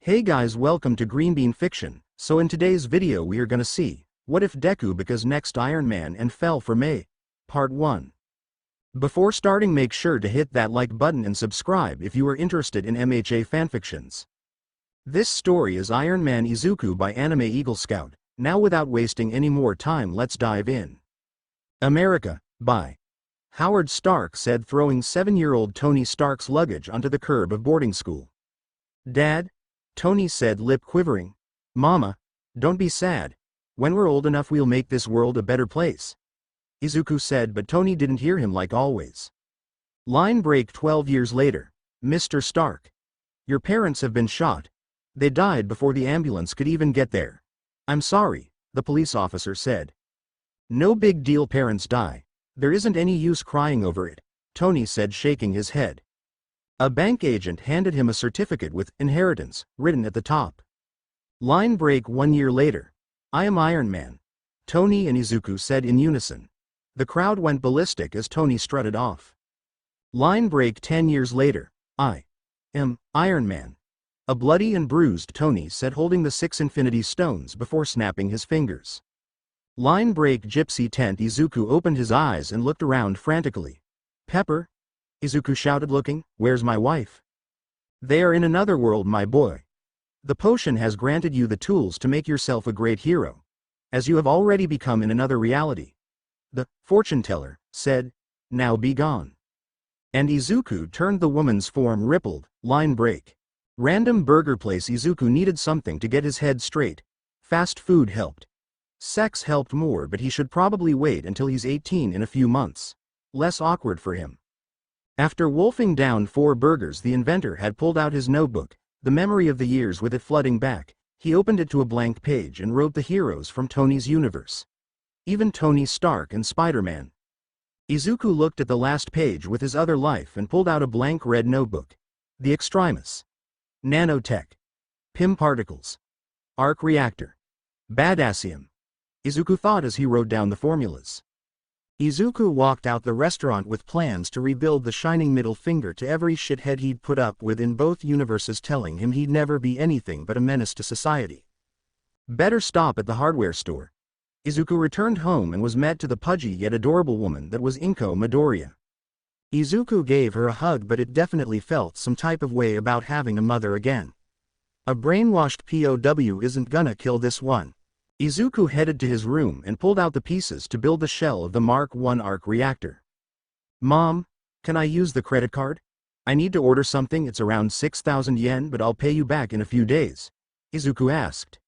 Hey guys, welcome to Green Bean Fiction. So in today's video we are gonna see, what if Deku becomes next Iron Man and fell for May? Part 1. Before starting, make sure to hit that like button and subscribe if you are interested in MHA fanfictions. This story is Iron Man Izuku by AnimeEagleScout. Now without wasting any more time, let's dive in. America, by Howard Stark said, throwing 7-year-old Tony Stark's luggage onto the curb of boarding school. Dad? Tony said, lip quivering. Mama, don't be sad. When we're old enough we'll make this world a better place. Izuku said, but Tony didn't hear him like always. Line break 12 years later. Mr. Stark. Your parents have been shot. They died before the ambulance could even get there. I'm sorry, the police officer said. No big deal, parents die. There isn't any use crying over it, Tony said, shaking his head. A bank agent handed him a certificate with inheritance written at the top. Line break 1 year later. I am Iron Man, Tony and Izuku said in unison. The crowd went ballistic as Tony strutted off. Line break 10 years later. I am Iron Man. A bloody and bruised Tony said, holding the 6 Infinity Stones before snapping his fingers. Line break gypsy tent. Izuku opened his eyes and looked around frantically. Pepper? Izuku shouted, looking. Where's my wife? They are in another world, my boy. The potion has granted you the tools to make yourself a great hero, as you have already become in another reality. The fortune teller said, now be gone. And Izuku turned. The woman's form rippled. Line break. Random burger place. Izuku needed something to get his head straight. Fast food helped. Sex helped more, but he should probably wait until he's 18 in a few months. Less awkward for him. After wolfing down 4 burgers, the inventor had pulled out his notebook, the memory of the years with it flooding back. He opened it to a blank page and wrote the heroes from Tony's universe. Even Tony Stark and Spider-Man. Izuku looked at the last page with his other life and pulled out a blank red notebook. The Extremis. Nanotech. Pym particles. Arc reactor. Badassium. Izuku thought as he wrote down the formulas. Izuku walked out the restaurant with plans to rebuild the shining middle finger to every shithead he'd put up with in both universes, telling him he'd never be anything but a menace to society. Better stop at the hardware store. Izuku returned home and was met to the pudgy yet adorable woman that was Inko Midoriya. Izuku gave her a hug, but it definitely felt some type of way about having a mother again. A brainwashed POW isn't gonna kill this one. Izuku headed to his room and pulled out the pieces to build the shell of the Mark I arc reactor. Mom, can I use the credit card? I need to order something. It's around 6,000 yen, but I'll pay you back in a few days, Izuku asked.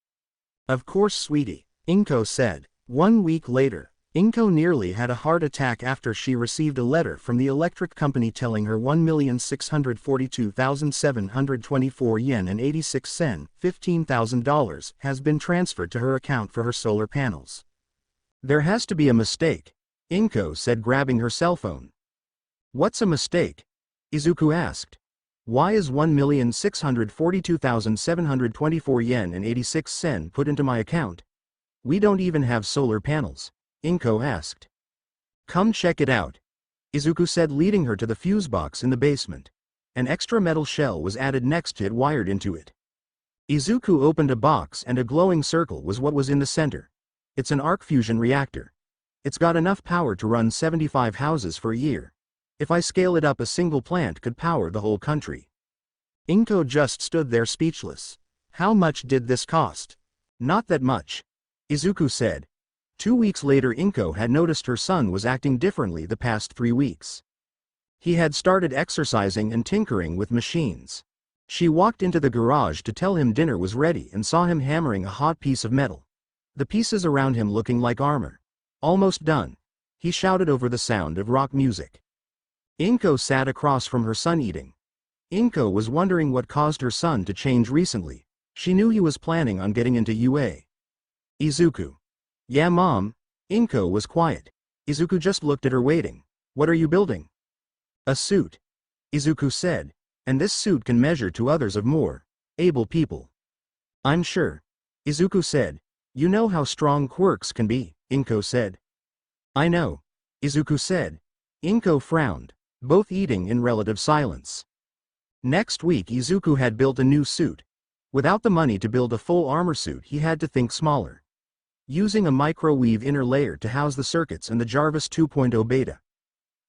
Of course, sweetie, Inko said. 1 week later, Inko nearly had a heart attack after she received a letter from the electric company telling her 1,642,724 yen and 86 sen, $15,000, has been transferred to her account for her solar panels. There has to be a mistake, Inko said, grabbing her cell phone. What's a mistake? Izuku asked. Why is 1,642,724 yen and 86 sen put into my account? We don't even have solar panels, Inko asked. Come check it out, Izuku said, leading her to the fuse box in the basement. An extra metal shell was added next to it, wired into it. Izuku opened a box and a glowing circle was what was in the center. It's an arc fusion reactor. It's got enough power to run 75 houses for a year. If I scale it up, a single plant could power the whole country. Inko just stood there speechless. How much did this cost? Not that much, Izuku said. 2 weeks later, Inko had noticed her son was acting differently the past 3 weeks. He had started exercising and tinkering with machines. She walked into the garage to tell him dinner was ready and saw him hammering a hot piece of metal. The pieces around him looking like armor. Almost done, he shouted over the sound of rock music. Inko sat across from her son eating. Inko was wondering what caused her son to change recently. She knew he was planning on getting into UA. Izuku. Yeah, Mom. Inko was quiet. Izuku just looked at her, waiting. What are you building? A suit, Izuku said, and this suit can measure to others of more able people. I'm sure, Izuku said. You know how strong quirks can be, Inko said. I know, Izuku said. Inko frowned, both eating in relative silence. Next week, Izuku had built a new suit. Without the money to build a full armor suit, he had to think smaller. Using a microwave inner layer to house the circuits and the Jarvis 2.0 beta.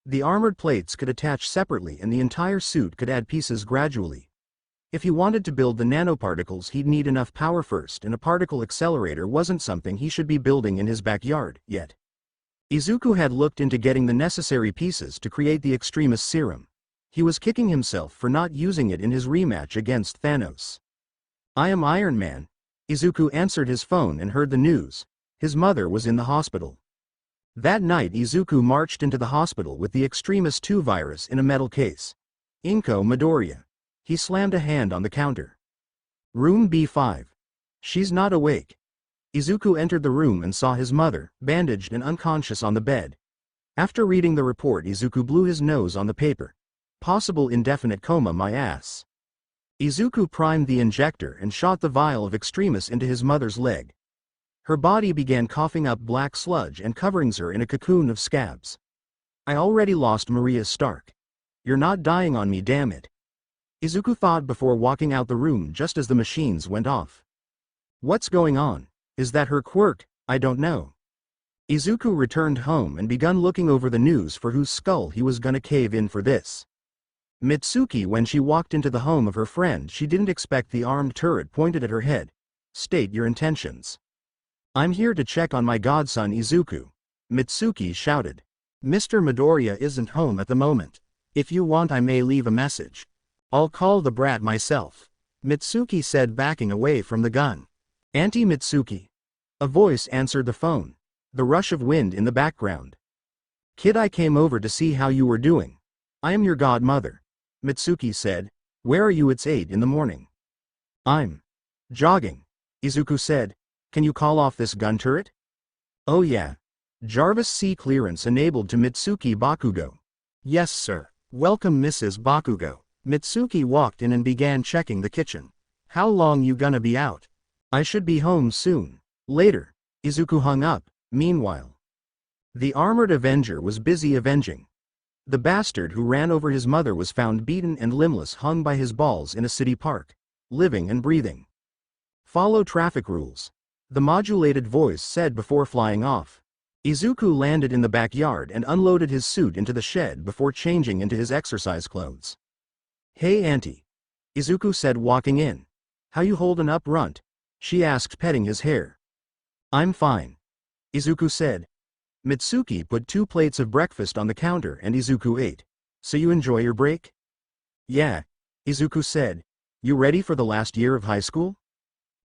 The armored plates could attach separately and the entire suit could add pieces gradually. If he wanted to build the nanoparticles, he'd need enough power first, and a particle accelerator wasn't something he should be building in his backyard yet. Izuku had looked into getting the necessary pieces to create the Extremis serum. He was kicking himself for not using it in his rematch against Thanos. "I am Iron Man." Izuku answered his phone and heard the news. His mother was in the hospital. That night Izuku marched into the hospital with the Extremis 2 virus in a metal case. Inko Midoriya. He slammed a hand on the counter. "Room B5. She's not awake." Izuku entered the room and saw his mother, bandaged and unconscious on the bed. After reading the report, Izuku blew his nose on the paper. "Possible indefinite coma, my ass." Izuku primed the injector and shot the vial of Extremis into his mother's leg. Her body began coughing up black sludge and covering her in a cocoon of scabs. "I already lost Maria Stark. You're not dying on me, damn it," Izuku thought before walking out the room just as the machines went off. "What's going on? Is that her quirk? I don't know." Izuku returned home and begun looking over the news for whose skull he was gonna cave in for this. Mitsuki, when she walked into the home of her friend, she didn't expect the armed turret pointed at her head. "State your intentions." "I'm here to check on my godson Izuku," Mitsuki shouted. "Mr. Midoriya isn't home at the moment. If you want, I may leave a message." "I'll call the brat myself," Mitsuki said, backing away from the gun. "Auntie Mitsuki." A voice answered the phone. The rush of wind in the background. "Kid, I came over to see how you were doing. I am your godmother," Mitsuki said. "Where are you? It's 8 in the morning." "I'm jogging," Izuku said. "Can you call off this gun turret?" "Oh yeah. Jarvis C clearance enabled to Mitsuki Bakugo." "Yes sir. Welcome Mrs. Bakugo." Mitsuki walked in and began checking the kitchen. "How long you gonna be out?" "I should be home soon." Later. Izuku hung up. Meanwhile, the armored Avenger was busy avenging. The bastard who ran over his mother was found beaten and limbless, hung by his balls in a city park. Living and breathing. "Follow traffic rules," the modulated voice said before flying off. Izuku landed in the backyard and unloaded his suit into the shed before changing into his exercise clothes. "Hey auntie," Izuku said, walking in. "How you holdin' up, runt?" she asked, petting his hair. "I'm fine," Izuku said. Mitsuki put 2 plates of breakfast on the counter and Izuku ate. "So you enjoy your break?" "Yeah," Izuku said. "You ready for the last year of high school?"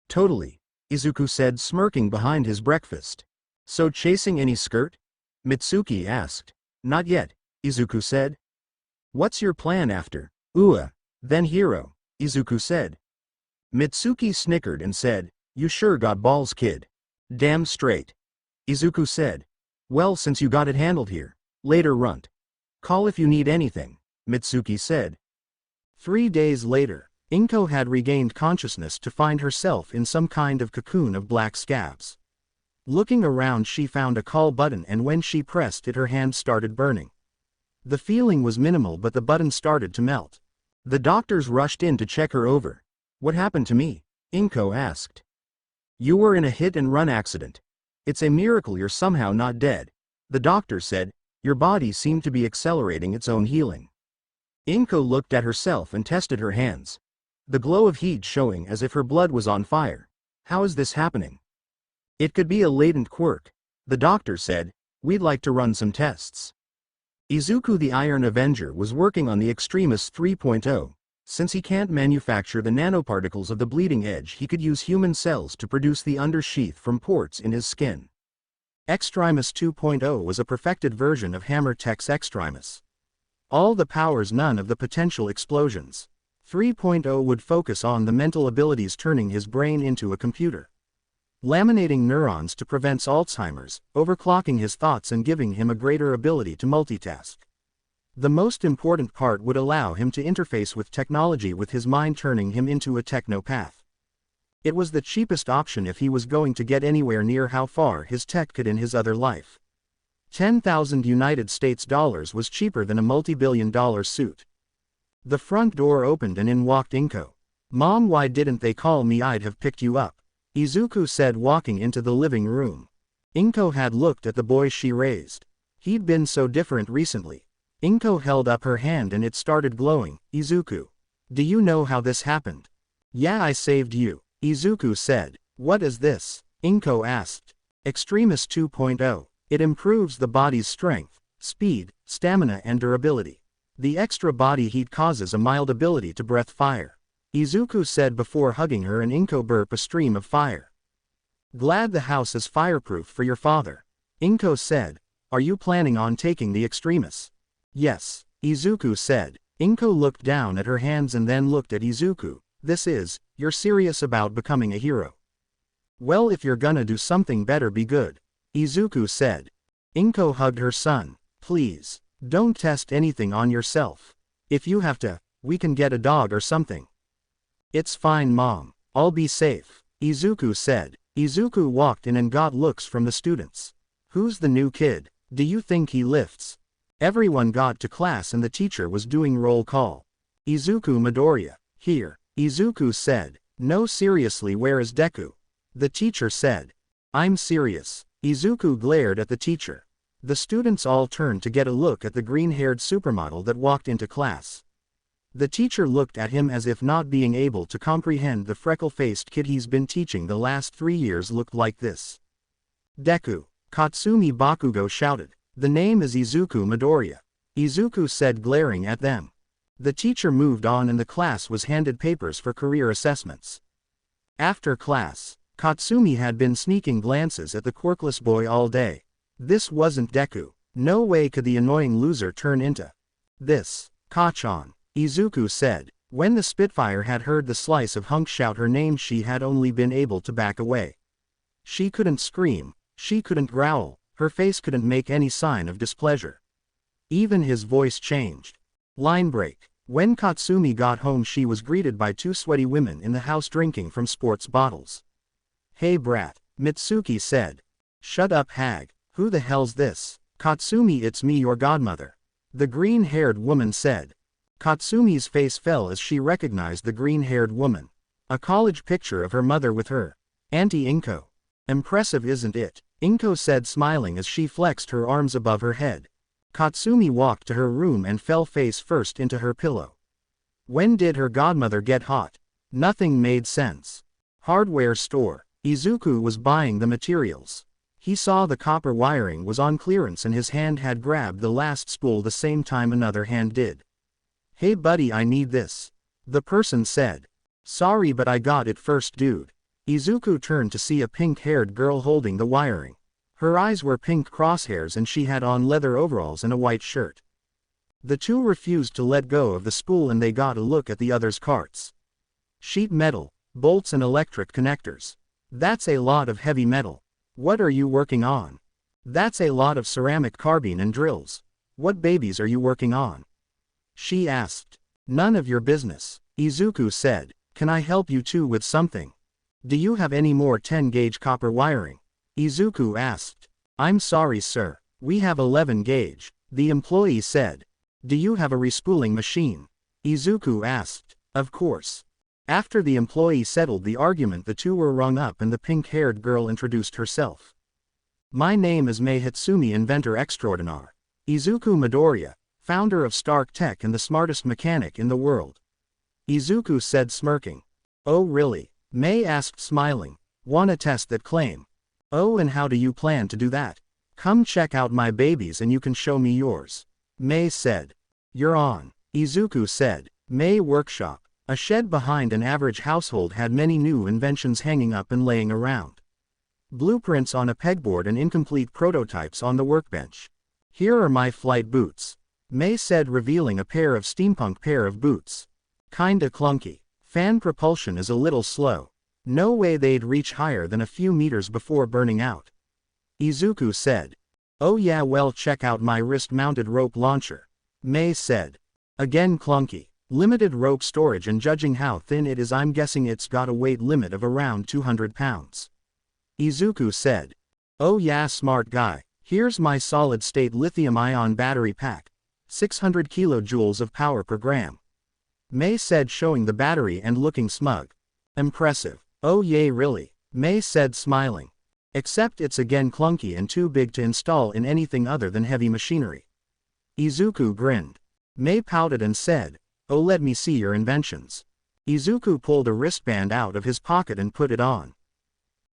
"Totally," Izuku said, smirking behind his breakfast. "So chasing any skirt?" Mitsuki asked. "Not yet," Izuku said. "What's your plan after then hero?" Izuku said. Mitsuki snickered and said, "You sure got balls, kid." "Damn straight," Izuku said. "Well, since you got it handled here. Later, runt. Call if you need anything," Mitsuki said. 3 days later, Inko had regained consciousness to find herself in some kind of cocoon of black scabs. Looking around, she found a call button, and when she pressed it, her hand started burning. The feeling was minimal, but the button started to melt. The doctors rushed in to check her over. "What happened to me?" Inko asked. "You were in a hit-and-run accident. It's a miracle you're somehow not dead," the doctor said. "Your body seemed to be accelerating its own healing." Inko looked at herself and tested her hands. The glow of heat showing as if her blood was on fire. "How is this happening?" "It could be a latent quirk," the doctor said. "We'd like to run some tests." Izuku, the Iron Avenger, was working on the Extremis 3.0. Since he can't manufacture the nanoparticles of the bleeding edge, he could use human cells to produce the undersheath from ports in his skin. Extremis 2.0 was a perfected version of Hammer Tech's Extremis. All the powers, none of the potential explosions. 3.0 would focus on the mental abilities, turning his brain into a computer. Laminating neurons to prevent Alzheimer's, overclocking his thoughts and giving him a greater ability to multitask. The most important part would allow him to interface with technology with his mind, turning him into a technopath. It was the cheapest option if he was going to get anywhere near how far his tech could in his other life. 10,000 United States dollars was cheaper than a multi-billion-dollar suit. The front door opened and in walked Inko. Mom, why didn't they call me? I'd have picked you up, Izuku said, walking into the living room. Inko had looked at the boy she raised. He'd been so different recently. Inko held up her hand and it started glowing. Izuku, do you know how this happened? Yeah, I saved you, Izuku said. What is this? Inko asked. Extremis 2.0. It improves the body's strength, speed, stamina and durability. The extra body heat causes a mild ability to breathe fire, Izuku said before hugging her, and Inko burped a stream of fire. Glad the house is fireproof for your father, Inko said. Are you planning on taking the Extremis? Yes, Izuku said. Inko looked down at her hands and then looked at Izuku. You're serious about becoming a hero? Well, if you're gonna do something, better be good, Izuku said. Inko hugged her son. Please, don't test anything on yourself. If you have to, we can get a dog or something. It's fine, Mom. I'll be safe, Izuku said. Izuku walked in and got looks from the students. Who's the new kid? Do you think he lifts? Everyone got to class and the teacher was doing roll call. Izuku Midoriya. Here, Izuku said. No, seriously, where is Deku? The teacher said. I'm serious. Izuku glared at the teacher. The students all turned to get a look at the green-haired supermodel that walked into class. The teacher looked at him as if not being able to comprehend the freckle-faced kid he's been teaching the last 3 years looked like this. Deku, Katsumi Bakugo shouted. The name is Izuku Midoriya, Izuku said, glaring at them. The teacher moved on and the class was handed papers for career assessments. After class, Katsumi had been sneaking glances at the quirkless boy all day. This wasn't Deku. No way could the annoying loser turn into this. Kachan, Izuku said. When the Spitfire had heard the slice of hunk shout her name, she had only been able to back away. She couldn't scream, she couldn't growl, her face couldn't make any sign of displeasure. Even his voice changed. Line break. When Katsumi got home, she was greeted by 2 sweaty women in the house drinking from sports bottles. Hey brat, Mitsuki said. Shut up, hag. Who the hell's this? Katsumi, it's me, your godmother, the green-haired woman said. Katsumi's face fell as she recognized the green-haired woman. A college picture of her mother with her. Auntie Inko. Impressive, isn't it? Inko said, smiling as she flexed her arms above her head. Katsumi walked to her room and fell face first into her pillow. When did her godmother get hot? Nothing made sense. Hardware store. Izuku was buying the materials. He saw the copper wiring was on clearance and his hand had grabbed the last spool the same time another hand did. Hey buddy, I need this, the person said. Sorry, but I got it first, dude. Izuku turned to see a pink-haired girl holding the wiring. Her eyes were pink crosshairs and she had on leather overalls and a white shirt. The two refused to let go of the spool and they got a look at the other's carts. Sheet metal, bolts and electric connectors. That's a lot of heavy metal. What are you working on? That's a lot of ceramic carbine and drills. What babies are you working on? She asked. None of your business, Izuku said. Can I help you two with something? Do you have any more 10-gauge copper wiring? Izuku asked. I'm sorry, sir. We have 11-gauge, the employee said. Do you have a respooling machine? Izuku asked. Of course. After the employee settled the argument, the two were rung up and the pink-haired girl introduced herself. My name is Mei Hitsumi, inventor extraordinaire. Izuku Midoriya, founder of Stark Tech and the smartest mechanic in the world. Izuku said, smirking. Oh really? Mei asked, smiling. Wanna test that claim? Oh, and how do you plan to do that? Come check out my babies and you can show me yours, Mei said. You're on, Izuku said. Mei workshop. A shed behind an average household had many new inventions hanging up and laying around. Blueprints on a pegboard and incomplete prototypes on the workbench. Here are my flight boots, Mei said, revealing a pair of steampunk pair of boots. Kinda clunky. Fan propulsion is a little slow. No way they'd reach higher than a few meters before burning out, Izuku said. Oh yeah, well check out my wrist-mounted rope launcher, Mei said. Again clunky. Limited rope storage, and judging how thin it is, I'm guessing it's got a weight limit of around 200 pounds. Izuku said. Oh yeah, smart guy. Here's my solid-state lithium-ion battery pack. 600 kilojoules of power per gram. May said, showing the battery and looking smug. Impressive. Oh yay, really? May said, smiling. Except it's again clunky and too big to install in anything other than heavy machinery. Izuku grinned. May pouted and said, oh, let me see your inventions. Izuku pulled a wristband out of his pocket and put it on.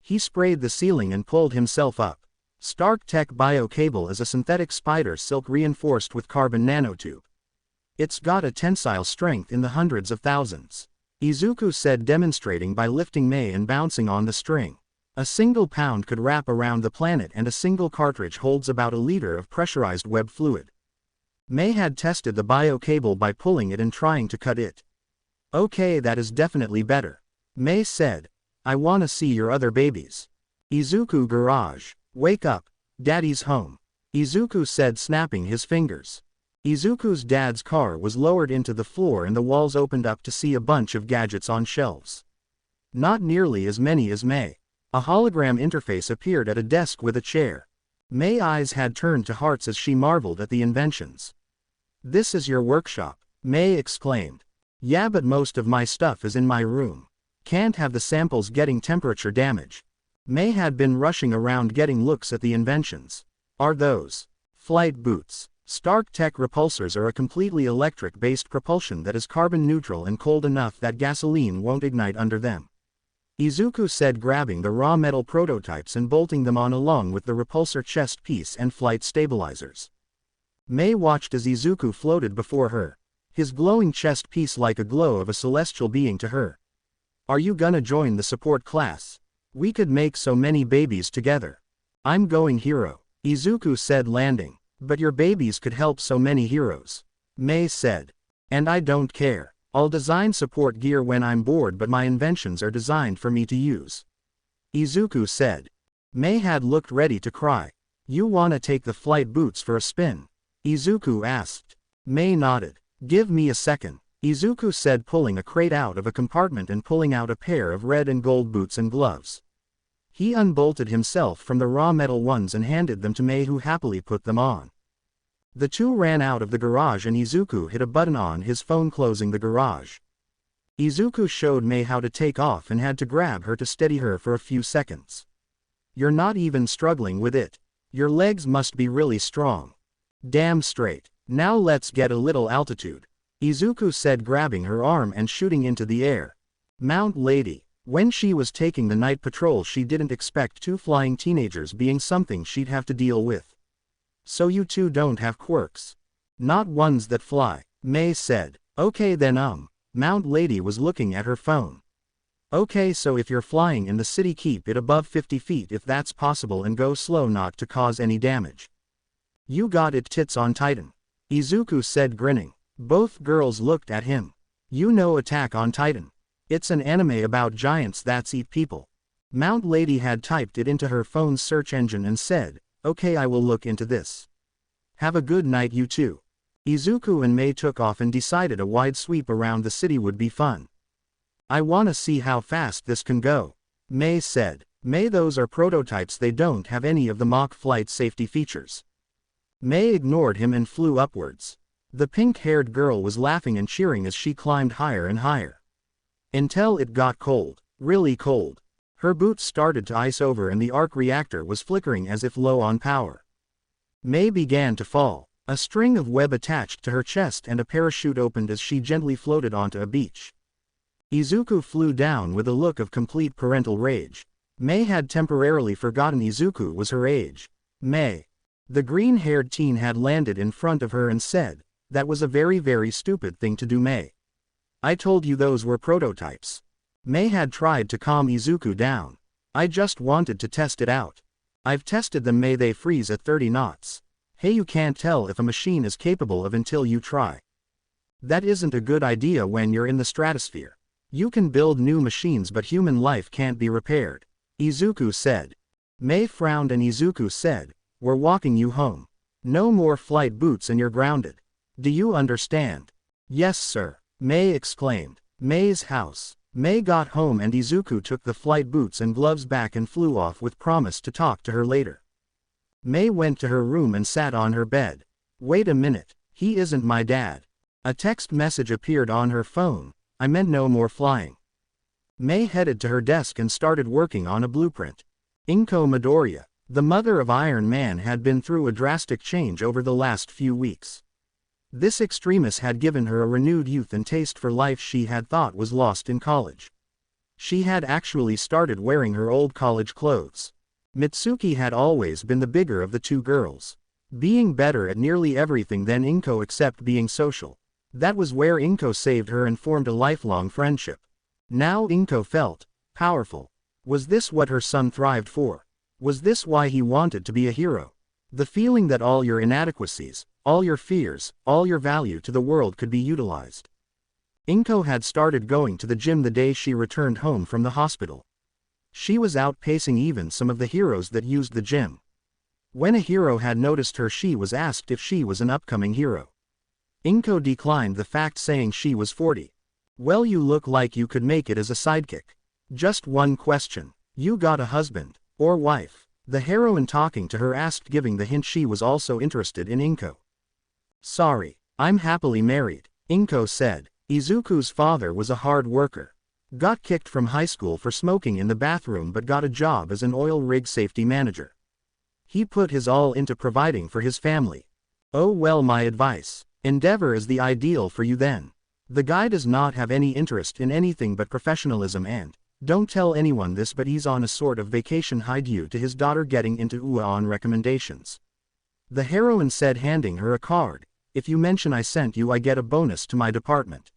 He sprayed the ceiling and pulled himself up. Stark Tech Bio Cable is a synthetic spider silk reinforced with carbon nanotube. It's got a tensile strength in the hundreds of thousands. Izuku said, demonstrating by lifting May and bouncing on the string. A single pound could wrap around the planet, and a single cartridge holds about a liter of pressurized web fluid. May had tested the bio cable by pulling it and trying to cut it. Okay, that is definitely better. May said, I wanna see your other babies. Izuku garage. Wake up. Daddy's home. Izuku said, snapping his fingers. Izuku's dad's car was lowered into the floor and the walls opened up to see a bunch of gadgets on shelves. Not nearly as many as May. A hologram interface appeared at a desk with a chair. May's eyes had turned to hearts as she marveled at the inventions. This is your workshop, May exclaimed. Yeah, but most of my stuff is in my room. Can't have the samples getting temperature damage. May had been rushing around getting looks at the inventions. Are those flight boots? Stark Tech repulsors are a completely electric-based propulsion that is carbon neutral and cold enough that gasoline won't ignite under them. Izuku said, grabbing the raw metal prototypes and bolting them on along with the repulsor chest piece and flight stabilizers. May watched as Izuku floated before her, his glowing chest piece like a glow of a celestial being to her. Are you gonna join the support class? We could make so many babies together. I'm going hero, Izuku said, landing. But your babies could help so many heroes. May said. And I don't care. I'll design support gear when I'm bored, but my inventions are designed for me to use. Izuku said. May had looked ready to cry. You wanna take the flight boots for a spin? Izuku asked. May nodded. Give me a second, Izuku said, pulling a crate out of a compartment and pulling out a pair of red and gold boots and gloves. He unbolted himself from the raw metal ones and handed them to May, who happily put them on. The two ran out of the garage and Izuku hit a button on his phone, closing the garage. Izuku showed May how to take off and had to grab her to steady her for a few seconds. You're not even struggling with it. Your legs must be really strong. Damn straight. Now let's get a little altitude, Izuku said, grabbing her arm and shooting into the air. Mount Lady. When she was taking the night patrol, she didn't expect two flying teenagers being something she'd have to deal with. So you two don't have quirks? Not ones that fly, May said. Okay then Mount Lady was looking at her phone. Okay, so if you're flying in the city, keep it above 50 feet if that's possible and go slow, not to cause any damage. You got it, tits on Titan, Izuku said, grinning. Both girls looked at him. You know Attack on Titan? It's an anime about giants that eat people. Mount Lady had typed it into her phone's search engine and said, okay, I will look into this. Have a good night, you two. Izuku and May took off and decided a wide sweep around the city would be fun. I wanna see how fast this can go, May said. May, those are prototypes, they don't have any of the mock flight safety features. May ignored him and flew upwards. The pink-haired girl was laughing and cheering as she climbed higher and higher. Until it got cold, really cold. Her boots started to ice over and the arc reactor was flickering as if low on power. May began to fall. A string of web attached to her chest and a parachute opened as she gently floated onto a beach. Izuku flew down with a look of complete parental rage. May had temporarily forgotten Izuku was her age. May. The green-haired teen had landed in front of her and said, that was a very, very stupid thing to do, May. I told you those were prototypes. May had tried to calm Izuku down. I just wanted to test it out. I've tested them, May, they freeze at 30 knots. Hey, you can't tell if a machine is capable of until you try. That isn't a good idea when you're in the stratosphere. You can build new machines, but human life can't be repaired, Izuku said. May frowned and Izuku said, we're walking you home. No more flight boots and you're grounded. Do you understand? Yes, sir, May exclaimed. May's house. May got home and Izuku took the flight boots and gloves back and flew off with promise to talk to her later. May went to her room and sat on her bed. Wait a minute, he isn't my dad. A text message appeared on her phone. I meant no more flying. May headed to her desk and started working on a blueprint. Inko Midoriya, the mother of Iron Man, had been through a drastic change over the last few weeks. This extremis had given her a renewed youth and taste for life she had thought was lost in college. She had actually started wearing her old college clothes. Mitsuki had always been the bigger of the two girls, being better at nearly everything than Inko except being social. That was where Inko saved her and formed a lifelong friendship. Now Inko felt powerful. Was this what her son thrived for? Was this why he wanted to be a hero? The feeling that all your inadequacies, all your fears, all your value to the world could be utilized. Inko had started going to the gym the day she returned home from the hospital. She was outpacing even some of the heroes that used the gym. When a hero had noticed her, she was asked if she was an upcoming hero. Inko declined the fact, saying she was 40. Well, you look like you could make it as a sidekick. Just one question. You got a husband or wife? The heroine talking to her asked, giving the hint she was also interested in Inko. Sorry, I'm happily married, Inko said. Izuku's father was a hard worker. Got kicked from high school for smoking in the bathroom but got a job as an oil rig safety manager. He put his all into providing for his family. Oh well, my advice. Endeavor is the ideal for you then. The guy does not have any interest in anything but professionalism, and don't tell anyone this, but he's on a sort of vacation high due to his daughter getting into UA on recommendations. The heroine said, handing her a card. If you mention I sent you, I get a bonus to my department.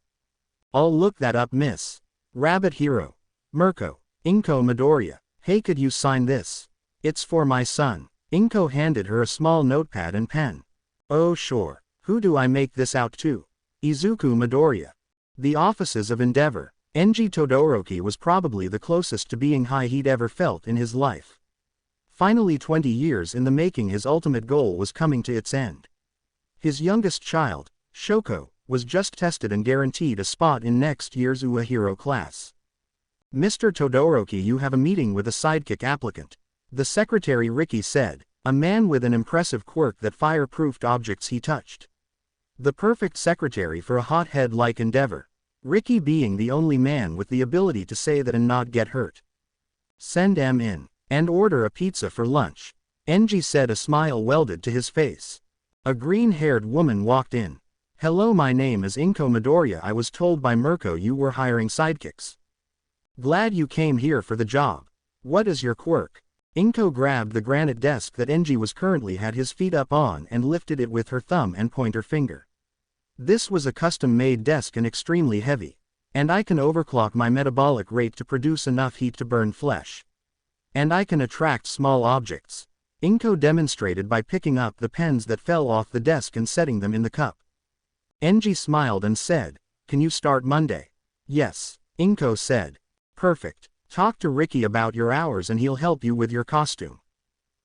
I'll look that up, miss. Rabbit Hero. Mirko. Inko Midoriya. Hey, could you sign this? It's for my son. Inko handed her a small notepad and pen. Oh sure. Who do I make this out to? Izuku Midoriya. The offices of Endeavor. Enji Todoroki was probably the closest to being high he'd ever felt in his life. Finally, 20 years in the making, his ultimate goal was coming to its end. His youngest child, Shoko, was just tested and guaranteed a spot in next year's UA Hero class. Mr. Todoroki, you have a meeting with a sidekick applicant. The secretary Ricky said, a man with an impressive quirk that fireproofed objects he touched. The perfect secretary for a hothead like Endeavor. Ricky being the only man with the ability to say that and not get hurt. Send M in, and order a pizza for lunch. Enji said, a smile welded to his face. A green-haired woman walked in. Hello, my name is Inko Midoriya. I was told by Mirko you were hiring sidekicks. Glad you came here for the job. What is your quirk? Inko grabbed the granite desk that Enji was currently had his feet up on and lifted it with her thumb and pointer finger. This was a custom-made desk and extremely heavy. And I can overclock my metabolic rate to produce enough heat to burn flesh. And I can attract small objects. Inko demonstrated by picking up the pens that fell off the desk and setting them in the cup. Enji smiled and said, can you start Monday? Yes, Inko said. Perfect. Talk to Ricky about your hours and he'll help you with your costume.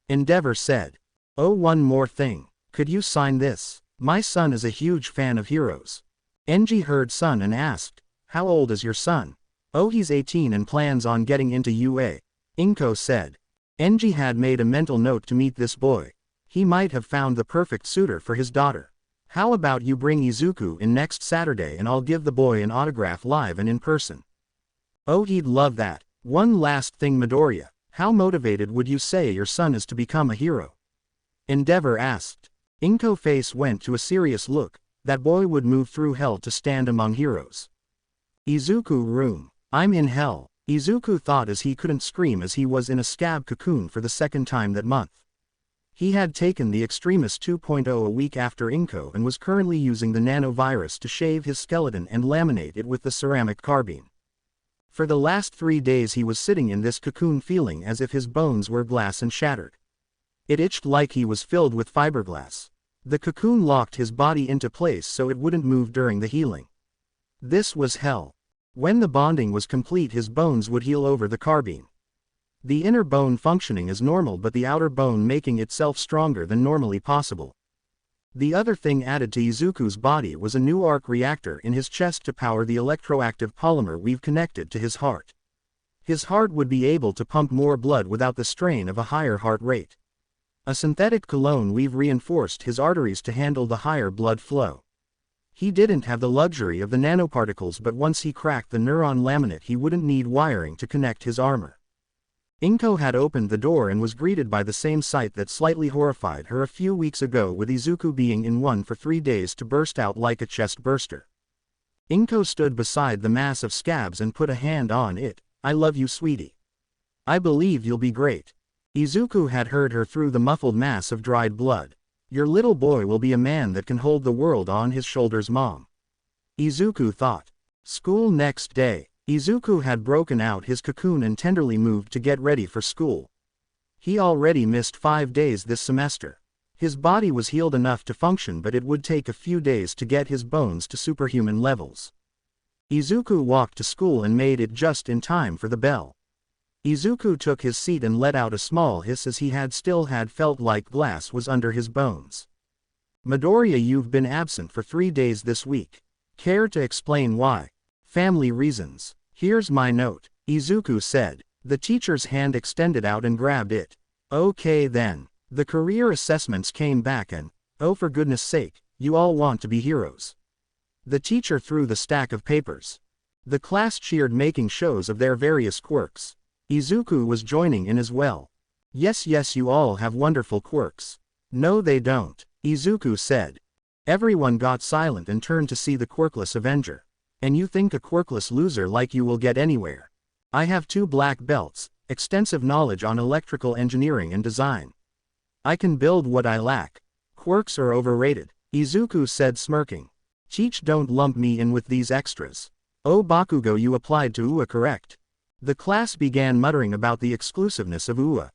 Endeavor said. Oh, one more thing. Could you sign this? My son is a huge fan of heroes. Enji heard son and asked, how old is your son? Oh, he's 18 and plans on getting into UA. Inko said. Enji had made a mental note to meet this boy. He might have found the perfect suitor for his daughter. How about you bring Izuku in next Saturday and I'll give the boy an autograph live and in person. Oh, he'd love that. One last thing, Midoriya. How motivated would you say your son is to become a hero? Endeavor asked. Inko's face went to a serious look. That boy would move through hell to stand among heroes. Izuku room. I'm in hell. Izuku thought as he couldn't scream as he was in a scab cocoon for the second time that month. He had taken the Extremis 2.0 a week after Inko and was currently using the nanovirus to shave his skeleton and laminate it with the ceramic carbine. For the last 3 days he was sitting in this cocoon feeling as if his bones were glass and shattered. It itched like he was filled with fiberglass. The cocoon locked his body into place so it wouldn't move during the healing. This was hell. When the bonding was complete, his bones would heal over the carbine. The inner bone functioning as normal but the outer bone making itself stronger than normally possible. The other thing added to Izuku's body was a new arc reactor in his chest to power the electroactive polymer weave connected to his heart. His heart would be able to pump more blood without the strain of a higher heart rate. A synthetic cologne weave reinforced his arteries to handle the higher blood flow. He didn't have the luxury of the nanoparticles, but once he cracked the neuron laminate he wouldn't need wiring to connect his armor. Inko had opened the door and was greeted by the same sight that slightly horrified her a few weeks ago, with Izuku being in one for 3 days to burst out like a chest burster. Inko stood beside the mass of scabs and put a hand on it. "I love you, sweetie. I believe you'll be great." Izuku had heard her through the muffled mass of dried blood. "Your little boy will be a man that can hold the world on his shoulders, Mom," Izuku thought. School next day. Izuku had broken out his cocoon and tenderly moved to get ready for school. He already missed 5 days this semester. His body was healed enough to function, but it would take a few days to get his bones to superhuman levels. Izuku walked to school and made it just in time for the bell. Izuku took his seat and let out a small hiss, as he had felt like glass was under his bones. "Midoriya, you've been absent for 3 days this week. Care to explain why?" "Family reasons. Here's my note," Izuku said. The teacher's hand extended out and grabbed it. "Okay then." The career assessments came back and, "Oh, for goodness sake, you all want to be heroes." The teacher threw the stack of papers. The class cheered, making shows of their various quirks. Izuku was joining in as well. Yes, you all have wonderful quirks." "No, they don't," Izuku said. Everyone got silent and turned to see the quirkless Avenger. "And you think a quirkless loser like you will get anywhere? I have 2 black belts, extensive knowledge on electrical engineering and design. I can build what I lack. Quirks are overrated," Izuku said, smirking. "Cheech, don't lump me in with these extras." "Oh, Bakugo, you applied to UA, correct?" The class began muttering about the exclusiveness of UA.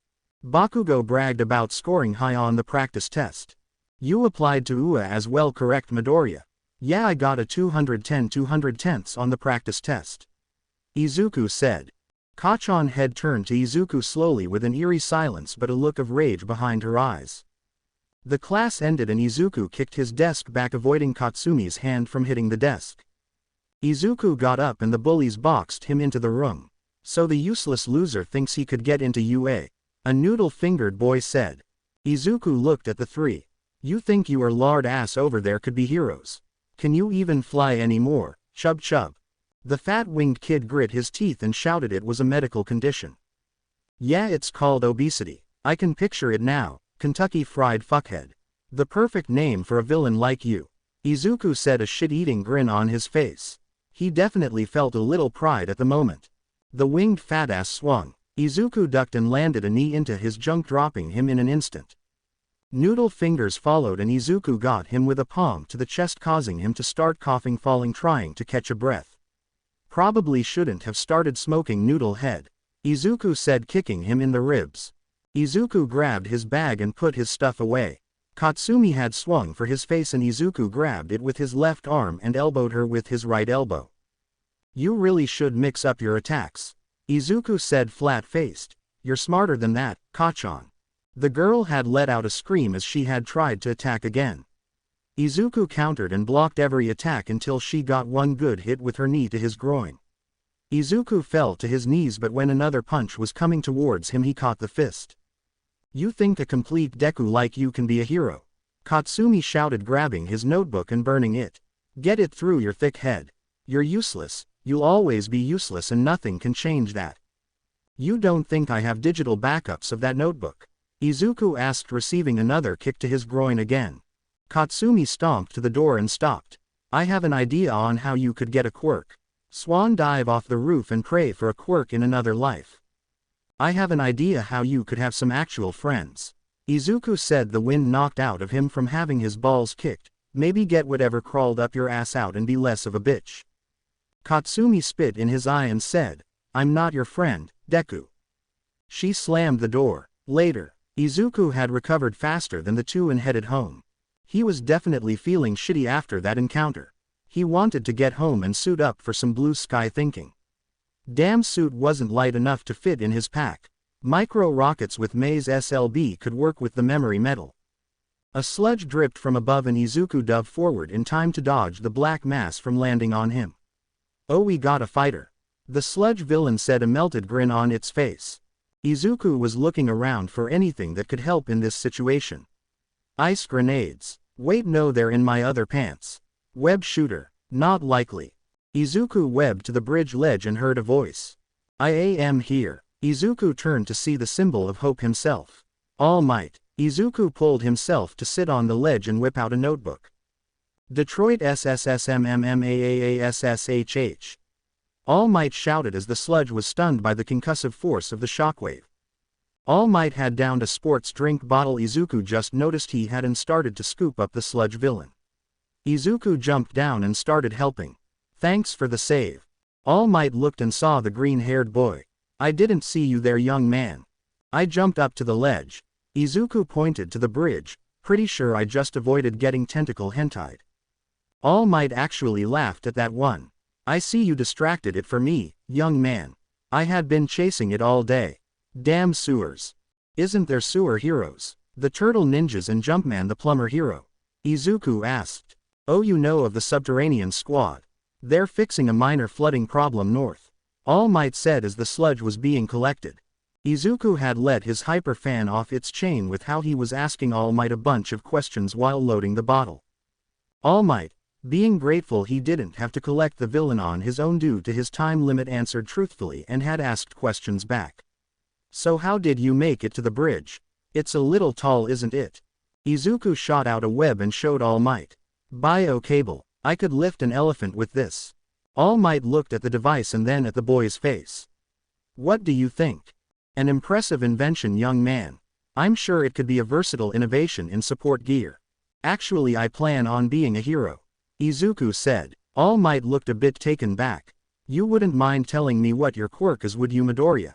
Bakugo bragged about scoring high on the practice test. "You applied to UA as well, correct, Midoriya?" "Yeah, I got a 210/210ths on the practice test," Izuku said. Kachan's head turned to Izuku slowly with an eerie silence but a look of rage behind her eyes. The class ended and Izuku kicked his desk back, avoiding Katsumi's hand from hitting the desk. Izuku got up and the bullies boxed him into the room. "So the useless loser thinks he could get into UA," a noodle-fingered boy said. Izuku looked at the 3. "You think you are lard ass over there could be heroes? Can you even fly anymore? Chub chub." The fat-winged kid grit his teeth and shouted it was a medical condition. "Yeah, it's called obesity. I can picture it now, Kentucky Fried Fuckhead. The perfect name for a villain like you," Izuku said, a shit-eating grin on his face. He definitely felt a little pride at the moment. The winged fat ass swung. Izuku ducked and landed a knee into his junk, dropping him in an instant. Noodle fingers followed and Izuku got him with a palm to the chest, causing him to start coughing, falling, trying to catch a breath. "Probably shouldn't have started smoking, Noodle head," Izuku said, kicking him in the ribs. Izuku grabbed his bag and put his stuff away. Katsumi had swung for his face and Izuku grabbed it with his left arm and elbowed her with his right elbow. "You really should mix up your attacks," Izuku said, flat-faced. "You're smarter than that, Kachan." The girl had let out a scream as she had tried to attack again. Izuku countered and blocked every attack until she got one good hit with her knee to his groin. Izuku fell to his knees, but when another punch was coming towards him he caught the fist. "You think a complete Deku like you can be a hero?" Katsumi shouted, grabbing his notebook and burning it. "Get it through your thick head. You're useless, you'll always be useless and nothing can change that." "You don't think I have digital backups of that notebook?" Izuku asked, receiving another kick to his groin again. Katsumi stomped to the door and stopped. "I have an idea on how you could get a quirk. Swan dive off the roof and pray for a quirk in another life." "I have an idea how you could have some actual friends," Izuku said, the wind knocked out of him from having his balls kicked. "Maybe get whatever crawled up your ass out and be less of a bitch." Katsumi spit in his eye and said, "I'm not your friend, Deku." She slammed the door. Later, Izuku had recovered faster than the two and headed home. He was definitely feeling shitty after that encounter. He wanted to get home and suit up for some blue sky thinking. Damn, suit wasn't light enough to fit in his pack. Micro rockets with Maze SLB could work with the memory metal. A sludge dripped from above and Izuku dove forward in time to dodge the black mass from landing on him. "Oh, we got a fighter," the sludge villain said, a melted grin on its face. Izuku was looking around for anything that could help in this situation. "Ice grenades. Wait, no, they're in my other pants." Web shooter. Not likely. Izuku webbed to the bridge ledge and heard a voice. I am here. Izuku turned to see the symbol of hope himself. All Might. Izuku pulled himself to sit on the ledge and whip out a notebook. Detroit SSSMMMAAASSHH. All Might shouted as the sludge was stunned by the concussive force of the shockwave. All Might had downed a sports drink bottle. Izuku just noticed he had and started to scoop up the sludge villain. Izuku jumped down and started helping. Thanks for the save. All Might looked and saw the green-haired boy. I didn't see you there, young man. I jumped up to the ledge. Izuku pointed to the bridge. Pretty sure I just avoided getting tentacle hentai'd. All Might actually laughed at that one. I see you distracted it for me, young man. I had been chasing it all day. Damn sewers. Isn't there sewer heroes? The turtle ninjas and Jumpman the plumber hero. Izuku asked. Oh, you know of the subterranean squad. They're fixing a minor flooding problem north. All Might said as the sludge was being collected. Izuku had let his hyper fan off its chain with how he was asking All Might a bunch of questions while loading the bottle. All Might, being grateful he didn't have to collect the villain on his own due to his time limit, answered truthfully and had asked questions back. So how did you make it to the bridge? It's a little tall, isn't it? Izuku shot out a web and showed All Might. Bio cable. I could lift an elephant with this. All Might looked at the device and then at the boy's face. What do you think? An impressive invention, young man. I'm sure it could be a versatile innovation in support gear. Actually, I plan on being a hero. Izuku said. All Might looked a bit taken back. You wouldn't mind telling me what your quirk is, would you, Midoriya?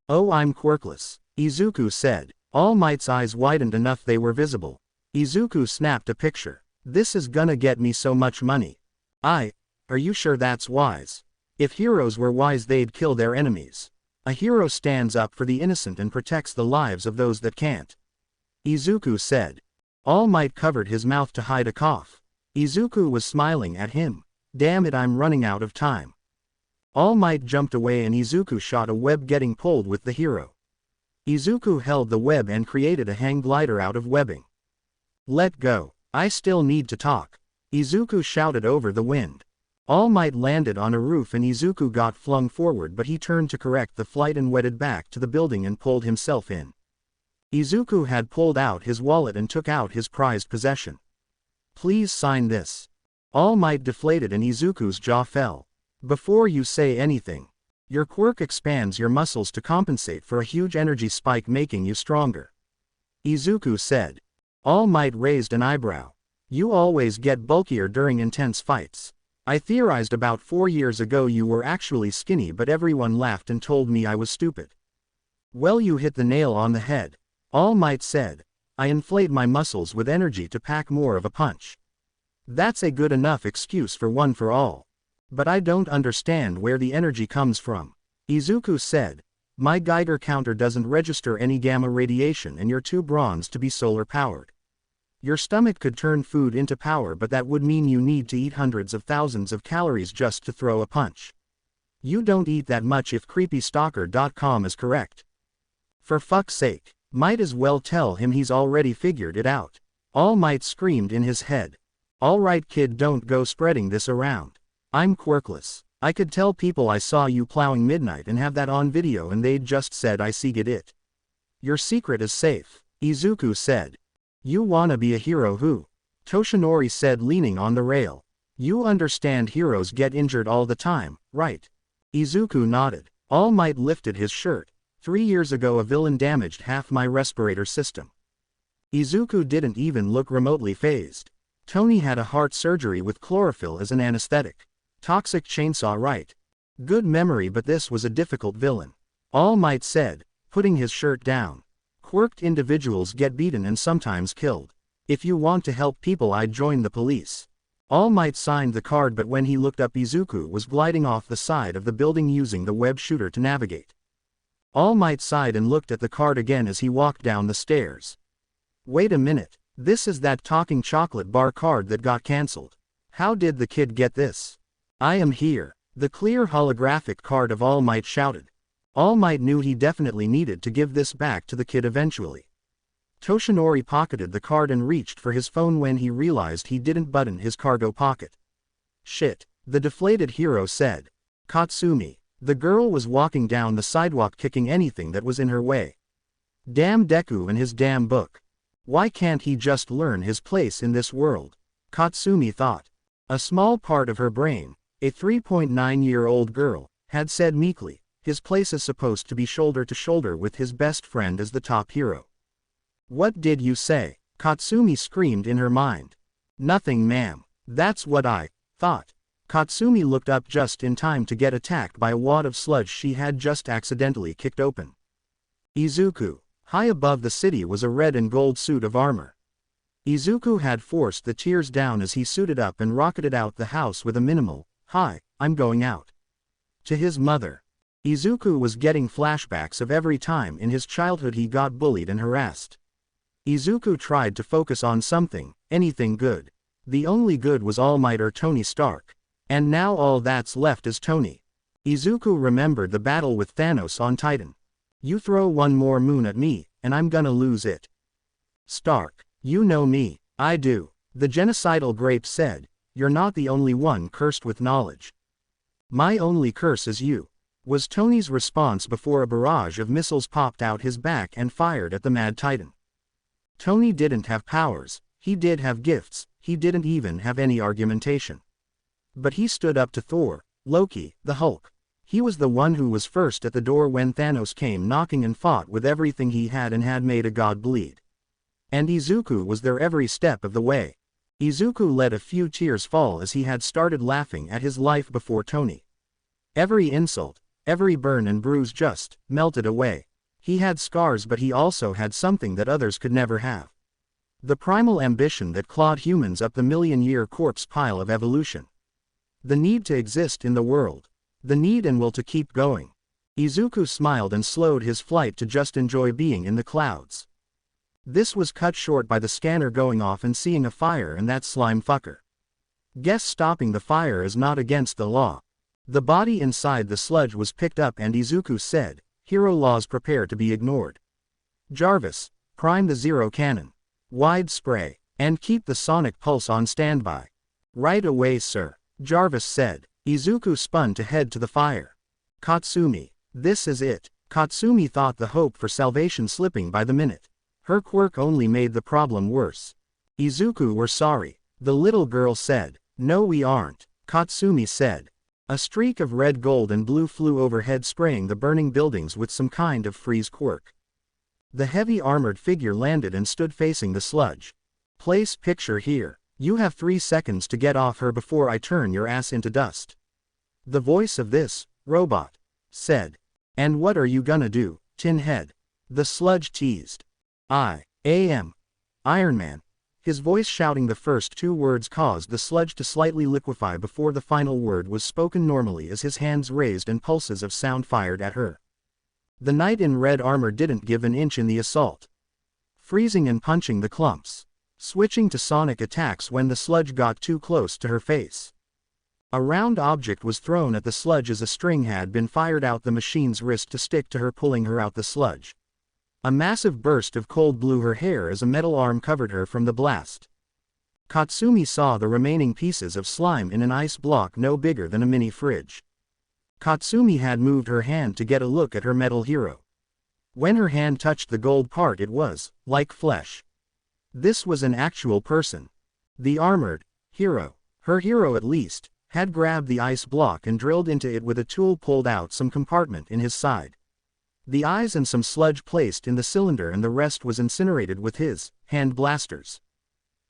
Oh, I'm quirkless. Izuku said. All Might's eyes widened enough they were visible. Izuku snapped a picture. This is gonna get me so much money. Are you sure that's wise? If heroes were wise, they'd kill their enemies. A hero stands up for the innocent and protects the lives of those that can't. Izuku said. All Might covered his mouth to hide a cough. Izuku was smiling at him. Damn it, I'm running out of time. All Might jumped away and Izuku shot a web, getting pulled with the hero. Izuku held the web and created a hang glider out of webbing. Let go. I still need to talk. Izuku shouted over the wind. All Might landed on a roof and Izuku got flung forward, but he turned to correct the flight and wedded back to the building and pulled himself in. Izuku had pulled out his wallet and took out his prized possession. Please sign this. All Might deflated and Izuku's jaw fell. Before you say anything, your quirk expands your muscles to compensate for a huge energy spike, making you stronger. Izuku said. All Might raised an eyebrow. You always get bulkier during intense fights. I theorized about 4 years ago you were actually skinny, but everyone laughed and told me I was stupid. Well, you hit the nail on the head. All Might said. I inflate my muscles with energy to pack more of a punch. That's a good enough excuse for one for all. But I don't understand where the energy comes from. Izuku said. My Geiger counter doesn't register any gamma radiation and you're too bronzed to be solar powered. Your stomach could turn food into power, but that would mean you need to eat hundreds of thousands of calories just to throw a punch. You don't eat that much if creepystalker.com is correct. For fuck's sake, might as well tell him he's already figured it out. All Might screamed in his head. Alright kid, don't go spreading this around. I'm quirkless. I could tell people I saw you plowing midnight and have that on video and they'd just said I seed it. Your secret is safe, Izuku said. You wanna be a hero who? Toshinori said, leaning on the rail. You understand heroes get injured all the time, right? Izuku nodded. All Might lifted his shirt. 3 years ago a villain damaged half my respirator system. Izuku didn't even look remotely fazed. Tony had a heart surgery with chlorophyll as an anesthetic. Toxic chainsaw, right? Good memory, but this was a difficult villain. All Might said, putting his shirt down. Quirked individuals get beaten and sometimes killed. If you want to help people, I'd join the police. All Might signed the card, but when he looked up, Izuku was gliding off the side of the building using the web shooter to navigate. All Might sighed and looked at the card again as he walked down the stairs. Wait a minute, this is that talking chocolate bar card that got cancelled. How did the kid get this? I am here. The clear holographic card of All Might shouted. All Might knew he definitely needed to give this back to the kid eventually. Toshinori pocketed the card and reached for his phone when he realized he didn't button his cargo pocket. Shit, the deflated hero said. Katsumi. The girl was walking down the sidewalk kicking anything that was in her way. Damn Deku and his damn book. Why can't he just learn his place in this world? Katsumi thought. A small part of her brain, a 3.9-year-old girl, had said meekly, his place is supposed to be shoulder to shoulder with his best friend as the top hero. What did you say? Katsumi screamed in her mind. Nothing, ma'am. That's what I thought. Katsumi looked up just in time to get attacked by a wad of sludge she had just accidentally kicked open. Izuku. High above the city was a red and gold suit of armor. Izuku had forced the tears down as he suited up and rocketed out the house with a minimal, "Hi, I'm going out." To his mother. Izuku was getting flashbacks of every time in his childhood he got bullied and harassed. Izuku tried to focus on something, anything good. The only good was All Might or Tony Stark. And now all that's left is Tony. Izuku remembered the battle with Thanos on Titan. You throw one more moon at me, and I'm gonna lose it. Stark, you know me. I do. The genocidal grape said, you're not the only one cursed with knowledge. My only curse is you. Was Tony's response before a barrage of missiles popped out his back and fired at the Mad Titan. Tony didn't have powers, he did have gifts, he didn't even have any argumentation. But he stood up to Thor, Loki, the Hulk. He was the one who was first at the door when Thanos came knocking and fought with everything he had and had made a god bleed. And Izuku was there every step of the way. Izuku let a few tears fall as he had started laughing at his life before Tony. Every insult, every burn and bruise just melted away. He had scars, but he also had something that others could never have. The primal ambition that clawed humans up the million-year corpse pile of evolution. The need to exist in the world. The need and will to keep going. Izuku smiled and slowed his flight to just enjoy being in the clouds. This was cut short by the scanner going off and seeing a fire and that slime fucker. Guess stopping the fire is not against the law. The body inside the sludge was picked up and Izuku said, hero laws prepare to be ignored. Jarvis, prime the zero cannon. Wide spray, and keep the sonic pulse on standby. Right away, sir. Jarvis said. Izuku spun to head to the fire. Katsumi. This is it. Katsumi thought the hope for salvation slipping by the minute. Her quirk only made the problem worse. Izuku, we're sorry. The little girl said. No, we aren't. Katsumi said. A streak of red, gold and blue flew overhead, spraying the burning buildings with some kind of freeze quirk. The heavy armored figure landed and stood facing the sludge. Place picture here. You have 3 seconds to get off her before I turn your ass into dust. The voice of this robot said. And what are you gonna do, tin head? The sludge teased. I am Iron Man. His voice shouting the first 2 words caused the sludge to slightly liquefy before the final word was spoken normally as his hands raised and pulses of sound fired at her. The knight in red armor didn't give an inch in the assault. Freezing and punching the clumps. Switching to sonic attacks when the sludge got too close to her face. A round object was thrown at the sludge as a string had been fired out the machine's wrist to stick to her, pulling her out the sludge. A massive burst of cold blew her hair as a metal arm covered her from the blast. Katsumi saw the remaining pieces of slime in an ice block no bigger than a mini fridge. Katsumi had moved her hand to get a look at her metal hero. When her hand touched the gold part, it was like flesh. This was an actual person. The armored hero, her hero at least, had grabbed the ice block and drilled into it with a tool, pulled out some compartment in his side. The eyes and some sludge placed in the cylinder, and the rest was incinerated with his hand blasters.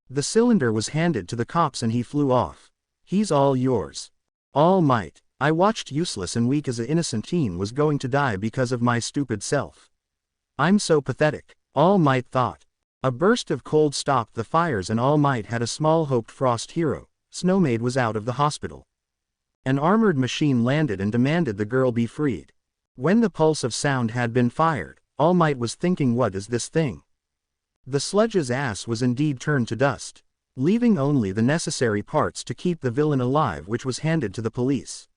The cylinder was handed to the cops and he flew off. He's all yours. All Might. I watched useless and weak as an innocent teen was going to die because of my stupid self. I'm so pathetic. All Might thought. A burst of cold stopped the fires and All Might had a small hoped frost hero. Snowmaid was out of the hospital. An armored machine landed and demanded the girl be freed. When the pulse of sound had been fired, All Might was thinking, what is this thing? The sludge's ass was indeed turned to dust, leaving only the necessary parts to keep the villain alive, which was handed to the police.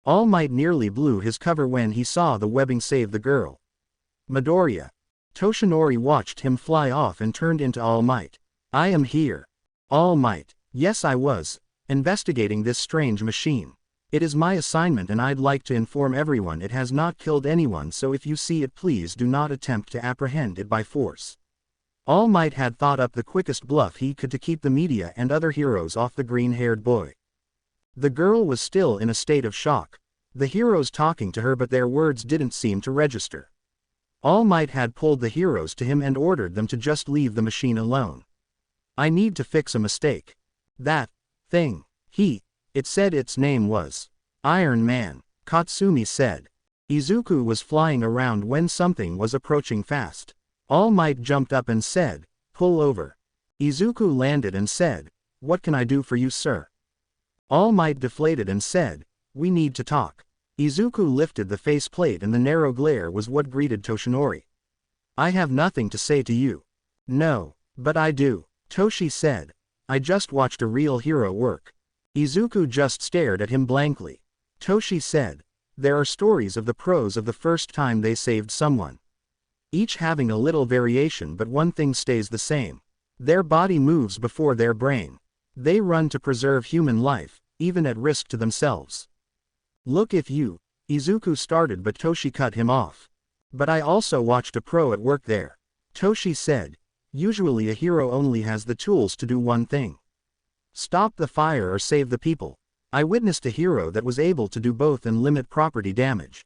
All Might nearly blew his cover when he saw the webbing save the girl. Midoriya. Toshinori watched him fly off and turned into All Might. I am here. All Might. Yes, I was investigating this strange machine. It is my assignment and I'd like to inform everyone it has not killed anyone, so if you see it, please do not attempt to apprehend it by force. All Might had thought up the quickest bluff he could to keep the media and other heroes off the green-haired boy. The girl was still in a state of shock. The heroes talking to her, but their words didn't seem to register. All Might had pulled the heroes to him and ordered them to just leave the machine alone. I need to fix a mistake. That thing. It said its name was Iron Man, Katsumi said. Izuku was flying around when something was approaching fast. All Might jumped up and said, "Pull over." Izuku landed and said, "What can I do for you, sir?" All Might deflated and said, "We need to talk." Izuku lifted the faceplate and the narrow glare was what greeted Toshinori. "I have nothing to say to you." "No, but I do," Toshi said. "I just watched a real hero work." Izuku just stared at him blankly. Toshi said, "There are stories of the pros of the first time they saved someone. Each having a little variation, but one thing stays the same. Their body moves before their brain. They run to preserve human life, even at risk to themselves. Look, if you," Izuku started, but Toshi cut him off. "But I also watched a pro at work there," Toshi said. "Usually a hero only has the tools to do one thing. Stop the fire or save the people. I witnessed a hero that was able to do both and limit property damage.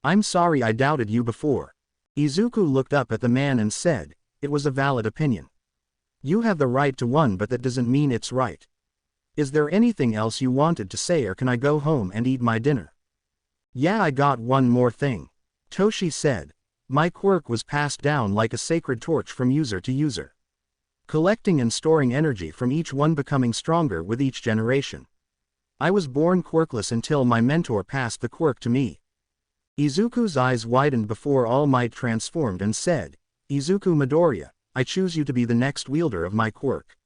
I'm sorry I doubted you before." Izuku looked up at the man and said, "It was a valid opinion. You have the right to one, but that doesn't mean it's right. Is there anything else you wanted to say, or can I go home and eat my dinner?" "Yeah, I got one more thing," Toshi said. "My quirk was passed down like a sacred torch from user to user, collecting and storing energy from each one, becoming stronger with each generation. I was born quirkless until my mentor passed the quirk to me." Izuku's eyes widened before All Might transformed and said, "Izuku Midoriya, I choose you to be the next wielder of my quirk."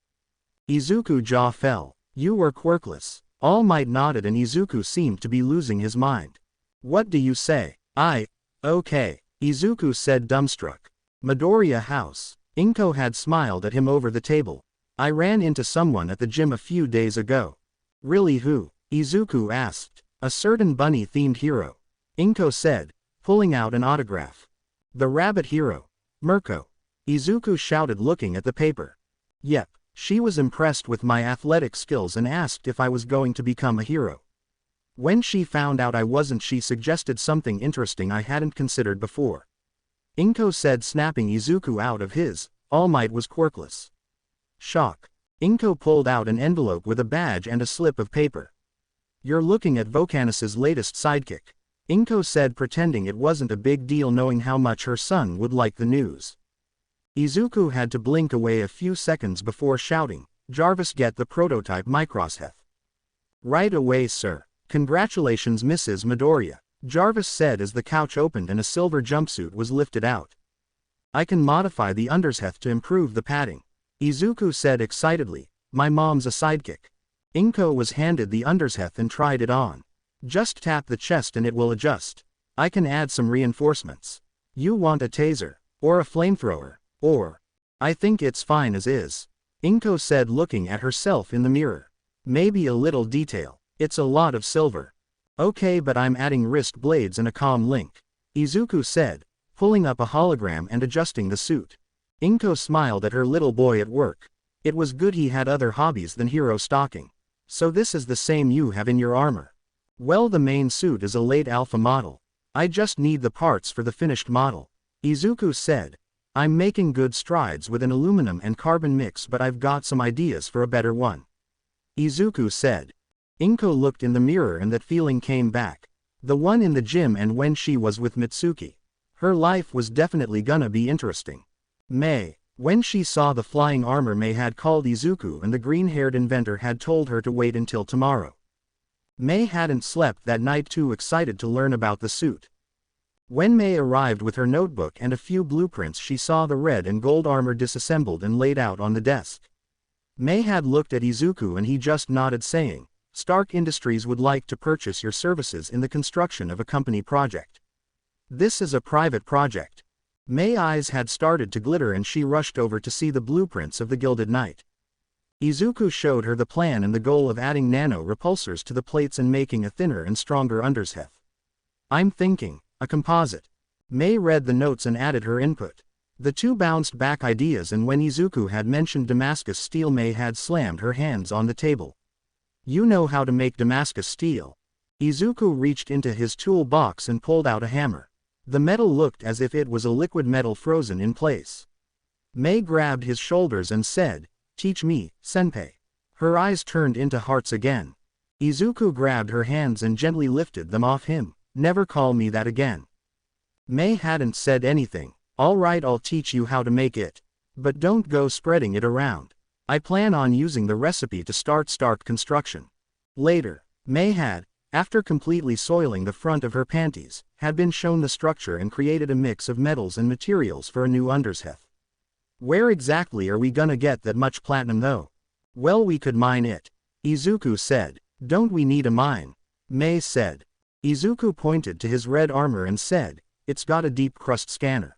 Izuku's jaw fell. "You were quirkless?" All Might nodded and Izuku seemed to be losing his mind. "What do you say?" Okay," Izuku said, dumbstruck. "Midoriya House." Inko had smiled at him over the table. "I ran into someone at the gym a few days ago." "Really, who?" Izuku asked. "A certain bunny-themed hero," Inko said, pulling out an autograph. "The rabbit hero, Mirko," Izuku shouted, looking at the paper. "Yep, she was impressed with my athletic skills and asked if I was going to become a hero. When she found out I wasn't, she suggested something interesting I hadn't considered before," Inko said, snapping Izuku out of his All Might was quirkless shock. Inko pulled out an envelope with a badge and a slip of paper. "You're looking at Volcanus's latest sidekick," Inko said, pretending it wasn't a big deal, knowing how much her son would like the news. Izuku had to blink away a few seconds before shouting, "Jarvis, get the prototype Microseth." "Right away, sir. Congratulations, Mrs. Midoriya," Jarvis said as the couch opened and a silver jumpsuit was lifted out. "I can modify the underseth to improve the padding," Izuku said excitedly. "My mom's a sidekick." Inko was handed the underseth and tried it on. "Just tap the chest and it will adjust. I can add some reinforcements. You want a taser, or a flamethrower, or..." "I think it's fine as is," Inko said, looking at herself in the mirror. "Maybe a little detail. It's a lot of silver." "Okay, but I'm adding wrist blades and a comm link," Izuku said, pulling up a hologram and adjusting the suit. Inko smiled at her little boy at work. It was good he had other hobbies than hero stalking. "So this is the same you have in your armor?" "Well, the main suit is a late alpha model. I just need the parts for the finished model," Izuku said. "I'm making good strides with an aluminum and carbon mix, but I've got some ideas for a better one," Izuku said. Inko looked in the mirror and that feeling came back. The one in the gym and when she was with Mitsuki. Her life was definitely gonna be interesting. When she saw the flying armor, May had called Izuku and the green-haired inventor had told her to wait until tomorrow. May hadn't slept that night, too excited to learn about the suit. When May arrived with her notebook and a few blueprints, she saw the red and gold armor disassembled and laid out on the desk. May had looked at Izuku and he just nodded, saying, "Stark Industries would like to purchase your services in the construction of a company project. This is a private project." May's eyes had started to glitter and she rushed over to see the blueprints of the Gilded Knight. Izuku showed her the plan and the goal of adding nano-repulsors to the plates and making a thinner and stronger undersheath. I'm thinking, a composite. May read the notes and added her input. The two bounced back ideas, and when Izuku had mentioned Damascus steel, May had slammed her hands on the table. You know how to make Damascus steel. Izuku reached into his tool box and pulled out a hammer. The metal looked as if it was a liquid metal frozen in place. May grabbed his shoulders and said, "Teach me, senpai." Her eyes turned into hearts again. Izuku grabbed her hands and gently lifted them off him. "Never call me that again." May hadn't said anything. "All right, I'll teach you how to make it. But don't go spreading it around. I plan on using the recipe to start construction." Later, May had, after completely soiling the front of her panties, had been shown the structure and created a mix of metals and materials for a new undersheath. "Where exactly are we gonna get that much platinum though?" "Well, we could mine it," Izuku said. "Don't we need a mine?" May said. Izuku pointed to his red armor and said, "It's got a deep crust scanner.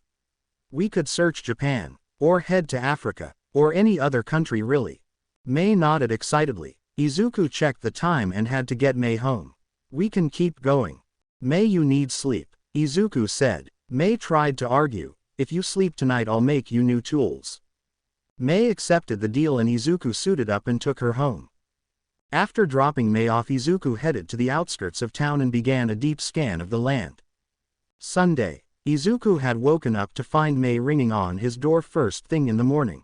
We could search Japan, or head to Africa, or any other country really." May nodded excitedly. Izuku checked the time and had to get May home. "We can keep going." "May, you need sleep," Izuku said. May tried to argue, "If you sleep tonight I'll make you new tools." May accepted the deal and Izuku suited up and took her home. After dropping May off, Izuku headed to the outskirts of town and began a deep scan of the land. Sunday. Izuku had woken up to find May ringing on his door first thing in the morning.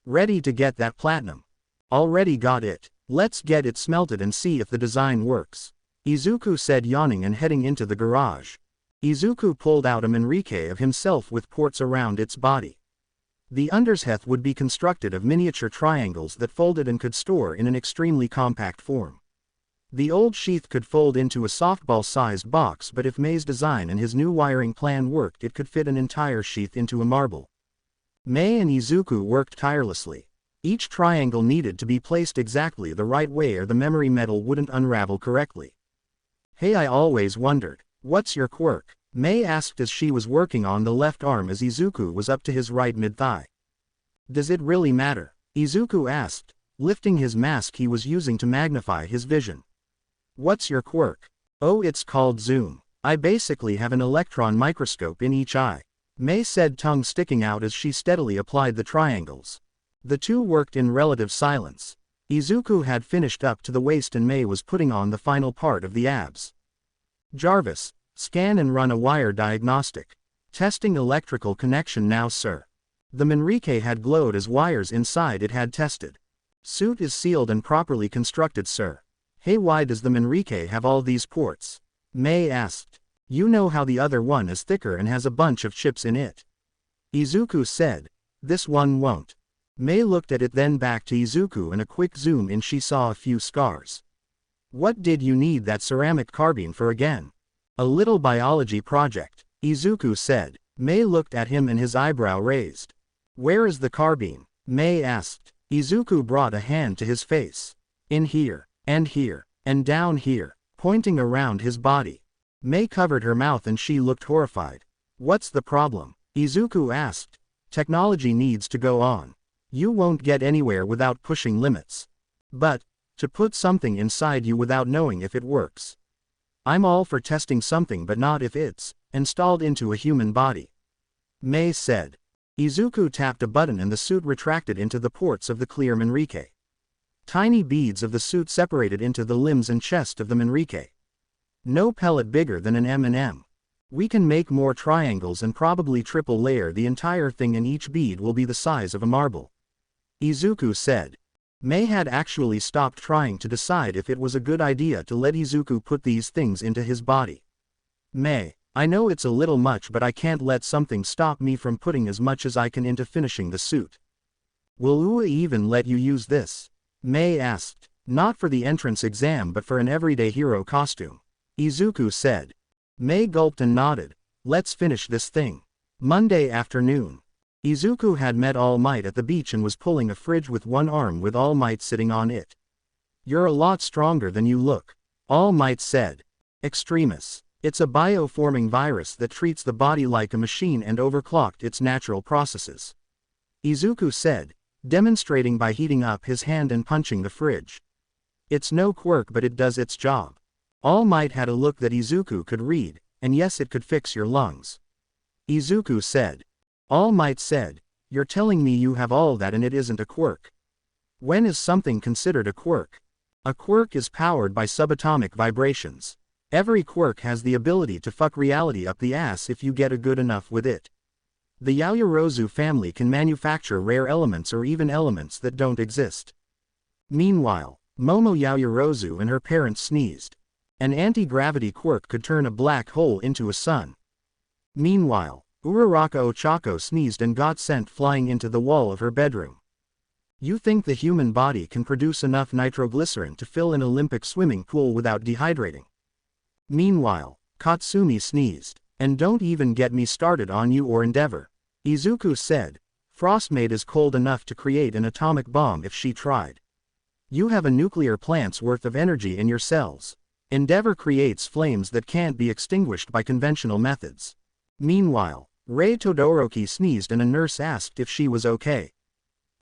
"Ready to get that platinum?" "Already got it. Let's get it smelted and see if the design works," Izuku said, yawning and heading into the garage. Izuku pulled out a Manrike of himself with ports around its body. The undersheath would be constructed of miniature triangles that folded and could store in an extremely compact form. The old sheath could fold into a softball-sized box, but if May's design and his new wiring plan worked, it could fit an entire sheath into a marble. May and Izuku worked tirelessly. Each triangle needed to be placed exactly the right way or the memory metal wouldn't unravel correctly. "Hey, I always wondered, what's your quirk?" May asked as she was working on the left arm as Izuku was up to his right mid-thigh. "Does it really matter?" Izuku asked, lifting his mask he was using to magnify his vision. "What's your quirk?" "Oh, it's called zoom. I basically have an electron microscope in each eye," May said, tongue sticking out as she steadily applied the triangles. The two worked in relative silence. Izuku had finished up to the waist and May was putting on the final part of the abs. "Jarvis, scan and run a wire diagnostic. Testing electrical connection now, sir." The Manrike had glowed as wires inside it had tested. "Suit is sealed and properly constructed, sir." "Hey, why does the Manrike have all these ports?" May asked. "You know how the other one is thicker and has a bunch of chips in it," Izuku said. "This one won't." May looked at it, then back to Izuku, and a quick zoom in she saw a few scars. "What did you need that ceramic carbine for again?" "A little biology project," Izuku said. May looked at him and his eyebrow raised. "Where is the carbine?" May asked. Izuku brought a hand to his face. "In here, and down here," pointing around his body. May covered her mouth and she looked horrified. "What's the problem?" Izuku asked. "Technology needs to go on. You won't get anywhere without pushing limits. But, to put something inside you without knowing if it works. I'm all for testing something, but not if it's installed into a human body," May said. Izuku tapped a button and the suit retracted into the ports of the clear Manrike. Tiny beads of the suit separated into the limbs and chest of the Manrike. "No pellet bigger than an M&M. We can make more triangles and probably triple layer the entire thing, and each bead will be the size of a marble," Izuku said. May had actually stopped trying to decide if it was a good idea to let Izuku put these things into his body. "May, I know it's a little much, but I can't let something stop me from putting as much as I can into finishing the suit." "Will UA even let you use this?" May asked. "Not for the entrance exam, but for an everyday hero costume," Izuku said. May gulped and nodded. "Let's finish this thing." Monday afternoon. Izuku had met All Might at the beach and was pulling a fridge with one arm with All Might sitting on it. "You're a lot stronger than you look," All Might said. "Extremis. It's a bioforming virus that treats the body like a machine and overclocked its natural processes. Izuku said, demonstrating by heating up his hand and punching the fridge. It's no quirk, but it does its job. All Might had a look that Izuku could read, and yes, it could fix your lungs. Izuku said. All Might said, you're telling me you have all that and it isn't a quirk? When is something considered a quirk? A quirk is powered by subatomic vibrations. Every quirk has the ability to fuck reality up the ass if you get a good enough with it. The Yaoyorozu family can manufacture rare elements or even elements that don't exist. Meanwhile, Momo Yaoyorozu and her parents sneezed. An anti-gravity quirk could turn a black hole into a sun. Meanwhile, Uraraka Ochako sneezed and got sent flying into the wall of her bedroom. You think the human body can produce enough nitroglycerin to fill an Olympic swimming pool without dehydrating? Meanwhile, Katsumi sneezed. And don't even get me started on you or Endeavor. Izuku said, Frostmate is cold enough to create an atomic bomb if she tried. You have a nuclear plant's worth of energy in your cells. Endeavor creates flames that can't be extinguished by conventional methods. Meanwhile, Rei Todoroki sneezed and a nurse asked if she was okay.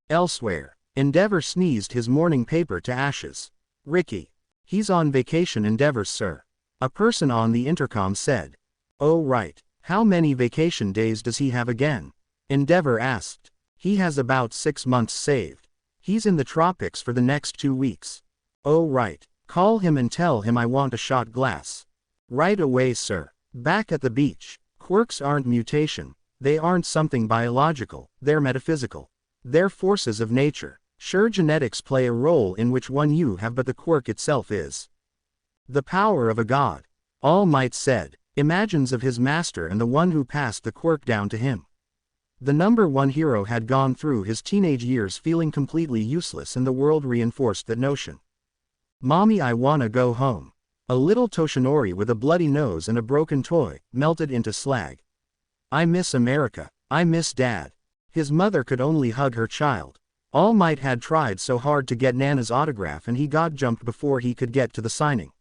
Elsewhere, Endeavor sneezed his morning paper to ashes. Ricky. He's on vacation, Endeavor, sir. A person on the intercom said. Oh right, how many vacation days does he have again? Endeavor asked. He has about 6 months saved. He's in the tropics for the next 2 weeks. Oh right, call him and tell him I want a shot glass. Right away, sir. Back at the beach. Quirks aren't mutation, they aren't something biological, they're metaphysical. They're forces of nature. Sure, genetics play a role in which one you have, but the quirk itself is the power of a god. All Might said. Imagines of his master and the one who passed the quirk down to him. The number one hero had gone through his teenage years feeling completely useless, and the world reinforced that notion. Mommy, I wanna go home. A little Toshinori with a bloody nose and a broken toy melted into slag. I miss America. I miss Dad. His mother could only hug her child. All Might had tried so hard to get Nana's autograph and he got jumped before he could get to the signing.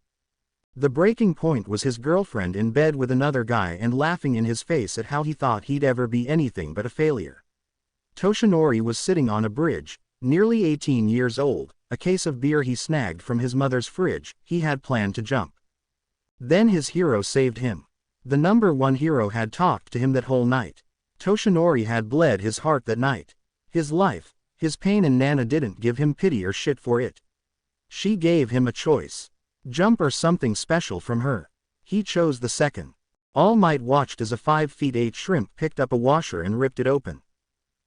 The breaking point was his girlfriend in bed with another guy and laughing in his face at how he thought he'd ever be anything but a failure. Toshinori was sitting on a bridge, nearly 18 years old, a case of beer he snagged from his mother's fridge. He had planned to jump. Then his hero saved him. The number one hero had talked to him that whole night. Toshinori had bled his heart that night. His life, his pain, and Nana didn't give him pity or shit for it. She gave him a choice. Jump or something special from her. He chose the second. All Might watched as a 5'8" shrimp picked up a washer and ripped it open.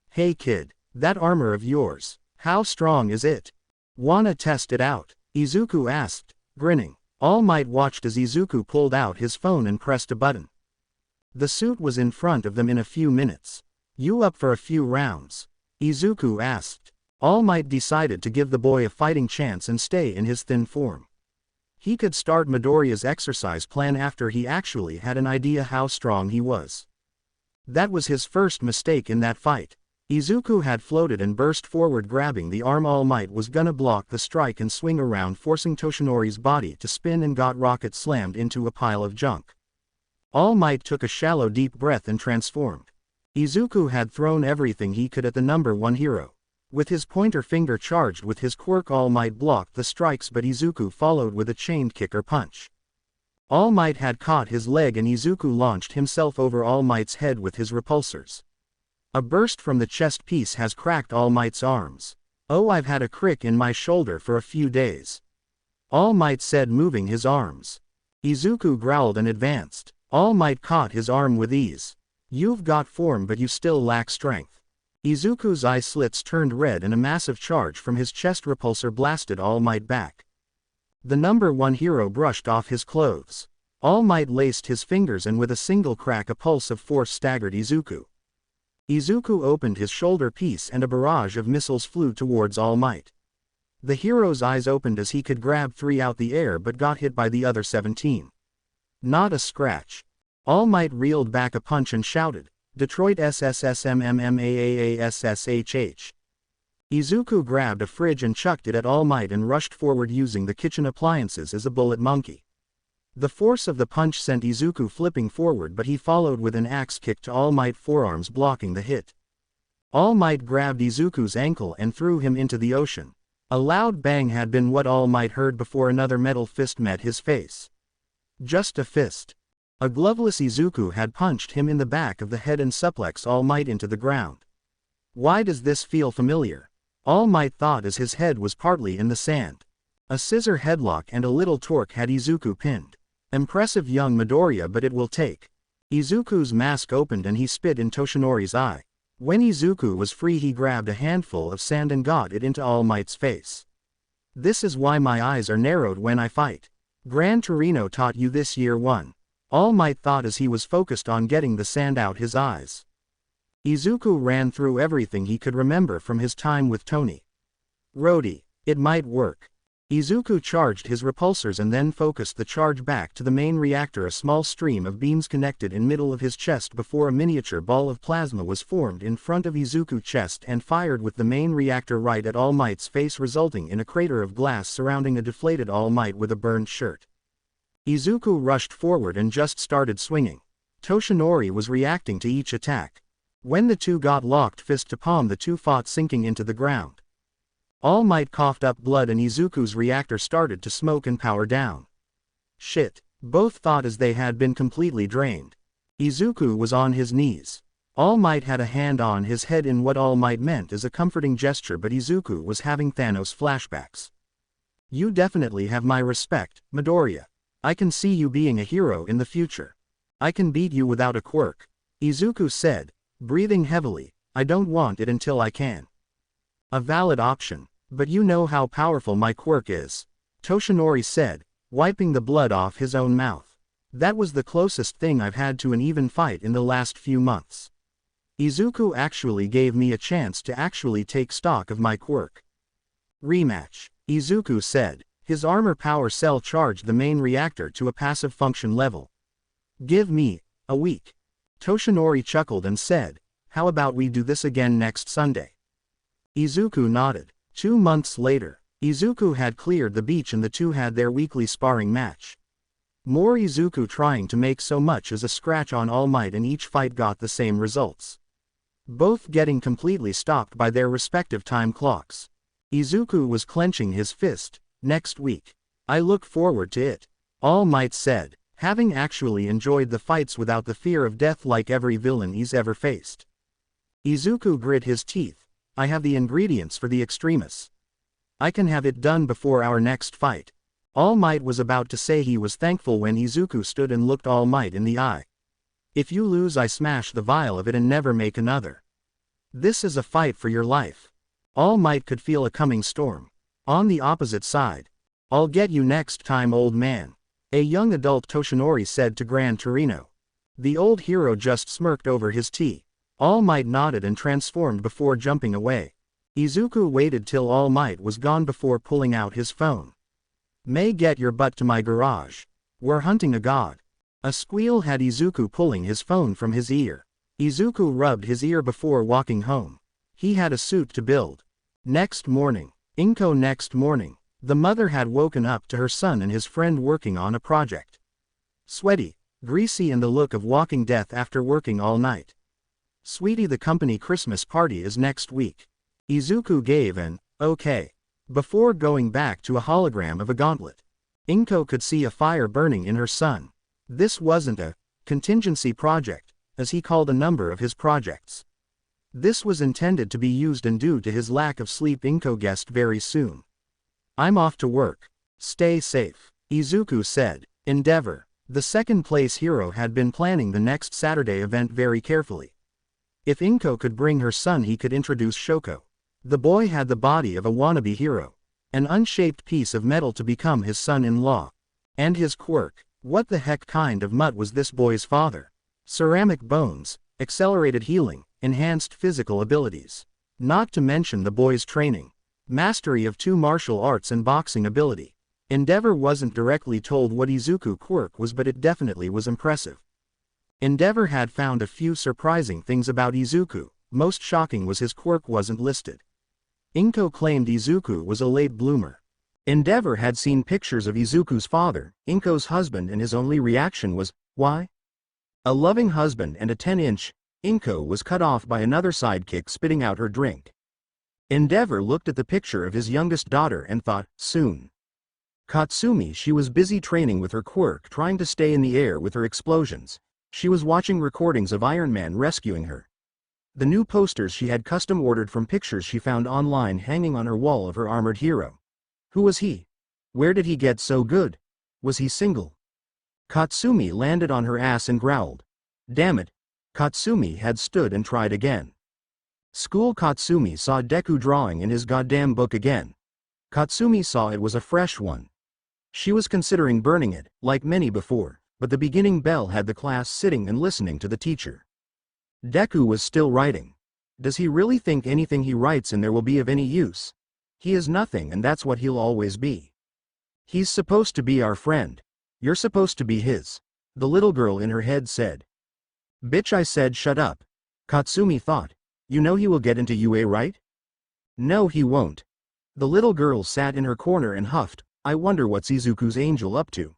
Hey kid, that armor of yours, how strong is it? Wanna test it out? Izuku asked, grinning. All Might watched as Izuku pulled out his phone and pressed a button. The suit was in front of them in a few minutes. You up for a few rounds? Izuku asked. All Might decided to give the boy a fighting chance and stay in his thin form. He could start Midoriya's exercise plan after he actually had an idea how strong he was. That was his first mistake in that fight. Izuku had floated and burst forward, grabbing the arm. All Might was gonna block the strike and swing around, forcing Toshinori's body to spin, and got rocket slammed into a pile of junk. All Might took a shallow deep breath and transformed. Izuku had thrown everything he could at the number one hero. With his pointer finger charged with his quirk, All Might blocked the strikes, but Izuku followed with a chained kick or punch. All Might had caught his leg and Izuku launched himself over All Might's head with his repulsors. A burst from the chest piece has cracked All Might's arms. Oh, I've had a crick in my shoulder for a few days. All Might said, moving his arms. Izuku growled and advanced. All Might caught his arm with ease. You've got form, but you still lack strength. Izuku's eye slits turned red and a massive charge from his chest repulsor blasted All Might back. The number one hero brushed off his clothes. All Might laced his fingers and with a single crack a pulse of force staggered Izuku. Izuku opened his shoulder piece and a barrage of missiles flew towards All Might. The hero's eyes opened as he could grab 3 out the air but got hit by the other 17. Not a scratch. All Might reeled back a punch and shouted, Detroit SSSMMMAAASSHH. Izuku grabbed a fridge and chucked it at All Might and rushed forward using the kitchen appliances as a bullet monkey. The force of the punch sent Izuku flipping forward, but he followed with an axe kick to All Might, forearms blocking the hit. All Might grabbed Izuku's ankle and threw him into the ocean. A loud bang had been what All Might heard before another metal fist met his face. Just a fist. A gloveless Izuku had punched him in the back of the head and suplexed All Might into the ground. Why does this feel familiar? All Might thought as his head was partly in the sand. A scissor headlock and a little torque had Izuku pinned. Impressive young Midoriya, but it will take. Izuku's mask opened and he spit in Toshinori's eye. When Izuku was free, he grabbed a handful of sand and got it into All Might's face. This is why my eyes are narrowed when I fight. Gran Torino taught you this, year 1. All Might thought as he was focused on getting the sand out his eyes. Izuku ran through everything he could remember from his time with Tony. Rody, it might work. Izuku charged his repulsors and then focused the charge back to the main reactor. A small stream of beams connected in middle of his chest before a miniature ball of plasma was formed in front of Izuku's chest and fired with the main reactor right at All Might's face, resulting in a crater of glass surrounding a deflated All Might with a burned shirt. Izuku rushed forward and just started swinging. Toshinori was reacting to each attack. When the two got locked fist to palm, the two fought, sinking into the ground. All Might coughed up blood and Izuku's reactor started to smoke and power down. Shit, both thought as they had been completely drained. Izuku was on his knees. All Might had a hand on his head in what All Might meant as a comforting gesture, but Izuku was having Thanos flashbacks. You definitely have my respect, Midoriya. I can see you being a hero in the future. I can beat you without a quirk. Izuku said, breathing heavily. I don't want it until I can. A valid option. But you know how powerful my quirk is. Toshinori said, wiping the blood off his own mouth. That was the closest thing I've had to an even fight in the last few months. Izuku actually gave me a chance to actually take stock of my quirk. Rematch. Izuku said. His armor power cell charged the main reactor to a passive function level. Give me a week. Toshinori chuckled and said, how about we do this again next Sunday? Izuku nodded. 2 months later, Izuku had cleared the beach and the two had their weekly sparring match. More Izuku trying to make so much as a scratch on All Might, and each fight got the same results. Both getting completely stopped by their respective time clocks. Izuku was clenching his fist. Next week. I look forward to it. All Might said, having actually enjoyed the fights without the fear of death like every villain he's ever faced. Izuku grit his teeth. I have the ingredients for the extremis. I can have it done before our next fight. All Might was about to say he was thankful when Izuku stood and looked All Might in the eye. If you lose, I smash the vial of it and never make another. This is a fight for your life. All Might could feel a coming storm. On the opposite side. I'll get you next time, old man. A young adult Toshinori said to Gran Torino. The old hero just smirked over his tea. All Might nodded and transformed before jumping away. Izuku waited till All Might was gone before pulling out his phone. May get your butt to my garage. We're hunting a god. A squeal had Izuku pulling his phone from his ear. Izuku rubbed his ear before walking home. He had a suit to build. Next morning. Next morning. The mother had woken up to her son and his friend working on a project. Sweaty, greasy, and the look of walking death after working all night. Sweetie, the company Christmas party is next week. Izuku gave an okay before going back to a hologram of a gauntlet. Inko could see a fire burning in her son. This wasn't a contingency project, as he called a number of his projects. This was intended to be used, and due to his lack of sleep, Inko guessed very soon. I'm off to work. Stay safe, Izuku said. Endeavor. The second place hero had been planning the next Saturday event very carefully. If Inko could bring her son, he could introduce Shoko. The boy had the body of a wannabe hero. An unshaped piece of metal to become his son-in-law. And his quirk. What the heck kind of mutt was this boy's father? Ceramic bones, accelerated healing, enhanced physical abilities. Not to mention the boy's training. Mastery of 2 martial arts and boxing ability. Endeavor wasn't directly told what Izuku quirk was, but it definitely was impressive. Endeavor had found a few surprising things about Izuku. Most shocking was his quirk wasn't listed. Inko claimed Izuku was a late bloomer. Endeavor had seen pictures of Izuku's father, Inko's husband, and his only reaction was, why? A loving husband and a 10-inch, Inko was cut off by another sidekick spitting out her drink. Endeavor looked at the picture of his youngest daughter and thought, soon. Katsumi, she was busy training with her quirk, trying to stay in the air with her explosions. She was watching recordings of Iron Man rescuing her. The new posters she had custom ordered from pictures she found online hanging on her wall of her armored hero. Who was he? Where did he get so good? Was he single? Katsumi landed on her ass and growled. Damn it. Katsumi had stood and tried again. School. Katsumi saw Deku drawing in his goddamn book again. Katsumi saw it was a fresh one. She was considering burning it, like many before, but the beginning bell had the class sitting and listening to the teacher. Deku was still writing. Does he really think anything he writes in there will be of any use? He is nothing, and that's what he'll always be. He's supposed to be our friend. You're supposed to be his. The little girl in her head said. Bitch, I said shut up. Katsumi thought. You know he will get into UA, right? No, he won't. The little girl sat in her corner and huffed. I wonder what's Izuku's angel up to.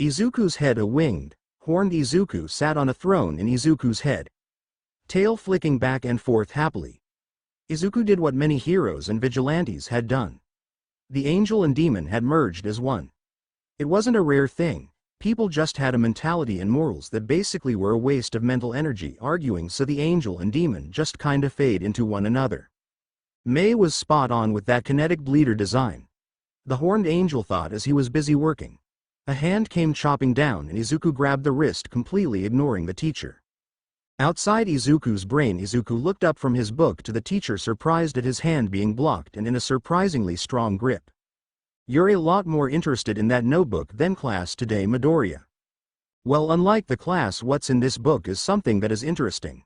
Izuku's head. A winged, horned Izuku sat on a throne in Izuku's head, tail flicking back and forth happily. Izuku did what many heroes and vigilantes had done. The angel and demon had merged as one. It wasn't a rare thing. People just had a mentality and morals that basically were a waste of mental energy arguing, so the angel and demon just kinda fade into one another. Mei was spot on with that kinetic bleeder design. The horned angel thought as he was busy working. A hand came chopping down and Izuku grabbed the wrist, completely ignoring the teacher. Outside Izuku's brain, Izuku looked up from his book to the teacher, surprised at his hand being blocked and in a surprisingly strong grip. You're a lot more interested in that notebook than class today, Midoriya. Well, unlike the class, what's in this book is something that is interesting.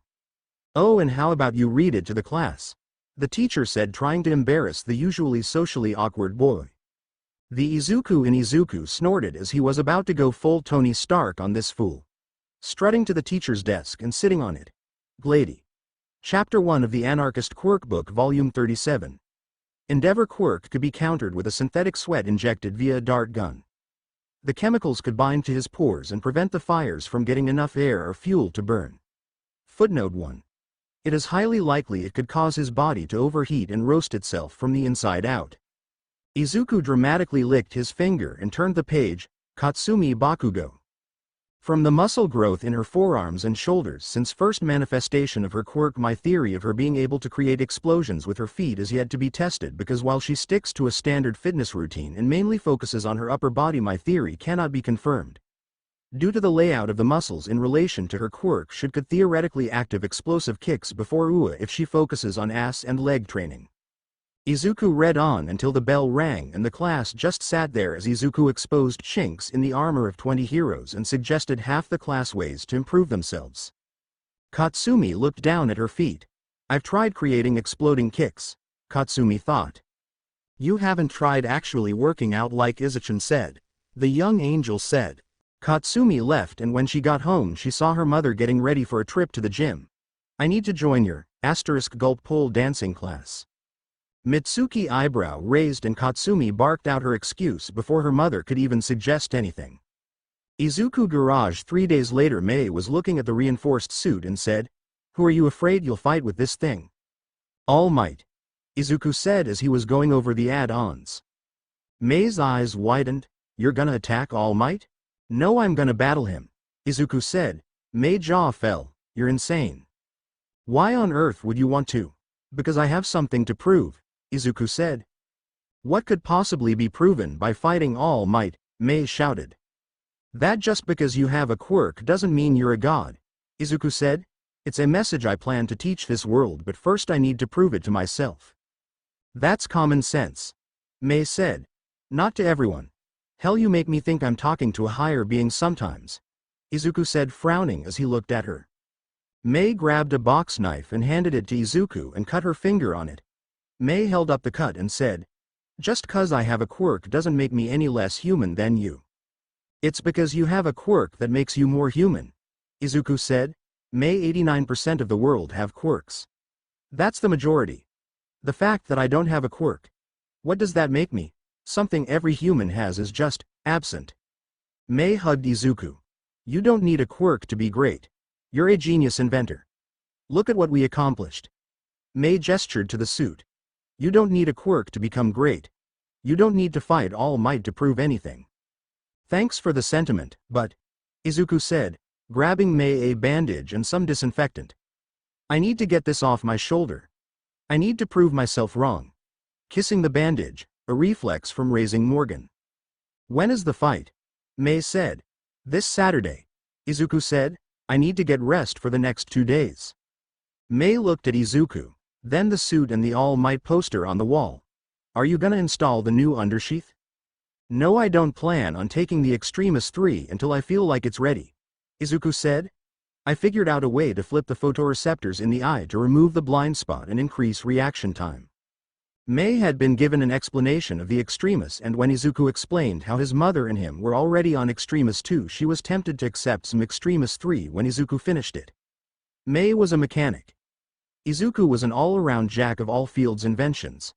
Oh, and how about you read it to the class? The teacher said, trying to embarrass the usually socially awkward boy. The Izuku in Izuku snorted as he was about to go full Tony Stark on this fool. Strutting to the teacher's desk and sitting on it. Glady. Chapter 1 of the Anarchist Quirk Book, Volume 37. Endeavor quirk could be countered with a synthetic sweat injected via a dart gun. The chemicals could bind to his pores and prevent the fires from getting enough air or fuel to burn. Footnote 1. It is highly likely it could cause his body to overheat and roast itself from the inside out. Izuku dramatically licked his finger and turned the page. Katsumi Bakugo. From the muscle growth in her forearms and shoulders since first manifestation of her quirk, my theory of her being able to create explosions with her feet is yet to be tested, because while she sticks to a standard fitness routine and mainly focuses on her upper body, my theory cannot be confirmed. Due to the layout of the muscles in relation to her quirk, she could theoretically active explosive kicks before UA if she focuses on ass and leg training. Izuku read on until the bell rang and the class just sat there as Izuku exposed chinks in the armor of 20 heroes and suggested half the class ways to improve themselves. Katsumi looked down at her feet. I've tried creating exploding kicks, Katsumi thought. You haven't tried actually working out like Izuku said, the young angel said. Katsumi left, and when she got home she saw her mother getting ready for a trip to the gym. I need to join your gulp pole dancing class. Mitsuki eyebrow raised and Katsumi barked out her excuse before her mother could even suggest anything. Izuku garage 3 days later. Mei was looking at the reinforced suit and said, Who are you afraid you'll fight with this thing? All Might, Izuku said as he was going over the add-ons. Mei's eyes widened. You're gonna attack All Might? No, I'm gonna battle him, Izuku said. Mei's jaw fell. You're insane. Why on earth would you want to? Because I have something to prove, Izuku said. What could possibly be proven by fighting All Might? Mei shouted. That just because you have a quirk doesn't mean you're a god, Izuku said. It's a message I plan to teach this world, but first I need to prove it to myself. That's common sense, Mei said. Not to everyone. Hell, you make me think I'm talking to a higher being sometimes, Izuku said, frowning as he looked at her. Mei grabbed a box knife and handed it to Izuku and cut her finger on it. Mei held up the cut and said, Just 'cause I have a quirk doesn't make me any less human than you. It's because you have a quirk that makes you more human, Izuku said. Mei, 89% of the world have quirks. That's the majority. The fact that I don't have a quirk. What does that make me? Something every human has is just absent. Mei hugged Izuku. You don't need a quirk to be great. You're a genius inventor. Look at what we accomplished. Mei gestured to the suit. You don't need a quirk to become great. You don't need to fight All Might to prove anything. Thanks for the sentiment, but, Izuku said, grabbing Mei a bandage and some disinfectant. I need to get this off my shoulder. I need to prove myself wrong. Kissing the bandage, a reflex from raising Morgan. When is the fight? Mei said. This Saturday. Izuku said, I need to get rest for the next 2 days. Mei looked at Izuku, then the suit and the All Might poster on the wall. Are you gonna install the new undersheath? No, I don't plan on taking the Extremis 3 until I feel like it's ready. Izuku said. I figured out a way to flip the photoreceptors in the eye to remove the blind spot and increase reaction time. Mei had been given an explanation of the Extremis, and when Izuku explained how his mother and him were already on Extremis 2, she was tempted to accept some Extremis 3 when Izuku finished it. Mei was a mechanic. Izuku was an all-around jack of all fields inventions.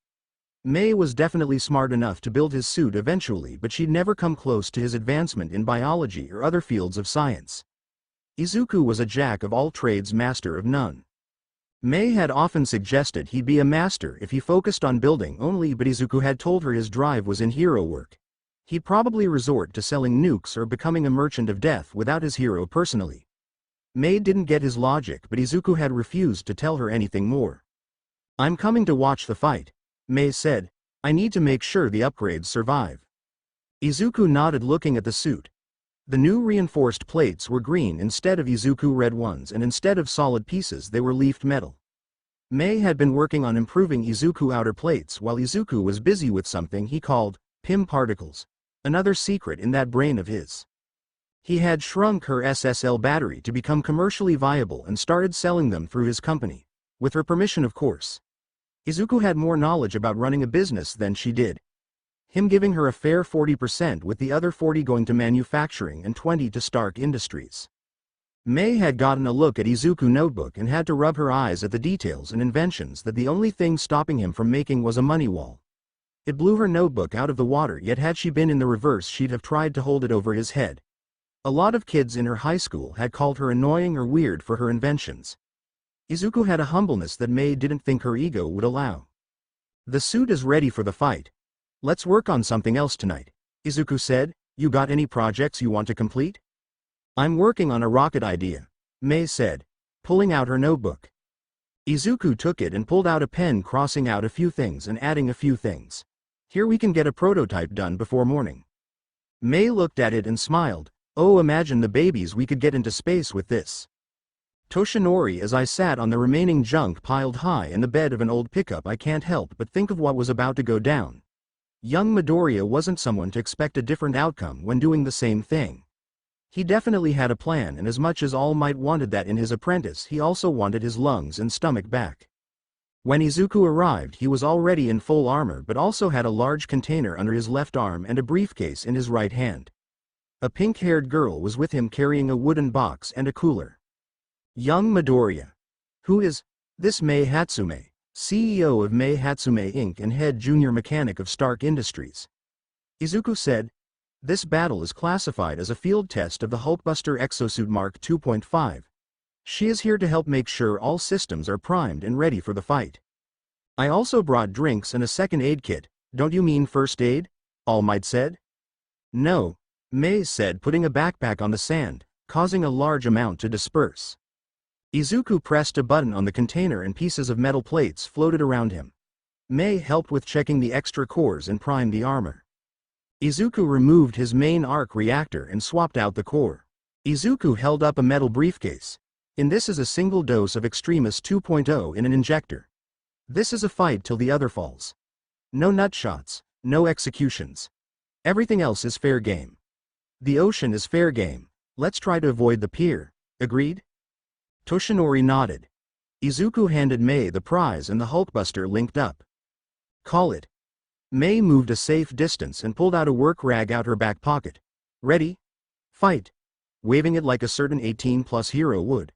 Mei was definitely smart enough to build his suit eventually, but she'd never come close to his advancement in biology or other fields of science. Izuku was a jack of all trades, master of none. Mei had often suggested he'd be a master if he focused on building only, but Izuku had told her his drive was in hero work. He'd probably resort to selling nukes or becoming a merchant of death without his hero personally. Mei didn't get his logic, but Izuku had refused to tell her anything more. I'm coming to watch the fight, Mei said. I need to make sure the upgrades survive. Izuku nodded, looking at the suit. The new reinforced plates were green instead of Izuku red ones, and instead of solid pieces they were leafed metal. Mei had been working on improving Izuku outer plates while Izuku was busy with something he called PIM particles, another secret in that brain of his. He had shrunk her SSL battery to become commercially viable and started selling them through his company, with her permission of course. Izuku had more knowledge about running a business than she did. Him giving her a fair 40%, with the other 40 going to manufacturing and 20 to Stark Industries. Mei had gotten a look at Izuku's notebook and had to rub her eyes at the details and inventions that the only thing stopping him from making was a money wall. It blew her notebook out of the water, yet had she been in the reverse she'd have tried to hold it over his head. A lot of kids in her high school had called her annoying or weird for her inventions. Izuku had a humbleness that Mei didn't think her ego would allow. The suit is ready for the fight. Let's work on something else tonight, Izuku said. You got any projects you want to complete? I'm working on a rocket idea, Mei said, pulling out her notebook. Izuku took it and pulled out a pen, crossing out a few things and adding a few things. Here, we can get a prototype done before morning. Mei looked at it and smiled. Oh, imagine the babies we could get into space with this. Toshinori, as I sat on the remaining junk piled high in the bed of an old pickup, I can't help but think of what was about to go down. Young Midoriya wasn't someone to expect a different outcome when doing the same thing. He definitely had a plan, and as much as All Might wanted that in his apprentice, he also wanted his lungs and stomach back. When Izuku arrived, he was already in full armor, but also had a large container under his left arm and a briefcase in his right hand. A pink-haired girl was with him, carrying a wooden box and a cooler. Young Midoriya. Who is this? Mei Hatsume, CEO of Mei Hatsume Inc. and head junior mechanic of Stark Industries. Izuku said, this battle is classified as a field test of the Hulkbuster Exosuit Mark 2.5. She is here to help make sure all systems are primed and ready for the fight. I also brought drinks and a second aid kit. Don't you mean first aid? All Might said. No, Mei said, putting a backpack on the sand, causing a large amount to disperse. Izuku pressed a button on the container and pieces of metal plates floated around him. Mei helped with checking the extra cores and primed the armor. Izuku removed his main arc reactor and swapped out the core. Izuku held up a metal briefcase. In this is a single dose of Extremis 2.0 in an injector. This is a fight till the other falls. No nutshots, no executions. Everything else is fair game. The ocean is fair game. Let's try to avoid the pier. Agreed? Toshinori nodded. Izuku handed Mei the prize and the Hulkbuster linked up. Call it. Mei moved a safe distance and pulled out a work rag out her back pocket. Ready? Fight. Waving it like a certain 18+ hero would.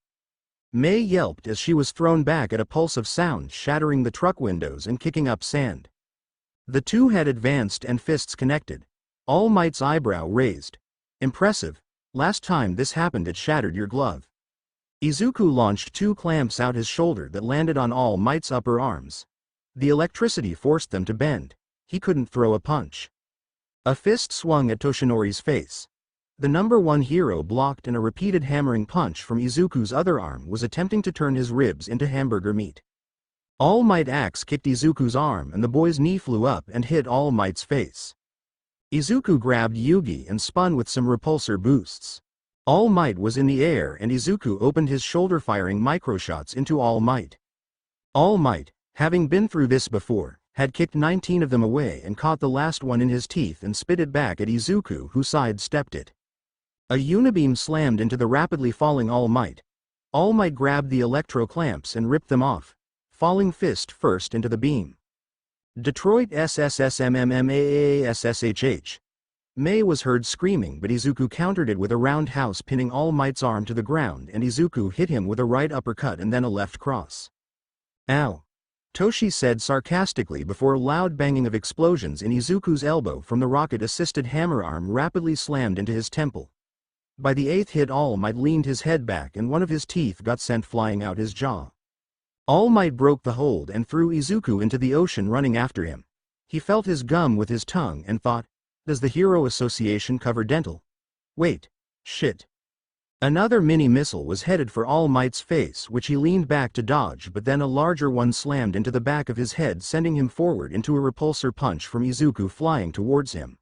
Mei yelped as she was thrown back at a pulse of sound, shattering the truck windows and kicking up sand. The two had advanced and fists connected. All Might's eyebrow raised. Impressive. Last time this happened it shattered your glove. Izuku launched two clamps out his shoulder that landed on All Might's upper arms. The electricity forced them to bend. He couldn't throw a punch. A fist swung at Toshinori's face. The number one hero blocked, and a repeated hammering punch from Izuku's other arm was attempting to turn his ribs into hamburger meat. All Might axe kicked Izuku's arm and the boy's knee flew up and hit All Might's face. Izuku grabbed Yugi and spun with some repulsor boosts. All Might was in the air and Izuku opened his shoulder firing microshots into All Might. All Might, having been through this before, had kicked 19 of them away and caught the last one in his teeth and spit it back at Izuku, who sidestepped it. A unibeam slammed into the rapidly falling All Might. All Might grabbed the electro clamps and ripped them off, falling fist first into the beam. Detroit SSSMMMAASSHH. Mei was heard screaming, but Izuku countered it with a roundhouse, pinning All Might's arm to the ground, and Izuku hit him with a right uppercut and then a left cross. Ow! Toshi said sarcastically before a loud banging of explosions in Izuku's elbow from the rocket-assisted hammer arm rapidly slammed into his temple. By the eighth hit All Might leaned his head back and one of his teeth got sent flying out his jaw. All Might broke the hold and threw Izuku into the ocean, running after him. He felt his gum with his tongue and thought, does the Hero Association cover dental? Wait. Shit. Another mini-missile was headed for All Might's face, which he leaned back to dodge, but then a larger one slammed into the back of his head, sending him forward into a repulsor punch from Izuku flying towards him.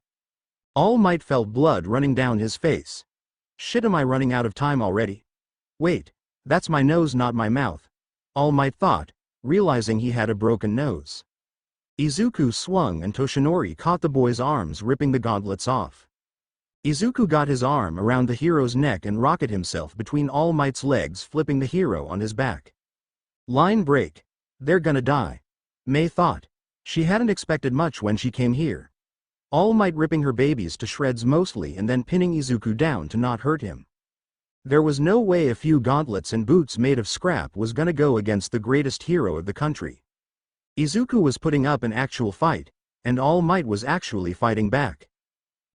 All Might felt blood running down his face. Shit, am I running out of time already? Wait, that's my nose, not my mouth. All Might thought, realizing he had a broken nose. Izuku swung and Toshinori caught the boy's arms, ripping the gauntlets off. Izuku got his arm around the hero's neck and rocketed himself between All Might's legs, flipping the hero on his back. Line break. They're gonna die. Mei thought. She hadn't expected much when she came here. All Might ripping her babies to shreds mostly and then pinning Izuku down to not hurt him. There was no way a few gauntlets and boots made of scrap was gonna go against the greatest hero of the country. Izuku was putting up an actual fight, and All Might was actually fighting back.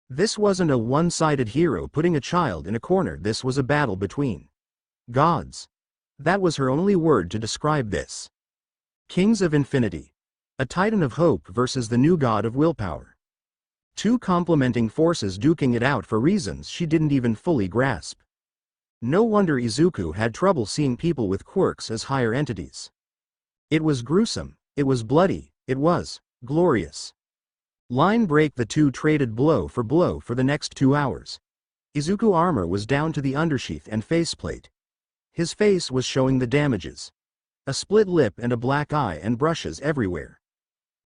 This wasn't a one-sided hero putting a child in a corner, this was a battle between gods. That was her only word to describe this. Kings of Infinity. A titan of hope versus the new god of willpower. Two complementing forces duking it out for reasons she didn't even fully grasp. No wonder Izuku had trouble seeing people with quirks as higher entities. It was gruesome, it was bloody, it was glorious. Line break. The two traded blow for the next 2 hours. Izuku armor was down to the undersheath and faceplate. His face was showing the damages. A split lip and a black eye and brushes everywhere.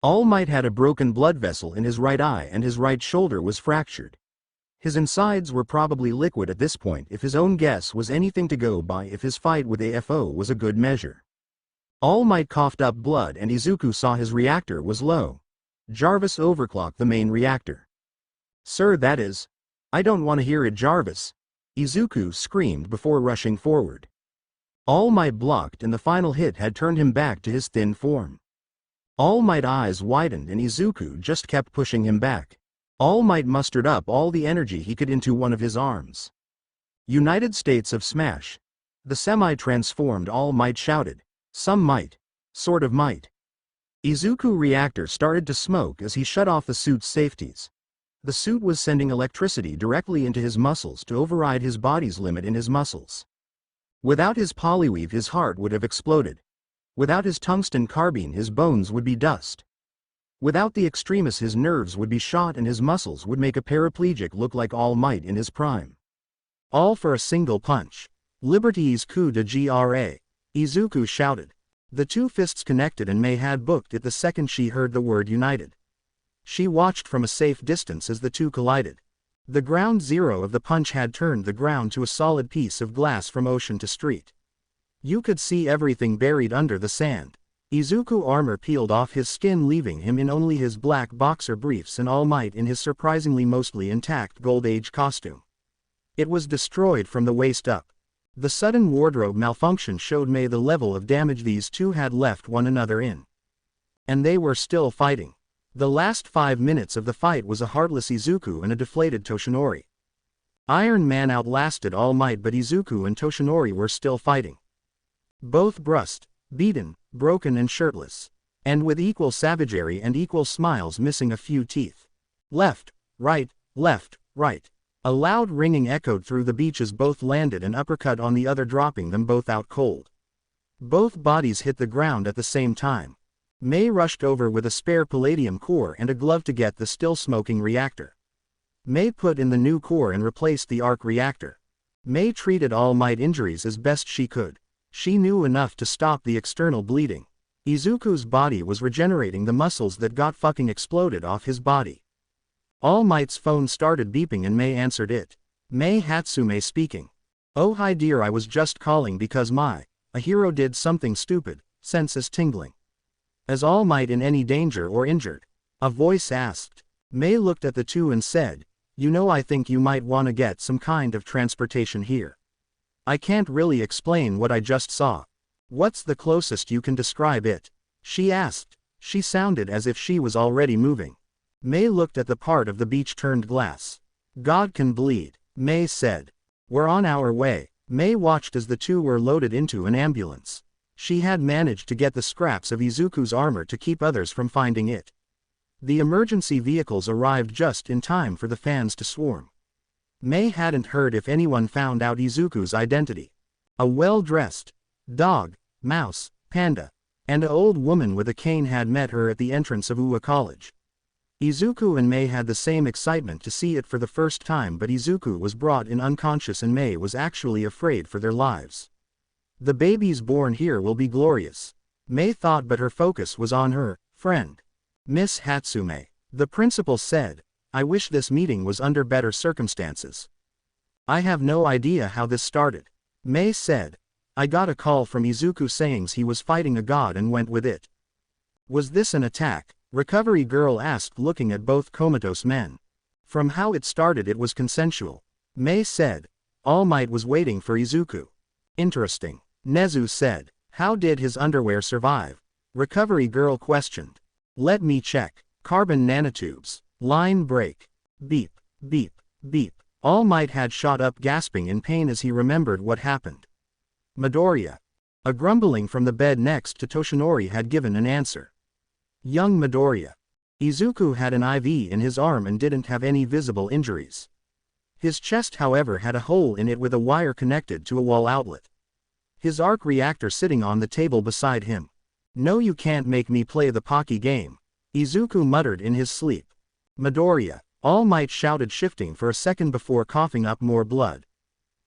All Might had a broken blood vessel in his right eye and his right shoulder was fractured. His insides were probably liquid at this point, if his own guess was anything to go by, if his fight with AFO was a good measure. All Might coughed up blood and Izuku saw his reactor was low. Jarvis overclocked the main reactor. Sir, that is. I don't want to hear it, Jarvis. Izuku screamed before rushing forward. All Might blocked and the final hit had turned him back to his thin form. All Might eyes widened and Izuku just kept pushing him back. All Might mustered up all the energy he could into one of his arms. United States of Smash. The semi-transformed All Might shouted. Some might. Sort of might. Izuku reactor started to smoke as he shut off the suit's safeties. The suit was sending electricity directly into his muscles to override his body's limit in his muscles. Without his polyweave his heart would have exploded. Without his tungsten carbine his bones would be dust. Without the extremis his nerves would be shot and his muscles would make a paraplegic look like All Might in his prime. All for a single punch. Liberty's coup de grace. Izuku shouted. The two fists connected and Mei had booked it the second she heard the word united. She watched from a safe distance as the two collided. The ground zero of the punch had turned the ground to a solid piece of glass from ocean to street. You could see everything buried under the sand. Izuku armor peeled off his skin, leaving him in only his black boxer briefs and All Might in his surprisingly mostly intact Gold Age costume. It was destroyed from the waist up. The sudden wardrobe malfunction showed Mei the level of damage these two had left one another in. And they were still fighting. The last 5 minutes of the fight was a heartless Izuku and a deflated Toshinori. Iron Man outlasted All Might, but Izuku and Toshinori were still fighting. Both bruised, beaten, broken and shirtless. And with equal savagery and equal smiles, missing a few teeth. Left, right, left, right. A loud ringing echoed through the beach as both landed an uppercut on the other, dropping them both out cold. Both bodies hit the ground at the same time. Mei rushed over with a spare palladium core and a glove to get the still smoking reactor. Mei put in the new core and replaced the arc reactor. Mei treated All Might injuries as best she could. She knew enough to stop the external bleeding. Izuku's body was regenerating the muscles that got fucking exploded off his body. All Might's phone started beeping and Mei answered it. Mei Hatsume speaking. Oh hi dear, I was just calling because a hero did something stupid, senses tingling. Is All Might in any danger or injured? A voice asked. Mei looked at the two and said, you know, I think you might want to get some kind of transportation here. I can't really explain what I just saw. What's the closest you can describe it? She asked. She sounded as if she was already moving. Mei looked at the part of the beach turned glass. God can bleed, Mei said. We're on our way. Mei watched as the two were loaded into an ambulance. She had managed to get the scraps of Izuku's armor to keep others from finding it. The emergency vehicles arrived just in time for the fans to swarm. Mei hadn't heard if anyone found out Izuku's identity. A well-dressed dog, mouse, panda, and an old woman with a cane had met her at the entrance of Ua College. Izuku and Mei had the same excitement to see it for the first time, but Izuku was brought in unconscious and Mei was actually afraid for their lives. The babies born here will be glorious, Mei thought, but her focus was on her friend, Miss Hatsume. The principal said, I wish this meeting was under better circumstances. I have no idea how this started, Mei said. I got a call from Izuku saying he was fighting a god and went with it. Was this an attack? Recovery Girl asked, looking at both comatose men. From how it started it was consensual, Mei said. All Might was waiting for Izuku. Interesting, Nezu said. How did his underwear survive? Recovery Girl questioned. Let me check. Carbon nanotubes. Line break. Beep, beep, beep. All Might had shot up, gasping in pain as he remembered what happened. Midoriya. A grumbling from the bed next to Toshinori had given an answer. Young Midoriya. Izuku had an IV in his arm and didn't have any visible injuries. His chest, however, had a hole in it with a wire connected to a wall outlet. His arc reactor sitting on the table beside him. No, you can't make me play the Pocky game, Izuku muttered in his sleep. Midoriya. All Might shouted, shifting for a second before coughing up more blood.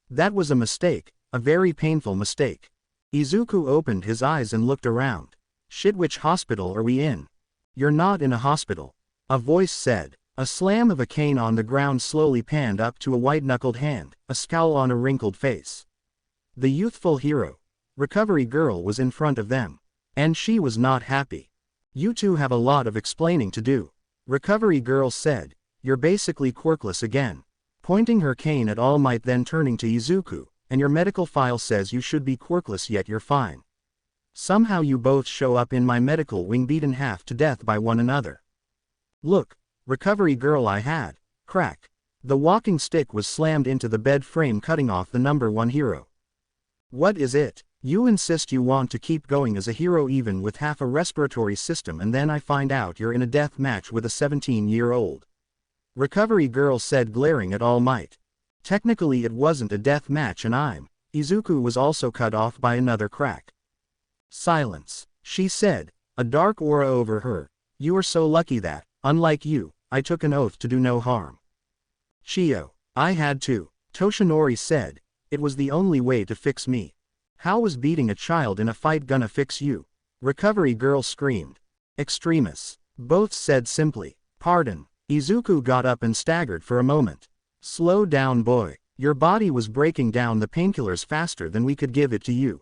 That was a mistake, a very painful mistake. Izuku opened his eyes and looked around. Shit, which hospital are we in? You're not in a hospital, a voice said. A slam of a cane on the ground slowly panned up to a white-knuckled hand, a scowl on a wrinkled face. The youthful hero, Recovery Girl, was in front of them. And she was not happy. You two have a lot of explaining to do, Recovery Girl said. You're basically quirkless again. Pointing her cane at All Might, then turning to Izuku. And your medical file says you should be quirkless, yet you're fine. Somehow you both show up in my medical wing beaten half to death by one another. Look, Recovery Girl, I had. Crack. The walking stick was slammed into the bed frame, cutting off the number one hero. What is it? You insist you want to keep going as a hero even with half a respiratory system, and then I find out you're in a death match with a 17-year-old. Recovery Girl said, glaring at All Might. Technically it wasn't a death match and Izuku was also cut off by another crack. Silence, she said, a dark aura over her. You are so lucky that, unlike you, I took an oath to do no harm. Chio. I had to, Toshinori said. It was the only way to fix me. How was beating a child in a fight gonna fix you? Recovery Girl screamed. Extremis. Both said simply. Pardon. Izuku got up and staggered for a moment. Slow down, boy. Your body was breaking down the painkillers faster than we could give it to you.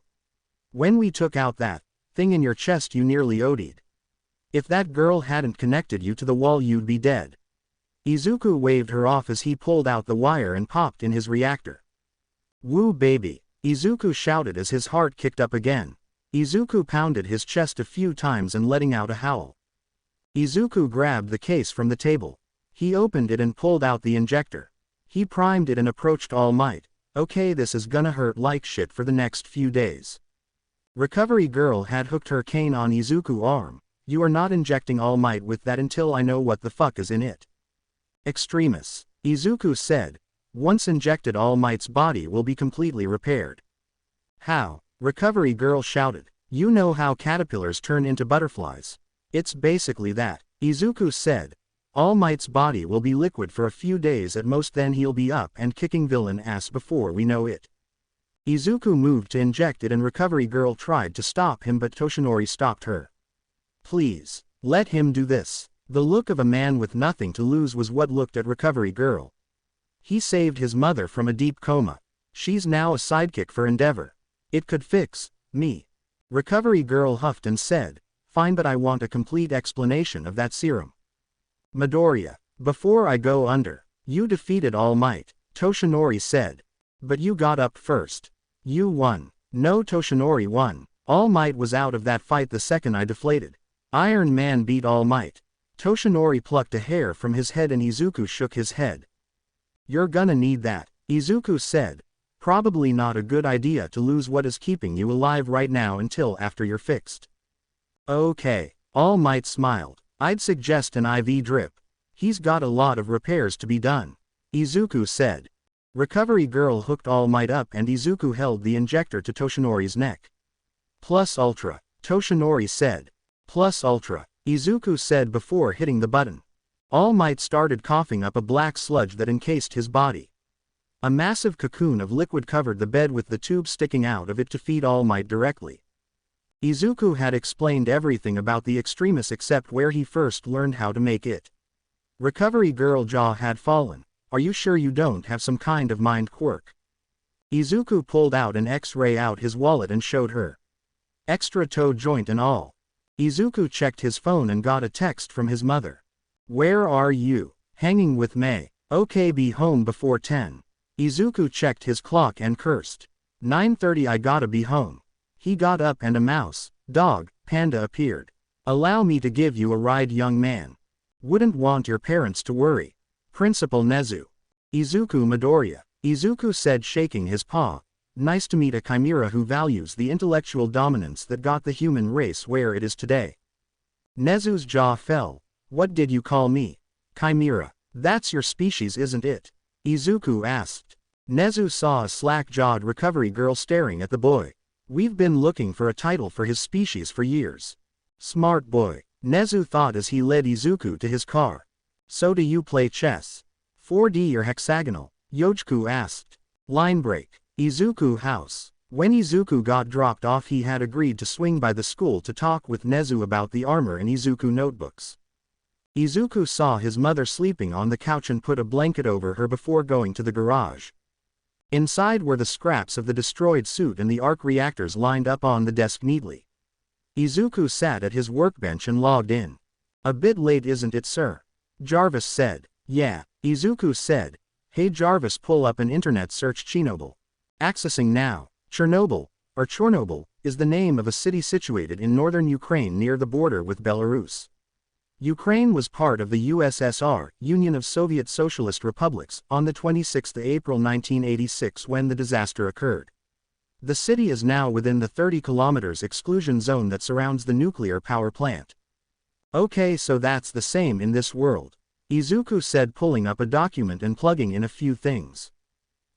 When we took out that thing in your chest, you nearly OD'd. If that girl hadn't connected you to the wall, you'd be dead. Izuku waved her off as he pulled out the wire and popped in his reactor. Woo baby, Izuku shouted as his heart kicked up again. Izuku pounded his chest a few times and letting out a howl. Izuku grabbed the case from the table. He opened it and pulled out the injector. He primed it and approached All Might. Okay, this is gonna hurt like shit for the next few days. Recovery Girl had hooked her cane on Izuku's arm. You are not injecting All Might with that until I know what the fuck is in it. Extremis. Izuku said. Once injected, All Might's body will be completely repaired. How? Recovery Girl shouted. You know how caterpillars turn into butterflies. It's basically that. Izuku said. All Might's body will be liquid for a few days at most, then he'll be up and kicking villain ass before we know it. Izuku moved to inject it and Recovery Girl tried to stop him, but Toshinori stopped her. Please, let him do this. The look of a man with nothing to lose was what looked at Recovery Girl. He saved his mother from a deep coma. She's now a sidekick for Endeavor. It could fix me. Recovery Girl huffed and said, fine, but I want a complete explanation of that serum. Midoriya, before I go under, you defeated All Might, Toshinori said. But you got up first. You won. No, Toshinori won. All Might was out of that fight the second I deflated. Iron Man beat All Might. Toshinori plucked a hair from his head and Izuku shook his head. You're gonna need that, Izuku said. Probably not a good idea to lose what is keeping you alive right now until after you're fixed. Okay. All Might smiled. I'd suggest an IV drip. He's got a lot of repairs to be done, Izuku said. Recovery Girl hooked All Might up and Izuku held the injector to Toshinori's neck. Plus Ultra, Toshinori said. Plus Ultra, Izuku said before hitting the button. All Might started coughing up a black sludge that encased his body. A massive cocoon of liquid covered the bed with the tube sticking out of it to feed All Might directly. Izuku had explained everything about the Extremis except where he first learned how to make it. Recovery Girl jaw had fallen. Are you sure you don't have some kind of mind quirk? Izuku pulled out an X-ray out his wallet and showed her. Extra toe joint and all. Izuku checked his phone and got a text from his mother. Where are you? Hanging with May. Okay, be home before 10. Izuku checked his clock and cursed. 9:30, I gotta be home. He got up and a mouse, dog, panda appeared. Allow me to give you a ride, young man. Wouldn't want your parents to worry. Principal Nezu. Izuku Midoriya. Izuku said, shaking his paw. Nice to meet a chimera who values the intellectual dominance that got the human race where it is today. Nezu's jaw fell. What did you call me? Chimera. That's your species, isn't it? Izuku asked. Nezu saw a slack-jawed Recovery Girl staring at the boy. We've been looking for a title for his species for years. Smart boy, Nezu thought as he led Izuku to his car. So do you play chess? 4D or hexagonal? Yojiku asked. Line break. Izuku house. When Izuku got dropped off, he had agreed to swing by the school to talk with Nezu about the armor and Izuku notebooks. Izuku saw his mother sleeping on the couch and put a blanket over her before going to the garage. Inside were the scraps of the destroyed suit and the arc reactors lined up on the desk neatly. Izuku sat at his workbench and logged in. A bit late, isn't it, sir? Jarvis said. Yeah, Izuku said. Hey Jarvis, pull up an internet search. Chernobyl. Accessing now. Chernobyl, or Chornobyl, is the name of a city situated in northern Ukraine near the border with Belarus. Ukraine was part of the USSR, Union of Soviet Socialist Republics, on the 26th of April 1986 when the disaster occurred. The city is now within the 30 kilometers exclusion zone that surrounds the nuclear power plant. Okay, so that's the same in this world, Izuku said, pulling up a document and plugging in a few things.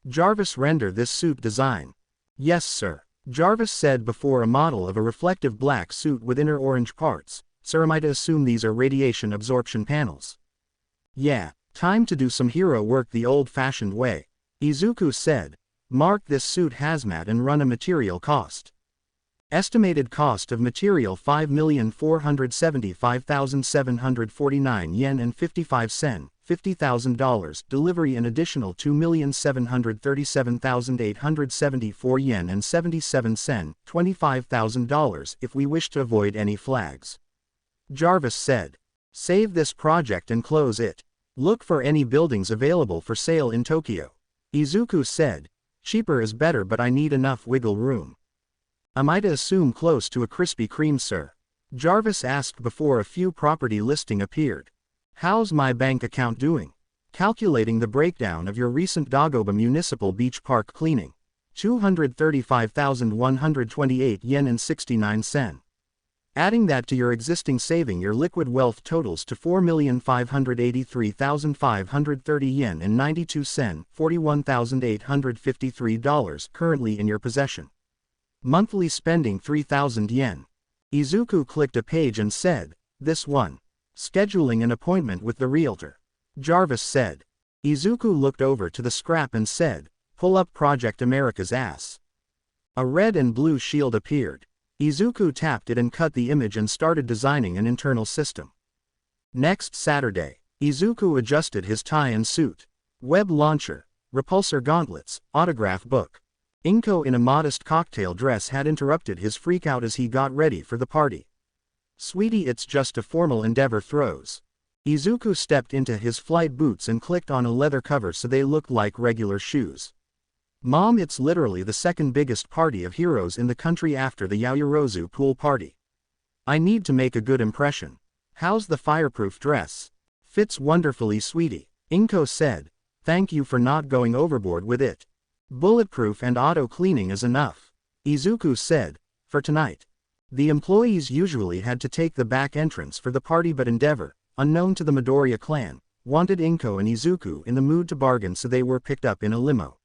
Jarvis, render this suit design. Yes, sir, Jarvis said before a model of a reflective black suit with inner orange parts. Sir, am I to assume these are radiation absorption panels? Yeah, time to do some hero work the old-fashioned way, Izuku said. Mark this suit hazmat and run a material cost. Estimated cost of material 5,475,749 yen and 55 cents, $50,000. Delivery an additional 2,737,874 yen and 77 cents, $25,000 if we wish to avoid any flags. Jarvis said. Save this project and close it. Look for any buildings available for sale in Tokyo. Izuku said. Cheaper is better, but I need enough wiggle room. Am I to assume close to a Krispy Kreme, sir? Jarvis asked before a few property listing appeared. How's my bank account doing? Calculating the breakdown of your recent Dagoba Municipal Beach Park cleaning. 235,128 yen and 69 sen. Adding that to your existing saving, your liquid wealth totals to 4,583,530 yen and 92 sen, $41,853 currently in your possession. Monthly spending 3,000 yen. Izuku clicked a page and said, "This one. Scheduling an appointment with the realtor." Jarvis said. Izuku looked over to the scrap and said, "Pull up Project America's ass." A red and blue shield appeared. Izuku tapped it and cut the image and started designing an internal system. Next Saturday, Izuku adjusted his tie and suit. Web launcher, repulsor gauntlets, autograph book. Inko in a modest cocktail dress had interrupted his freakout as he got ready for the party. "Sweetie, it's just a formal endeavor throws." Izuku stepped into his flight boots and clicked on a leather cover so they looked like regular shoes. "Mom, it's literally the second biggest party of heroes in the country after the Yaoyorozu pool party. I need to make a good impression. How's the fireproof dress?" "Fits wonderfully, sweetie," Inko said. "Thank you for not going overboard with it. Bulletproof and auto cleaning is enough," Izuku said, "for tonight." The employees usually had to take the back entrance for the party, but Endeavor, unknown to the Midoriya clan, wanted Inko and Izuku in the mood to bargain, so they were picked up in a limo.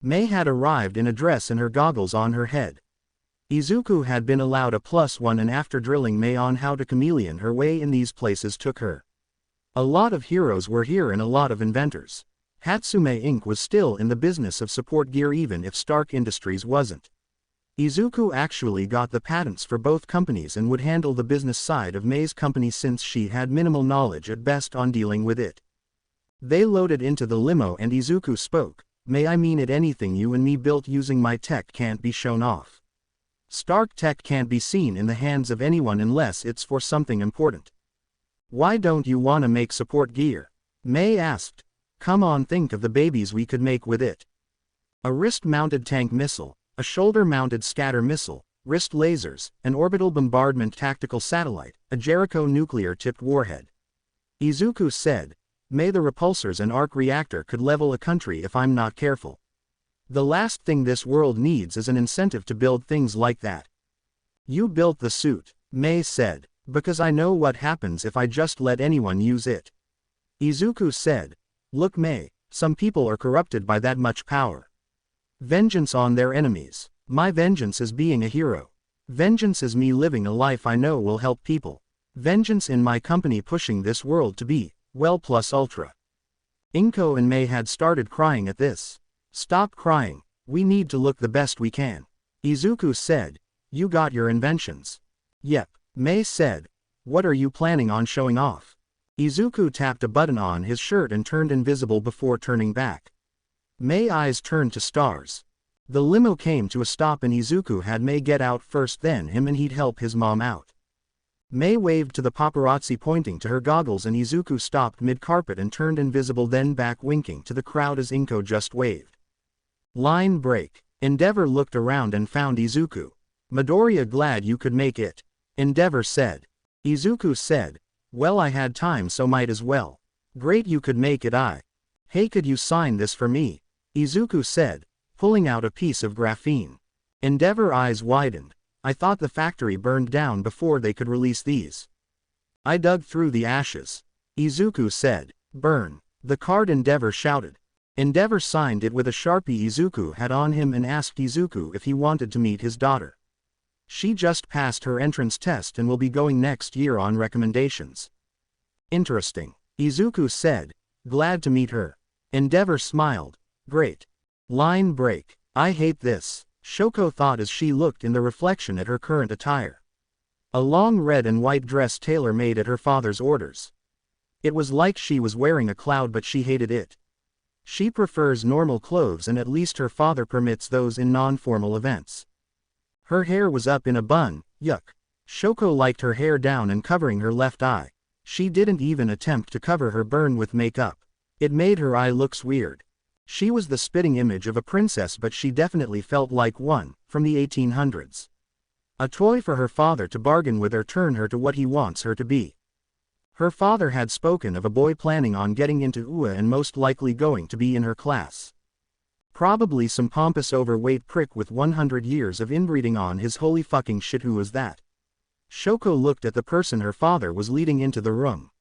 Mei had arrived in a dress and her goggles on her head. Izuku had been allowed a +1, and after drilling Mei on how to chameleon her way in these places took her. A lot of heroes were here and a lot of inventors. Hatsume Inc. was still in the business of support gear even if Stark Industries wasn't. Izuku actually got the patents for both companies and would handle the business side of Mei's company since she had minimal knowledge at best on dealing with it. They loaded into the limo and Izuku spoke. "May I mean it, anything you and me built using my tech can't be shown off. Stark tech can't be seen in the hands of anyone unless it's for something important. Why don't you wanna make support gear?" Mei asked. "Come on, think of the babies we could make with it. A wrist-mounted tank missile, a shoulder-mounted scatter missile, wrist lasers, an orbital bombardment tactical satellite, a Jericho nuclear-tipped warhead." Izuku said, "May the repulsors and arc reactor could level a country if I'm not careful. The last thing this world needs is an incentive to build things like that." "You built the suit," Mei said, "because I know what happens if I just let anyone use it." Izuku said, "Look, Mei, some people are corrupted by that much power. Vengeance on their enemies. My vengeance is being a hero. Vengeance is me living a life I know will help people. Vengeance in my company pushing this world to be well plus ultra." Inko and Mei had started crying at this. "Stop crying, we need to look the best we can." Izuku said, "You got your inventions?" "Yep," Mei said. "What are you planning on showing off?" Izuku tapped a button on his shirt and turned invisible before turning back. Mei's eyes turned to stars. The limo came to a stop and Izuku had Mei get out first, then him, and he'd help his mom out. Mei waved to the paparazzi pointing to her goggles and Izuku stopped mid-carpet and turned invisible, then back winking to the crowd as Inko just waved. Line break. Endeavor looked around and found Izuku. "Midoriya, glad you could make it," Endeavor said. Izuku said, "Well, I had time so might as well." "Great you could make it. Hey, could you sign this for me?" Izuku said, pulling out a piece of graphene. Endeavor eyes widened. "I thought the factory burned down before they could release these." "I dug through the ashes," Izuku said. "Burn the card," Endeavor shouted. Endeavor signed it with a Sharpie Izuku had on him and asked Izuku if he wanted to meet his daughter. "She just passed her entrance test and will be going next year on recommendations." "Interesting," Izuku said. "Glad to meet her." Endeavor smiled. "Great." Line break. "I hate this," Shoko thought as she looked in the reflection at her current attire. A long red and white dress tailor-made at her father's orders. It was like she was wearing a cloud, but she hated it. She prefers normal clothes and at least her father permits those in non-formal events. Her hair was up in a bun, yuck. Shoko liked her hair down and covering her left eye. She didn't even attempt to cover her burn with makeup. It made her eye looks weird. She was the spitting image of a princess, but she definitely felt like one, from the 1800s. A toy for her father to bargain with or turn her to what he wants her to be. Her father had spoken of a boy planning on getting into UA and most likely going to be in her class. Probably some pompous overweight prick with 100 years of inbreeding on his holy fucking shit. Who was that? Shoko looked at the person her father was leading into the room.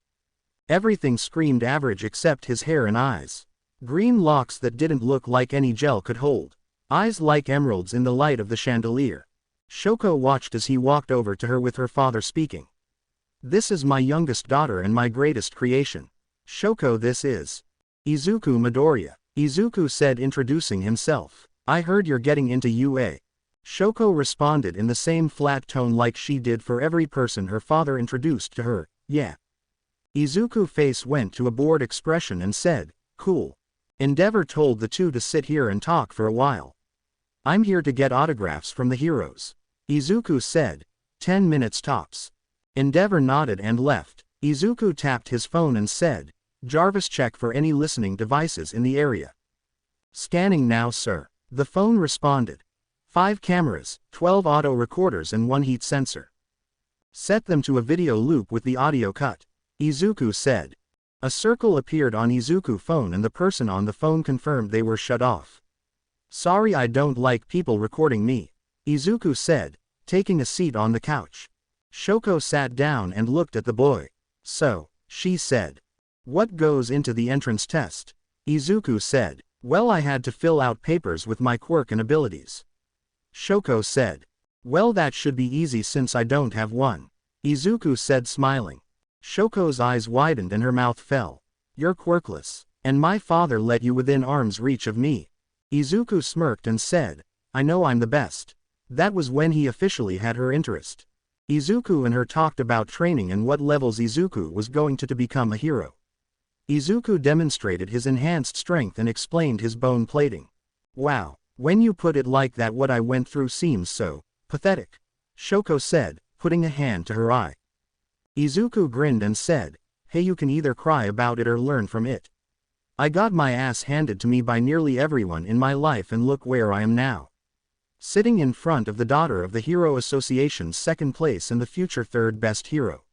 Everything screamed average except his hair and eyes. Green locks that didn't look like any gel could hold. Eyes like emeralds in the light of the chandelier. Shoko watched as he walked over to her with her father speaking. This is my youngest daughter and my greatest creation. Shoko, this is Izuku Midoriya. Izuku said, introducing himself. I heard you're getting into UA. Shoko responded in the same flat tone like she did for every person her father introduced to her. Yeah. Izuku's face went to a bored expression and said, cool. Endeavor told the two to sit here and talk for a while. I'm here to get autographs from the heroes. Izuku said. 10 minutes tops. Endeavor nodded and left. Izuku tapped his phone and said, Jarvis, check for any listening devices in the area. Scanning now, sir. The phone responded. 5 cameras, 12 auto recorders and 1 heat sensor. Set them to a video loop with the audio cut. Izuku said. A circle appeared on Izuku's phone and the person on the phone confirmed they were shut off. Sorry, I don't like people recording me. Izuku said, taking a seat on the couch. Shoko sat down and looked at the boy. So, she said. What goes into the entrance test? Izuku said. Well, I had to fill out papers with my quirk and abilities. Shoko said. Well, that should be easy since I don't have one. Izuku said, smiling. Shoko's eyes widened and her mouth fell. You're quirkless. And my father let you within arm's reach of me. Izuku smirked and said, I know I'm the best. That was when he officially had her interest. Izuku and her talked about training and what levels Izuku was going to become a hero. Izuku demonstrated his enhanced strength and explained his bone plating. Wow, when you put it like that, what I went through seems so pathetic. Shoko said, putting a hand to her eye. Izuku grinned and said, hey, you can either cry about it or learn from it. I got my ass handed to me by nearly everyone in my life and look where I am now. Sitting in front of the daughter of the Hero Association's 2nd place and the future 3rd best hero.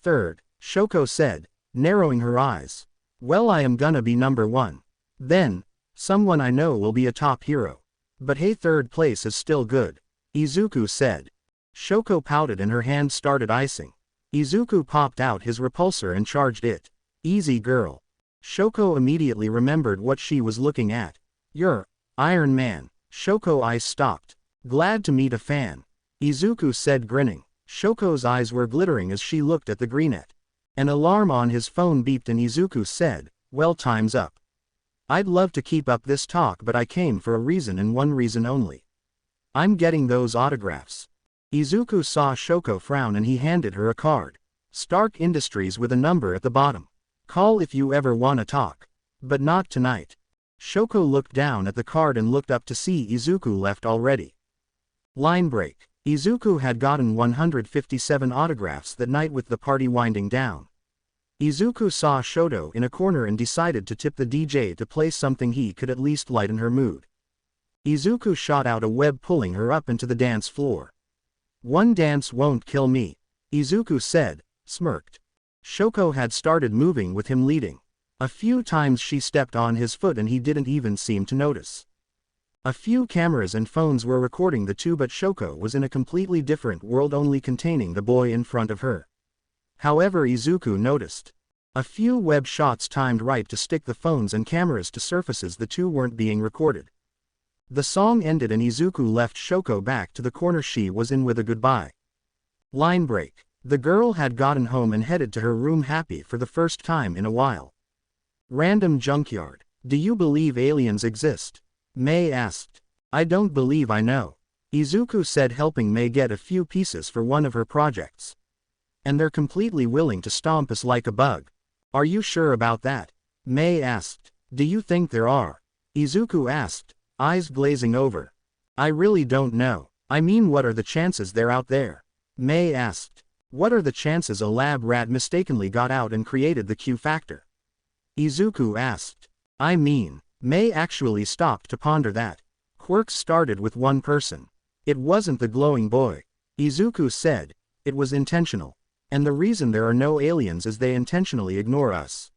3rd, Shoko said, narrowing her eyes. Well, I am gonna be number 1. Then, someone I know will be a top hero. But hey, 3rd place is still good. Izuku said. Shoko pouted and her hand started icing. Izuku popped out his repulsor and charged it. Easy girl. Shoko immediately remembered what she was looking at. You're Iron Man. Shoko's eyes stopped. Glad to meet a fan. Izuku said, grinning. Shoko's eyes were glittering as she looked at the greenette. An alarm on his phone beeped and Izuku said, well, time's up. I'd love to keep up this talk, but I came for a reason and one reason only. I'm getting those autographs. Izuku saw Shoko frown and he handed her a card. Stark Industries with a number at the bottom. Call if you ever wanna talk. But not tonight. Shoko looked down at the card and looked up to see Izuku left already. Line break. Izuku had gotten 157 autographs that night with the party winding down. Izuku saw Shoto in a corner and decided to tip the DJ to play something he could at least lighten her mood. Izuku shot out a web, pulling her up into the dance floor. One dance won't kill me, Izuku said, smirked. Shoko had started moving with him leading. A few times she stepped on his foot and he didn't even seem to notice. A few cameras and phones were recording the two, but Shoko was in a completely different world, only containing the boy in front of her. However, Izuku noticed. A few web shots timed right to stick the phones and cameras to surfaces the two weren't being recorded. The song ended and Izuku left Shoko back to the corner she was in with a goodbye. Line break. The girl had gotten home and headed to her room happy for the first time in a while. Random junkyard. Do you believe aliens exist? Mei asked. I don't believe I know. Izuku said, helping Mei get a few pieces for one of her projects. And they're completely willing to stomp us like a bug. Are you sure about that? Mei asked. Do you think there are? Izuku asked, eyes glazing over. I really don't know. I mean, what are the chances they're out there? Mei asked. What are the chances a lab rat mistakenly got out and created the Q factor? Izuku asked. I mean, Mei actually stopped to ponder that. Quirks started with one person. It wasn't the glowing boy. Izuku said, "It was intentional. And the reason there are no aliens is they intentionally ignore us.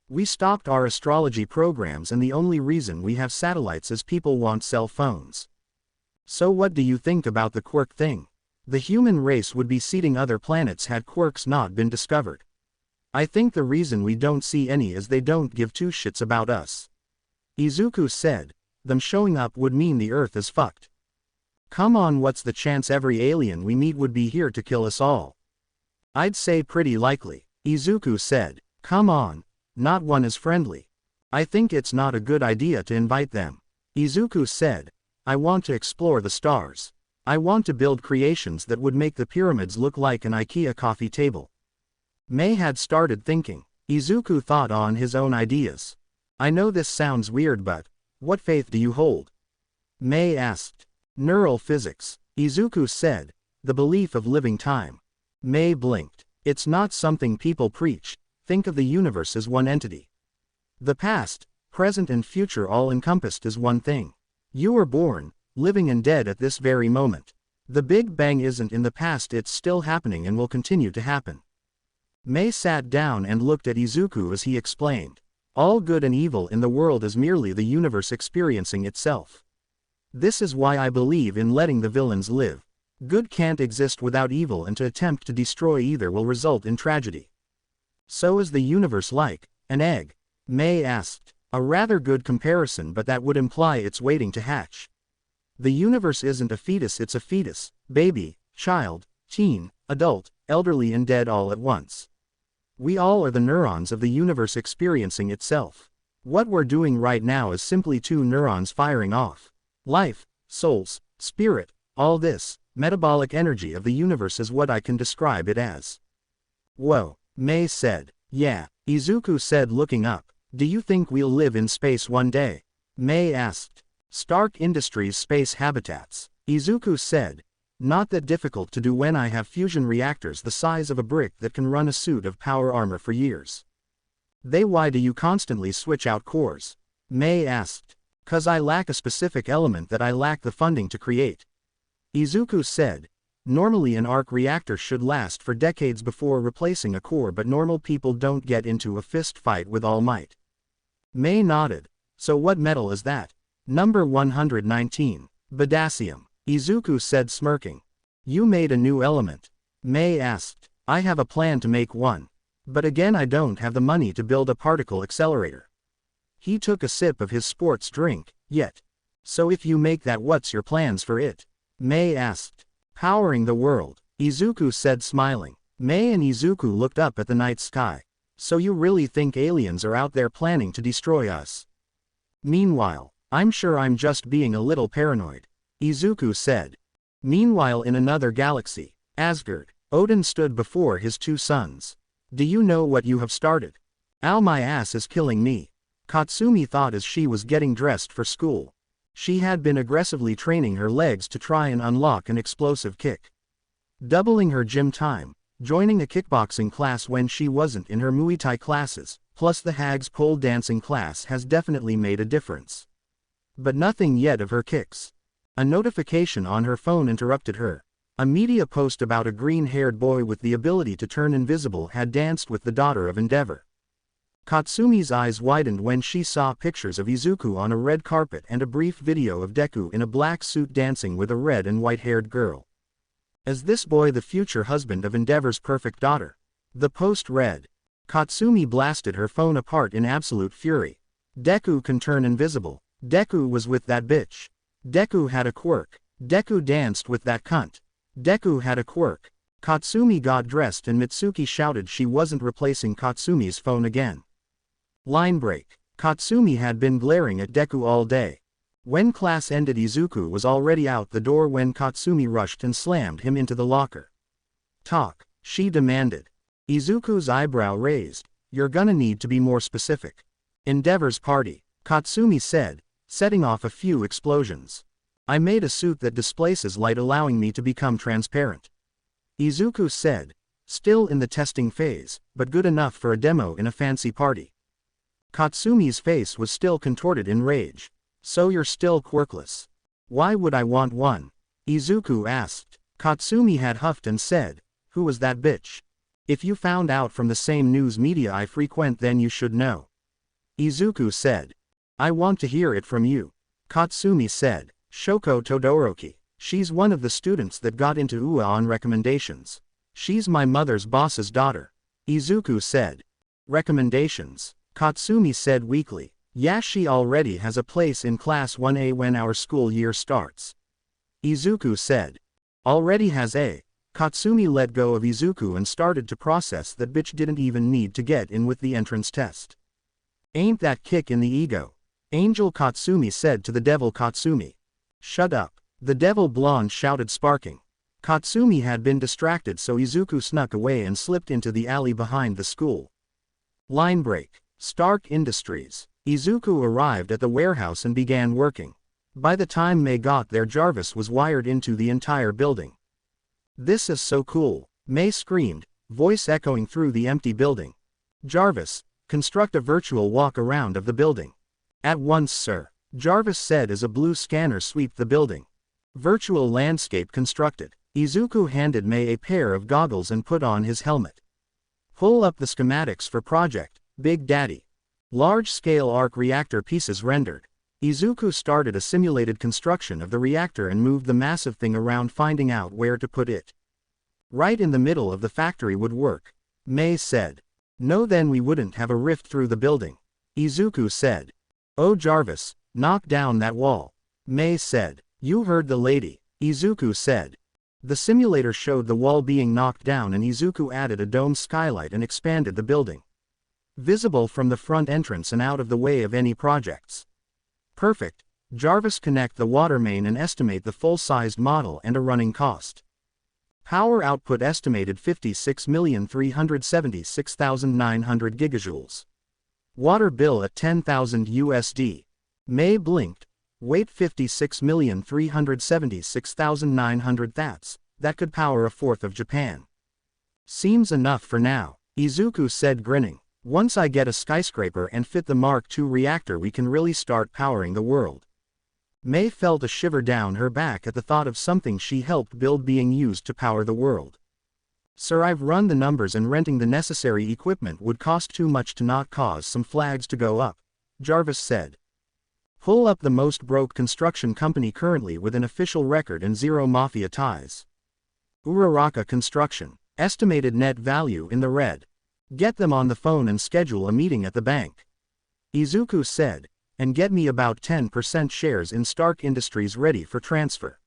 We stopped our astrology programs and the only reason we have satellites is people want cell phones. So what do you think about the quirk thing? The human race would be seeding other planets had quirks not been discovered. I think the reason we don't see any is they don't give two shits about us." Izuku said, "Them showing up would mean the Earth is fucked. Come on, what's the chance every alien we meet would be here to kill us all?" "I'd say pretty likely," Izuku said. "Come on. Not one is friendly. I think it's not a good idea to invite them." Izuku said, "I want to explore the stars. I want to build creations that would make the pyramids look like an IKEA coffee table." May had started thinking. Izuku thought on his own ideas. "I know this sounds weird, but what faith do you hold?" May asked. "Neural physics," Izuku said, "the belief of living time." May blinked. "It's not something people preach. Think of the universe as one entity. The past, present and future all encompassed as one thing. You were born, living and dead at this very moment. The Big Bang isn't in the past, it's still happening and will continue to happen." May sat down and looked at Izuku as he explained. "All good and evil in the world is merely the universe experiencing itself. This is why I believe in letting the villains live. Good can't exist without evil, and to attempt to destroy either will result in tragedy." "So is the universe like an egg?" May asked. "A rather good comparison, but that would imply it's waiting to hatch. The universe isn't a fetus, it's a fetus, baby, child, teen, adult, elderly and dead all at once. We all are the neurons of the universe experiencing itself. What we're doing right now is simply two neurons firing off. Life, souls, spirit, all this, metabolic energy of the universe is what I can describe it as." "Whoa," May said. "Yeah," Izuku said, looking up. "Do you think we'll live in space one day?" May asked. "Stark Industries space habitats," Izuku said. "Not that difficult to do when I have fusion reactors the size of a brick that can run a suit of power armor for years." Why do you constantly switch out cores?" May asked. "'Cause I lack a specific element that I lack the funding to create," Izuku said. "Normally an arc reactor should last for decades before replacing a core, but normal people don't get into a fist fight with All Might." May nodded. "So what metal is that?" "Number 119. Potassium," Izuku said, smirking. "You made a new element?" May asked. "I have a plan to make one. But again I don't have the money to build a particle accelerator." He took a sip of his sports drink. "Yet. So if you make that, what's your plans for it?" May asked. "Powering the world," Izuku said, smiling. May and Izuku looked up at the night sky. "So you really think aliens are out there planning to destroy us?" "Meanwhile, I'm sure I'm just being a little paranoid," Izuku said. Meanwhile, in another galaxy, Asgard, Odin stood before his two sons. "Do you know what you have started? Ow, my ass is killing me," Katsumi thought as she was getting dressed for school. She had been aggressively training her legs to try and unlock an explosive kick. Doubling her gym time, joining a kickboxing class when she wasn't in her Muay Thai classes, plus the Hag's pole dancing class has definitely made a difference. But nothing yet of her kicks. A notification on her phone interrupted her. A media post about a green-haired boy with the ability to turn invisible had danced with the daughter of Endeavor. Katsumi's eyes widened when she saw pictures of Izuku on a red carpet and a brief video of Deku in a black suit dancing with a red and white-haired girl. "Is this boy the future husband of Endeavor's perfect daughter?" the post read. Katsumi blasted her phone apart in absolute fury. "Deku can turn invisible. Deku was with that bitch. Deku had a quirk. Deku danced with that cunt. Deku had a quirk." Katsumi got dressed and Mitsuki shouted she wasn't replacing Katsumi's phone again. Line break. Katsumi had been glaring at Deku all day. When class ended, Izuku was already out the door when Katsumi rushed and slammed him into the locker. "Talk," she demanded. Izuku's eyebrow raised. "You're gonna need to be more specific." "Endeavor's party," Katsumi said, setting off a few explosions. "I made a suit that displaces light, allowing me to become transparent," Izuku said. "Still in the testing phase, but good enough for a demo in a fancy party." Katsumi's face was still contorted in rage. "So you're still quirkless?" "Why would I want one?" Izuku asked. Katsumi had huffed and said, "Who was that bitch? If you found out from the same news media I frequent then you should know." Izuku said, "I want to hear it from you." Katsumi said, "Shoko Todoroki. She's one of the students that got into UA on recommendations. She's my mother's boss's daughter." Izuku said, "Recommendations?" Katsumi said weakly, "Yeah, she already has a place in Class 1A when our school year starts." Izuku said, "Already has a." Katsumi let go of Izuku and started to process that bitch didn't even need to get in with the entrance test. "Ain't that kick in the ego?" Angel Katsumi said to the devil Katsumi. "Shut up," the devil blonde shouted, sparking. Katsumi had been distracted, so Izuku snuck away and slipped into the alley behind the school. Line break. Stark Industries. Izuku arrived at the warehouse and began working. By the time Mei got there, Jarvis was wired into the entire building. "This is so cool," Mei screamed, voice echoing through the empty building. "Jarvis, construct a virtual walk around of the building." "At once, sir," Jarvis said as a blue scanner swept the building. Virtual landscape constructed. Izuku handed Mei a pair of goggles and put on his helmet. "Pull up the schematics for Project Big Daddy." Large-scale arc reactor pieces rendered. Izuku started a simulated construction of the reactor and moved the massive thing around, finding out where to put it. "Right in the middle of the factory would work," Mei said. "No, then we wouldn't have a rift through the building." Izuku said. "Oh Jarvis, knock down that wall," Mei said. "You heard the lady," Izuku said. The simulator showed the wall being knocked down and Izuku added a dome skylight and expanded the building. Visible from the front entrance and out of the way of any projects. "Perfect." Jarvis, connect the water main and estimate the full-sized model and a running cost. Power output estimated 56,376,900 gigajoules. Water bill at 10,000 USD. Mei blinked. Weight 56,376,900 thats. That could power a fourth of Japan. "Seems enough for now," Izuku said, grinning. "Once I get a skyscraper and fit the Mark II reactor we can really start powering the world." Mei felt a shiver down her back at the thought of something she helped build being used to power the world. "Sir, I've run the numbers and renting the necessary equipment would cost too much to not cause some flags to go up," Jarvis said. "Pull up the most broke construction company currently with an official record and zero mafia ties. Uraraka Construction. Estimated net value in the red. Get them on the phone and schedule a meeting at the bank." Izuku said. "And get me about 10% shares in Stark Industries ready for transfer."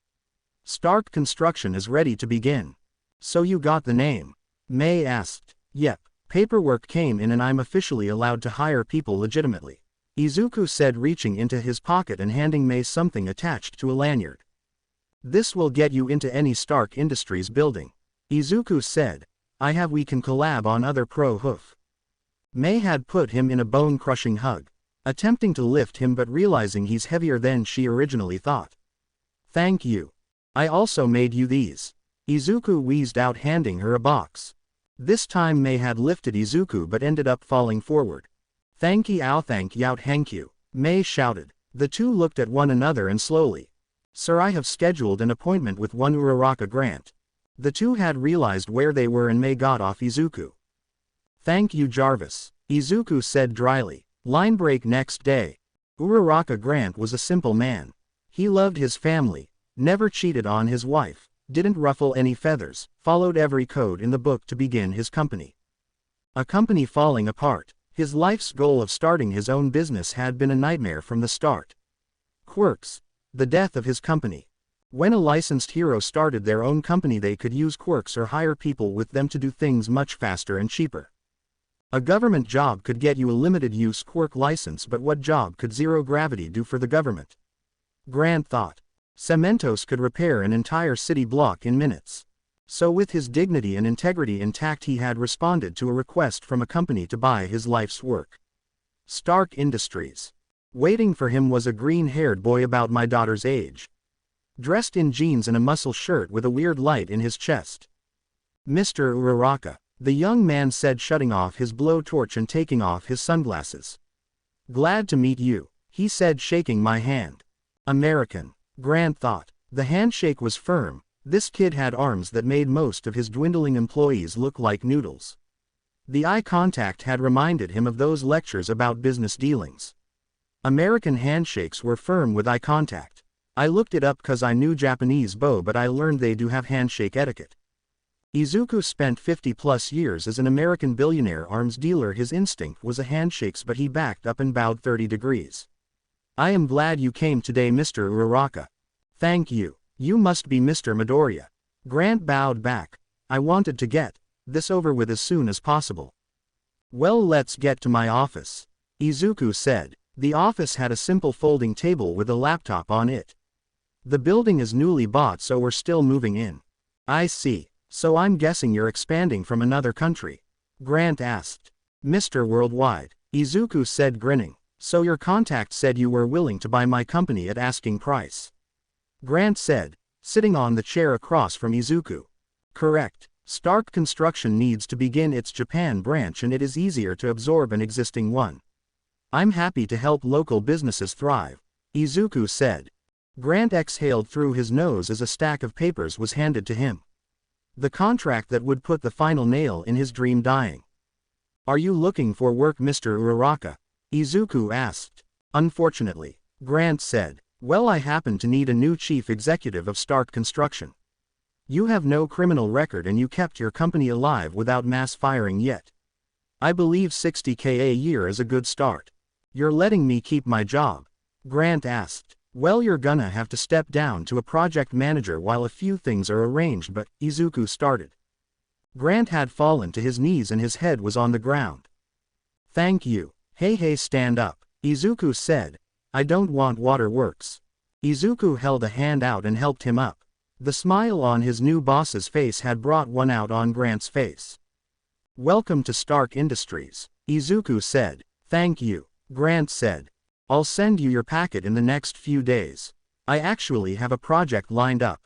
"Stark Construction is ready to begin." "So you got the name?" Mei asked. "Yep. Paperwork came in and I'm officially allowed to hire people legitimately," Izuku said, reaching into his pocket and handing Mei something attached to a lanyard. "This will get you into any Stark Industries building," Izuku said. We can collab on other pro-hoof." Mei had put him in a bone-crushing hug, attempting to lift him but realizing he's heavier than she originally thought. "Thank you. I also made you these," Izuku wheezed out, handing her a box. This time Mei had lifted Izuku but ended up falling forward. Thank you, thank you," Mei shouted. The two looked at one another and slowly. "Sir, I have scheduled an appointment with one Uraraka Grant." The two had realized where they were and Mei got off Izuku. "Thank you, Jarvis," Izuku said dryly. Line break. Next day. Uraraka Grant was a simple man. He loved his family, never cheated on his wife, didn't ruffle any feathers, followed every code in the book to begin his company. A company falling apart. His life's goal of starting his own business had been a nightmare from the start. Quirks. The death of his company. When a licensed hero started their own company, they could use quirks or hire people with them to do things much faster and cheaper. A government job could get you a limited use quirk license, but what job could zero gravity do for the government? Grant thought. Cementos could repair an entire city block in minutes. So with his dignity and integrity intact, he had responded to a request from a company to buy his life's work. Stark Industries. Waiting for him was a green-haired boy about my daughter's age, dressed in jeans and a muscle shirt with a weird light in his chest. "Mr. Uraraka," the young man said, shutting off his blowtorch and taking off his sunglasses. "Glad to meet you," he said, shaking my hand. American, Grant thought. The handshake was firm, This kid had arms that made most of his dwindling employees look like noodles. The eye contact had reminded him of those lectures about business dealings. American handshakes were firm with eye contact. I looked it up cause I knew Japanese but I learned they do have handshake etiquette. Izuku spent 50+ years as an American billionaire arms dealer. His instinct was a handshakes, but he backed up and bowed 30 degrees. I am glad you came today, Mr. Uraraka. Thank you. You must be Mr. Midoriya. Grant bowed back. I wanted to get this over with as soon as possible. Well, let's get to my office, Izuku said. The office had a simple folding table with a laptop on it. The building is newly bought, so we're still moving in. I see. So I'm guessing you're expanding from another country? Grant asked. Mr. Worldwide, Izuku said, grinning. So your contact said you were willing to buy my company at asking price? Grant said, sitting on the chair across from Izuku. Correct. Stark Construction needs to begin its Japan branch, and it is easier to absorb an existing one. I'm happy to help local businesses thrive, Izuku said. Grant exhaled through his nose as a stack of papers was handed to him. The contract that would put the final nail in his dream dying. Are you looking for work, Mr. Uraraka? Izuku asked. Unfortunately, Grant said. Well, I happen to need a new chief executive of Stark Construction. You have no criminal record and you kept your company alive without mass firing yet. I believe 60K a year is a good start. You're letting me keep my job? Grant asked. Well, you're gonna have to step down to a project manager while a few things are arranged, but Izuku started. Grant had fallen to his knees and his head was on the ground. Thank you. Hey, stand up, Izuku said. I don't want waterworks. Izuku held a hand out and helped him up. The smile on his new boss's face had brought one out on Grant's face. Welcome to Stark Industries, Izuku said. Thank you, Grant said. I'll send you your packet in the next few days. I actually have a project lined up.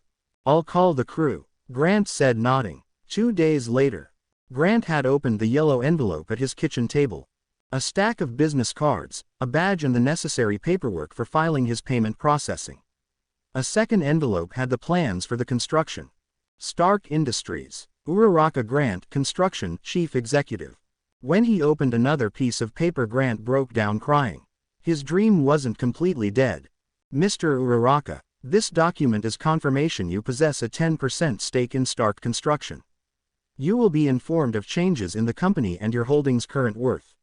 I'll call the crew, Grant said, nodding. 2 days later, Grant had opened the yellow envelope at his kitchen table. A stack of business cards, a badge and the necessary paperwork for filing his payment processing. A second envelope had the plans for the construction. Stark Industries, Uraraka Grant, Construction Chief Executive. When he opened another piece of paper, Grant broke down crying. His dream wasn't completely dead. Mr. Uraraka, this document is confirmation you possess a 10% stake in Stark Construction. You will be informed of changes in the company and your holdings' current worth.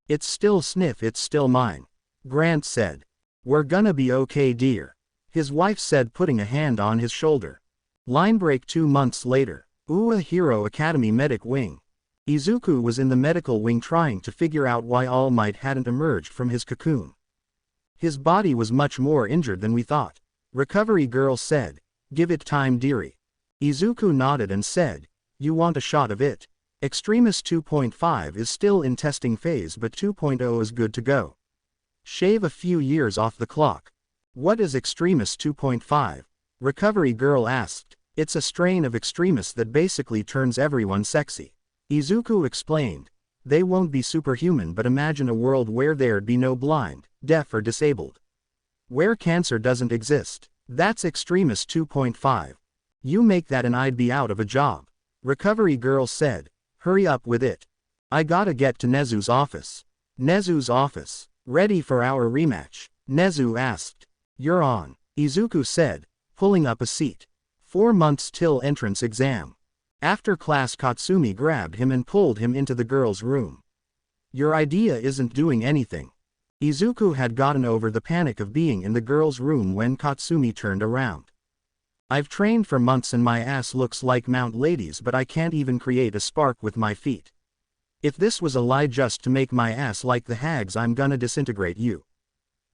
It's still mine, Grant said. We're gonna be okay, dear, his wife said, putting a hand on his shoulder. Line break. 2 months later, Ua Hero Academy Medic Wing. Izuku was in the medical wing trying to figure out why All Might hadn't emerged from his cocoon. His body was much more injured than we thought. Recovery girl said, give it time, dearie. Izuku nodded and said, you want a shot of it? Extremis 2.5 is still in testing phase, but 2.0 is good to go. Shave a few years off the clock. What is Extremis 2.5? Recovery girl asked. It's a strain of Extremis that basically turns everyone sexy. Izuku explained. They won't be superhuman, but imagine a world where there'd be no blind, deaf or disabled. Where cancer doesn't exist. That's Extremis 2.5. You make that and I'd be out of a job. Recovery girl said. Hurry up with it. I gotta get to Nezu's office. Nezu's office. Ready for our rematch? Nezu asked. You're on, Izuku said, pulling up a seat. 4 months till entrance exam. After class, Katsumi grabbed him and pulled him into the girls' room. Your idea isn't doing anything. Izuku had gotten over the panic of being in the girls' room when Katsumi turned around. I've trained for months and my ass looks like Mount Ladies, but I can't even create a spark with my feet. If this was a lie just to make my ass like the hags, I'm gonna disintegrate you.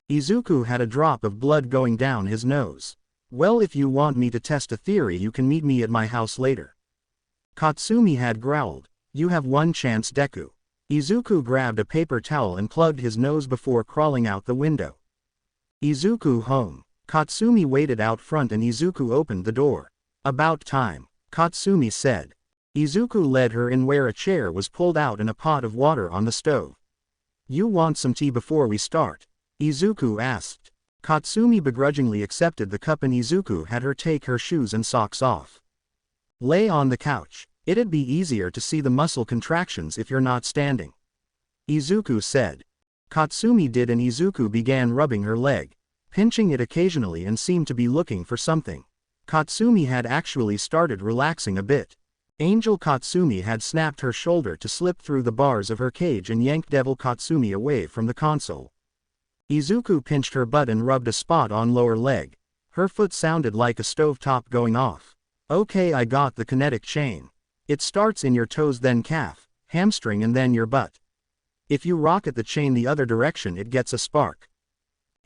Izuku had a drop of blood going down his nose. Well, if you want me to test a theory, you can meet me at my house later. Katsumi had growled. You have one chance, Deku. Izuku grabbed a paper towel and plugged his nose before crawling out the window. Izuku home. Katsumi waited out front and Izuku opened the door. About time, Katsumi said. Izuku led her in where a chair was pulled out and a pot of water on the stove. You want some tea before we start? Izuku asked. Katsumi begrudgingly accepted the cup and Izuku had her take her shoes and socks off. Lay on the couch. It'd be easier to see the muscle contractions if you're not standing, Izuku said. Katsumi did and Izuku began rubbing her leg, pinching it occasionally and seemed to be looking for something. Katsumi had actually started relaxing a bit. Angel Katsumi had snapped her shoulder to slip through the bars of her cage and yanked Devil Katsumi away from the console. Izuku pinched her butt and rubbed a spot on lower leg. Her foot sounded like a stovetop going off. Okay, I got the kinetic chain. It starts in your toes, then calf, hamstring and then your butt. If you rocket the chain the other direction it gets a spark.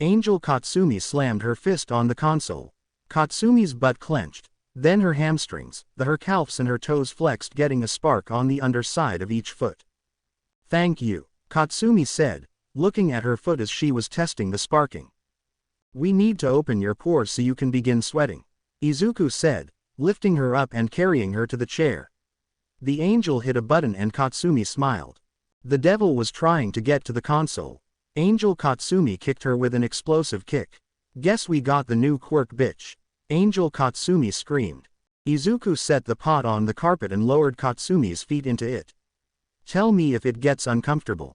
Angel Katsumi slammed her fist on the console. Katsumi's butt clenched, then her hamstrings, her calves and her toes flexed, getting a spark on the underside of each foot. Thank you, Katsumi said, looking at her foot as she was testing the sparking. We need to open your pores so you can begin sweating, Izuku said, lifting her up and carrying her to the chair. The angel hit a button and Katsumi smiled. The devil was trying to get to the console. Angel Katsumi kicked her with an explosive kick. Guess we got the new quirk, bitch, Angel Katsumi screamed. Izuku set the pot on the carpet and lowered Katsumi's feet into it. Tell me if it gets uncomfortable.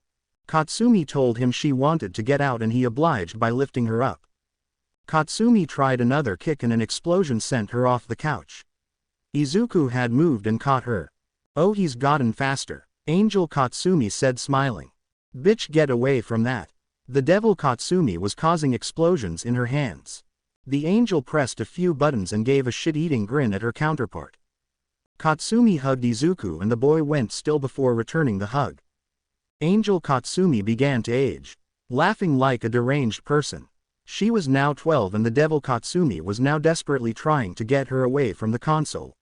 Katsumi told him she wanted to get out and he obliged by lifting her up. Katsumi tried another kick and an explosion sent her off the couch. Izuku had moved and caught her. Oh, he's gotten faster, Angel Katsumi said, smiling. Bitch, get away from that. The devil Katsumi was causing explosions in her hands. The angel pressed a few buttons and gave a shit-eating grin at her counterpart. Katsumi hugged Izuku and the boy went still before returning the hug. Angel Katsumi began to age, laughing like a deranged person. She was now 12 and the devil Katsumi was now desperately trying to get her away from the console.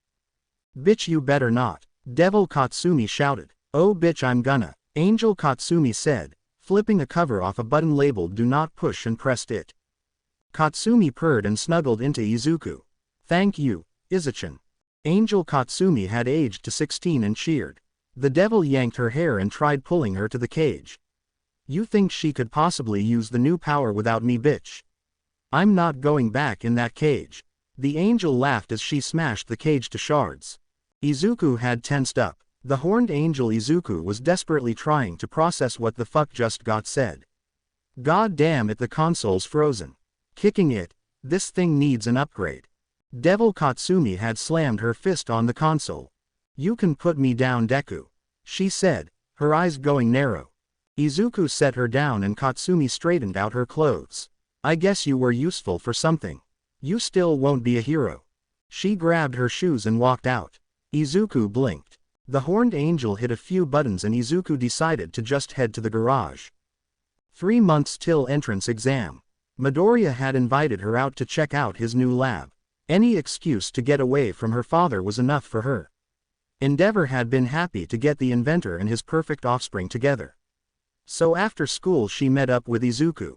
Bitch, you better not, Devil Katsumi shouted. Oh bitch, I'm gonna, Angel Katsumi said, flipping a cover off a button labeled do not push and pressed it. Katsumi purred and snuggled into Izuku. Thank you, Izuchan. Angel Katsumi had aged to 16 and cheered. The devil yanked her hair and tried pulling her to the cage. You think she could possibly use the new power without me, bitch? I'm not going back in that cage. The angel laughed as she smashed the cage to shards. Izuku had tensed up. The horned angel Izuku was desperately trying to process what the fuck just got said. God damn it, the console's frozen. Kicking it, this thing needs an upgrade. Devil Katsumi had slammed her fist on the console. You can put me down, Deku, she said, her eyes going narrow. Izuku set her down and Katsumi straightened out her clothes. I guess you were useful for something. You still won't be a hero. She grabbed her shoes and walked out. Izuku blinked. The horned angel hit a few buttons and Izuku decided to just head to the garage. 3 months till entrance exam. Midoriya had invited her out to check out his new lab. Any excuse to get away from her father was enough for her. Endeavor had been happy to get the inventor and his perfect offspring together. So after school she met up with Izuku.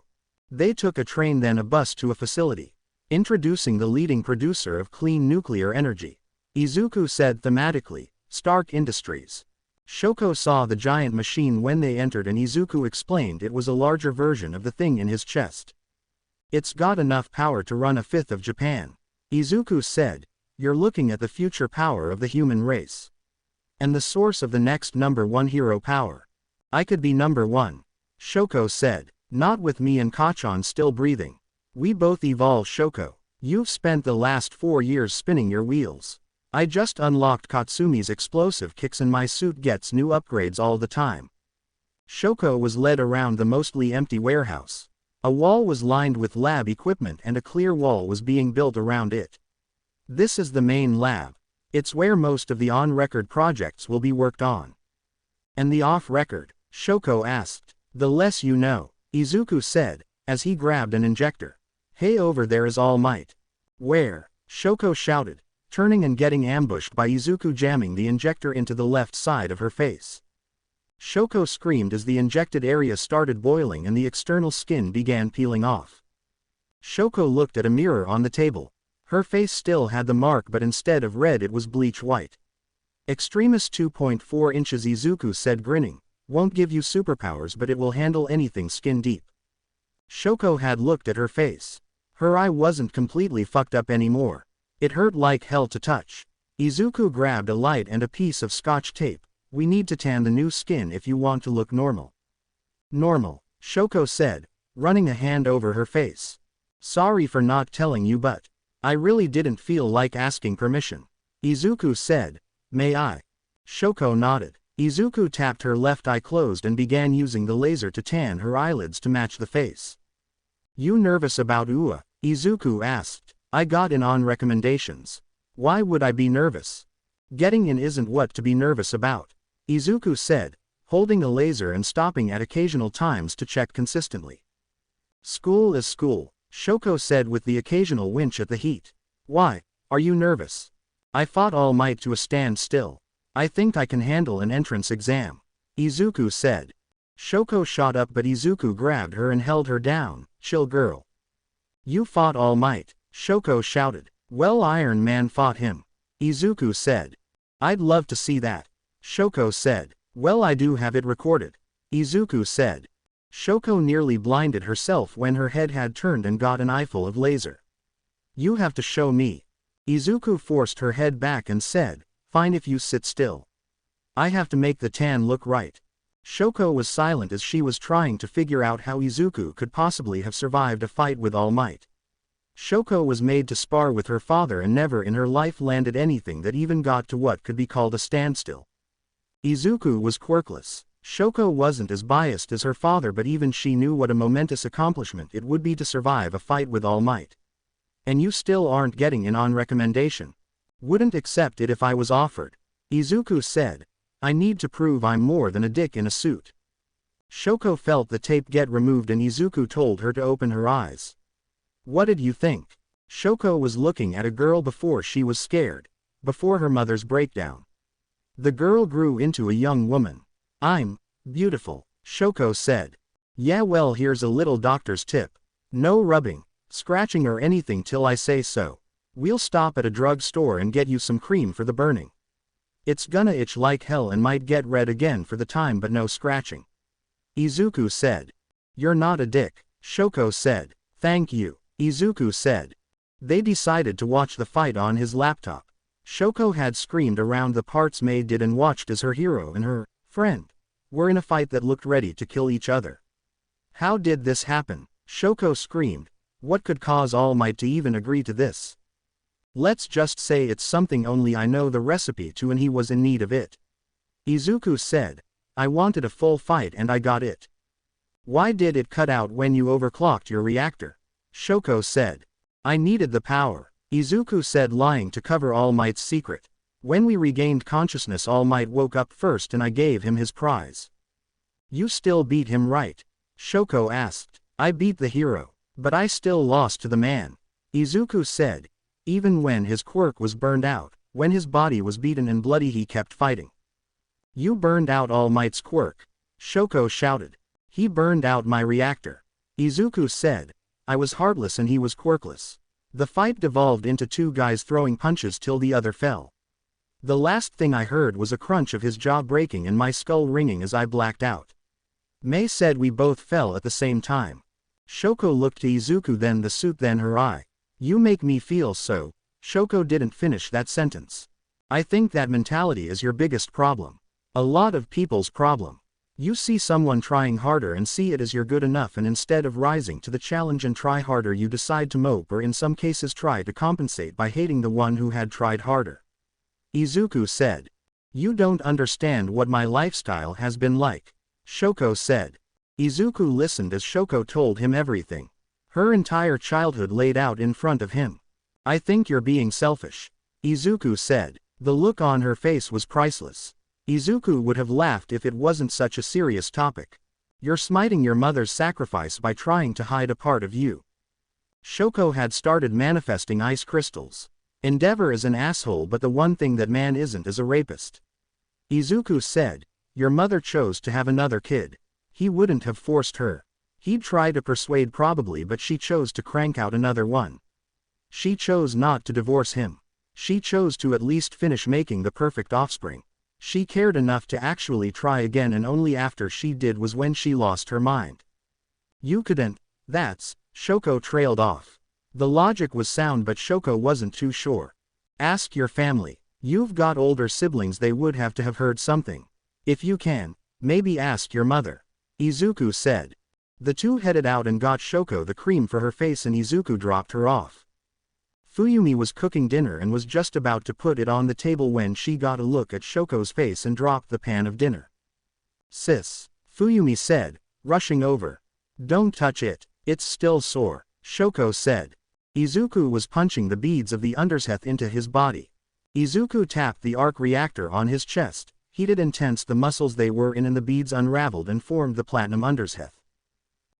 They took a train then a bus to a facility. Introducing the leading producer of clean nuclear energy. Izuku said thematically, Stark Industries. Shoko saw the giant machine when they entered and Izuku explained it was a larger version of the thing in his chest. It's got enough power to run a fifth of Japan. Izuku said, you're looking at the future power of the human race. And the source of the next #1 hero power. I could be #1. Shoko said, not with me and Kachan still breathing. We both evolve, Shoko. You've spent the last 4 years spinning your wheels. I just unlocked Katsumi's explosive kicks and my suit gets new upgrades all the time. Shoko was led around the mostly empty warehouse. A wall was lined with lab equipment and a clear wall was being built around it. This is the main lab. It's where most of the on-record projects will be worked on. And the off-record? Shoko asked. The less you know, Izuku said, as he grabbed an injector. Hey, over there is All Might. Where? Shoko shouted, turning and getting ambushed by Izuku jamming the injector into the left side of her face. Shoko screamed as the injected area started boiling and the external skin began peeling off. Shoko looked at a mirror on the table. Her face still had the mark but instead of red it was bleach white. Extremis 2.4 inches, Izuku said, grinning. Won't give you superpowers but it will handle anything skin deep. Shoko had looked at her face. Her eye wasn't completely fucked up anymore. It hurt like hell to touch. Izuku grabbed a light and a piece of scotch tape. We need to tan the new skin if you want to look normal. Normal, Shoko said, running a hand over her face. Sorry for not telling you, but I really didn't feel like asking permission. Izuku said, may I? Shoko nodded. Izuku tapped her left eye closed and began using the laser to tan her eyelids to match the face. You nervous about UA? Izuku asked. I got in on recommendations. Why would I be nervous? Getting in isn't what to be nervous about, Izuku said, holding the laser and stopping at occasional times to check consistently. School is school, Shoko said with the occasional winch at the heat. Why, are you nervous? I fought All Might to a standstill. I think I can handle an entrance exam, Izuku said. Shoko shot up but Izuku grabbed her and held her down. Chill girl. You fought All Might, Shoko shouted. Well, Iron Man fought him, Izuku said. I'd love to see that, Shoko said. Well, I do have it recorded, Izuku said. Shoko nearly blinded herself when her head had turned and got an eyeful of laser. You have to show me. Izuku forced her head back and said, fine if you sit still. I have to make the tan look right. Shoko was silent as she was trying to figure out how Izuku could possibly have survived a fight with All Might. Shoko was made to spar with her father and never in her life landed anything that even got to what could be called a standstill. Izuku was quirkless. Shoko wasn't as biased as her father, but even she knew what a momentous accomplishment it would be to survive a fight with All Might. And you still aren't getting in on recommendation. Wouldn't accept it if I was offered, Izuku said. I need to prove I'm more than a dick in a suit. Shoko felt the tape get removed and Izuku told her to open her eyes. What did you think? Shoko was looking at a girl before she was scared, before her mother's breakdown. The girl grew into a young woman. I'm beautiful, Shoko said. Yeah, well, here's a little doctor's tip. No rubbing, scratching or anything till I say so. We'll stop at a drug store and get you some cream for the burning. It's gonna itch like hell and might get red again for the time, but no scratching, Izuku said. You're not a dick, Shoko said. Thank you, Izuku said. They decided to watch the fight on his laptop. Shoko had screamed around the parts May did and watched as her hero and her friend were in a fight that looked ready to kill each other. How did this happen? Shoko screamed. What could cause All Might to even agree to this? Let's just say it's something only I know the recipe to and he was in need of it, Izuku said. I wanted a full fight and I got it. Why did it cut out when you overclocked your reactor? Shoko said. I needed the power, Izuku said, lying to cover All Might's secret. When we regained consciousness, All Might woke up first and I gave him his prize. You still beat him, right? Shoko asked. I beat the hero, but I still lost to the man, Izuku said. Even when his quirk was burned out, when his body was beaten and bloody, he kept fighting. You burned out All Might's quirk, Shoko shouted. He burned out my reactor, Izuku said. I was heartless and he was quirkless. The fight devolved into two guys throwing punches till the other fell. The last thing I heard was a crunch of his jaw breaking and my skull ringing as I blacked out. May said we both fell at the same time. Shoko looked to Izuku, then the suit, then her eye. You make me feel so. Shoko didn't finish that sentence. I think that mentality is your biggest problem. A lot of people's problem. You see someone trying harder and see it as you're good enough, and instead of rising to the challenge and try harder, you decide to mope or in some cases try to compensate by hating the one who had tried harder, Izuku said. You don't understand what my lifestyle has been like, Shoko said. Izuku listened as Shoko told him everything. Her entire childhood laid out in front of him. I think you're being selfish, Izuku said. The look on her face was priceless. Izuku would have laughed if it wasn't such a serious topic. You're smiting your mother's sacrifice by trying to hide a part of you. Shoko had started manifesting ice crystals. Endeavor is an asshole, but the one thing that man isn't is a rapist, Izuku said. Your mother chose to have another kid. He wouldn't have forced her. He'd try to persuade probably, but she chose to crank out another one. She chose not to divorce him. She chose to at least finish making the perfect offspring. She cared enough to actually try again, and only after she did was when she lost her mind. You couldn't. Shoko trailed off. The logic was sound but Shoko wasn't too sure. Ask your family. You've got older siblings, they would have to have heard something. If you can, maybe ask your mother. Izuku said. The two headed out and got Shoko the cream for her face and Izuku dropped her off. Fuyumi was cooking dinner and was just about to put it on the table when she got a look at Shoko's face and dropped the pan of dinner. Sis, Fuyumi said, rushing over. Don't touch it, it's still sore, Shoko said. Izuku was punching the beads of the underseth into his body. Izuku tapped the arc reactor on his chest, heated and tensed the muscles they were in and the beads unraveled and formed the platinum underseth.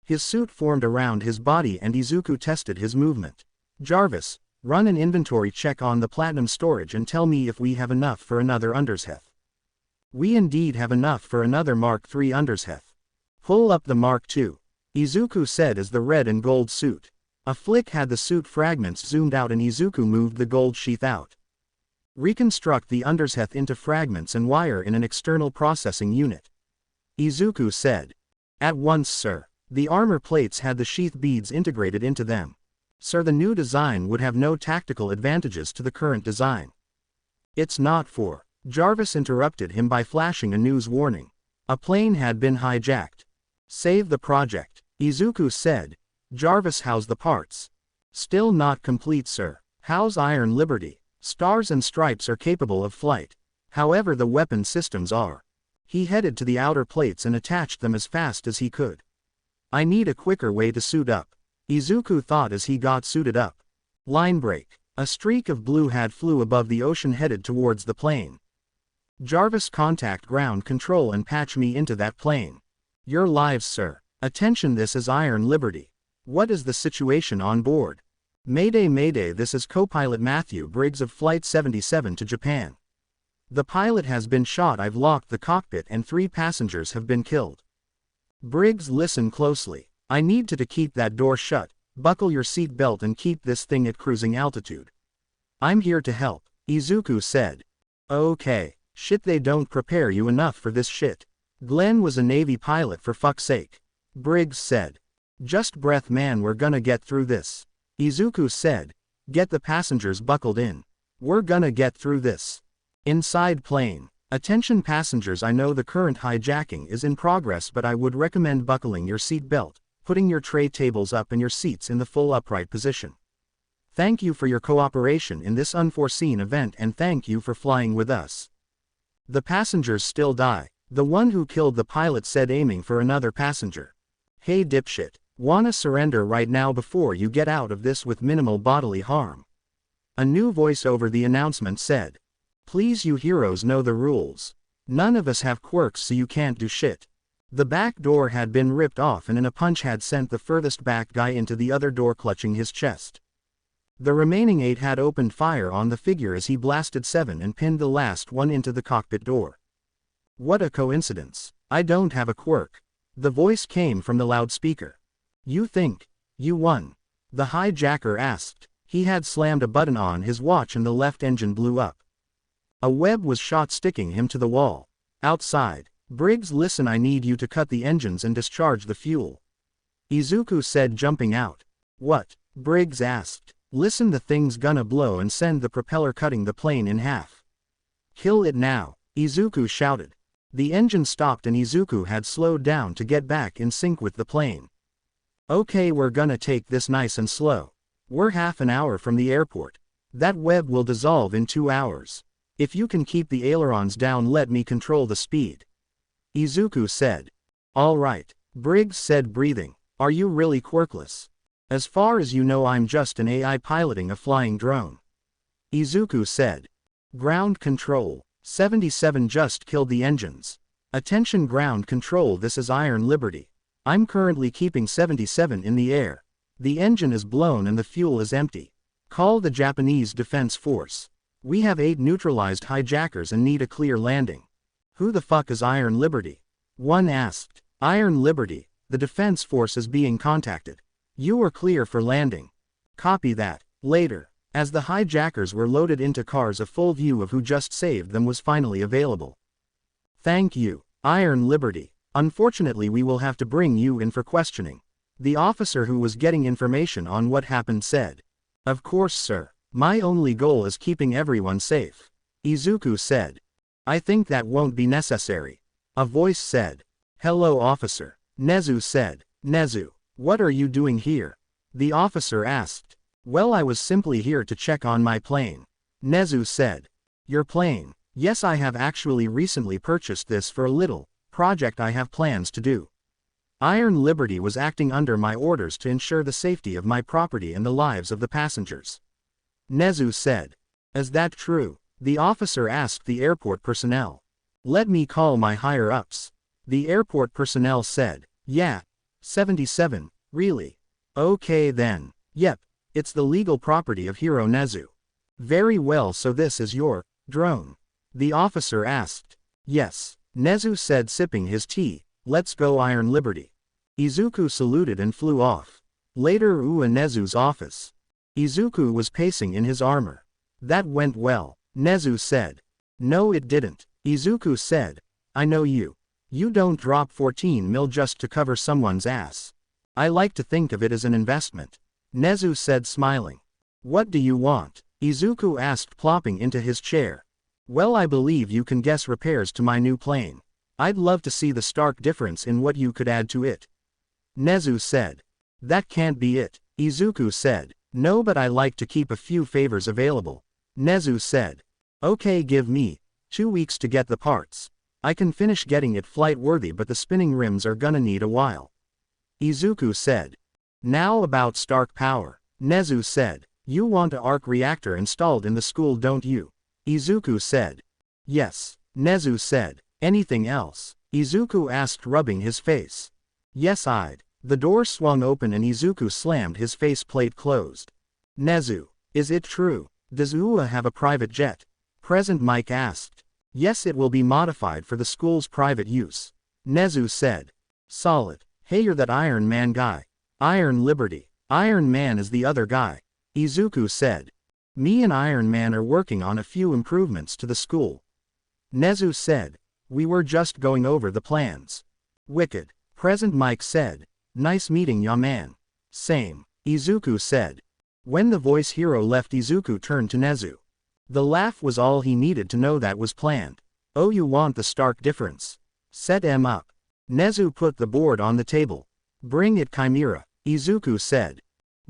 His suit formed around his body and Izuku tested his movement. Jarvis, run an inventory check on the platinum storage and tell me if we have enough for another underseth. We indeed have enough for another Mark III underseth. Pull up the Mark II. Izuku said as the red and gold suit. A flick had the suit fragments zoomed out and Izuku moved the gold sheath out. Reconstruct the underseth into fragments and wire in an external processing unit. Izuku said. At once, sir. The armor plates had the sheath beads integrated into them. Sir, the new design would have no tactical advantages to the current design. It's not for. Jarvis interrupted him by flashing a news warning. A plane had been hijacked. Save the project. Izuku said. Jarvis, how's the parts? Still not complete, sir. How's Iron Liberty? Stars and Stripes are capable of flight. However, the weapon systems are. He headed to the outer plates and attached them as fast as he could. I need a quicker way to suit up. Izuku thought as he got suited up. Line break. A streak of blue had flew above the ocean headed towards the plane. Jarvis, contact ground control and patch me into that plane. Your lives, sir. Attention, this is Iron Liberty. What is the situation on board? Mayday, mayday, this is co-pilot Matthew Briggs of Flight 77 to Japan. The pilot has been shot, I've locked the cockpit and 3 passengers have been killed. Briggs, listen closely. I need to keep that door shut, buckle your seat belt and keep this thing at cruising altitude. I'm here to help, Izuku said. Okay, shit, they don't prepare you enough for this shit. Glenn was a Navy pilot, for fuck's sake. Briggs said. Just breath, man, we're gonna get through this. Izuku said. Get the passengers buckled in. We're gonna get through this. Inside plane. Attention passengers, I know the current hijacking is in progress, but I would recommend buckling your seat belt, putting your tray tables up and your seats in the full upright position. Thank you for your cooperation in this unforeseen event and thank you for flying with us. The passengers still die, the one who killed the pilot said, aiming for another passenger. Hey dipshit, wanna surrender right now before you get out of this with minimal bodily harm? A new voice over the announcement said. Please, you heroes know the rules. None of us have quirks, so you can't do shit. The back door had been ripped off and in a punch had sent the furthest back guy into the other door, clutching his chest. The remaining 8 had opened fire on the figure as he blasted 7 and pinned the last one into the cockpit door. What a coincidence. I don't have a quirk. The voice came from the loudspeaker. You think you won? The hijacker asked. He had slammed a button on his watch and the left engine blew up. A web was shot, sticking him to the wall. Outside. Briggs, listen, I need you to cut the engines and discharge the fuel. Izuku said, jumping out. What? Briggs asked. Listen, the thing's gonna blow and send the propeller, cutting the plane in half. Kill it now, Izuku shouted. The engine stopped and Izuku had slowed down to get back in sync with the plane. Okay, we're gonna take this nice and slow. We're half an hour from the airport. That web will dissolve in 2 hours. If you can keep the ailerons down, let me control the speed. Izuku said. All right, Briggs said, breathing. Are you really quirkless? As far as you know, I'm just an AI piloting a flying drone. Izuku said. Ground control. 77 just killed the engines. Attention ground control, this is Iron Liberty. I'm currently keeping 77 in the air. The engine is blown and the fuel is empty. Call the Japanese Defense Force. We have 8 neutralized hijackers and need a clear landing. Who the fuck is Iron Liberty? One asked. Iron Liberty, the Defense Force is being contacted. You are clear for landing. Copy that. Later, as the hijackers were loaded into cars, a full view of who just saved them was finally available. Thank you, Iron Liberty. Unfortunately, we will have to bring you in for questioning. The officer who was getting information on what happened said. Of course, sir. My only goal is keeping everyone safe. Izuku said. I think that won't be necessary. A voice said. Hello, officer. Nezu said. Nezu, what are you doing here? The officer asked. Well, I was simply here to check on my plane. Nezu said. Your plane? Yes, I have actually recently purchased this for a little project I have plans to do. Iron Liberty was acting under my orders to ensure the safety of my property and the lives of the passengers. Nezu said. Is that true? The officer asked the airport personnel. Let me call my higher-ups. The airport personnel said. Yeah. 77, really? Okay then. Yep, it's the legal property of Hero Nezu. Very well, so this is your drone? The officer asked. Yes. Nezu said, sipping his tea. Let's go, Iron Liberty. Izuku saluted and flew off. Later, Nezu's office. Izuku was pacing in his armor. That went well, Nezu said. No, it didn't. Izuku said. I know you. You don't drop 14 mil just to cover someone's ass. I like to think of it as an investment. Nezu said, smiling. What do you want? Izuku asked, plopping into his chair. Well, I believe you can guess repairs to my new plane. I'd love to see the stark difference in what you could add to it. Nezu said. That can't be it. Izuku said. No, but I like to keep a few favors available. Nezu said. Okay, give me 2 weeks to get the parts. I can finish getting it flight worthy, but the spinning rims are gonna need a while. Izuku said. Now about Stark Power. Nezu said. You want an arc reactor installed in the school, don't you? Izuku said. Yes. Nezu said. Anything else? Izuku asked, rubbing his face. Yes, I'd. The door swung open and Izuku slammed his faceplate closed. Nezu. Is it true? Does UA have a private jet? Present Mike asked. Yes, it will be modified for the school's private use. Nezu said. Solid. Hey, you're that Iron Man guy. Iron Liberty. Iron Man is the other guy. Izuku said. Me and Iron Man are working on a few improvements to the school. Nezu said. We were just going over the plans. Wicked. Present Mike said. Nice meeting ya, man. Same. Izuku said. When the voice hero left, Izuku turned to Nezu. The laugh was all he needed to know that was planned. Oh, you want the stark difference? Set em up. Nezu put the board on the table. Bring it, Chimera, Izuku said.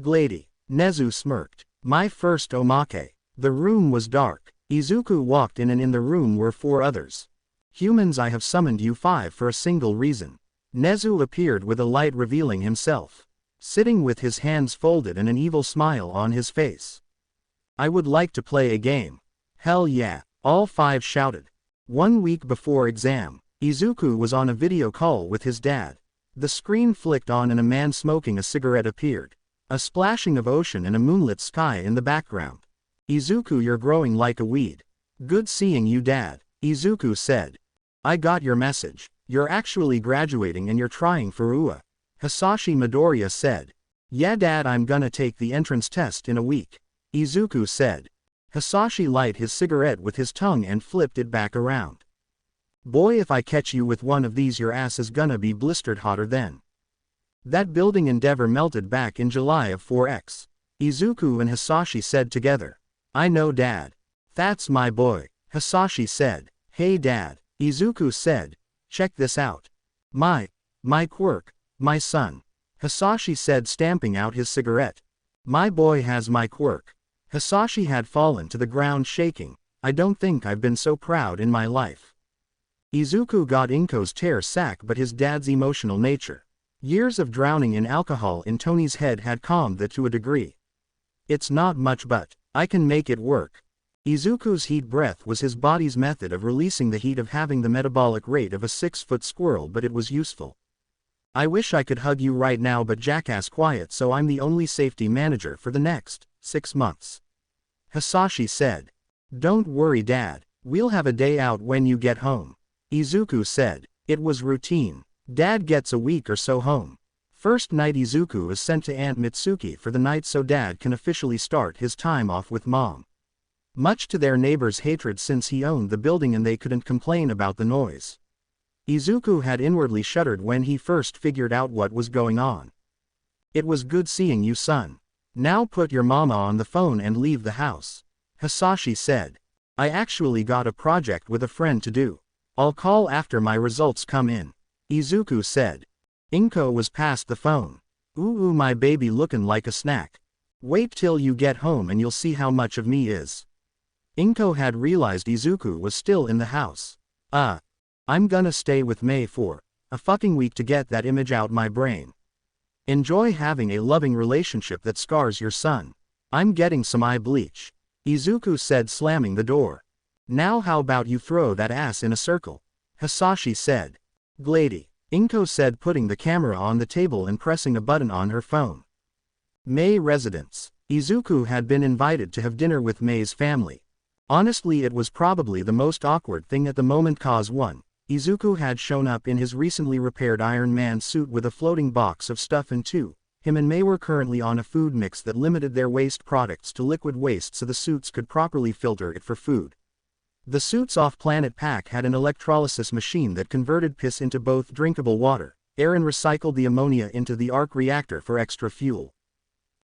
Glady. Nezu smirked. My first omake. The room was dark. Izuku walked in, and in the room were 4 others. Humans, I have summoned you 5 for a single reason. Nezu appeared with a light, revealing himself. Sitting with his hands folded and an evil smile on his face. I would like to play a game. Hell yeah, all 5 shouted. 1 week before exam, Izuku was on a video call with his dad. The screen flicked on and a man smoking a cigarette appeared. A splashing of ocean and a moonlit sky in the background. Izuku, you're growing like a weed. Good seeing you, Dad, Izuku said. I got your message. You're actually graduating and you're trying for UA. Hisashi Midoriya said. Yeah, Dad, I'm gonna take the entrance test in a week. Izuku said. Hisashi lighted his cigarette with his tongue and flipped it back around. Boy, if I catch you with one of these, your ass is gonna be blistered hotter than that building Endeavor melted back in July of 4X. Izuku and Hisashi said together. I know, Dad. That's my boy, Hisashi said. Hey, Dad, Izuku said. Check this out. My quirk, my son. Hisashi said, stamping out his cigarette. My boy has my quirk. Hisashi had fallen to the ground shaking. I don't think I've been so proud in my life. Izuku got Inko's tear sack, but his dad's emotional nature. Years of drowning in alcohol in Tony's head had calmed that to a degree. It's not much, but I can make it work. Izuku's heat breath was his body's method of releasing the heat of having the metabolic rate of a 6-foot squirrel, but it was useful. I wish I could hug you right now, but jackass quiet, so I'm the only safety manager for the next 6 months. Hisashi said. Don't worry, Dad. We'll have a day out when you get home. Izuku said. It was routine. Dad gets a week or so home. First night, Izuku is sent to Aunt Mitsuki for the night so Dad can officially start his time off with Mom. Much to their neighbors' hatred, since he owned the building and they couldn't complain about the noise. Izuku had inwardly shuddered when he first figured out what was going on. It was good seeing you, son. Now put your mama on the phone and leave the house. Hisashi said. I actually got a project with a friend to do. I'll call after my results come in. Izuku said. Inko was past the phone. Ooh, my baby looking like a snack. Wait till you get home and you'll see how much of me is. Inko had realized Izuku was still in the house. I'm gonna stay with Mei for a fucking week to get that image out my brain. Enjoy having a loving relationship that scars your son. I'm getting some eye bleach. Izuku said, slamming the door. Now how about you throw that ass in a circle? Hisashi said. Glady. Inko said, putting the camera on the table and pressing a button on her phone. Mei residence. Izuku had been invited to have dinner with Mei's family. Honestly, it was probably the most awkward thing at the moment, cause 1. Izuku had shown up in his recently repaired Iron Man suit with a floating box of stuff, and 2. Him and Mei were currently on a food mix that limited their waste products to liquid waste so the suits could properly filter it for food. The suit's off-planet pack had an electrolysis machine that converted piss into both drinkable water, air, and recycled the ammonia into the arc reactor for extra fuel.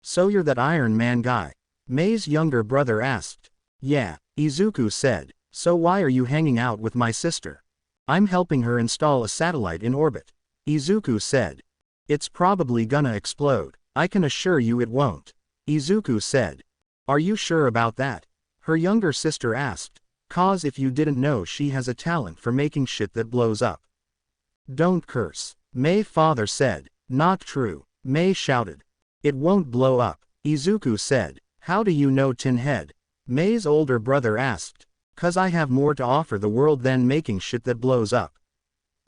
So you're that Iron Man guy? Mei's younger brother asked. Yeah, Izuku said. So why are you hanging out with my sister? I'm helping her install a satellite in orbit. Izuku said. It's probably gonna explode. I can assure you it won't. Izuku said. Are you sure about that? Her younger sister asked. Cause if you didn't know, she has a talent for making shit that blows up. Don't curse. Mei father said. Not true. Mei shouted. It won't blow up. Izuku said. How do you know, tin head? Mei's older brother asked. Cause I have more to offer the world than making shit that blows up.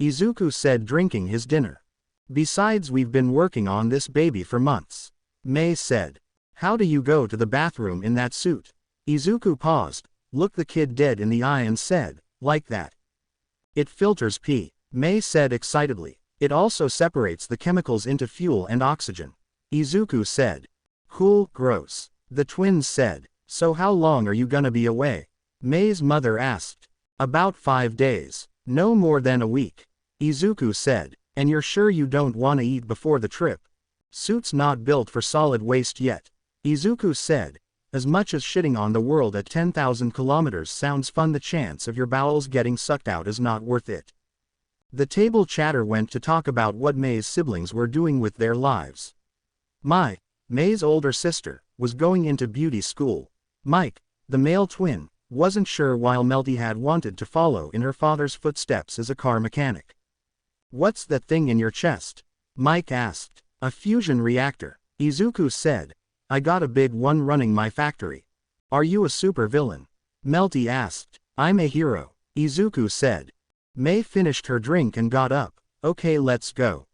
Izuku said, drinking his dinner. Besides, we've been working on this baby for months. Mei said. How do you go to the bathroom in that suit? Izuku paused, looked the kid dead in the eye and said, like that. It filters pee, Mei said excitedly. It also separates the chemicals into fuel and oxygen. Izuku said. Cool, gross. The twins said. So how long are you gonna be away? Mei's mother asked. About 5 days. No more than a week. Izuku said. And you're sure you don't wanna eat before the trip? Suit's not built for solid waste yet. Izuku said. As much as shitting on the world at 10,000 kilometers sounds fun, the chance of your bowels getting sucked out is not worth it. The table chatter went to talk about what Mei's siblings were doing with their lives. Mei's older sister, was going into beauty school. Mike, the male twin, wasn't sure, while Melty had wanted to follow in her father's footsteps as a car mechanic. What's that thing in your chest? Mike asked. A fusion reactor, Izuku said. I got a big one running my factory. Are you a supervillain? Melty asked. I'm a hero, Izuku said. Mei finished her drink and got up. Okay, let's go.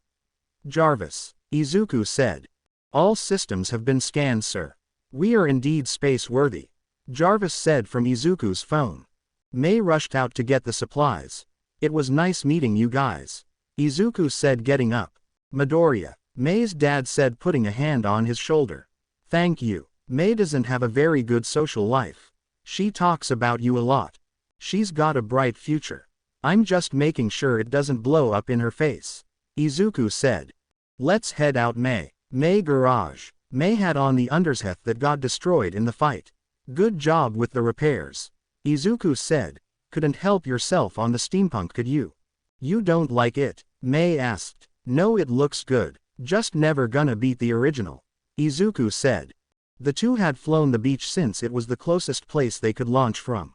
Jarvis, Izuku said. All systems have been scanned, sir. We are indeed space-worthy, Jarvis said from Izuku's phone. Mei rushed out to get the supplies. It was nice meeting you guys, Izuku said, getting up. Midoriya, Mei's dad said, putting a hand on his shoulder. Thank you. Mei doesn't have a very good social life. She talks about you a lot. She's got a bright future. I'm just making sure it doesn't blow up in her face, Izuku said. Let's head out, Mei. Mei garage. Mei had on the undershirt that got destroyed in the fight. Good job with the repairs, Izuku said. Couldn't help yourself on the steampunk, could you? You don't like it? Mei asked. No, it looks good. Just never gonna beat the original, Izuku said. The two had flown the beach since it was the closest place they could launch from.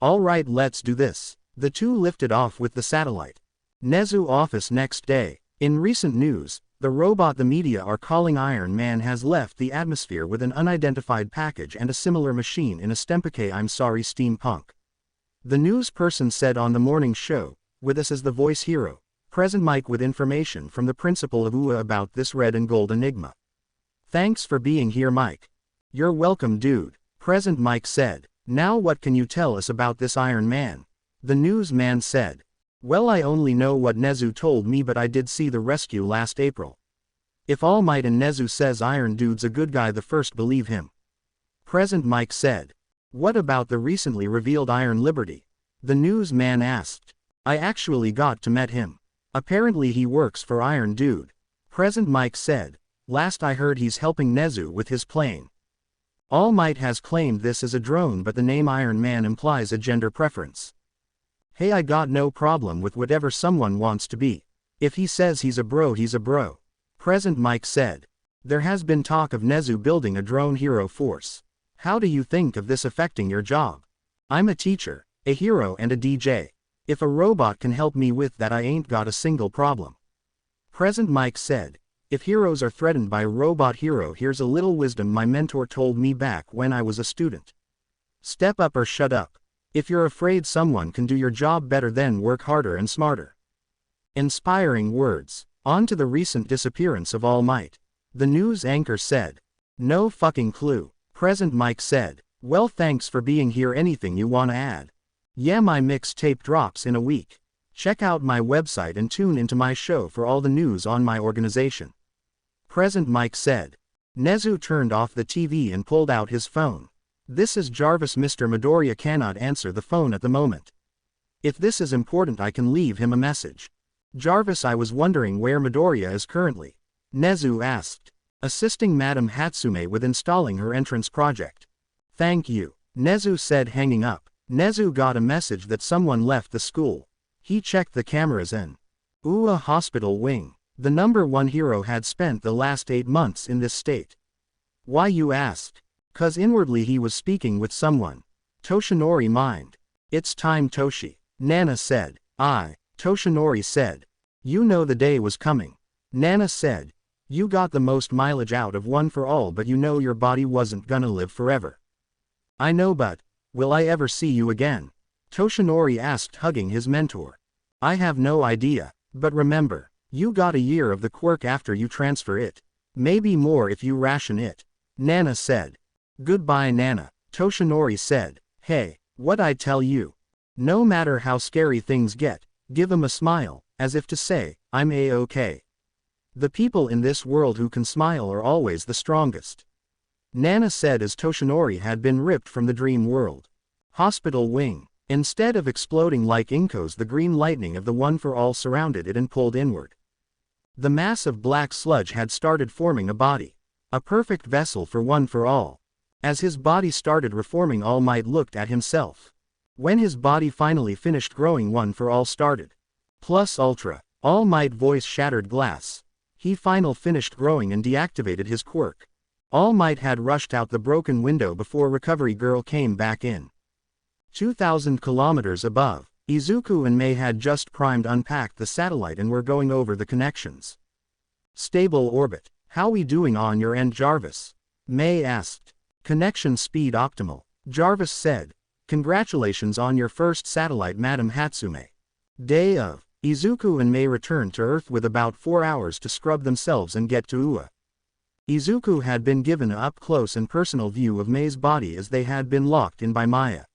Alright, let's do this. The two lifted off with the satellite. Nezu office next day. In recent news, the robot the media are calling Iron Man has left the atmosphere with an unidentified package and a similar machine in a Stempake. I'm sorry, steampunk. The news person said on the morning show, with us as the voice hero, present Mike, with information from the principal of UA about this red and gold enigma. Thanks for being here, Mike. You're welcome, dude, present Mike said. Now what can you tell us about this Iron Man? The newsman said. Well, I only know what Nezu told me, but I did see the rescue last April. If All Might and Nezu says Iron Dude's a good guy, the first believe him, present Mike said. What about the recently revealed Iron Liberty? The newsman asked. I actually got to meet him. Apparently he works for Iron Dude, present Mike said. Last I heard he's helping Nezu with his plane. All Might has claimed this is a drone, but the name Iron Man implies a gender preference. Hey, I got no problem with whatever someone wants to be. If he says he's a bro, he's a bro. Present Mike said. There has been talk of Nezu building a drone hero force. How do you think of this affecting your job? I'm a teacher, a hero and a DJ. If a robot can help me with that, I ain't got a single problem. Present Mike said. If heroes are threatened by a robot hero, here's a little wisdom my mentor told me back when I was a student. Step up or shut up. If you're afraid someone can do your job better, then work harder and smarter. Inspiring words. On to the recent disappearance of All Might. The news anchor said. No fucking clue. Present Mike said. Well, thanks for being here. Anything you wanna add? Yeah, my mixtape drops in a week. Check out my website and tune into my show for all the news on my organization. Present Mike said. Nezu turned off the TV and pulled out his phone. This is Jarvis. Mr. Midoriya cannot answer the phone at the moment. If this is important, I can leave him a message. Jarvis, I was wondering where Midoriya is currently. Nezu asked. Assisting Madame Hatsume with installing her entrance project. Thank you. Nezu said, hanging up. Nezu got a message that someone left the school. He checked the cameras in a hospital wing. The #1 hero had spent the last 8 months in this state. Why, you asked? 'Cause inwardly he was speaking with someone. Toshinori mind. It's time, Toshi. Nana said. Toshinori said. You know the day was coming. Nana said. You got the most mileage out of One for All, but you know your body wasn't gonna live forever. I know, but will I ever see you again? Toshinori asked, hugging his mentor. I have no idea, but remember, you got a year of the quirk after you transfer it. Maybe more if you ration it. Nana said. Goodbye, Nana. Toshinori said. Hey, what I tell you? No matter how scary things get, give 'em a smile, as if to say, I'm A-okay. The people in this world who can smile are always the strongest. Nana said as Toshinori had been ripped from the dream world. Hospital wing. Instead of exploding like Inkos, the green lightning of the One for All surrounded it and pulled inward. The mass of black sludge had started forming a body. A perfect vessel for One for All. As his body started reforming, All Might looked at himself. When his body finally finished growing, One for All started. Plus Ultra. All Might voice shattered glass. He finished growing and deactivated his quirk. All Might had rushed out the broken window before Recovery Girl came back in. 2,000 kilometers above, Izuku and Mei had just unpacked the satellite and were going over the connections. Stable orbit. How we doing on your end, Jarvis? Mei asked. Connection speed optimal. Jarvis said. Congratulations on your first satellite, Madame Hatsume. Day of. Izuku and Mei returned to Earth with about 4 hours to scrub themselves and get to Ua. Izuku had been given an up-close and personal view of Mei's body as they had been locked in by Maya.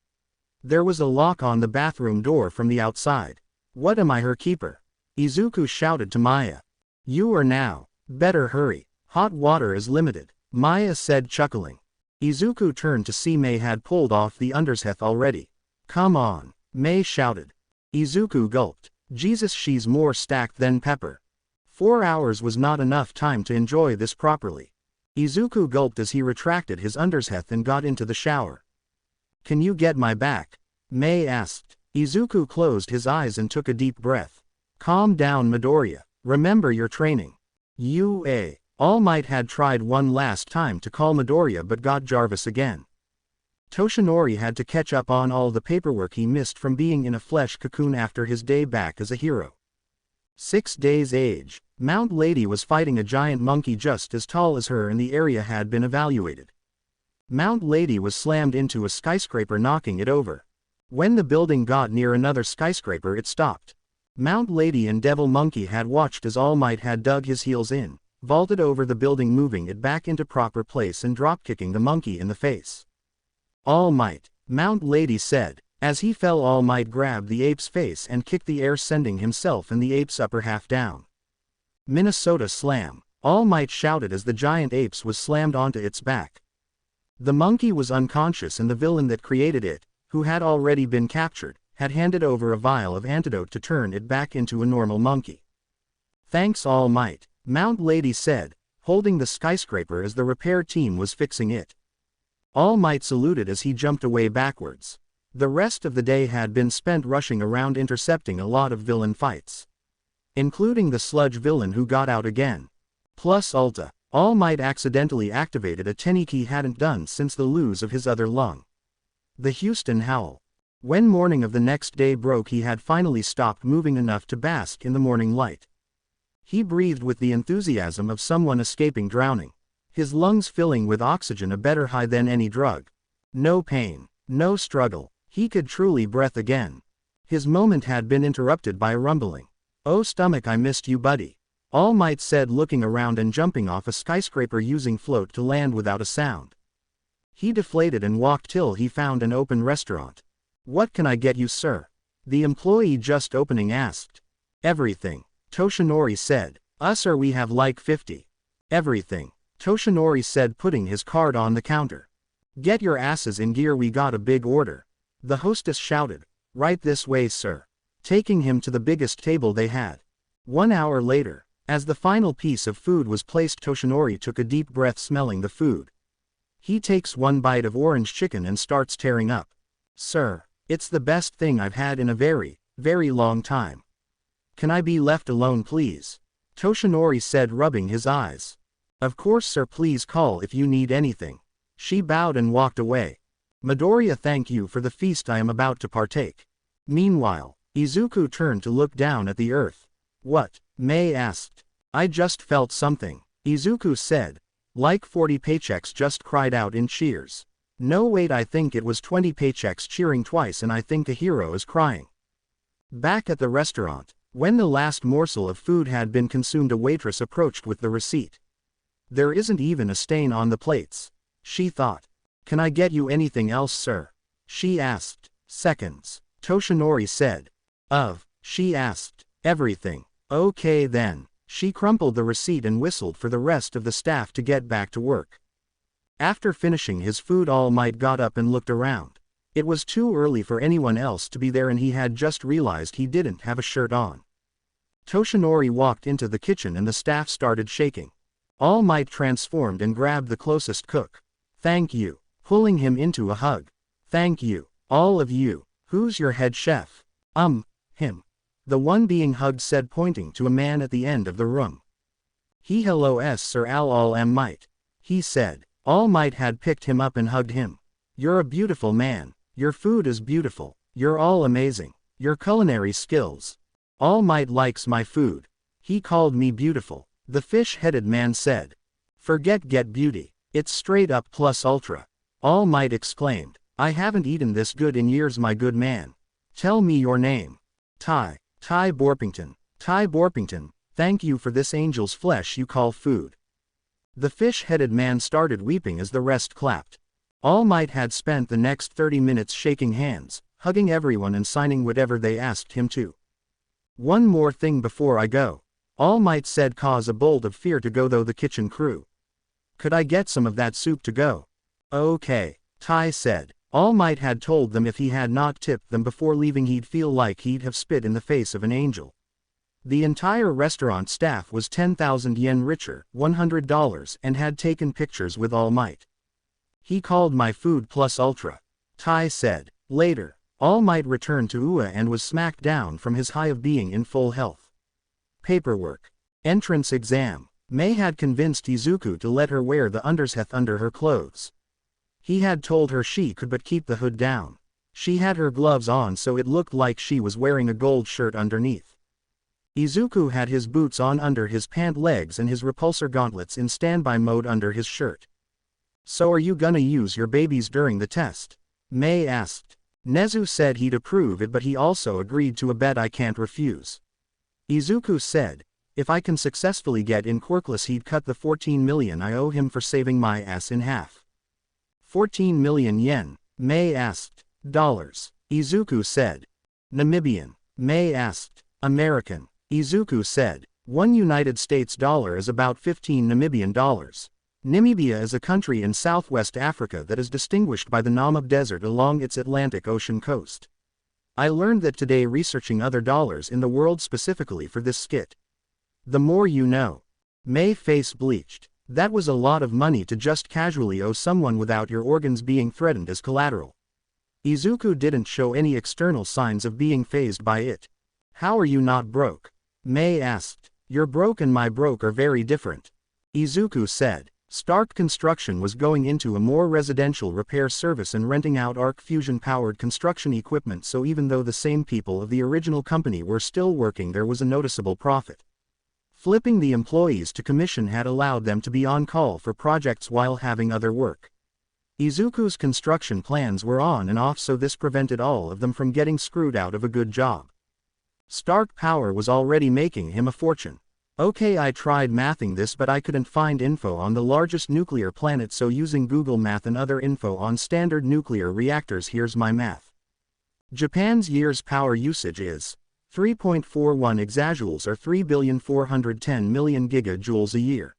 There was a lock on the bathroom door from the outside. What, am I her keeper? Izuku shouted to Maya. You are now. Better hurry. Hot water is limited. Maya said, chuckling. Izuku turned to see Mei had pulled off the undersheath already. Come on. Mei shouted. Izuku gulped. Jesus, she's more stacked than pepper. 4 hours was not enough time to enjoy this properly. Izuku gulped as he retracted his undersheath and got into the shower. Can you get my back? Mei asked. Izuku closed his eyes and took a deep breath. Calm down, Midoriya. Remember your training. All Might had tried one last time to call Midoriya but got Jarvis again. Toshinori had to catch up on all the paperwork he missed from being in a flesh cocoon after his day back as a hero. 6 days age. Mount Lady was fighting a giant monkey just as tall as her and the area had been evaluated. Mount Lady was slammed into a skyscraper, knocking it over. When the building got near another skyscraper, it stopped. Mount Lady and Devil Monkey had watched as All Might had dug his heels in, vaulted over the building, moving it back into proper place and drop-kicking the monkey in the face. All Might, Mount Lady said. As he fell, All Might grabbed the ape's face and kicked the air, sending himself and the ape's upper half down. Minnesota Slam. All Might shouted as the giant ape was slammed onto its back. The monkey was unconscious and the villain that created it, who had already been captured, had handed over a vial of antidote to turn it back into a normal monkey. Thanks, All Might, Mount Lady said, holding the skyscraper as the repair team was fixing it. All Might saluted as he jumped away backwards. The rest of the day had been spent rushing around intercepting a lot of villain fights, including the sludge villain who got out again. Plus Ulta. All Might accidentally activated a technique he hadn't done since the lose of his other lung. The Houston Howl. When morning of the next day broke, he had finally stopped moving enough to bask in the morning light. He breathed with the enthusiasm of someone escaping drowning, his lungs filling with oxygen, a better high than any drug. No pain, no struggle, he could truly breathe again. His moment had been interrupted by a rumbling. "Oh stomach, I missed you buddy," All Might said, looking around and jumping off a skyscraper using float to land without a sound. He deflated and walked till he found an open restaurant. "What can I get you, sir?" the employee just opening asked. "Everything," Toshinori said. Sir, we have like 50. "Everything," Toshinori said, putting his card on the counter. "Get your asses in gear, we got a big order," the hostess shouted. "Right this way, sir," taking him to the biggest table they had. 1 hour later, as the final piece of food was placed, Toshinori took a deep breath, smelling the food. He takes one bite of orange chicken and starts tearing up. "Sir, it's the best thing I've had in a very, very long time. Can I be left alone please?" Toshinori said, rubbing his eyes. "Of course sir, please call if you need anything." She bowed and walked away. "Midoriya, thank you for the feast I am about to partake." Meanwhile, Izuku turned to look down at the earth. "What?" Mei asked. "I just felt something," Izuku said. Like 40 paychecks just cried out in cheers. "No wait, I think it was 20 paychecks cheering twice, and I think a hero is crying." Back at the restaurant, when the last morsel of food had been consumed, a waitress approached with the receipt. "There isn't even a stain on the plates," she thought. "Can I get you anything else, sir?" she asked. "Seconds," Toshinori said. She asked. "Everything." "Okay then." She crumpled the receipt and whistled for the rest of the staff to get back to work. After finishing his food, All Might got up and looked around. It was too early for anyone else to be there, and he had just realized he didn't have a shirt on. Toshinori walked into the kitchen and the staff started shaking. All Might transformed and grabbed the closest cook. "Thank you," pulling him into a hug. "Thank you, all of you. Who's your head chef?" Him. The one being hugged said, pointing to a man at the end of the room. "Hello Sir All Might," he said. All Might had picked him up and hugged him. "You're a beautiful man. Your food is beautiful. You're all amazing. Your culinary skills." "All Might likes my food. He called me beautiful," the fish-headed man said. "Forget get beauty. It's straight up plus ultra," All Might exclaimed. "I haven't eaten this good in years, my good man. Tell me your name." Ty Borpington. "Ty Borpington, thank you for this angel's flesh you call food." The fish-headed man started weeping as the rest clapped. All Might had spent the next 30 minutes shaking hands, hugging everyone and signing whatever they asked him to. "One more thing before I go," All Might said, cause a bolt of fear to go though the kitchen crew. "Could I get some of that soup to go?" "Okay," Ty said. All Might had told them if he had not tipped them before leaving, he'd feel like he'd have spit in the face of an angel. The entire restaurant staff was 10,000 yen richer, $100, and had taken pictures with All Might. "He called my food plus ultra," Ty said. Later, All Might returned to Ua and was smacked down from his high of being in full health. Paperwork. Entrance exam. Mei had convinced Izuku to let her wear the undersheath under her clothes. He had told her she could but keep the hood down. She had her gloves on so it looked like she was wearing a gold shirt underneath. Izuku had his boots on under his pant legs and his repulsor gauntlets in standby mode under his shirt. "So are you gonna use your babies during the test?" Mei asked. Nezu said he'd approve it, but he also agreed to a bet I can't refuse. Izuku said, "If I can successfully get in quirkless, he'd cut the 14 million I owe him for saving my ass in half." 14 million yen, Mei asked. "Dollars," Izuku said. "Namibian," Mei asked. "American," Izuku said. "One United States dollar is about 15 Namibian dollars. Namibia is a country in southwest Africa that is distinguished by the Namib Desert along its Atlantic Ocean coast. I learned that today researching other dollars in the world specifically for this skit. The more you know." Mei face bleached. That was a lot of money to just casually owe someone without your organs being threatened as collateral. Izuku didn't show any external signs of being fazed by it. How are you not broke? Mei asked. Your broke and my broke are very different. Izuku said. Stark Construction was going into a more residential repair service and renting out arc fusion-powered construction equipment, so even though the same people of the original company were still working, there was a noticeable profit. Flipping the employees to commission had allowed them to be on call for projects while having other work. Izuku's construction plans were on and off, so this prevented all of them from getting screwed out of a good job. Stark Power was already making him a fortune. Okay, I tried mathing this but I couldn't find info on the largest nuclear planet, so using Google Math and other info on standard nuclear reactors, here's my math. Japan's year's power usage is 3.41 exajoules or 3,410,000,000 gigajoules a year.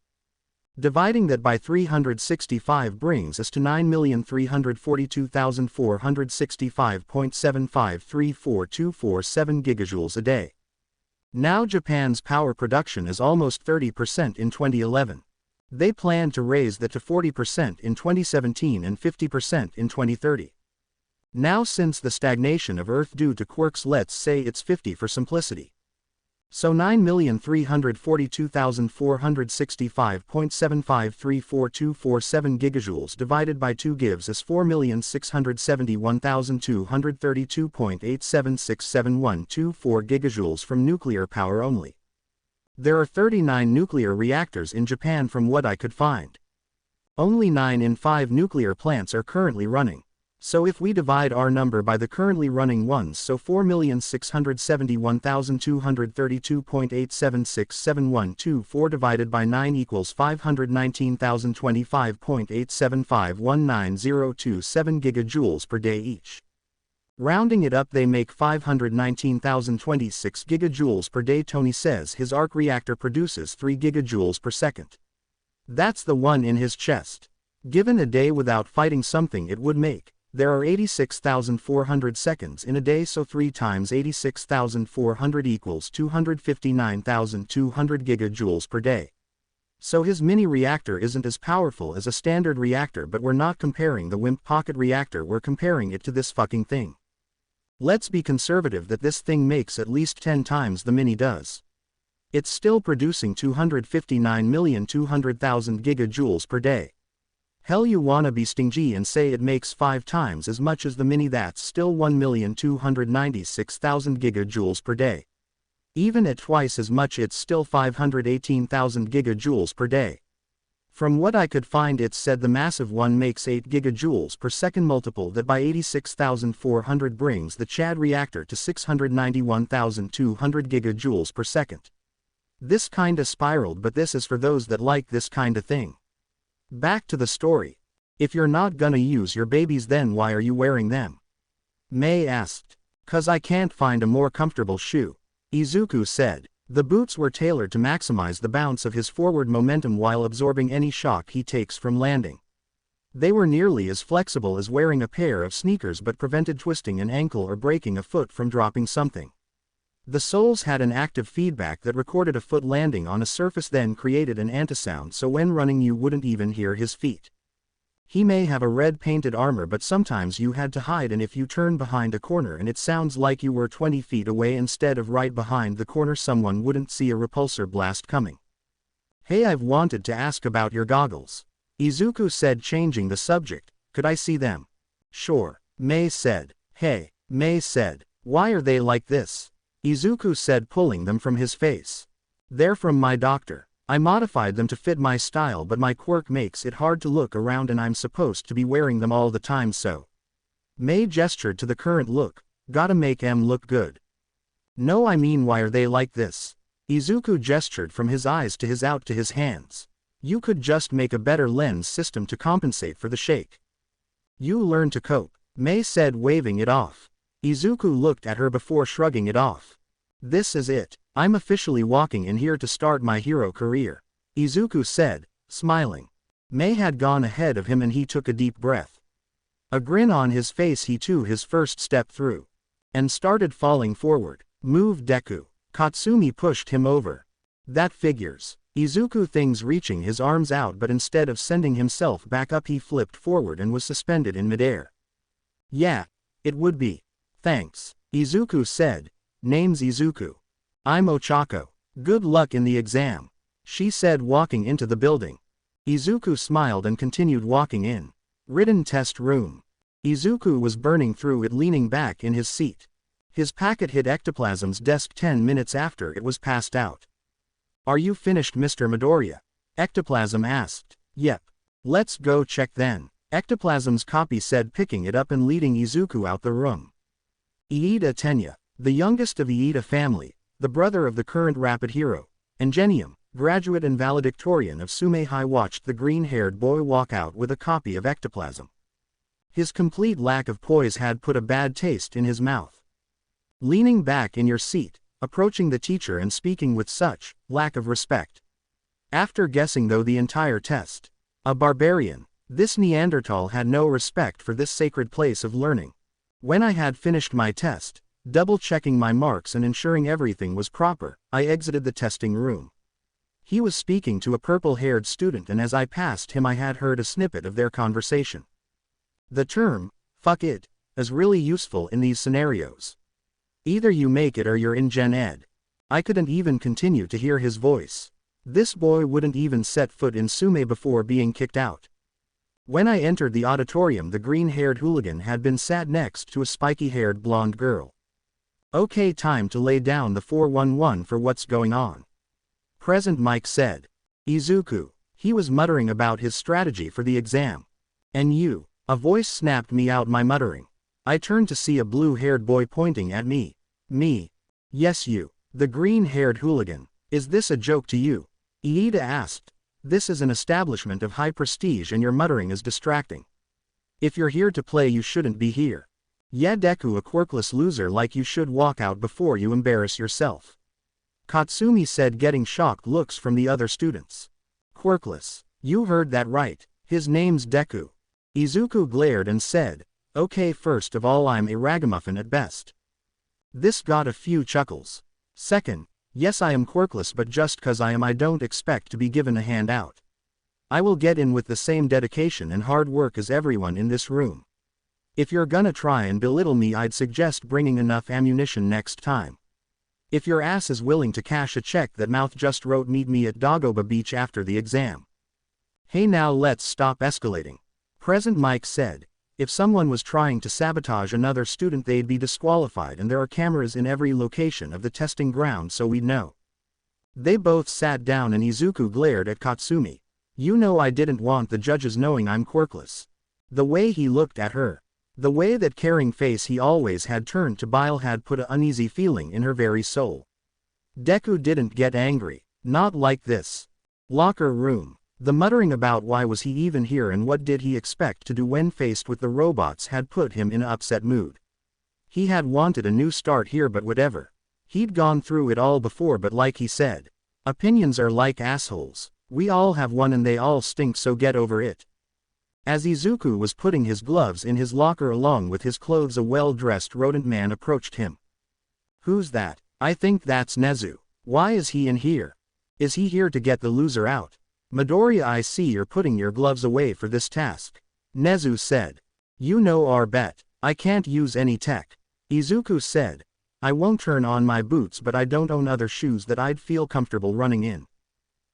Dividing that by 365 brings us to 9,342,465.7534247 gigajoules a day. Now Japan's power production is almost 30% in 2011. They plan to raise that to 40% in 2017 and 50% in 2030. Now, since the stagnation of Earth due to quirks, let's say it's 50 for simplicity. So 9,342,465.7534247 gigajoules divided by 2 gives us 4,671,232.8767124 gigajoules from nuclear power only. There are 39 nuclear reactors in Japan from what I could find. Only 9 in 5 nuclear plants are currently running. So if we divide our number by the currently running ones, so 4,671,232.8767124 divided by 9 equals 519,025.87519,027 gigajoules per day each. Rounding it up, they make 519,026 gigajoules per day. Tony says his arc reactor produces 3 gigajoules per second. That's the one in his chest. Given a day without fighting something, it would make. There are 86,400 seconds in a day, so 3 times 86,400 equals 259,200 gigajoules per day. So his mini reactor isn't as powerful as a standard reactor, but we're not comparing the WIMP pocket reactor, we're comparing it to this fucking thing. Let's be conservative that this thing makes at least 10 times the mini does. It's still producing 259,200,000 gigajoules per day. Hell, you wanna be stingy and say it makes 5 times as much as the mini, that's still 1,296,000 gigajoules per day. Even at twice as much, it's still 518,000 gigajoules per day. From what I could find, it said the massive one makes 8 gigajoules per second. Multiple that by 86,400 brings the Chad reactor to 691,200 gigajoules per second. This kinda spiraled, but this is for those that like this kinda thing. Back to the story. If you're not gonna use your babies, then why are you wearing them? Mei asked. 'Cause I can't find a more comfortable shoe. Izuku said. The boots were tailored to maximize the bounce of his forward momentum while absorbing any shock he takes from landing. They were nearly as flexible as wearing a pair of sneakers, but prevented twisting an ankle or breaking a foot from dropping something. The soles had an active feedback that recorded a foot landing on a surface, then created an antisound, so when running you wouldn't even hear his feet. He may have a red painted armor, but sometimes you had to hide, and if you turn behind a corner and it sounds like you were 20 feet away instead of right behind the corner, someone wouldn't see a repulsor blast coming. Hey, I've wanted to ask about your goggles. Izuku said, changing the subject. Could I see them? Sure, Mei said. Hey, Mei said. Why are they like this? Izuku said, pulling them from his face. They're from my doctor. I modified them to fit my style, but my quirk makes it hard to look around and I'm supposed to be wearing them all the time, so. Mei gestured to the current look. Gotta make 'em look good. No, I mean, why are they like this? Izuku gestured from his eyes to his out to his hands. You could just make a better lens system to compensate for the shake. You learn to cope, Mei said, waving it off. Izuku looked at her before shrugging it off. This is it. I'm officially walking in here to start my hero career, Izuku said, smiling. Mei had gone ahead of him and he took a deep breath. A grin on his face, he took his first step through. And started falling forward. Move, Deku. Katsumi pushed him over. That figures. Izuku things reaching his arms out, but instead of sending himself back up he flipped forward and was suspended in midair. Yeah, it would be. Thanks. Izuku said. Name's Izuku. I'm Ochako. Good luck in the exam, she said, walking into the building. Izuku smiled and continued walking in. Written test room. Izuku was burning through it, leaning back in his seat. His packet hit Ectoplasm's desk 10 minutes after it was passed out. Are you finished, Mr. Midoriya? Ectoplasm asked. Yep. Let's go check then, Ectoplasm's copy said, picking it up and leading Izuku out the room. Iida Tenya, the youngest of Iida family, the brother of the current rapid hero, Ingenium, graduate and valedictorian of Sume High, watched the green-haired boy walk out with a copy of Ectoplasm. His complete lack of poise had put a bad taste in his mouth. Leaning back in your seat, approaching the teacher and speaking with such lack of respect. After guessing though the entire test, a barbarian, this Neanderthal had no respect for this sacred place of learning. When I had finished my test, double-checking my marks and ensuring everything was proper, I exited the testing room. He was speaking to a purple-haired student, and as I passed him I had heard a snippet of their conversation. The term, fuck it, is really useful in these scenarios. Either you make it or you're in Gen Ed. I couldn't even continue to hear his voice. This boy wouldn't even set foot in Sume before being kicked out. When I entered the auditorium, the green-haired hooligan had been sat next to a spiky-haired blonde girl. Okay, time to lay down the 411 for what's going on. Present, Mike said. Izuku. He was muttering about his strategy for the exam. And you? A voice snapped me out my muttering. I turned to see a blue-haired boy pointing at me. Me? Yes, you. The green-haired hooligan. Is this a joke to you? Iida asked. This is an establishment of high prestige and your muttering is distracting. If you're here to play, you shouldn't be here. Yeah, Deku, a quirkless loser like you should walk out before you embarrass yourself. Katsumi said, getting shocked looks from the other students. Quirkless. You heard that right. His name's Deku. Izuku glared and said, okay, first of all, I'm a ragamuffin at best. This got a few chuckles. Second, yes, I am quirkless, but just cause I am, I don't expect to be given a handout. I will get in with the same dedication and hard work as everyone in this room. If you're gonna try and belittle me, I'd suggest bringing enough ammunition next time. If your ass is willing to cash a check that Mouth just wrote, meet me at Dagoba Beach after the exam. Hey, now let's stop escalating. Present, Mike said. If someone was trying to sabotage another student, they'd be disqualified, and there are cameras in every location of the testing ground, so we'd know. They both sat down and Izuku glared at Katsumi. You know, I didn't want the judges knowing I'm quirkless. The way he looked at her, the way that caring face he always had turned to bile had put an uneasy feeling in her very soul. Deku didn't get angry. Not like this. Locker room. The muttering about why was he even here and what did he expect to do when faced with the robots had put him in an upset mood. He had wanted a new start here, but whatever. He'd gone through it all before, but like he said, opinions are like assholes. We all have one and they all stink, so get over it. As Izuku was putting his gloves in his locker along with his clothes, a well-dressed rodent man approached him. Who's that? I think that's Nezu. Why is he in here? Is he here to get the loser out? Midoriya, I see you're putting your gloves away for this task. Nezu said. You know our bet. I can't use any tech. Izuku said. I won't turn on my boots, but I don't own other shoes that I'd feel comfortable running in.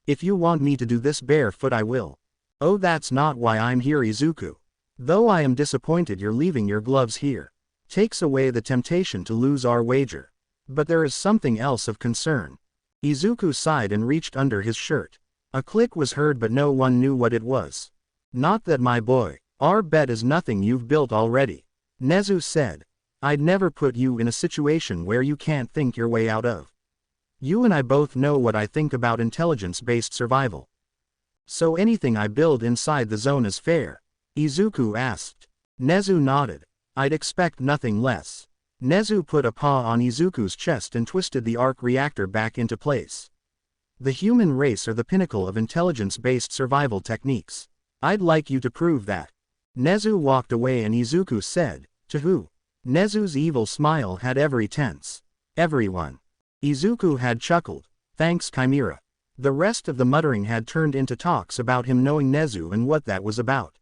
If you want me to do this barefoot, I will. Oh, that's not why I'm here, Izuku. Though I am disappointed you're leaving your gloves here. Takes away the temptation to lose our wager. But there is something else of concern. Izuku sighed and reached under his shirt. A click was heard, but no one knew what it was. Not that, my boy. Our bet is nothing you've built already. Nezu said. I'd never put you in a situation where you can't think your way out of. You and I both know what I think about intelligence-based survival. So anything I build inside the zone is fair? Izuku asked. Nezu nodded. I'd expect nothing less. Nezu put a paw on Izuku's chest and twisted the arc reactor back into place. The human race are the pinnacle of intelligence-based survival techniques. I'd like you to prove that. Nezu walked away and Izuku said, to who? Nezu's evil smile had every tense. Everyone. Izuku had chuckled. Thanks, Chimera. The rest of the muttering had turned into talks about him knowing Nezu and what that was about.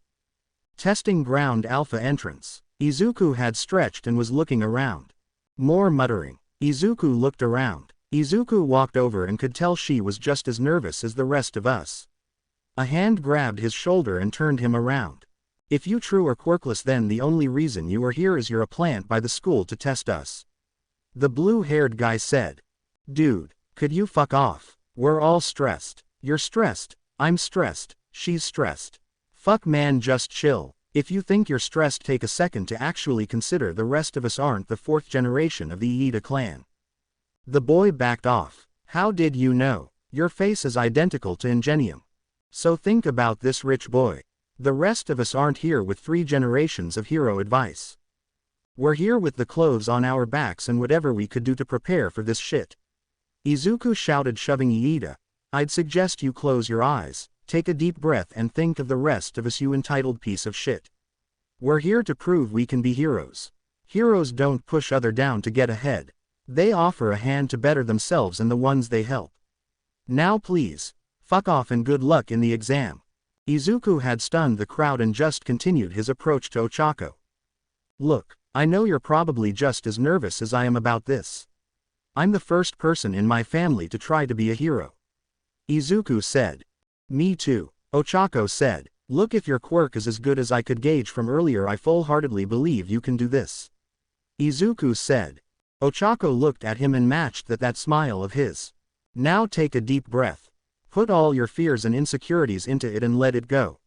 Testing ground alpha entrance. Izuku had stretched and was looking around. More muttering. Izuku looked around. Izuku walked over and could tell she was just as nervous as the rest of us. A hand grabbed his shoulder and turned him around. If you true are quirkless, then the only reason you are here is you're a plant by the school to test us. The blue-haired guy said. Dude, could you fuck off? We're all stressed. You're stressed. I'm stressed. She's stressed. Fuck man, just chill. If you think you're stressed, take a second to actually consider the rest of us aren't the fourth generation of the Iida clan. The boy backed off. How did you know? Your face is identical to Ingenium. So think about this, rich boy. The rest of us aren't here with 3 generations of hero advice. We're here with the clothes on our backs and whatever we could do to prepare for this shit. Izuku shouted, shoving Iida. I'd suggest you close your eyes, take a deep breath and think of the rest of us, you entitled piece of shit. We're here to prove we can be heroes. Heroes don't push other down to get ahead. They offer a hand to better themselves and the ones they help. Now please, fuck off and good luck in the exam. Izuku had stunned the crowd and just continued his approach to Ochako. Look, I know you're probably just as nervous as I am about this. I'm the first person in my family to try to be a hero. Izuku said. Me too, Ochako said. Look, if your quirk is as good as I could gauge from earlier, I full-heartedly believe you can do this. Izuku said. Ochako looked at him and matched that smile of his. Now take a deep breath. Put all your fears and insecurities into it and let it go.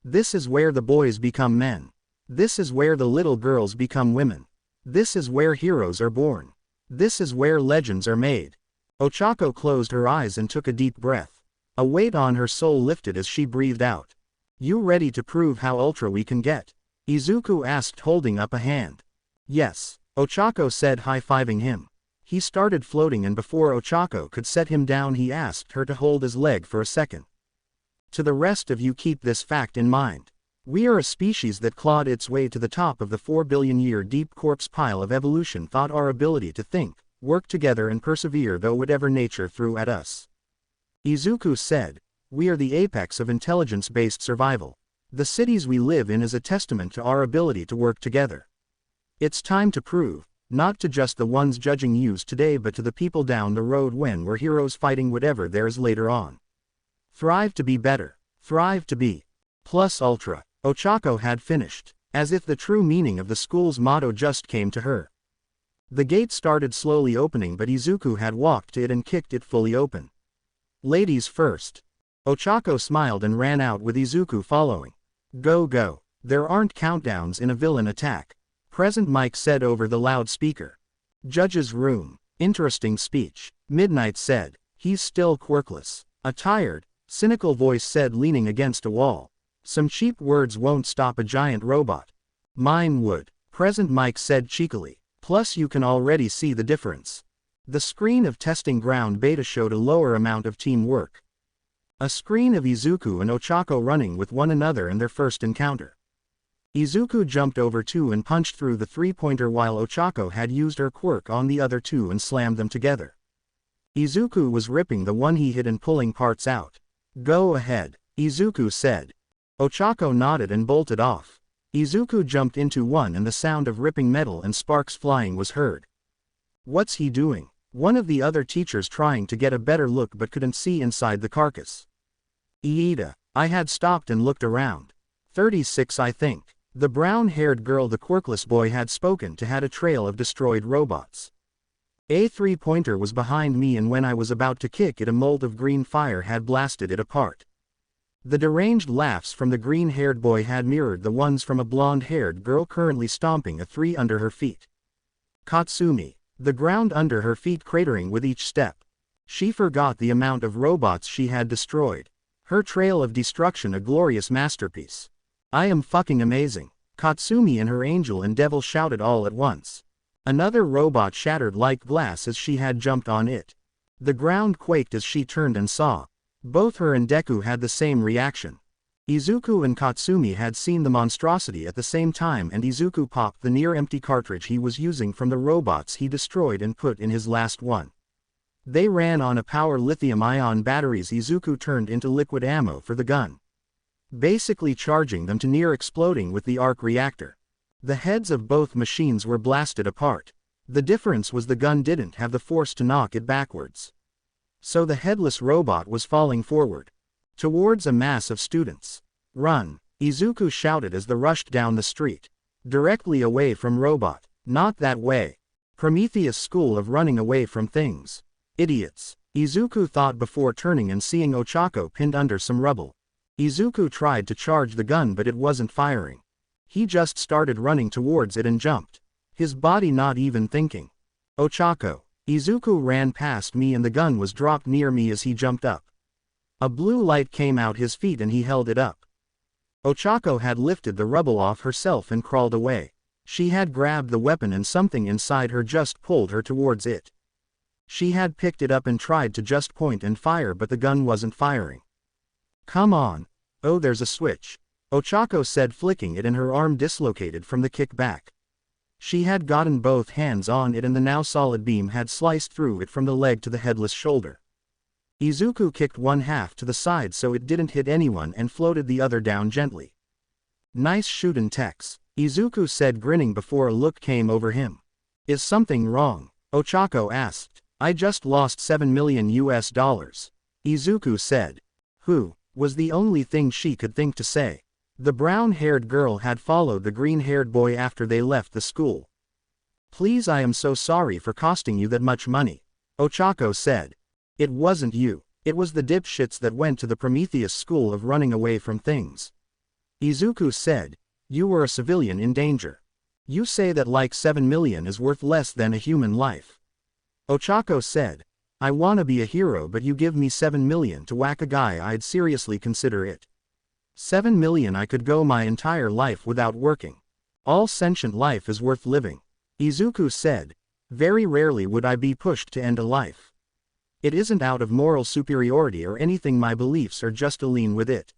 This is where the boys become men. This is where the little girls become women. This is where heroes are born. This is where legends are made. Ochako closed her eyes and took a deep breath. A weight on her soul lifted as she breathed out. You ready to prove how ultra we can get? Izuku asked, holding up a hand. Yes, Ochako said, high-fiving him. He started floating, and before Ochako could set him down, he asked her to hold his leg for a second. To the rest of you, keep this fact in mind. We are a species that clawed its way to the top of the 4 billion year deep corpse pile of evolution, thought our ability to think, work together and persevere though whatever nature threw at us. Izuku said, we are the apex of intelligence-based survival. The cities we live in is a testament to our ability to work together. It's time to prove, not to just the ones judging yous today, but to the people down the road when we're heroes fighting whatever there is later on. Thrive to be better. Thrive to be. Plus ultra. Ochako had finished, as if the true meaning of the school's motto just came to her. The gate started slowly opening, but Izuku had walked to it and kicked it fully open. Ladies first. Ochako smiled and ran out with Izuku following. Go go. There aren't countdowns in a villain attack. Present, Mike said over the loudspeaker. Judge's room. Interesting speech. Midnight said. He's still quirkless. A tired, cynical voice said, leaning against a wall. Some cheap words won't stop a giant robot. Mine would. Present, Mike said cheekily. Plus you can already see the difference. The screen of testing ground beta showed a lower amount of teamwork. A screen of Izuku and Ochako running with one another in their first encounter. Izuku jumped over 2 and punched through the 3-pointer while Ochako had used her quirk on the other 2 and slammed them together. Izuku was ripping the one he hit and pulling parts out. Go ahead, Izuku said. Ochako nodded and bolted off. Izuku jumped into one and the sound of ripping metal and sparks flying was heard. What's he doing? One of the other teachers trying to get a better look but couldn't see inside the carcass. Iida. I had stopped and looked around. 36, I think. The brown-haired girl the quirkless boy had spoken to had a trail of destroyed robots. A 3-pointer was behind me, and when I was about to kick it, a mold of green fire had blasted it apart. The deranged laughs from the green-haired boy had mirrored the ones from a blonde-haired girl currently stomping a 3 under her feet. Katsumi. The ground under her feet cratering with each step. She forgot the amount of robots she had destroyed. Her trail of destruction a glorious masterpiece. I am fucking amazing. Katsumi and her angel and devil shouted all at once. Another robot shattered like glass as she had jumped on it. The ground quaked as she turned and saw. Both her and Deku had the same reaction. Izuku and Katsumi had seen the monstrosity at the same time, and Izuku popped the near-empty cartridge he was using from the robots he destroyed and put in his last one. They ran on a power lithium-ion batteries Izuku turned into liquid ammo for the gun, basically charging them to near exploding with the arc reactor. The heads of both machines were blasted apart. The difference was the gun didn't have the force to knock it backwards. So the headless robot was falling forward, towards a mass of students. "Run!" Izuku shouted as they rushed down the street, directly away from robot. "Not that way. Prometheus school of running away from things. Idiots," Izuku thought before turning and seeing Ochako pinned under some rubble. Izuku tried to charge the gun but it wasn't firing. He just started running towards it and jumped, his body not even thinking. "Ochako." Izuku ran past me and the gun was dropped near me as he jumped up. A blue light came out his feet and he held it up. Ochako had lifted the rubble off herself and crawled away. She had grabbed the weapon and something inside her just pulled her towards it. She had picked it up and tried to just point and fire but the gun wasn't firing. "Come on." "Oh, there's a switch," Ochako said, flicking it, and her arm dislocated from the kick back. She had gotten both hands on it and the now solid beam had sliced through it from the leg to the headless shoulder. Izuku kicked one half to the side so it didn't hit anyone and floated the other down gently. "Nice shootin', Tex," Izuku said, grinning before a look came over him. "Is something wrong?" Ochako asked. "I just lost $7 million." Izuku said. "Who?" was the only thing she could think to say. The brown-haired girl had followed the green-haired boy after they left the school. "Please, I am so sorry for costing you that much money," Ochako said. "It wasn't you. It was the dipshits that went to the Prometheus school of running away from things." Izuku said. "You were a civilian in danger. You say that like 7 million is worth less than a human life." Ochako said. "I wanna be a hero but you give me 7 million to whack a guy, I'd seriously consider it. 7 million I could go my entire life without working. All sentient life is worth living." Izuku said. "Very rarely would I be pushed to end a life. It isn't out of moral superiority or anything, my beliefs are just a lean with it."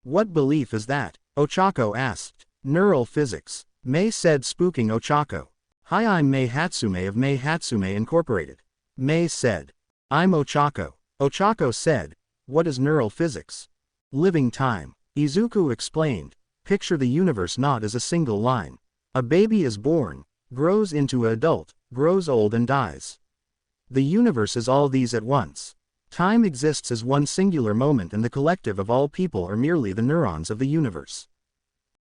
"What belief is that?" Ochako asked. "Neural physics," Mei said, spooking Ochako. "Hi, I'm Mei Hatsume of Mei Hatsume Incorporated," Mei said. "I'm Ochako." Ochako said. "What is neural physics?" "Living time," Izuku explained. "Picture the universe not as a single line. A baby is born, grows into an adult, grows old and dies. The universe is all these at once. Time exists as one singular moment and the collective of all people are merely the neurons of the universe."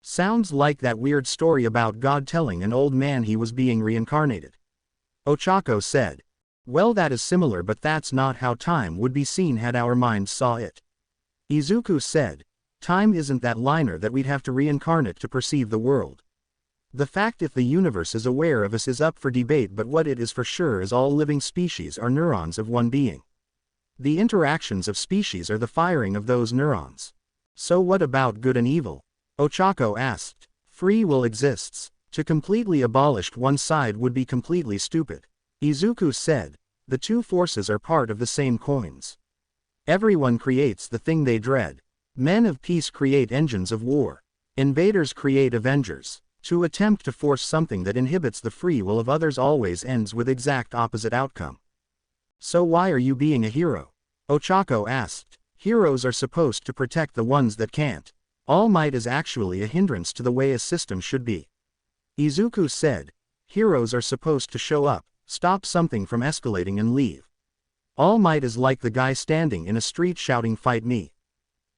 "Sounds like that weird story about God telling an old man he was being reincarnated," Ochako said. "Well, that is similar but that's not how time would be seen had our minds saw it," Izuku said. "Time isn't that linear that we'd have to reincarnate to perceive the world. The fact if the universe is aware of us is up for debate, but what it is for sure is all living species are neurons of one being. The interactions of species are the firing of those neurons." "So what about good and evil?" Ochako asked. "Free will exists. To completely abolish one side would be completely stupid," Izuku said. "The two forces are part of the same coins. Everyone creates the thing they dread. Men of peace create engines of war. Invaders create avengers. To attempt to force something that inhibits the free will of others always ends with exact opposite outcome." "So why are you being a hero?" Ochako asked. "Heroes are supposed to protect the ones that can't. All might is actually a hindrance to the way a system should be," Izuku said. "Heroes are supposed to show up, stop something from escalating and leave. All Might is like the guy standing in a street shouting "Fight me."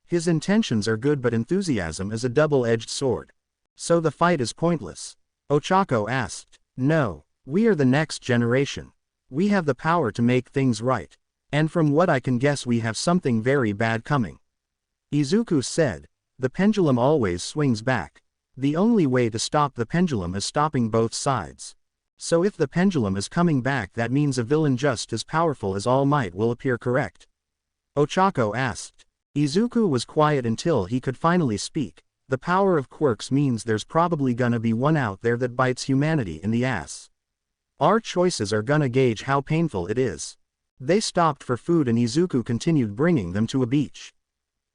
His intentions are good but enthusiasm is a double-edged sword. So the fight is pointless? Ochako asked. No, we are the next generation. We have the power to make things right. And from what I can guess we have something very bad coming. Izuku said. The pendulum always swings back. The only way to stop the pendulum is stopping both sides. So if the pendulum is coming back, that means a villain just as powerful as All Might will appear, correct? Ochako asked. Izuku was quiet until he could finally speak. The power of quirks means there's probably gonna be one out there that bites humanity in the ass. Our choices are gonna gauge how painful it is. They stopped for food and Izuku continued bringing them to a beach.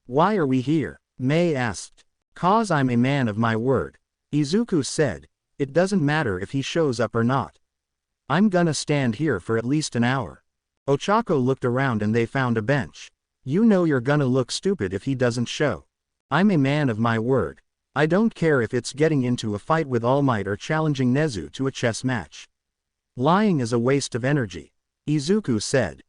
Why are we here? Mei asked. Cause I'm a man of my word. Izuku said. It doesn't matter if he shows up or not. I'm gonna stand here for at least an hour. Ochako looked around and they found a bench. You know you're gonna look stupid if he doesn't show. I'm a man of my word. I don't care if it's getting into a fight with All Might or challenging Nezu to a chess match. Lying is a waste of energy. Izuku said.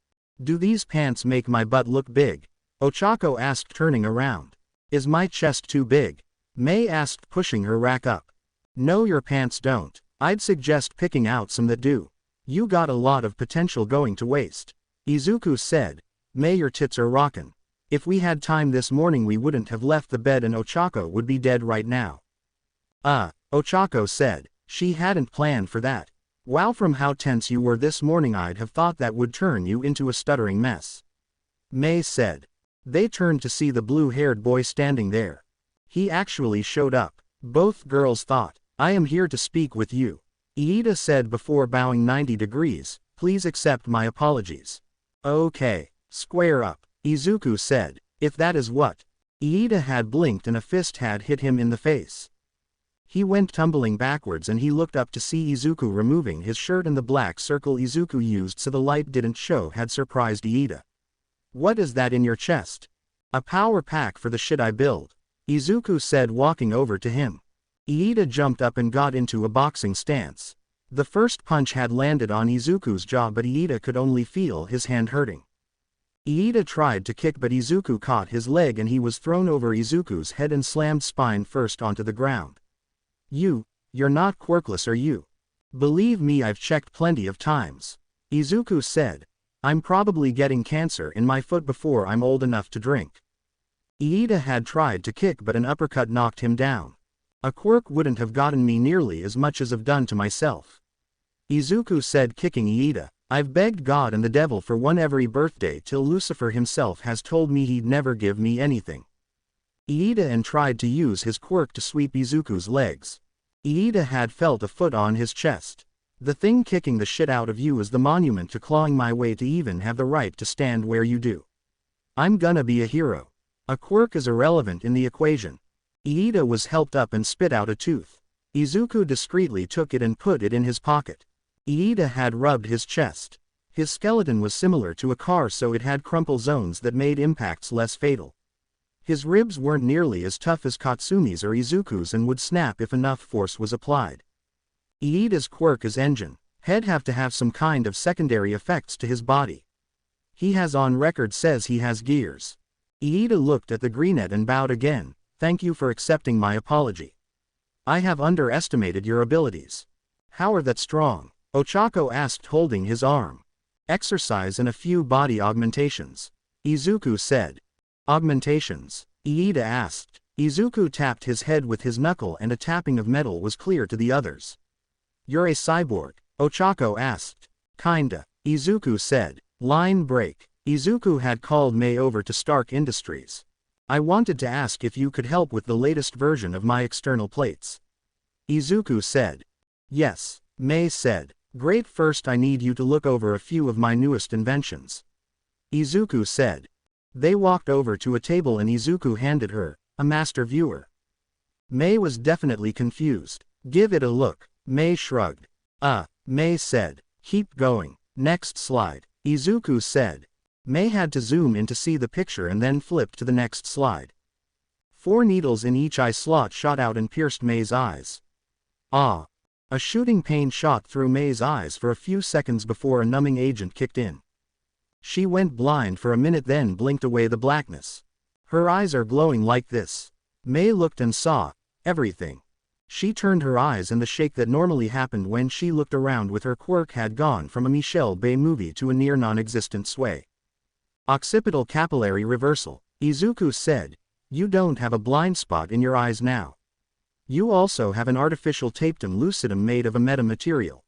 Do these pants make my butt look big? Ochako asked, turning around. Is my chest too big? Mei asked, pushing her rack up. No, your pants don't. I'd suggest picking out some that do. You got a lot of potential going to waste. Izuku said. Mei, your tits are rockin'. If we had time this morning we wouldn't have left the bed and Ochako would be dead right now. Ochako said. She hadn't planned for that. Wow, from how tense you were this morning I'd have thought that would turn you into a stuttering mess. Mei said. They turned to see the blue-haired boy standing there. He actually showed up. Both girls thought. I am here to speak with you. Iida said before bowing 90 degrees, please accept my apologies. Okay. Square up. Izuku said. If that is what. Iida had blinked and a fist had hit him in the face. He went tumbling backwards and he looked up to see Izuku removing his shirt, and the black circle Izuku used so the light didn't show had surprised Iida. What is that in your chest? A power pack for the shit I build. Izuku said, walking over to him. Iida jumped up and got into a boxing stance. The first punch had landed on Izuku's jaw, but Iida could only feel his hand hurting. Iida tried to kick, but Izuku caught his leg and he was thrown over Izuku's head and slammed spine first onto the ground. You're not quirkless, are you? Believe me, I've checked plenty of times. Izuku said. I'm probably getting cancer in my foot before I'm old enough to drink. Iida had tried to kick, but an uppercut knocked him down. A quirk wouldn't have gotten me nearly as much as I've done to myself. Izuku said, kicking Iida. I've begged God and the devil for one every birthday till Lucifer himself has told me he'd never give me anything. Iida and tried to use his quirk to sweep Izuku's legs. Iida had felt a foot on his chest. The thing kicking the shit out of you is the monument to clawing my way to even have the right to stand where you do. I'm gonna be a hero. A quirk is irrelevant in the equation. Iida was helped up and spit out a tooth. Izuku discreetly took it and put it in his pocket. Iida had rubbed his chest. His skeleton was similar to a car, so it had crumple zones that made impacts less fatal. His ribs weren't nearly as tough as Katsumi's or Izuku's and would snap if enough force was applied. Iida's quirk is engine. He'd have to have some kind of secondary effects to his body. He has on record says he has gears. Iida looked at the greenette and bowed again. Thank you for accepting my apology. I have underestimated your abilities. How are that strong? Ochako asked, holding his arm. Exercise and a few body augmentations. Izuku said. Augmentations? Iida asked. Izuku tapped his head with his knuckle and a tapping of metal was clear to the others. You're a cyborg? Ochako asked. Kinda. Izuku said. Line break. Izuku had called Mei over to Stark Industries. I wanted to ask if you could help with the latest version of my external plates. Izuku said. Yes. Mei said. Great, first I need you to look over a few of my newest inventions. Izuku said. They walked over to a table and Izuku handed her a master viewer. Mei was definitely confused. Give it a look. Mei shrugged. Mei said. Keep going. Next slide. Izuku said. Mei had to zoom in to see the picture and then flipped to the next slide. 4 needles in each eye slot shot out and pierced Mei's eyes. A shooting pain shot through Mei's eyes for a few seconds before a numbing agent kicked in. She went blind for a minute, then blinked away the blackness. Her eyes are glowing like this. Mei looked and saw everything. She turned her eyes and the shake that normally happened when she looked around with her quirk had gone from a Michelle Bay movie to a near non-existent sway. Occipital capillary reversal. Izuku said. You don't have a blind spot in your eyes now. You also have an artificial tapetum lucidum made of a metamaterial.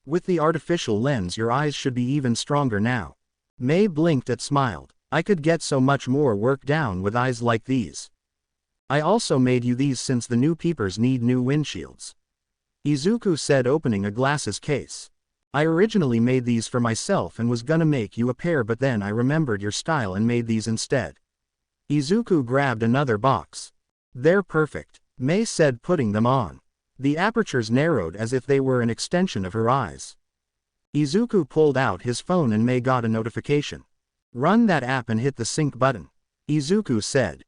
With the artificial lens your eyes should be even stronger now. Mei blinked and smiled. I could get so much more work down with eyes like these. I also made you these since the new peepers need new windshields. Izuku said, opening a glasses case. I originally made these for myself and was gonna make you a pair, but then I remembered your style and made these instead. Izuku grabbed another box. They're perfect, Mei said, putting them on. The apertures narrowed as if they were an extension of her eyes. Izuku pulled out his phone and May got a notification. Run that app and hit the sync button. Izuku said.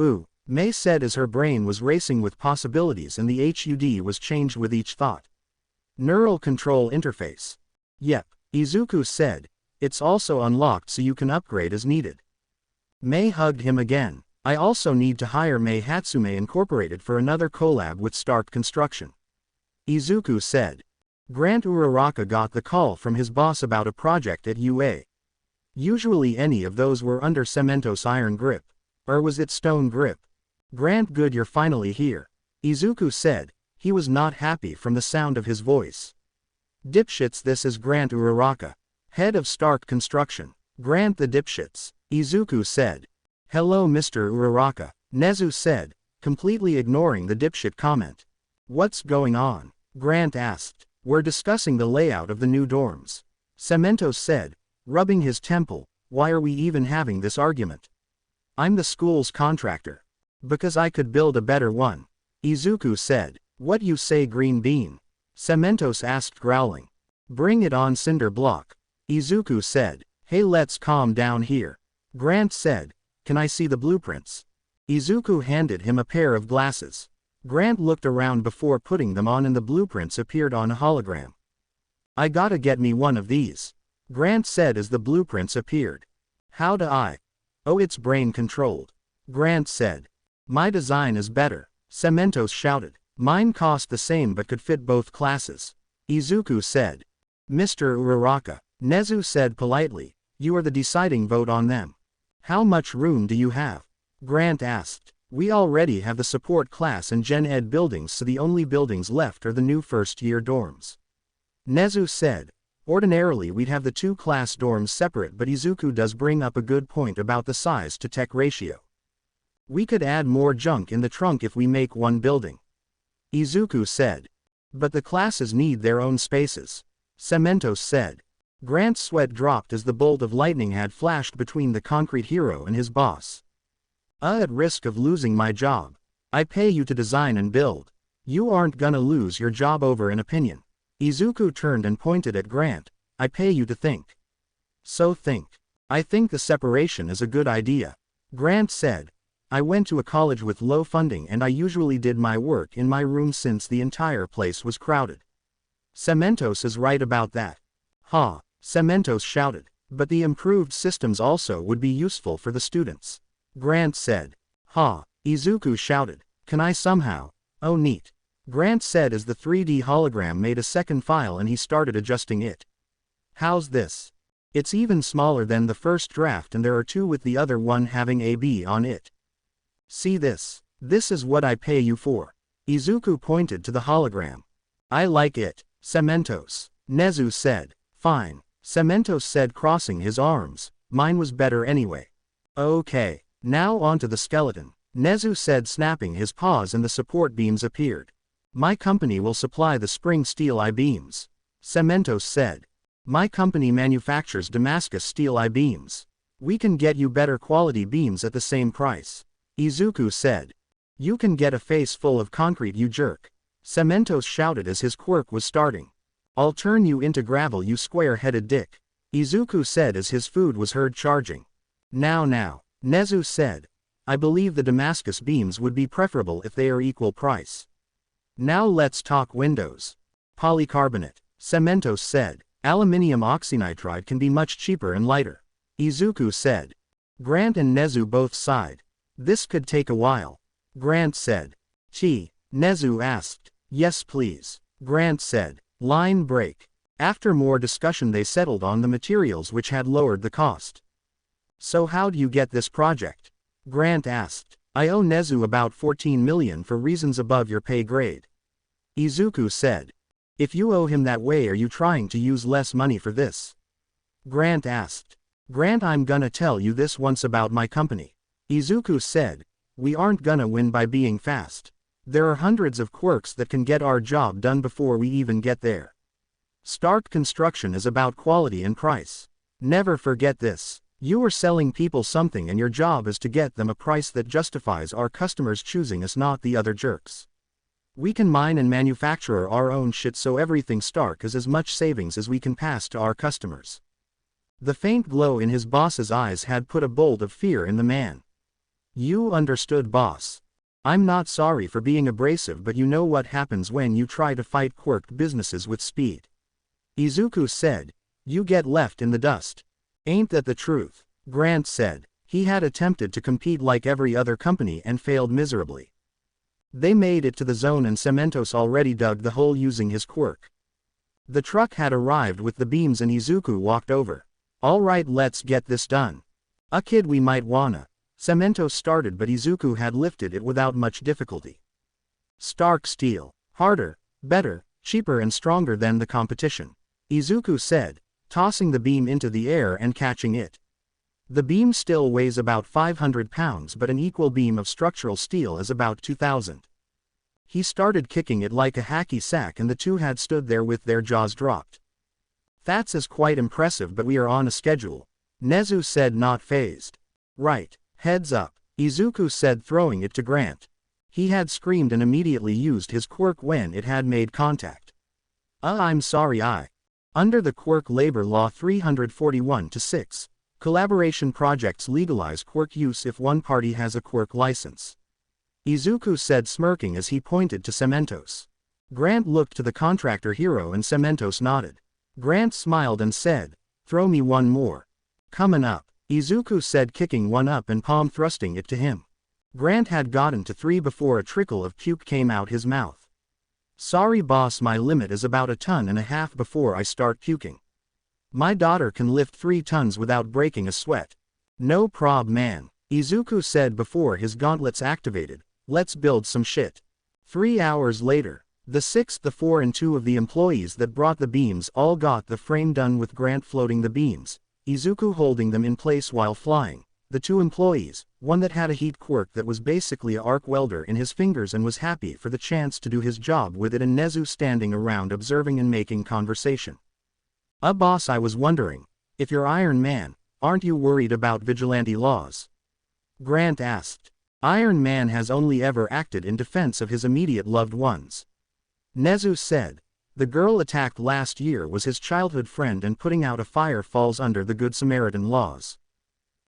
Ooh, May said as her brain was racing with possibilities and the HUD was changed with each thought. Neural control interface. Yep, Izuku said. It's also unlocked so you can upgrade as needed. May hugged him again. I also need to hire May Hatsume Incorporated for another collab with Stark Construction. Izuku said. Grant Uraraka got the call from his boss about a project at UA. Usually any of those were under Cementos iron grip. Or was it stone grip? Grant, good you're finally here. Izuku said. He was not happy from the sound of his voice. Dipshits, this is Grant Uraraka, head of Stark Construction. Grant the dipshits. Izuku said. Hello Mr. Uraraka, Nezu said, completely ignoring the dipshit comment. What's going on? Grant asked. We're discussing the layout of the new dorms. Cementos said, rubbing his temple. Why are we even having this argument? I'm the school's contractor. Because I could build a better one. Izuku said. What you say, Green Bean? Cementos asked, growling. Bring it on, Cinder Block. Izuku said. Hey, let's calm down here. Grant said. Can I see the blueprints? Izuku handed him a pair of glasses. Grant looked around before putting them on and the blueprints appeared on a hologram. I gotta get me one of these. Grant said as the blueprints appeared. How do I? Oh, it's brain controlled. Grant said. My design is better. Cementos shouted. Mine cost the same but could fit both classes. Izuku said. Mr. Uraraka, Nezu said politely, you are the deciding vote on them. How much room do you have? Grant asked. We already have the support class and Gen Ed buildings, so the only buildings left are the new first-year dorms. Nezu said. Ordinarily we'd have the two class dorms separate, but Izuku does bring up a good point about the size to tech ratio. We could add more junk in the trunk if we make one building. Izuku said. But the classes need their own spaces. Cementos said. Grant's sweat dropped as the bolt of lightning had flashed between the concrete hero and his boss. At risk of losing my job. I pay you to design and build. You aren't gonna lose your job over an opinion. Izuku turned and pointed at Grant. I pay you to think. So think. I think the separation is a good idea. Grant said. I went to a college with low funding and I usually did my work in my room since the entire place was crowded. Cementos is right about that. Ha, Cementos shouted. But the improved systems also would be useful for the students. Grant said. Ha, Izuku shouted. Can I somehow? Oh neat. Grant said as the 3D hologram made a second file and he started adjusting it. How's this? It's even smaller than the first draft and there are two with the other one having a B on it. See this? This is what I pay you for. Izuku pointed to the hologram. I like it. Cementos. Nezu said. Fine. Cementos said, crossing his arms. Mine was better anyway. Okay. Now onto the skeleton. Nezu said, snapping his paws, and the support beams appeared. My company will supply the spring steel I-beams. Cementos said. My company manufactures Damascus steel I-beams. We can get you better quality beams at the same price. Izuku said. You can get a face full of concrete, you jerk. Cementos shouted as his quirk was starting. I'll turn you into gravel, you square-headed dick. Izuku said as his food was heard charging. Now, Nezu said. I believe the Damascus beams would be preferable if they are equal price. Now let's talk windows. Polycarbonate. Cementos said. Aluminium oxynitride can be much cheaper and lighter. Izuku said. Grant and Nezu both sighed. This could take a while. Grant said. Gee, Nezu asked. Yes please. Grant said. Line break. After more discussion they settled on the materials which had lowered the cost. So how do you get this project? Grant asked. I owe Nezu about 14 million for reasons above your pay grade. Izuku said. If you owe him that way, are you trying to use less money for this? Grant asked. Grant, I'm gonna tell you this once about my company. Izuku said. We aren't gonna win by being fast. There are hundreds of quirks that can get our job done before we even get there. Stark Construction is about quality and price. Never forget this. You are selling people something and your job is to get them a price that justifies our customers choosing us, not the other jerks. We can mine and manufacture our own shit so everything Stark is as much savings as we can pass to our customers. The faint glow in his boss's eyes had put a bolt of fear in the man. You understood, boss. I'm not sorry for being abrasive, but you know what happens when you try to fight quirked businesses with speed. Izuku said, you get left in the dust. Ain't that the truth? Grant said. He had attempted to compete like every other company and failed miserably. They made it to the zone and Cementos already dug the hole using his quirk. The truck had arrived with the beams and Izuku walked over. Alright, let's get this done. A kid we might wanna. Cementos started, but Izuku had lifted it without much difficulty. Stark steel. Harder, better, cheaper and stronger than the competition. Izuku said, tossing the beam into the air and catching it. The beam still weighs about 500 pounds, but an equal beam of structural steel is about 2,000. He started kicking it like a hacky sack and the two had stood there with their jaws dropped. That's quite impressive, but we are on a schedule. Nezu said, not phased. Right, heads up, Izuku said, throwing it to Grant. He had screamed and immediately used his quirk when it had made contact. I'm sorry, Under the Quirk Labor Law 341-6, collaboration projects legalize quirk use if one party has a quirk license. Izuku said, smirking as he pointed to Cementos. Grant looked to the contractor hero and Cementos nodded. Grant smiled and said, throw me one more. Comin' up, Izuku said, kicking one up and palm thrusting it to him. Grant had gotten to 3 before a trickle of puke came out his mouth. Sorry boss, my limit is about 1.5 tons before I start puking. My daughter can lift 3 tons without breaking a sweat. No prob, man, Izuku said before his gauntlets activated. Let's build some shit. 3 hours later, the 6th, the 4 and 2 of the employees that brought the beams all got the frame done, with Grant floating the beams, Izuku holding them in place while flying. The 2 employees, one that had a heat quirk that was basically a arc welder in his fingers and was happy for the chance to do his job with it, and Nezu standing around observing and making conversation. Boss, I was wondering, if you're Iron Man, aren't you worried about vigilante laws? Grant asked. Iron Man has only ever acted in defense of his immediate loved ones. Nezu said. The girl attacked last year was his childhood friend, and putting out a fire falls under the Good Samaritan laws.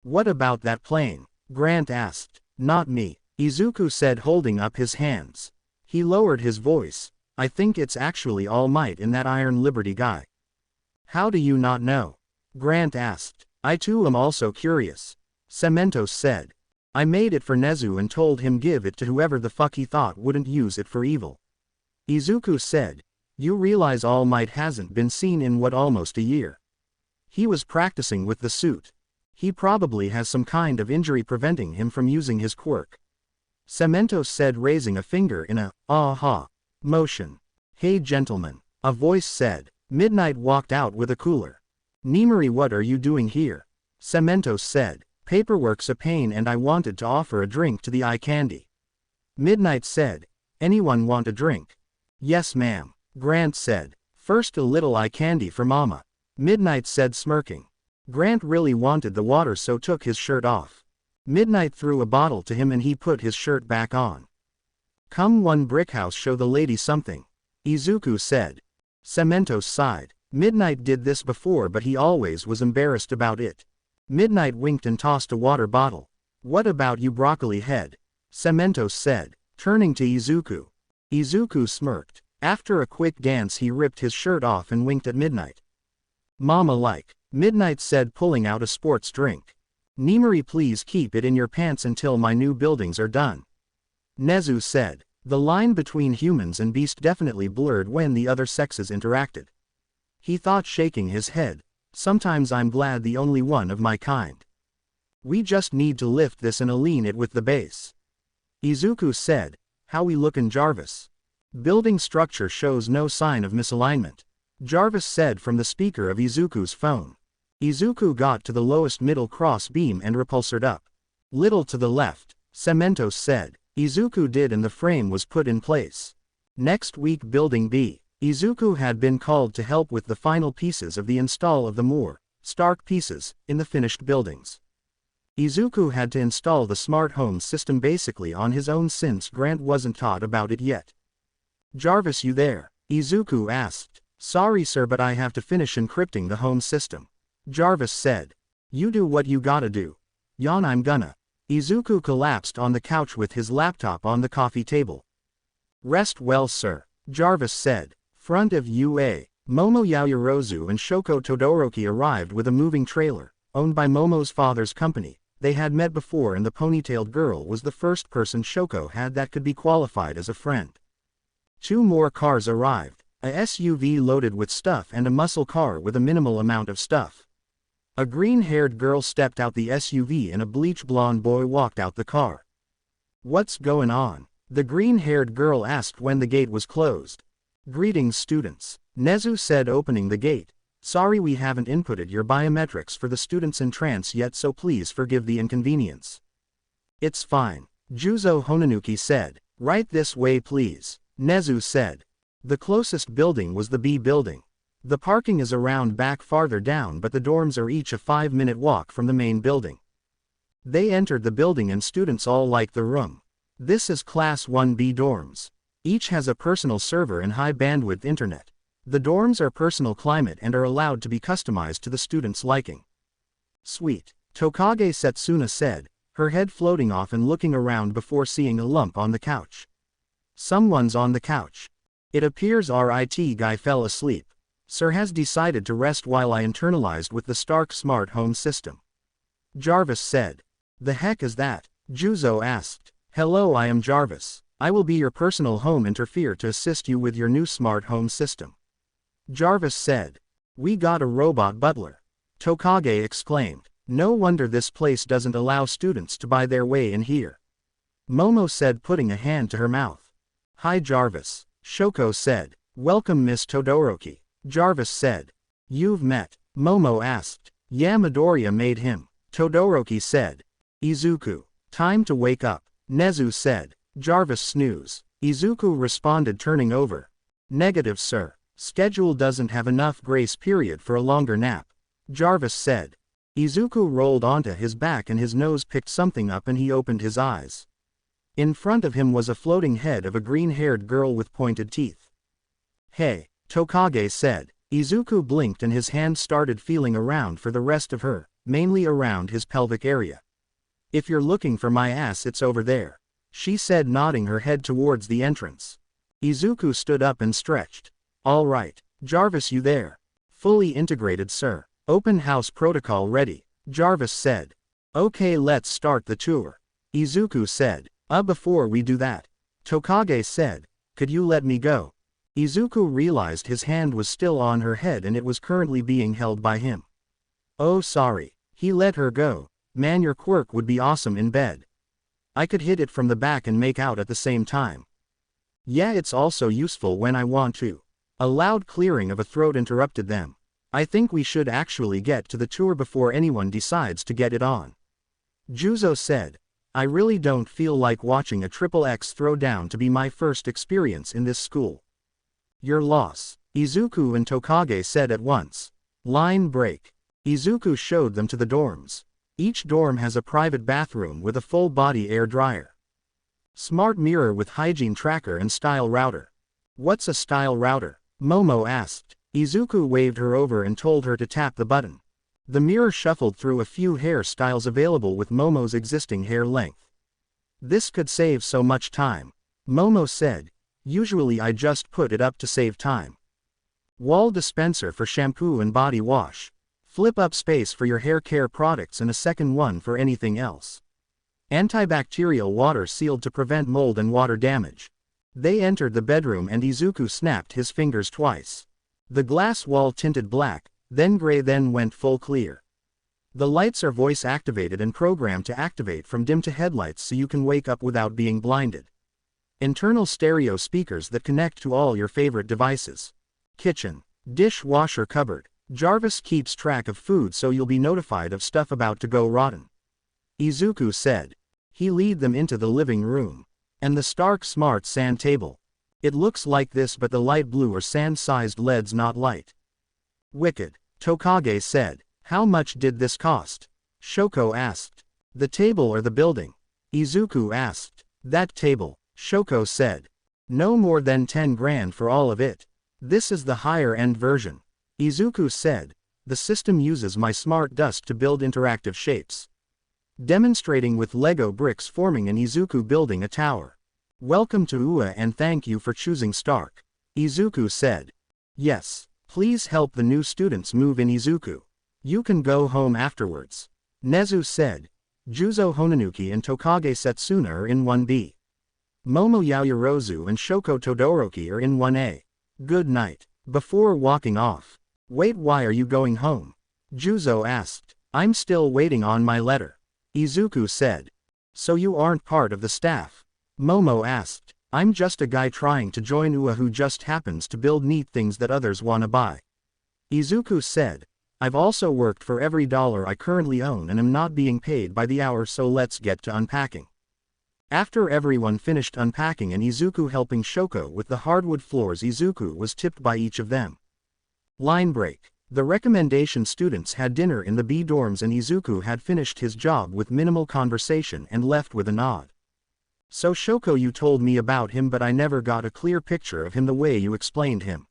What about that plane? Grant asked. Not me, Izuku said, holding up his hands. He lowered his voice. I think it's actually All Might in that Iron Liberty guy. How do you not know? Grant asked. I too am also curious. Cementos said. I made it for Nezu and told him give it to whoever the fuck he thought wouldn't use it for evil. Izuku said. You realize All Might hasn't been seen in what, almost a year? He was practicing with the suit. He probably has some kind of injury preventing him from using his quirk. Cementos said, raising a finger in a aha motion. Hey gentlemen, a voice said. Midnight walked out with a cooler. Nimari, what are you doing here? Cementos said. Paperwork's a pain and I wanted to offer a drink to the eye candy. Midnight said. Anyone want a drink? Yes ma'am, Grant said. First a little eye candy for mama. Midnight said, smirking. Grant really wanted the water, so took his shirt off. Midnight threw a bottle to him and he put his shirt back on. Come one brick house, show the lady something, Izuku said. Cementos sighed. Midnight did this before, but he always was embarrassed about it. Midnight winked and tossed a water bottle. What about you, broccoli head? Cementos said, turning to Izuku. Izuku smirked. After a quick dance he ripped his shirt off and winked at Midnight. Mama like, Midnight said, pulling out a sports drink. Nimari, please keep it in your pants until my new buildings are done. Nezu said. The line between humans and beast definitely blurred when the other sexes interacted. He thought, shaking his head. Sometimes I'm glad the only one of my kind. We just need to lift this and align it with the base. Izuku said. How we lookin', Jarvis? Building structure shows no sign of misalignment, Jarvis said from the speaker of Izuku's phone. Izuku got to the lowest middle cross beam and repulsored up. Little to the left, Cementos said. Izuku did, and the frame was put in place. Next week, Building B. Izuku had been called to help with the final pieces of the install of the more Stark pieces in the finished buildings. Izuku had to install the smart home system basically on his own since Grant wasn't taught about it yet. Jarvis, you there? Izuku asked. Sorry sir, but I have to finish encrypting the home system. Jarvis said. You do what you gotta do. Yawn, I'm gonna. Izuku collapsed on the couch with his laptop on the coffee table. Rest well sir, Jarvis said. Front of UA, Momo Yaoyorozu and Shoko Todoroki arrived with a moving trailer, owned by Momo's father's company. They had met before and the ponytailed girl was the first person Shoko had that could be qualified as a friend. 2 more cars arrived, a SUV loaded with stuff and a muscle car with a minimal amount of stuff. A green-haired girl stepped out the SUV and a bleach-blonde boy walked out the car. What's going on? The green-haired girl asked when the gate was closed. Greetings students, Nezu said, opening the gate. Sorry we haven't inputted your biometrics for the students in trance yet, so please forgive the inconvenience. It's fine, Juzo Honanuki said. Right this way please, Nezu said. The closest building was the B building. The parking is around back farther down, but the dorms are each a 5-minute walk from the main building. They entered the building and students all liked the room. This is Class 1B dorms. Each has a personal server and high bandwidth internet. The dorms are personal climate and are allowed to be customized to the students' liking. Sweet, Tokage Setsuna said, her head floating off and looking around before seeing a lump on the couch. Someone's on the couch. It appears our IT guy fell asleep. Sir has decided to rest while I internalized with the Stark Smart Home System. Jarvis said. The heck is that? Juzo asked. Hello, I am Jarvis. I will be your personal home interfere to assist you with your new smart home system. Jarvis said. We got a robot butler. Tokage exclaimed. No wonder this place doesn't allow students to buy their way in here. Momo said, putting a hand to her mouth. Hi Jarvis, Shoko said. Welcome Miss Todoroki. Jarvis said. You've met? Momo asked. Yeah, Midoriya made him. Todoroki said. Izuku. Time to wake up, Nezu said. Jarvis snooze. Izuku responded, turning over. Negative sir. Schedule doesn't have enough grace period for a longer nap. Jarvis said. Izuku rolled onto his back and his nose picked something up and he opened his eyes. In front of him was a floating head of a green-haired girl with pointed teeth. Hey, Tokage said. Izuku blinked and his hand started feeling around for the rest of her, mainly around his pelvic area. If you're looking for my ass, it's over there, she said, nodding her head towards the entrance. Izuku stood up and stretched. All right, Jarvis, you there? Fully integrated sir. Open house protocol ready, Jarvis said. Okay, let's start the tour, Izuku said. Before we do that, Tokage said, could you let me go? Izuku realized his hand was still on her head and it was currently being held by him. Oh sorry, he let her go. Man, your quirk would be awesome in bed. I could hit it from the back and make out at the same time. Yeah, it's also useful when I want to. A loud clearing of a throat interrupted them. I think we should actually get to the tour before anyone decides to get it on. Juzo said. I really don't feel like watching a XXX throwdown to be my first experience in this school. Your loss, Izuku and Tokage said at once. Line break. Izuku showed them to the dorms. Each dorm has a private bathroom with a full-body air dryer. Smart mirror with hygiene tracker and style router. What's a style router? Momo asked. Izuku waved her over and told her to tap the button. The mirror shuffled through a few hairstyles available with Momo's existing hair length. This could save so much time, Momo said. Usually I just put it up to save time. Wall dispenser for shampoo and body wash. Flip up space for your hair care products and a second one for anything else. Antibacterial water sealed to prevent mold and water damage. They entered the bedroom and Izuku snapped his fingers twice. The glass wall tinted black, then gray, then went full clear. The lights are voice activated and programmed to activate from dim to headlights so you can wake up without being blinded. Internal stereo speakers that connect to all your favorite devices. Kitchen. Dishwasher cupboard. Jarvis keeps track of food so you'll be notified of stuff about to go rotten. Izuku said. He lead them into the living room. And the Stark Smart sand table. It looks like this, but the light blue or sand-sized LEDs, not light. Wicked, Tokage said. How much did this cost? Shoko asked. The table or the building? Izuku asked. That table, Shoko said. No more than 10 grand for all of it. This is the higher-end version. Izuku said. The system uses my smart dust to build interactive shapes. Demonstrating with Lego bricks forming an Izuku building a tower. Welcome to UA and thank you for choosing Stark. Izuku said. Yes, please help the new students move in Izuku. You can go home afterwards. Nezu said. Juzo Honanuki and Tokage Setsuna are in 1B. Momo Yaoyorozu and Shoko Todoroki are in 1A. Good night. Before walking off. Wait, why are you going home? Juzo asked. I'm still waiting on my letter. Izuku said. So you aren't part of the staff? Momo asked. I'm just a guy trying to join UA who just happens to build neat things that others wanna buy. Izuku said. I've also worked for every dollar I currently own and am not being paid by the hour, so let's get to unpacking. After everyone finished unpacking and Izuku helping Shoko with the hardwood floors, Izuku was tipped by each of them. Line break. The recommendation students had dinner in the B dorms and Izuku had finished his job with minimal conversation and left with a nod. So Shoko, you told me about him but I never got a clear picture of him the way you explained him.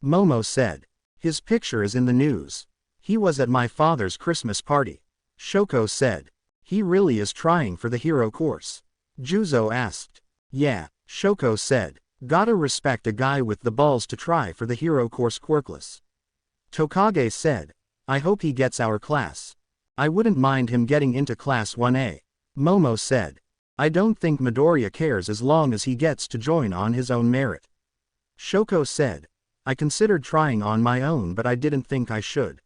Momo said. His picture is in the news. He was at my father's Christmas party. Shoko said. He really is trying for the hero course. Juzo asked. Yeah, Shoko said. Gotta respect a guy with the balls to try for the hero course quirkless. Tokage said. I hope he gets our class. I wouldn't mind him getting into class 1A. Momo said. I don't think Midoriya cares as long as he gets to join on his own merit. Shoko said. I considered trying on my own but I didn't think I should.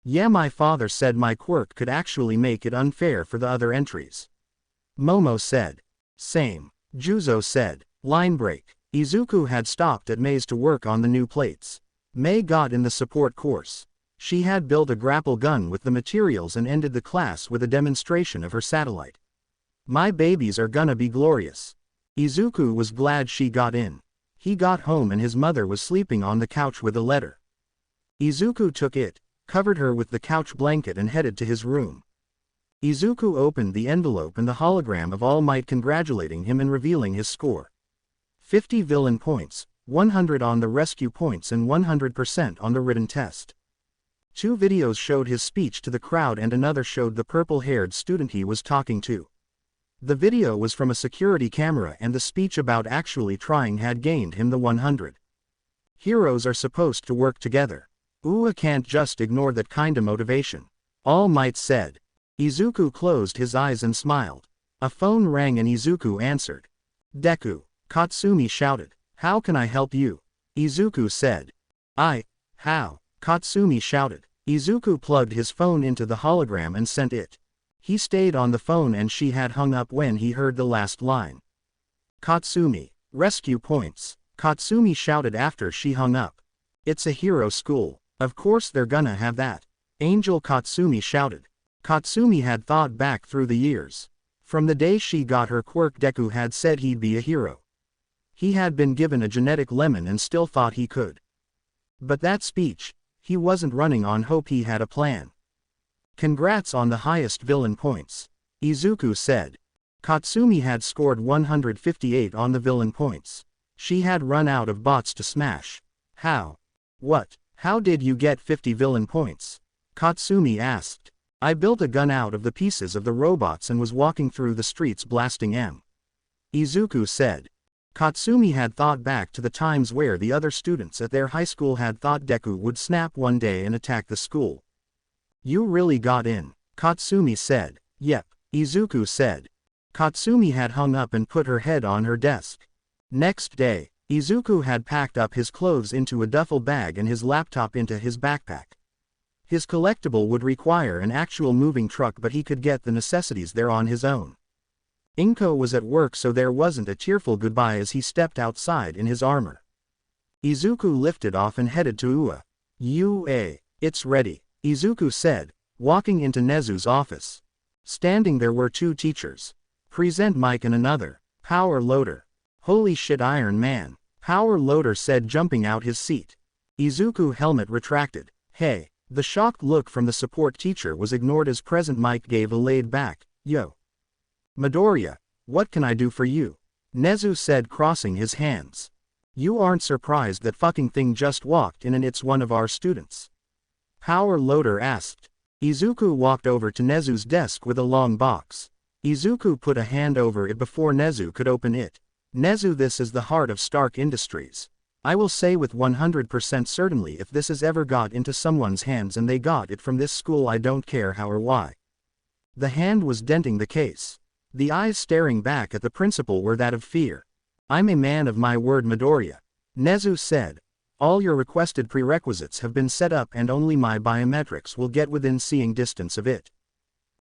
Yeah, my father said my quirk could actually make it unfair for the other entries. Momo said. Same. Juzo said. Line break. Izuku had stopped at Mei's to work on the new plates. Mei got in the support course. She had built a grapple gun with the materials and ended the class with a demonstration of her satellite. My babies are gonna be glorious. Izuku was glad she got in. He got home and his mother was sleeping on the couch with a letter. Izuku took it, covered her with the couch blanket and headed to his room. Izuku opened the envelope and the hologram of All Might congratulating him and revealing his score. 50 villain points, 100 on the rescue points and 100% on the written test. 2 videos showed his speech to the crowd and another showed the purple-haired student he was talking to. The video was from a security camera and the speech about actually trying had gained him the 100. Heroes are supposed to work together. UA can't just ignore that kinda motivation. All Might said. Izuku closed his eyes and smiled. A phone rang and Izuku answered. Deku, Katsumi shouted. How can I help you? Izuku said. How? Katsumi shouted. Izuku plugged his phone into the hologram and sent it. He stayed on the phone and she had hung up when he heard the last line. Katsumi, rescue points, Katsumi shouted after she hung up. It's a hero school, of course they're gonna have that. Angel, Katsumi shouted. Katsumi had thought back through the years. From the day she got her quirk, Deku had said he'd be a hero. He had been given a genetic lemon and still thought he could. But that speech, he wasn't running on hope, he had a plan. Congrats on the highest villain points, Izuku said. Katsumi had scored 158 on the villain points. She had run out of bots to smash. How? What? How did you get 50 villain points? Katsumi asked. I built a gun out of the pieces of the robots and was walking through the streets blasting M. Izuku said. Katsumi had thought back to the times where the other students at their high school had thought Deku would snap one day and attack the school. You really got in, Katsumi said. Yep, Izuku said. Katsumi had hung up and put her head on her desk. Next day, Izuku had packed up his clothes into a duffel bag and his laptop into his backpack. His collectible would require an actual moving truck, but he could get the necessities there on his own. Inko was at work, so there wasn't a tearful goodbye as he stepped outside in his armor. Izuku lifted off and headed to UA. UA, it's ready, Izuku said, walking into Nezu's office. Standing there were 2 teachers. Present Mike and another, Power Loader. Holy shit, Iron Man, Power Loader said, jumping out his seat. Izuku helmet retracted. Hey. The shocked look from the support teacher was ignored as Present Mike gave a laid back, yo. Midoriya, what can I do for you? Nezu said, crossing his hands. You aren't surprised that fucking thing just walked in and it's one of our students? Power Loader asked. Izuku walked over to Nezu's desk with a long box. Izuku put a hand over it before Nezu could open it. Nezu, this is the heart of Stark Industries. I will say with 100% certainty if this has ever got into someone's hands and they got it from this school, I don't care how or why. The hand was denting the case. The eyes staring back at the principal were that of fear. I'm a man of my word, Midoriya. Nezu said. All your requested prerequisites have been set up and only my biometrics will get within seeing distance of it.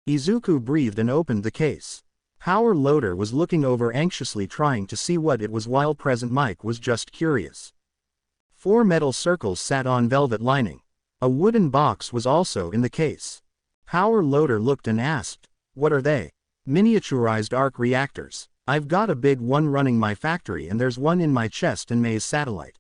Izuku breathed and opened the case. Power Loader was looking over anxiously, trying to see what it was, while Present Mike was just curious. 4 metal circles sat on velvet lining. A wooden box was also in the case. Power Loader looked and asked, what are they? Miniaturized arc reactors. I've got a big one running my factory and there's one in my chest in May's satellite.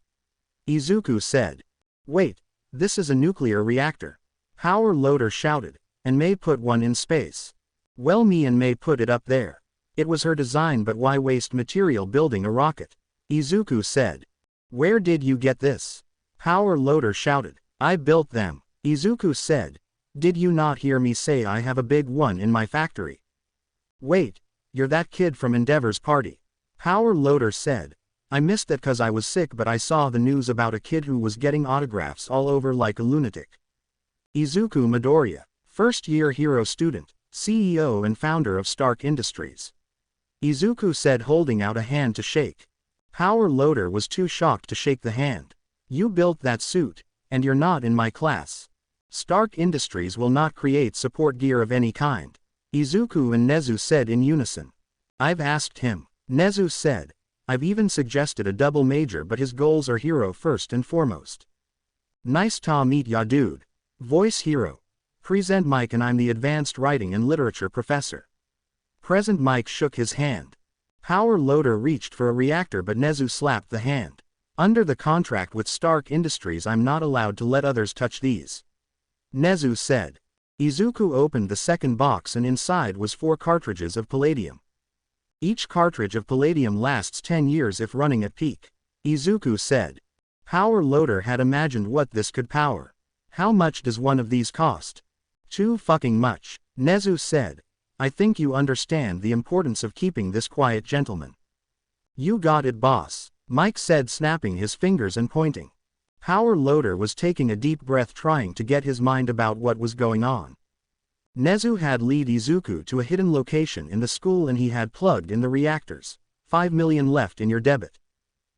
Izuku said. Wait, this is a nuclear reactor. Power Loader shouted. And May put one in space. Well, me and May put it up there. It was her design, but why waste material building a rocket? Izuku said. Where did you get this? Power Loader shouted. I built them. Izuku said. Did you not hear me say I have a big one in my factory? Wait, you're that kid from Endeavor's party. Power Loader said. I missed that cause I was sick, but I saw the news about a kid who was getting autographs all over like a lunatic. Izuku Midoriya, first-year hero student, CEO and founder of Stark Industries. Izuku said, holding out a hand to shake. Power Loader was too shocked to shake the hand. You built that suit, and you're not in my class. Stark Industries will not create support gear of any kind. Izuku and Nezu said in unison. I've asked him. Nezu said. I've even suggested a double major, but his goals are hero first and foremost. Nice to meet ya, dude. Voice hero. Present Mike, and I'm the advanced writing and literature professor. Present Mike shook his hand. Power Loader reached for a reactor, but Nezu slapped the hand. Under the contract with Stark Industries, I'm not allowed to let others touch these. Nezu said. Izuku opened the second box and inside was 4 cartridges of palladium. Each cartridge of palladium lasts 10 years if running at peak. Izuku said. Power Loader had imagined what this could power. How much does one of these cost? Too fucking much. Nezu said. I think you understand the importance of keeping this quiet, gentleman. You got it, boss. Mike said, snapping his fingers and pointing. Power Loader was taking a deep breath, trying to get his mind about what was going on. Nezu had led Izuku to a hidden location in the school and he had plugged in the reactors. 5 million left in your debit.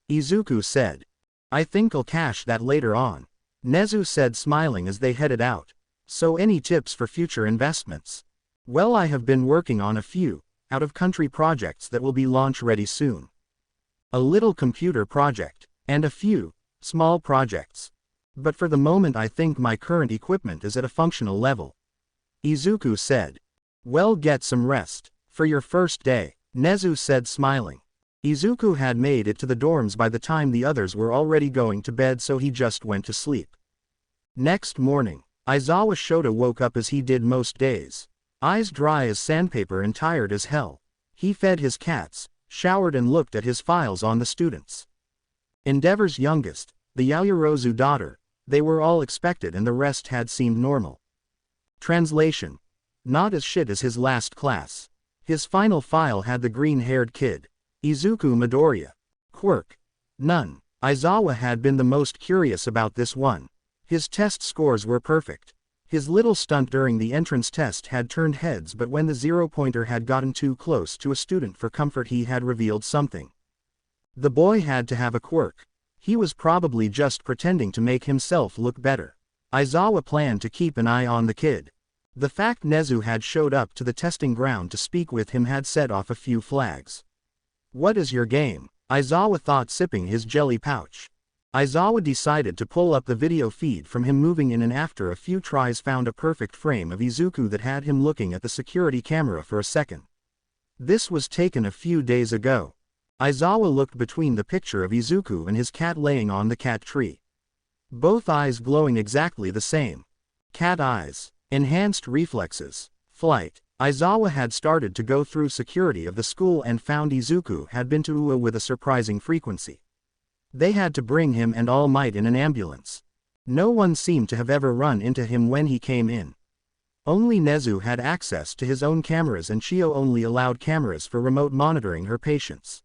Izuku said. I think I'll cash that later on. Nezu said, smiling as they headed out. So any tips for future investments? Well, I have been working on a few out-of-country projects that will be launch ready soon. A little computer project, and a few small projects. But for the moment I think my current equipment is at a functional level. Izuku said. Well, get some rest. For your first day, Nezu said, smiling. Izuku had made it to the dorms by the time the others were already going to bed, so he just went to sleep. Next morning, Aizawa Shota woke up as he did most days. Eyes dry as sandpaper and tired as hell. He fed his cats, showered and looked at his files on the students. Endeavor's youngest, the Yaoyorozu daughter, they were all expected and the rest had seemed normal. Translation. Not as shit as his last class. His final file had the green-haired kid. Izuku Midoriya. Quirk. None. Aizawa had been the most curious about this one. His test scores were perfect. His little stunt during the entrance test had turned heads, but when the zero-pointer had gotten too close to a student for comfort, he had revealed something. The boy had to have a quirk. He was probably just pretending to make himself look better. Aizawa planned to keep an eye on the kid. The fact Nezu had showed up to the testing ground to speak with him had set off a few flags. What is your game? Aizawa thought, sipping his jelly pouch. Aizawa decided to pull up the video feed from him moving in, and after a few tries found a perfect frame of Izuku that had him looking at the security camera for a second. This was taken a few days ago. Aizawa looked between the picture of Izuku and his cat laying on the cat tree. Both eyes glowing exactly the same. Cat eyes. Enhanced reflexes. Flight. Aizawa had started to go through security of the school and found Izuku had been to Ua with a surprising frequency. They had to bring him and All Might in an ambulance. No one seemed to have ever run into him when he came in. Only Nezu had access to his own cameras and Chio only allowed cameras for remote monitoring her patients.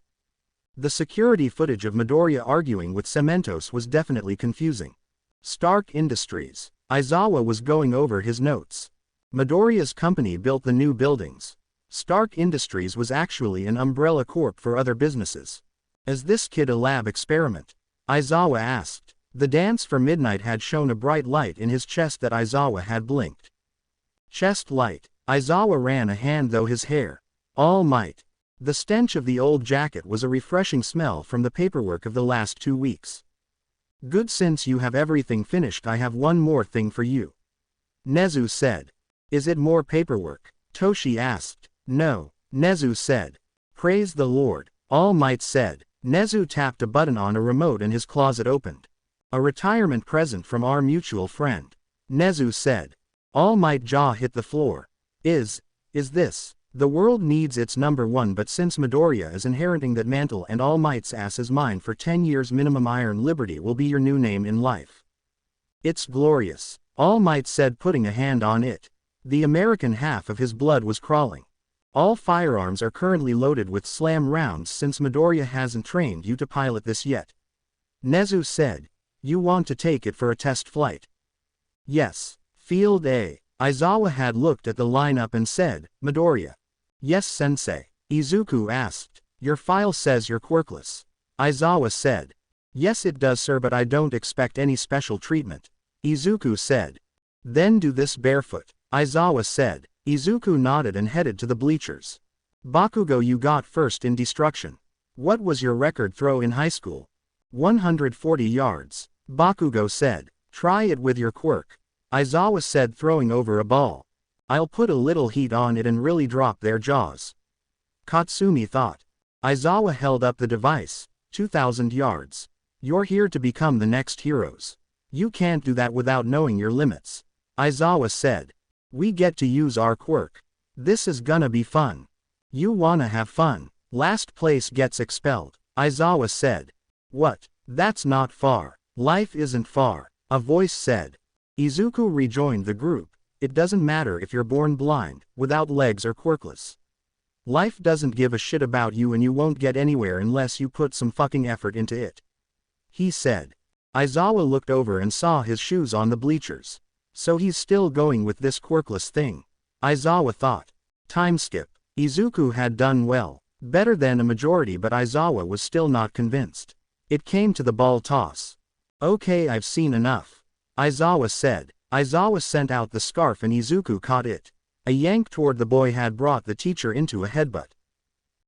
The security footage of Midoriya arguing with Cementos was definitely confusing. Stark Industries. Aizawa was going over his notes. Midoriya's company built the new buildings. Stark Industries was actually an umbrella corp for other businesses. Is this kid a lab experiment? Aizawa asked. The dance for midnight had shown a bright light in his chest that Aizawa had blinked. Chest light. Aizawa ran a hand through his hair. All Might. The stench of the old jacket was a refreshing smell from the paperwork of the last 2 weeks. Good, since you have everything finished, I have one more thing for you. Nezu said. Is it more paperwork? Toshi asked. No, Nezu said. Praise the Lord, All Might said. Nezu tapped a button on a remote and his closet opened. A retirement present from our mutual friend. Nezu said. All Might jaw hit the floor. Is this? The world needs its number one, but since Midoriya is inheriting that mantle and All Might's ass is mine for 10 years minimum, Iron Liberty will be your new name in life. It's glorious, All Might said, putting a hand on it. The American half of his blood was crawling. All firearms are currently loaded with slam rounds since Midoriya hasn't trained you to pilot this yet. Nezu said. You want to take it for a test flight? Yes. Field A. Aizawa had looked at the lineup and said, Midoriya. Yes, sensei. Izuku asked. Your file says you're quirkless. Aizawa said. Yes it does, sir, but I don't expect any special treatment. Izuku said. Then do this barefoot. Aizawa said. Izuku nodded and headed to the bleachers. Bakugo, you got first in destruction. What was your record throw in high school? 140 yards. Bakugo said. Try it with your quirk. Aizawa said, throwing over a ball. I'll put a little heat on it and really drop their jaws. Katsumi thought. Aizawa held up the device. 2,000 yards. You're here to become the next heroes. You can't do that without knowing your limits. Aizawa said. We get to use our quirk. This is gonna be fun. You wanna have fun. Last place gets expelled. Aizawa said. What? That's not far. Life isn't far. A voice said. Izuku rejoined the group. It doesn't matter if you're born blind, without legs or quirkless. Life doesn't give a shit about you and you won't get anywhere unless you put some fucking effort into it. He said. Aizawa looked over and saw his shoes on the bleachers. So he's still going with this quirkless thing. Aizawa thought. Time skip. Izuku had done well. Better than a majority, but Aizawa was still not convinced. It came to the ball toss. Okay, I've seen enough. Aizawa said. Aizawa sent out the scarf and Izuku caught it. A yank toward the boy had brought the teacher into a headbutt.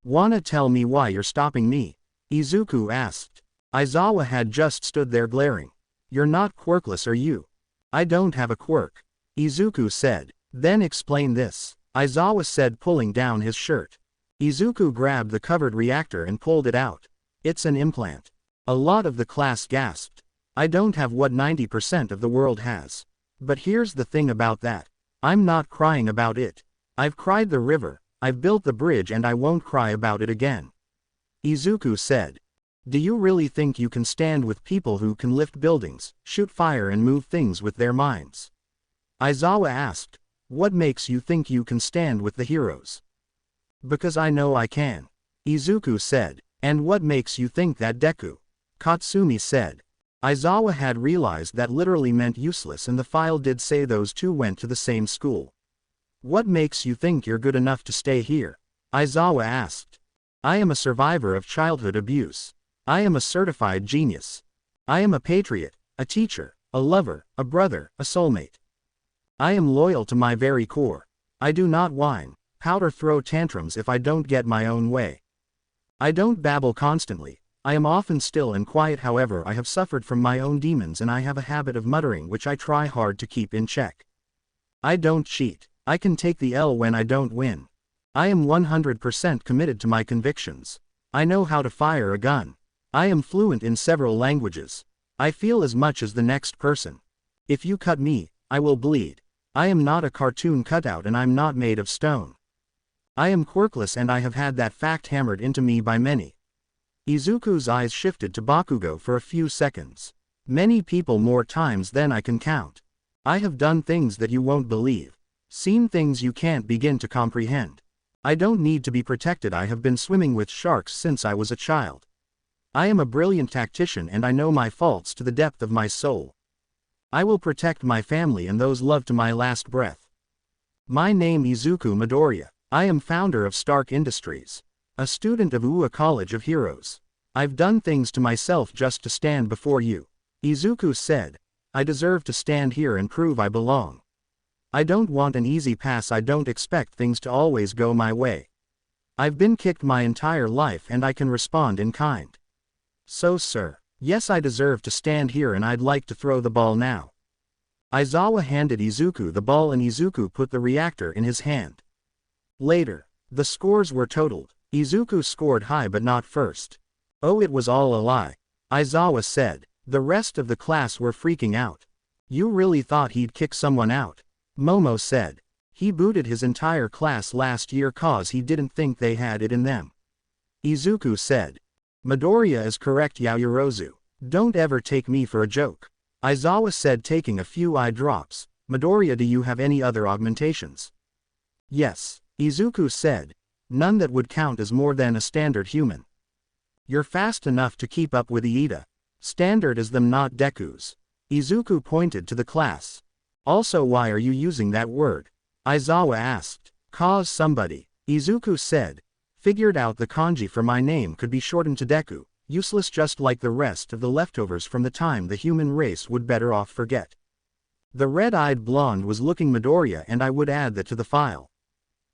Wanna tell me why you're stopping me? Izuku asked. Aizawa had just stood there glaring. You're not quirkless, are you? I don't have a quirk. Izuku said. Then explain this. Aizawa said, pulling down his shirt. Izuku grabbed the covered reactor and pulled it out. It's an implant. A lot of the class gasped. I don't have what 90% of the world has. But here's the thing about that. I'm not crying about it. I've cried the river, I've built the bridge, and I won't cry about it again. Izuku said. Do you really think you can stand with people who can lift buildings, shoot fire and move things with their minds? Aizawa asked. What makes you think you can stand with the heroes? Because I know I can. Izuku said. And what makes you think that, Deku? Katsumi said. Aizawa had realized that literally meant useless, and the file did say those two went to the same school. What makes you think you're good enough to stay here? Aizawa asked. I am a survivor of childhood abuse. I am a certified genius. I am a patriot, a teacher, a lover, a brother, a soulmate. I am loyal to my very core. I do not whine, pout or throw tantrums if I don't get my own way. I don't babble constantly. I am often still and quiet. However, I have suffered from my own demons and I have a habit of muttering which I try hard to keep in check. I don't cheat. I can take the L when I don't win. I am 100% committed to my convictions. I know how to fire a gun. I am fluent in several languages. I feel as much as the next person. If you cut me, I will bleed. I am not a cartoon cutout and I'm not made of stone. I am quirkless and I have had that fact hammered into me by many. Izuku's eyes shifted to Bakugo for a few seconds. Many people, more times than I can count. I have done things that you won't believe. Seen things you can't begin to comprehend. I don't need to be protected. I have been swimming with sharks since I was a child. I am a brilliant tactician and I know my faults to the depth of my soul. I will protect my family and those loved to my last breath. My name Izuku Midoriya. I am founder of Stark Industries. A student of Ua College of Heroes. I've done things to myself just to stand before you. Izuku said. I deserve to stand here and prove I belong. I don't want an easy pass. I don't expect things to always go my way. I've been kicked my entire life and I can respond in kind. So sir, yes, I deserve to stand here and I'd like to throw the ball now. Aizawa handed Izuku the ball and Izuku put the reactor in his hand. Later, the scores were totaled. Izuku scored high but not first. Oh, it was all a lie, Aizawa said. The rest of the class were freaking out. You really thought he'd kick someone out? Momo said. He booted his entire class last year cause he didn't think they had it in them. Izuku said. Midoriya is correct, Yaoyorozu. Don't ever take me for a joke. Aizawa said, taking a few eye drops. Midoriya, do you have any other augmentations? Yes, Izuku said. None that would count as more than a standard human. You're fast enough to keep up with Iida. Standard as them, not Deku's. Izuku pointed to the class. Also, why are you using that word? Aizawa asked. Cause somebody, Izuku said, figured out the kanji for my name could be shortened to Deku, useless just like the rest of the leftovers from the time the human race would better off forget. The red-eyed blonde was looking Midoriya, and I would add that to the file.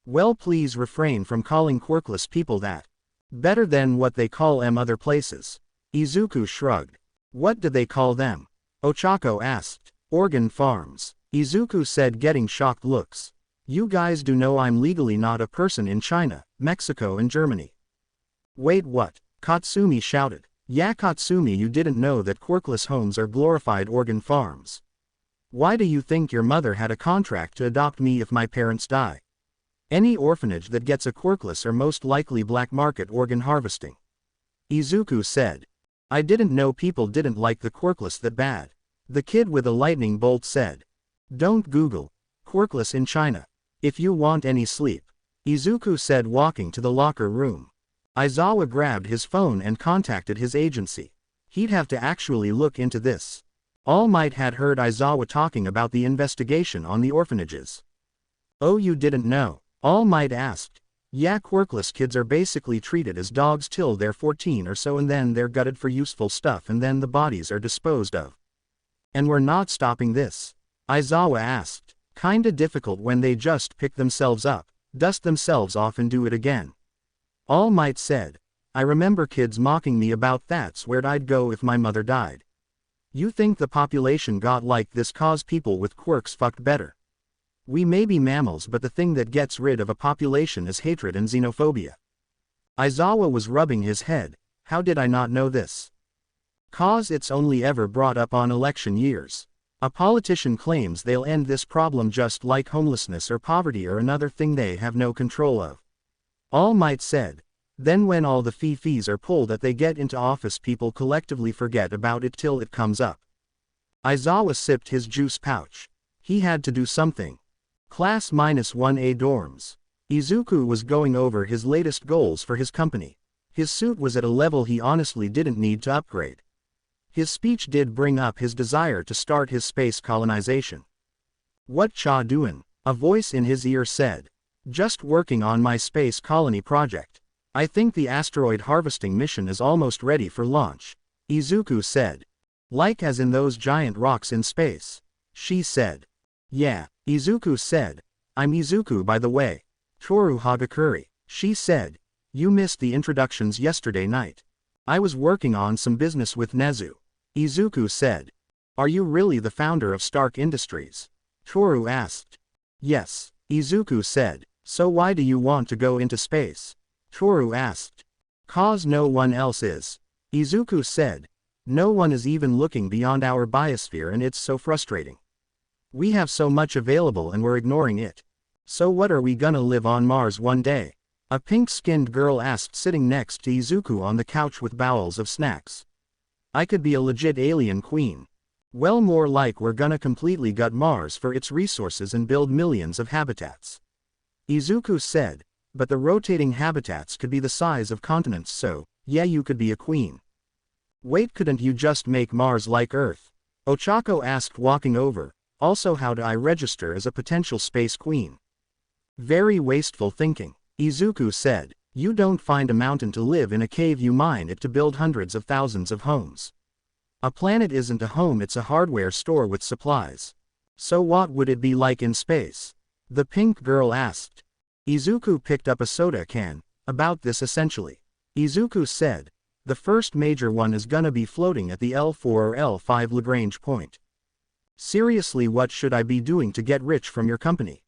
Well, please refrain from calling quirkless people that. Better than what they call them other places. Izuku shrugged. What do they call them? Ochako asked. Organ farms. Izuku said, getting shocked looks. You guys do know I'm legally not a person in China, Mexico and Germany. Wait, what? Katsumi shouted. Yeah, Katsumi, you didn't know that quirkless homes are glorified organ farms. Why do you think your mother had a contract to adopt me if my parents die? Any orphanage that gets a quirkless are most likely black market organ harvesting. Izuku said. I didn't know people didn't like the quirkless that bad. The kid with a lightning bolt said. Don't Google quirkless in China if you want any sleep, Izuku said, walking to the locker room. Aizawa grabbed his phone and contacted his agency. He'd have to actually look into this. All Might had heard Aizawa talking about the investigation on the orphanages. Oh, you didn't know? All Might asked. Yeah, quirkless kids are basically treated as dogs till they're 14 or so, and then they're gutted for useful stuff, and then the bodies are disposed of. And we're not stopping this? Aizawa asked. Kinda difficult when they just pick themselves up, dust themselves off and do it again. All Might said. I remember kids mocking me about that's where'd I'd go if my mother died. You think the population got like this cause people with quirks fucked better? We may be mammals, but the thing that gets rid of a population is hatred and xenophobia. Aizawa was rubbing his head. How did I not know this? Cause it's only ever brought up on election years. A politician claims they'll end this problem just like homelessness or poverty or another thing they have no control of. All Might said. Then when all the fees are pulled that they get into office, people collectively forget about it till it comes up. Aizawa sipped his juice pouch. He had to do something. Class -1A dorms. Izuku was going over his latest goals for his company. His suit was at a level he honestly didn't need to upgrade. His speech did bring up his desire to start his space colonization. What cha doin'? A voice in his ear said. Just working on my space colony project. I think the asteroid harvesting mission is almost ready for launch, Izuku said. Like as in those giant rocks in space? She said. Yeah, Izuku said. I'm Izuku, by the way. Toru Hagakure, she said. You missed the introductions yesterday night. I was working on some business with Nezu, Izuku said. Are you really the founder of Stark Industries? Toru asked. Yes, Izuku said. So why do you want to go into space? Toru asked. Cause no one else is, Izuku said. No one is even looking beyond our biosphere, and it's so frustrating. We have so much available and we're ignoring it. So what, are we gonna live on Mars one day? A pink-skinned girl asked, sitting next to Izuku on the couch with bowls of snacks. I could be a legit alien queen. Well, more like we're gonna completely gut Mars for its resources and build millions of habitats. Izuku said, but the rotating habitats could be the size of continents, so, yeah, you could be a queen. Wait, couldn't you just make Mars like Earth? Ochako asked, walking over. Also, how do I register as a potential space queen? Very wasteful thinking. Izuku said, you don't find a mountain to live in, a cave you mine it to build hundreds of thousands of homes. A planet isn't a home, it's a hardware store with supplies. So what would it be like in space? The pink girl asked. Izuku picked up a soda can. About this essentially. Izuku said, the first major one is gonna be floating at the L4 or L5 Lagrange point. Seriously, what should I be doing to get rich from your company?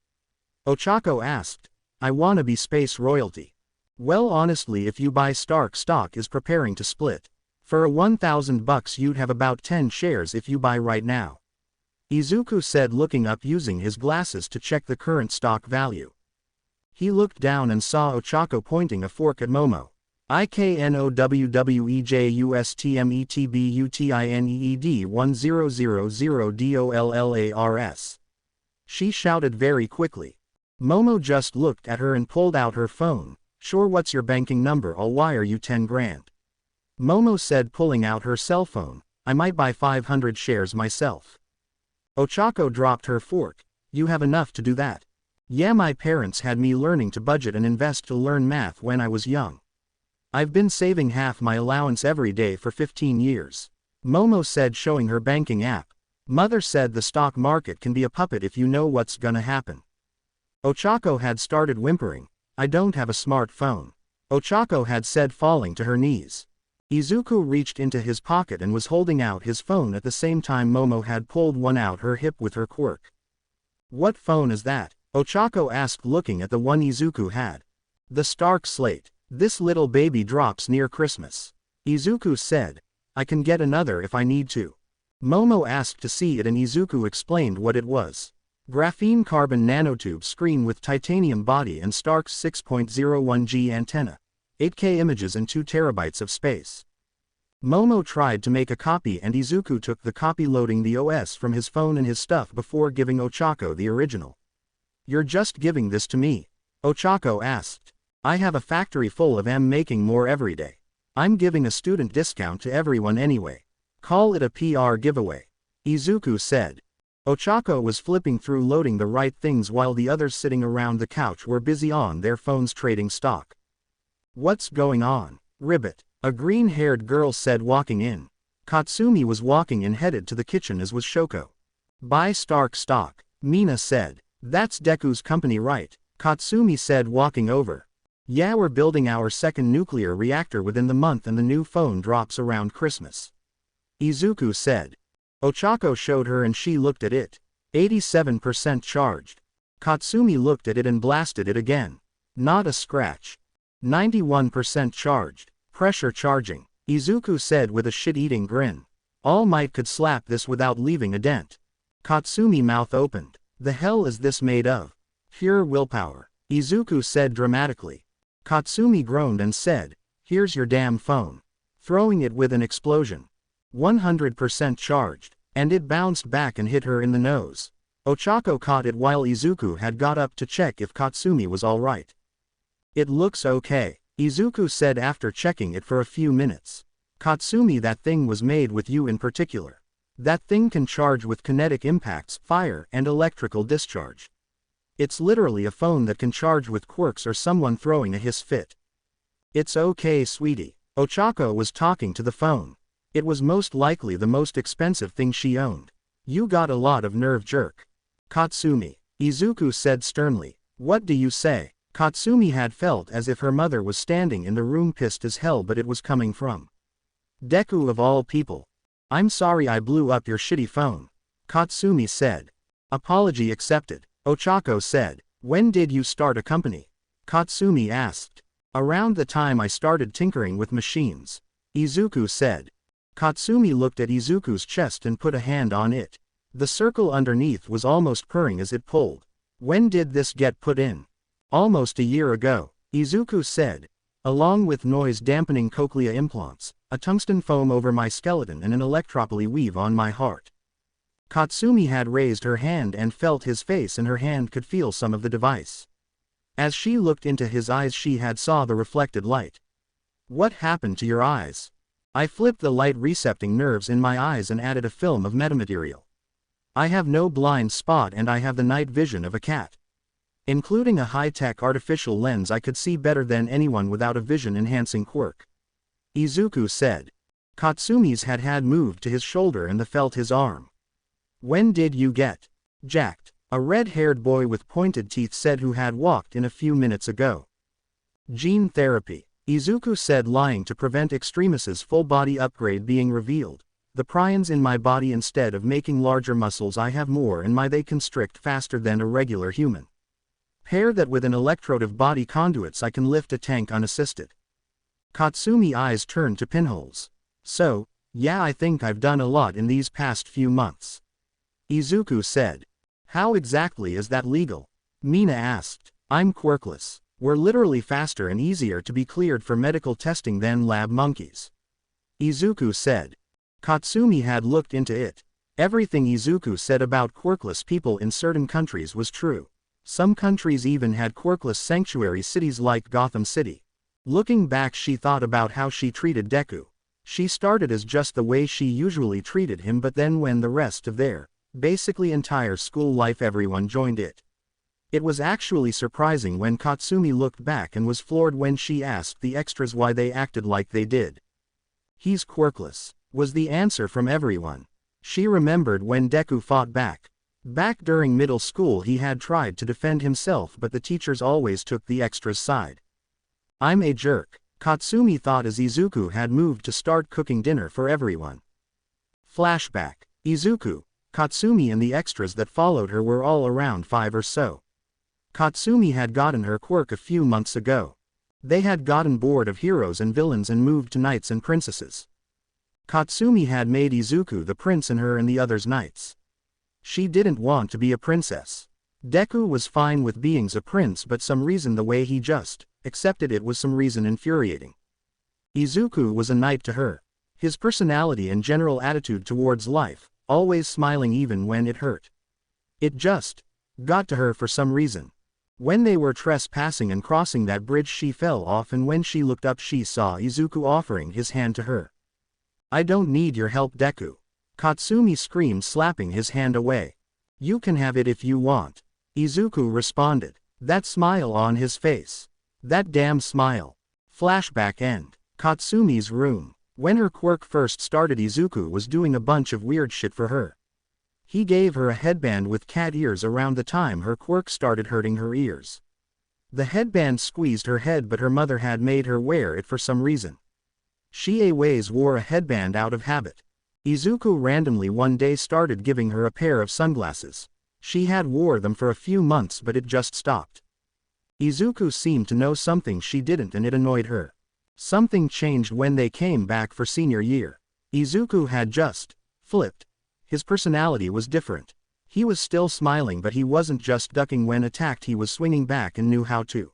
Ochako asked. I wanna be space royalty. Well, honestly, if you buy Stark stock is preparing to split. For a $1,000 you'd have about 10 shares if you buy right now. Izuku said, looking up using his glasses to check the current stock value. He looked down and saw Ochako pointing a fork at Momo. IKNOWWEJUSTMETBUTINEED1000DOLLARS. She shouted very quickly. Momo just looked at her and pulled out her phone. Sure, what's your banking number? I'll wire you 10 grand. Momo said, pulling out her cell phone. I might buy 500 shares myself. Ochako dropped her fork. You have enough to do that? Yeah, my parents had me learning to budget and invest to learn math when I was young. I've been saving half my allowance every day for 15 years. Momo said, showing her banking app. Mother said the stock market can be a puppet if you know what's gonna happen. Ochako had started whimpering. I don't have a smartphone. Ochako had said, falling to her knees. Izuku reached into his pocket and was holding out his phone at the same time Momo had pulled one out her hip with her quirk. What phone is that? Ochako asked, looking at the one Izuku had. The Stark Slate. This little baby drops near Christmas. Izuku said. I can get another if I need to. Momo asked to see it and Izuku explained what it was. Graphene carbon nanotube screen with titanium body and Stark's 6.01G antenna. 8K images and 2 terabytes of space. Momo tried to make a copy and Izuku took the copy, loading the OS from his phone and his stuff before giving Ochako the original. You're just giving this to me? Ochako asked. I have a factory full of making more every day. I'm giving a student discount to everyone anyway. Call it a PR giveaway. Izuku said. Ochako was flipping through loading the right things while the others sitting around the couch were busy on their phones trading stock. What's going on? Ribbit, a green-haired girl said, walking in. Katsumi was walking and headed to the kitchen, as was Shoko. Buy Stark stock, Mina said. That's Deku's company, right? Katsumi said, walking over. Yeah, we're building our second nuclear reactor within the month and the new phone drops around Christmas. Izuku said. Ochako showed her and she looked at it. 87% charged. Katsumi looked at it and blasted it again. Not a scratch. 91% charged. Pressure charging. Izuku said with a shit-eating grin. All Might could slap this without leaving a dent. Katsumi mouth opened. The hell is this made of? Pure willpower. Izuku said dramatically. Katsumi groaned and said, here's your damn phone. Throwing it with an explosion. 100% charged. And it bounced back and hit her in the nose. Ochako caught it while Izuku had got up to check if Katsumi was alright. It looks okay, Izuku said after checking it for a few minutes. Katsumi, that thing was made with you in particular. That thing can charge with kinetic impacts, fire, and electrical discharge. It's literally a phone that can charge with quirks or someone throwing a hiss fit. It's okay, sweetie. Ochako was talking to the phone. It was most likely the most expensive thing she owned. You got a lot of nerve, jerk. Katsumi, Izuku said sternly. What do you say? Katsumi had felt as if her mother was standing in the room, pissed as hell, but it was coming from Deku of all people. I'm sorry I blew up your shitty phone. Katsumi said. Apology accepted. Ochako said. When did you start a company? Katsumi asked. Around the time I started tinkering with machines. Izuku said. Katsumi looked at Izuku's chest and put a hand on it. The circle underneath was almost purring as it pulled. When did this get put in? Almost a year ago, Izuku said. Along with noise-dampening cochlea implants, a tungsten foam over my skeleton and an electropoly weave on my heart. Katsumi had raised her hand and felt his face, and her hand could feel some of the device. As she looked into his eyes, she had saw the reflected light. What happened to your eyes? I flipped the light recepting nerves in my eyes and added a film of metamaterial. I have no blind spot and I have the night vision of a cat. Including a high-tech artificial lens, I could see better than anyone without a vision-enhancing quirk. Izuku said. Katsumi's had moved to his shoulder and felt his arm. When did you get jacked? A red-haired boy with pointed teeth said, who had walked in a few minutes ago. Gene therapy, Izuku said, lying to prevent Extremis's full-body upgrade being revealed. The prions in my body, instead of making larger muscles, I have more in my they constrict faster than a regular human. Pair that with an electrode of body conduits, I can lift a tank unassisted. Katsumi eyes turned to pinholes. So, yeah, I think I've done a lot in these past few months. Izuku said. How exactly is that legal? Mina asked. I'm quirkless. We're literally faster and easier to be cleared for medical testing than lab monkeys. Izuku said. Katsumi had looked into it. Everything Izuku said about quirkless people in certain countries was true. Some countries even had quirkless sanctuary cities like Gotham City. Looking back, she thought about how she treated Deku. She started as just the way she usually treated him, but then when the rest of their, basically entire school life, everyone joined it. It was actually surprising when Katsumi looked back and was floored when she asked the extras why they acted like they did. He's quirkless, was the answer from everyone. She remembered when Deku fought back. Back during middle school, he had tried to defend himself, but the teachers always took the extras' side. I'm a jerk, Katsumi thought as Izuku had moved to start cooking dinner for everyone. Flashback. Izuku, Katsumi and the extras that followed her were all around 5 or so. Katsumi had gotten her quirk a few months ago. They had gotten bored of heroes and villains and moved to knights and princesses. Katsumi had made Izuku the prince and her and the others knights. She didn't want to be a princess. Deku was fine with being a prince, but some reason the way he just accepted it was some reason infuriating. Izuku was a knight to her. His personality and general attitude towards life, always smiling even when it hurt. It just got to her for some reason. When they were trespassing and crossing that bridge, she fell off, and when she looked up she saw Izuku offering his hand to her. I don't need your help, Deku. Katsumi screamed, slapping his hand away. You can have it if you want. Izuku responded. That smile on his face. That damn smile. Flashback end. Katsumi's room. When her quirk first started, Izuku was doing a bunch of weird shit for her. He gave her a headband with cat ears around the time her quirk started hurting her ears. The headband squeezed her head, but her mother had made her wear it for some reason. She always wore a headband out of habit. Izuku randomly one day started giving her a pair of sunglasses. She had wore them for a few months, but it just stopped. Izuku seemed to know something she didn't, and it annoyed her. Something changed when they came back for senior year. Izuku had just flipped. His personality was different. He was still smiling, but he wasn't just ducking when attacked, he was swinging back and knew how to.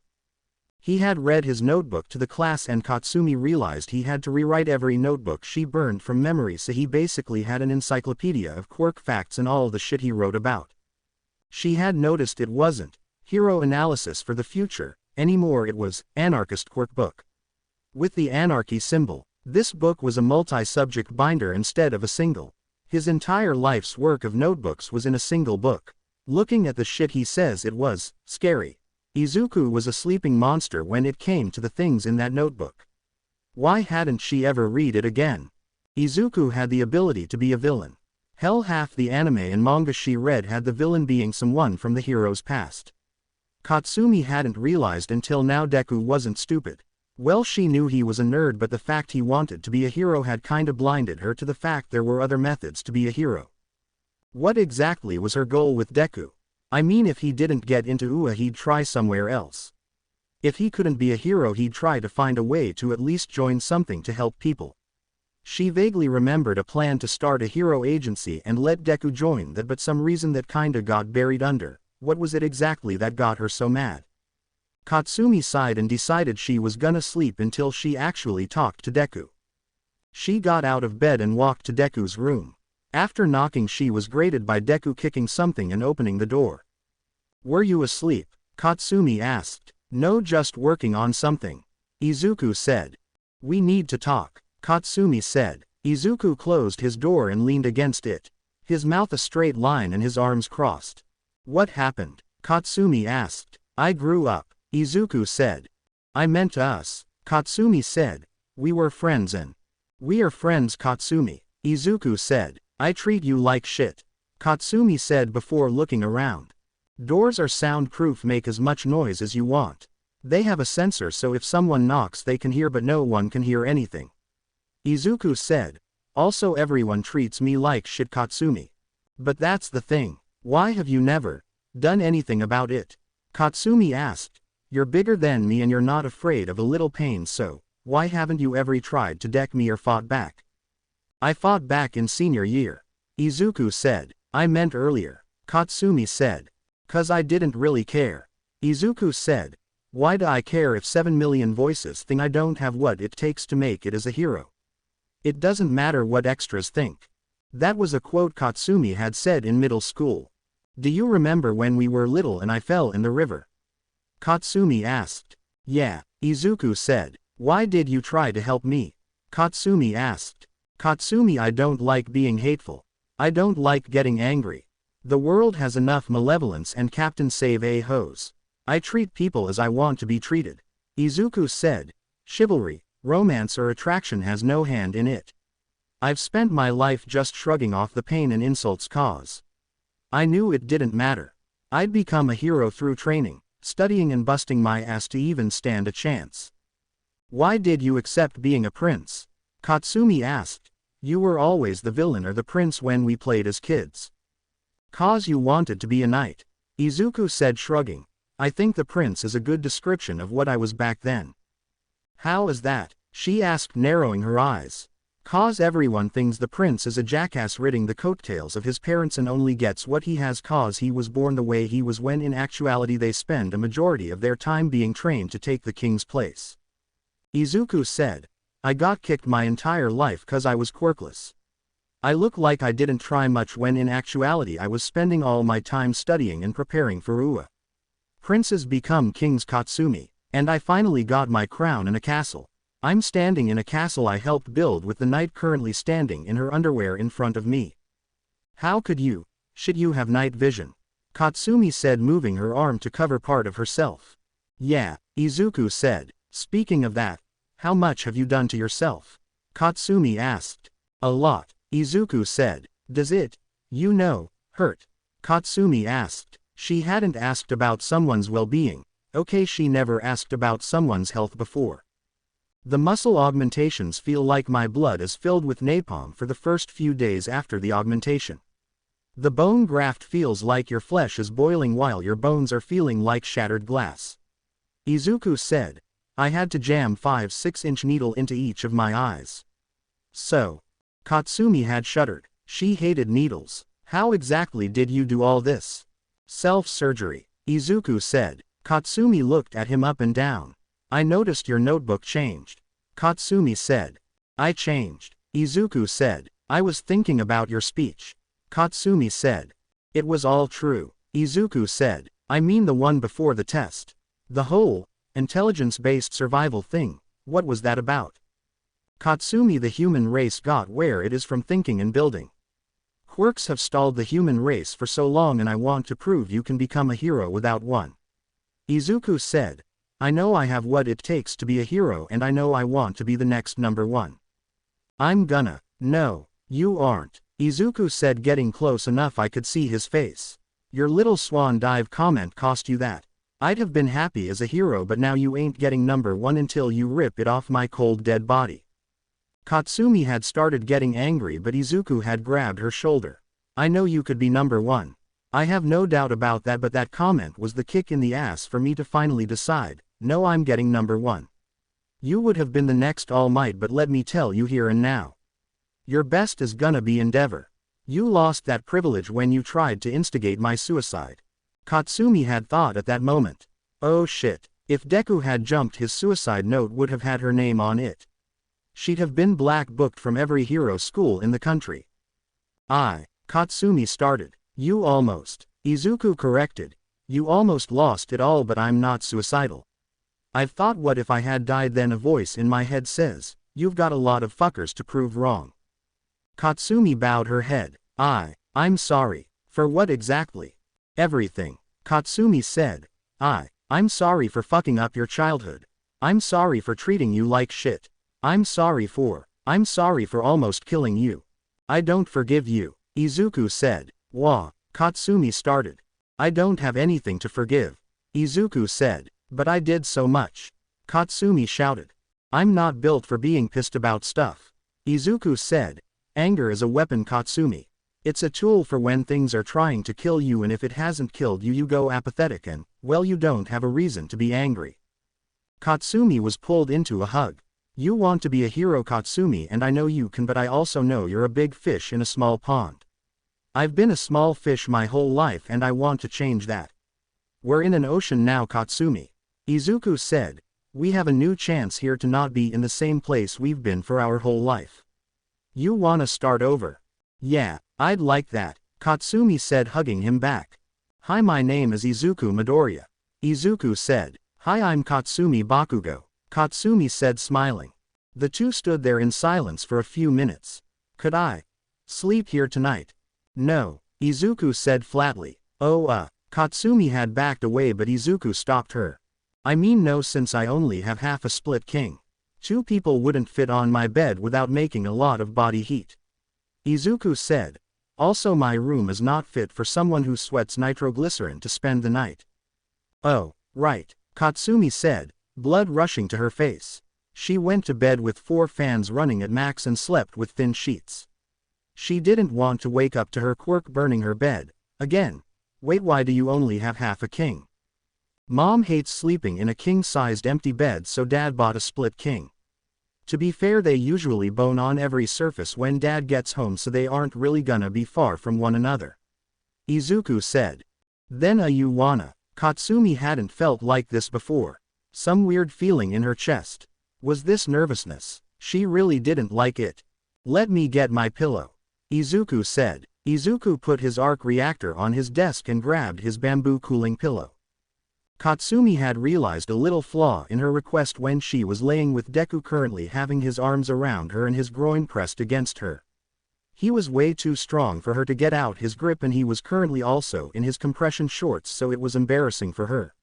He had read his notebook to the class, and Katsumi realized he had to rewrite every notebook she burned from memory, so he basically had an encyclopedia of quirk facts and all the shit he wrote about. She had noticed it wasn't hero analysis for the future anymore, it was anarchist quirk book. With the anarchy symbol. This book was a multi-subject binder instead of a single. His entire life's work of notebooks was in a single book. Looking at the shit, he says it was scary. Izuku was a sleeping monster when it came to the things in that notebook. Why hadn't she ever read it again? Izuku had the ability to be a villain. Hell, half the anime and manga she read had the villain being someone from the hero's past. Katsumi hadn't realized until now Deku wasn't stupid. Well, she knew he was a nerd, but the fact he wanted to be a hero had kinda blinded her to the fact there were other methods to be a hero. What exactly was her goal with Deku? I mean, if he didn't get into UA, he'd try somewhere else. If he couldn't be a hero, he'd try to find a way to at least join something to help people. She vaguely remembered a plan to start a hero agency and let Deku join that, but some reason that kinda got buried under What was it exactly that got her so mad? Katsumi sighed and decided she was gonna sleep until she actually talked to Deku. She got out of bed and walked to Deku's room. After knocking, she was greeted by Deku kicking something and opening the door. "Were you asleep?" Katsumi asked. "No, just working on something," Izuku said. "We need to talk," Katsumi said. Izuku closed his door and leaned against it, his mouth a straight line and his arms crossed. "What happened?" Katsumi asked. "I grew up," Izuku said. "I meant us," Katsumi said. "We were friends and—" "We are friends, Katsumi," Izuku said. "I treat you like shit," Katsumi said before looking around. "Doors are soundproof, make as much noise as you want. They have a sensor so if someone knocks they can hear but no one can hear anything," Izuku said. "Also everyone treats me like shit, Katsumi. But that's the thing. Why have you never done anything about it?" Katsumi asked. "You're bigger than me and you're not afraid of a little pain, so why haven't you ever tried to deck me or fought back?" "I fought back in senior year," Izuku said. "I meant earlier," Katsumi said. "'Cause I didn't really care," Izuku said. "Why do I care if 7 million voices think I don't have what it takes to make it as a hero? It doesn't matter what extras think." That was a quote Katsumi had said in middle school. "Do you remember when we were little and I fell in the river?" Katsumi asked. "Yeah," Izuku said. "Why did you try to help me?" Katsumi asked. "Katsumi, I don't like being hateful. I don't like getting angry. The world has enough malevolence and Captain Save a-hos. I treat people as I want to be treated," Izuku said. "Chivalry, romance or attraction has no hand in it. I've spent my life just shrugging off the pain and insults cause. I knew it didn't matter. I'd become a hero through training, studying and busting my ass to even stand a chance." "Why did you accept being a prince?" Katsumi asked. "You were always the villain or the prince when we played as kids." "'Cause you wanted to be a knight," Izuku said, shrugging. "I think the prince is a good description of what I was back then." "How is that?" she asked, narrowing her eyes. "'Cause everyone thinks the prince is a jackass riding the coattails of his parents and only gets what he has 'cause he was born the way he was, when in actuality they spend a majority of their time being trained to take the king's place," Izuku said. "I got kicked my entire life 'cause I was quirkless. I look like I didn't try much when in actuality I was spending all my time studying and preparing for UA. Princes become kings, Katsumi. And I finally got my crown and a castle. I'm standing in a castle I helped build with the knight currently standing in her underwear in front of me." "How could you? Should you have night vision?" Katsumi said, moving her arm to cover part of herself. "Yeah," Izuku said. "Speaking of that, how much have you done to yourself?" Katsumi asked. "A lot," Izuku said. "Does it, hurt?" Katsumi asked. She hadn't asked about someone's well-being. Okay, she never asked about someone's health before. "The muscle augmentations feel like my blood is filled with napalm for the first few days after the augmentation. The bone graft feels like your flesh is boiling while your bones are feeling like shattered glass," Izuku said. "I had to jam 5-6-inch needle into each of my eyes." "So," Katsumi had shuddered. She hated needles. "How exactly did you do all this?" "Self-surgery," Izuku said. Katsumi looked at him up and down. "I noticed your notebook changed," Katsumi said. "I changed," Izuku said. "I was thinking about your speech," Katsumi said. "It was all true," Izuku said. "I mean the one before the test. The whole intelligence-based survival thing, what was that about?" "Katsumi, the human race got where it is from thinking and building. Quirks have stalled the human race for so long and I want to prove you can become a hero without one," Izuku said. "I know I have what it takes to be a hero and I know I want to be the next number one." "I'm gonna—" "No, you aren't," Izuku said, getting close enough I could see his face. "Your little swan dive comment cost you that. I'd have been happy as a hero, but now you ain't getting number one until you rip it off my cold dead body." Katsumi had started getting angry, but Izuku had grabbed her shoulder. "I know you could be number one. I have no doubt about that, but that comment was the kick in the ass for me to finally decide, no, I'm getting number one. You would have been the next All Might, but let me tell you here and now. Your best is gonna be Endeavor. You lost that privilege when you tried to instigate my suicide." Katsumi had thought at that moment. Oh shit, if Deku had jumped, his suicide note would have had her name on it. She'd have been black booked from every hero school in the country. Katsumi started. You almost. Izuku corrected. You almost lost it all, but I'm not suicidal. I've thought, what if I had died? Then a voice in my head says, you've got a lot of fuckers to prove wrong. Katsumi bowed her head. I'm sorry. For what exactly? Everything. Katsumi said. I'm sorry for fucking up your childhood. I'm sorry for treating you like shit. I'm sorry for almost killing you. I don't forgive you. Izuku said. Wah. Katsumi started. I don't have anything to forgive. Izuku said. But I did so much. Katsumi shouted. I'm not built for being pissed about stuff. Izuku said. Anger is a weapon, Katsumi. It's a tool for when things are trying to kill you, and if it hasn't killed you, you go apathetic and, well, you don't have a reason to be angry. Katsumi was pulled into a hug. You want to be a hero, Katsumi, and I know you can, but I also know you're a big fish in a small pond. I've been a small fish my whole life and I want to change that. We're in an ocean now, Katsumi. Izuku said. We have a new chance here to not be in the same place we've been for our whole life. You wanna start over? Yeah, I'd like that, Katsumi said, hugging him back. Hi, my name is Izuku Midoriya. Izuku said. Hi, I'm Katsumi Bakugo, Katsumi said, smiling. The two stood there in silence for a few minutes. Could I sleep here tonight? No, Izuku said flatly. Katsumi had backed away, but Izuku stopped her. I mean, no, since I only have half a split king. Two people wouldn't fit on my bed without making a lot of body heat. Izuku said. Also, my room is not fit for someone who sweats nitroglycerin to spend the night. Oh, right, Katsumi said, blood rushing to her face. She went to bed with 4 fans running at max and slept with thin sheets. She didn't want to wake up to her quirk burning her bed. Again. Wait, why do you only have half a king? Mom hates sleeping in a king-sized empty bed, so Dad bought a split king. To be fair, they usually bone on every surface when Dad gets home, so they aren't really gonna be far from one another. Izuku said. Then you wanna. Katsumi hadn't felt like this before. Some weird feeling in her chest. Was this nervousness? She really didn't like it. Let me get my pillow. Izuku said. Izuku put his arc reactor on his desk and grabbed his bamboo cooling pillow. Katsumi had realized a little flaw in her request when she was laying with Deku, currently having his arms around her and his groin pressed against her. He was way too strong for her to get out his grip, and he was currently also in his compression shorts, so it was embarrassing for her.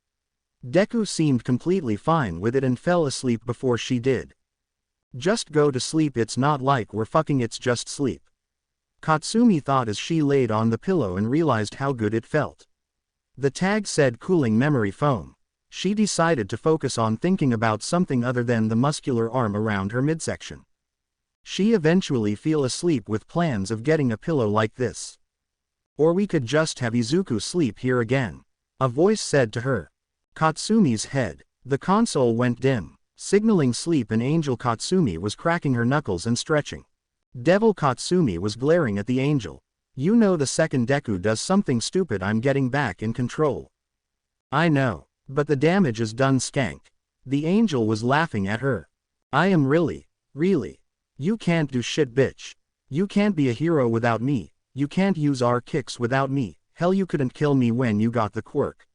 Deku seemed completely fine with it and fell asleep before she did. Just go to sleep, it's not like we're fucking, it's just sleep. Katsumi thought as she laid on the pillow and realized how good it felt. The tag said cooling memory foam. She decided to focus on thinking about something other than the muscular arm around her midsection. She eventually fell asleep with plans of getting a pillow like this. Or we could just have Izuku sleep here again. A voice said to her. Katsumi's head. The console went dim, signaling sleep, and Angel Katsumi was cracking her knuckles and stretching. Devil Katsumi was glaring at the angel. You know, the second Deku does something stupid, I'm getting back in control. I know, but the damage is done, skank. The angel was laughing at her. I am really. You can't do shit, bitch. You can't be a hero without me. You can't use our kicks without me. Hell, you couldn't kill me when you got the quirk.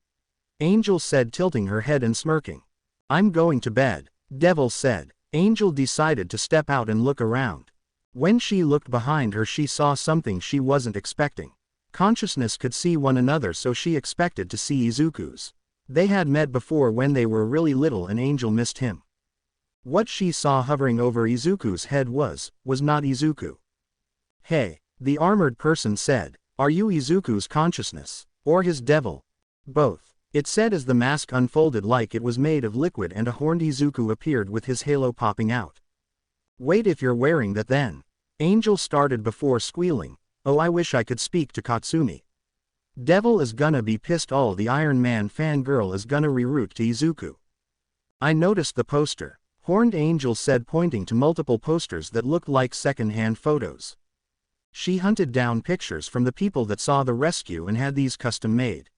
Angel said, tilting her head and smirking. I'm going to bed, Devil said. Angel decided to step out and look around. When she looked behind her, she saw something she wasn't expecting. Consciousness could see one another, so she expected to see Izuku's. They had met before when they were really little and Angel missed him. What she saw hovering over Izuku's head was not Izuku. Hey, the armored person said, are you Izuku's consciousness, or his devil? Both, it said as the mask unfolded like it was made of liquid and a horned Izuku appeared with his halo popping out. Wait, if you're wearing that then? Angel started before squealing. Oh, I wish I could speak to Katsumi. Devil is gonna be pissed, all the Iron Man fangirl is gonna reroute to Izuku. I noticed the poster, Horned Angel said, pointing to multiple posters that looked like second-hand photos. She hunted down pictures from the people that saw the rescue and had these custom made.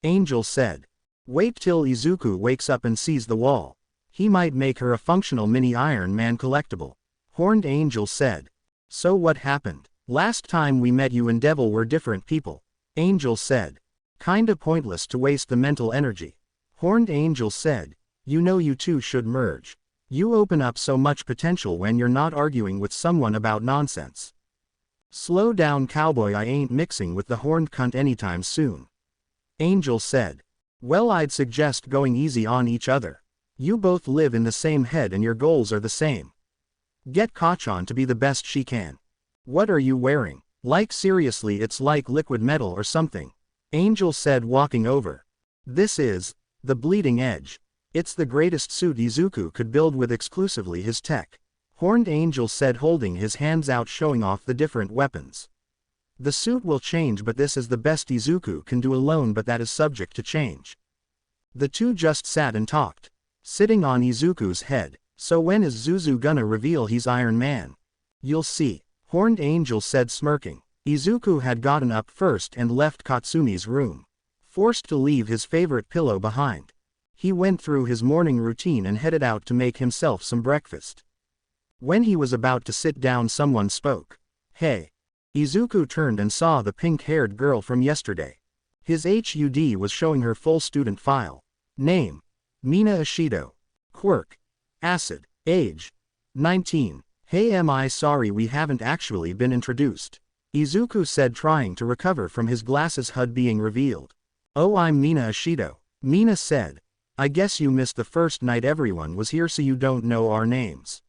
Angel said. Wait till Izuku wakes up and sees the wall. He might make her a functional mini Iron Man collectible. Horned Angel said. So what happened? Last time we met you and Devil were different people. Angel said. Kinda pointless to waste the mental energy. Horned Angel said. You know you two should merge. You open up so much potential when you're not arguing with someone about nonsense. Slow down cowboy, I ain't mixing with the horned cunt anytime soon. Angel said. Well, I'd suggest going easy on each other. You both live in the same head and your goals are the same. Get Kachan to be the best she can. What are you wearing? Like seriously, it's like liquid metal or something. Angel said, walking over. This is the bleeding edge. It's the greatest suit Izuku could build with exclusively his tech. Horned Angel said, holding his hands out showing off the different weapons. The suit will change, but this is the best Izuku can do alone, but that is subject to change. The two just sat and talked. Sitting on Izuku's head. So when is Zuzu gonna reveal he's Iron Man? You'll see. Horned Angel said, smirking. Izuku had gotten up first and left Katsumi's room. Forced to leave his favorite pillow behind. He went through his morning routine and headed out to make himself some breakfast. When he was about to sit down, someone spoke. Hey. Izuku turned and saw the pink-haired girl from yesterday. His HUD was showing her full student file. Name. Mina Ishido. Quirk. Acid. Age. 19. Hey, am I sorry we haven't actually been introduced. Izuku said, trying to recover from his glasses HUD being revealed. Oh, I'm Mina Ishido. Mina said. I guess you missed the first night everyone was here, so you don't know our names.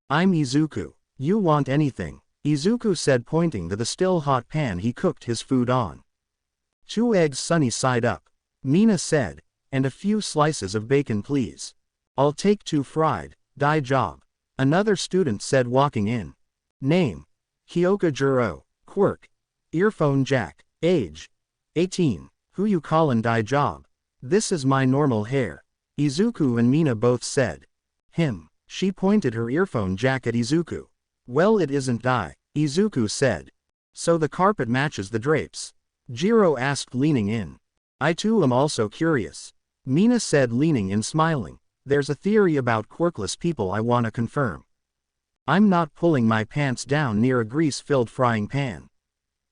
I'm Izuku. You want anything? Izuku said, pointing to the still hot pan he cooked his food on. 2 eggs sunny side up. Mina said. And a few slices of bacon, please. I'll take 2 fried. Die job. Another student said, walking in. Name. Kyoka Juro. Quirk. Earphone jack. Age. 18. Who you callin' die job? This is my normal hair. Izuku and Mina both said. Him. She pointed her earphone jack at Izuku. Well, it isn't dye. Izuku said. So the carpet matches the drapes? Jiro asked, leaning in. I too am also curious. Mina said, leaning in, smiling. There's a theory about quirkless people I wanna confirm. I'm not pulling my pants down near a grease-filled frying pan.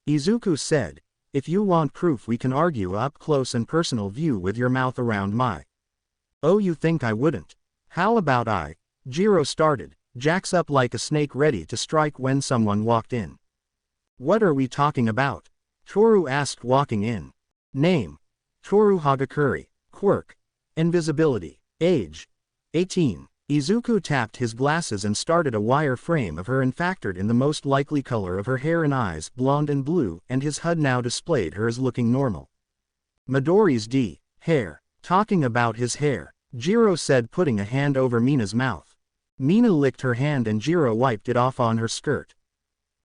Izuku said. If you want proof, we can argue up close and personal view with your mouth around my. Oh, you think I wouldn't? How about I? Jiro started, jacks up like a snake ready to strike when someone walked in. What are we talking about? Toru asked, walking in. Name. Toru Hagakuri. Quirk. Invisibility. Age. 18. Izuku tapped his glasses and started a wireframe of her and factored in the most likely color of her hair and eyes, blonde and blue, and his HUD now displayed her as looking normal. Midori's D. Hair. Talking about his hair, Jiro said, putting a hand over Mina's mouth. Mina licked her hand and Jiro wiped it off on her skirt.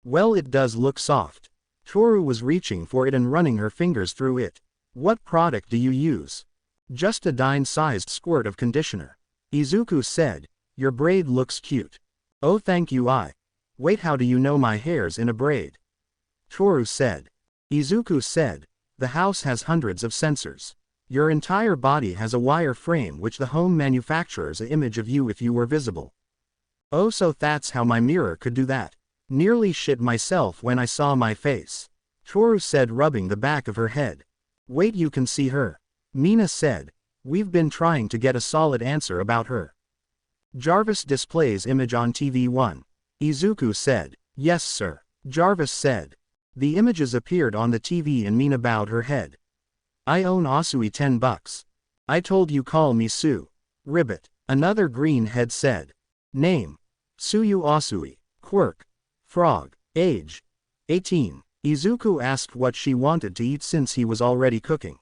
Well, it does look soft. Toru was reaching for it and running her fingers through it. What product do you use? Just a dime-sized squirt of conditioner. Izuku said. Your braid looks cute. Oh, thank you. Wait, how do you know my hair's in a braid? Toru said. Izuku said. The house has hundreds of sensors. Your entire body has a wire frame which the home manufactures an image of you if you were visible. Oh, so that's how my mirror could do that. Nearly shit myself when I saw my face. Toru said, rubbing the back of her head. Wait, you can see her. Mina said. We've been trying to get a solid answer about her. Jarvis displays image on TV1. Izuku said. Yes, sir. Jarvis said. The images appeared on the TV and Mina bowed her head. I own Asui $10. I told you call me Sue. Ribbit. Another green head said. Name. Suyu Asui. Quirk. Frog. Age. 18. Izuku asked what she wanted to eat since he was already cooking.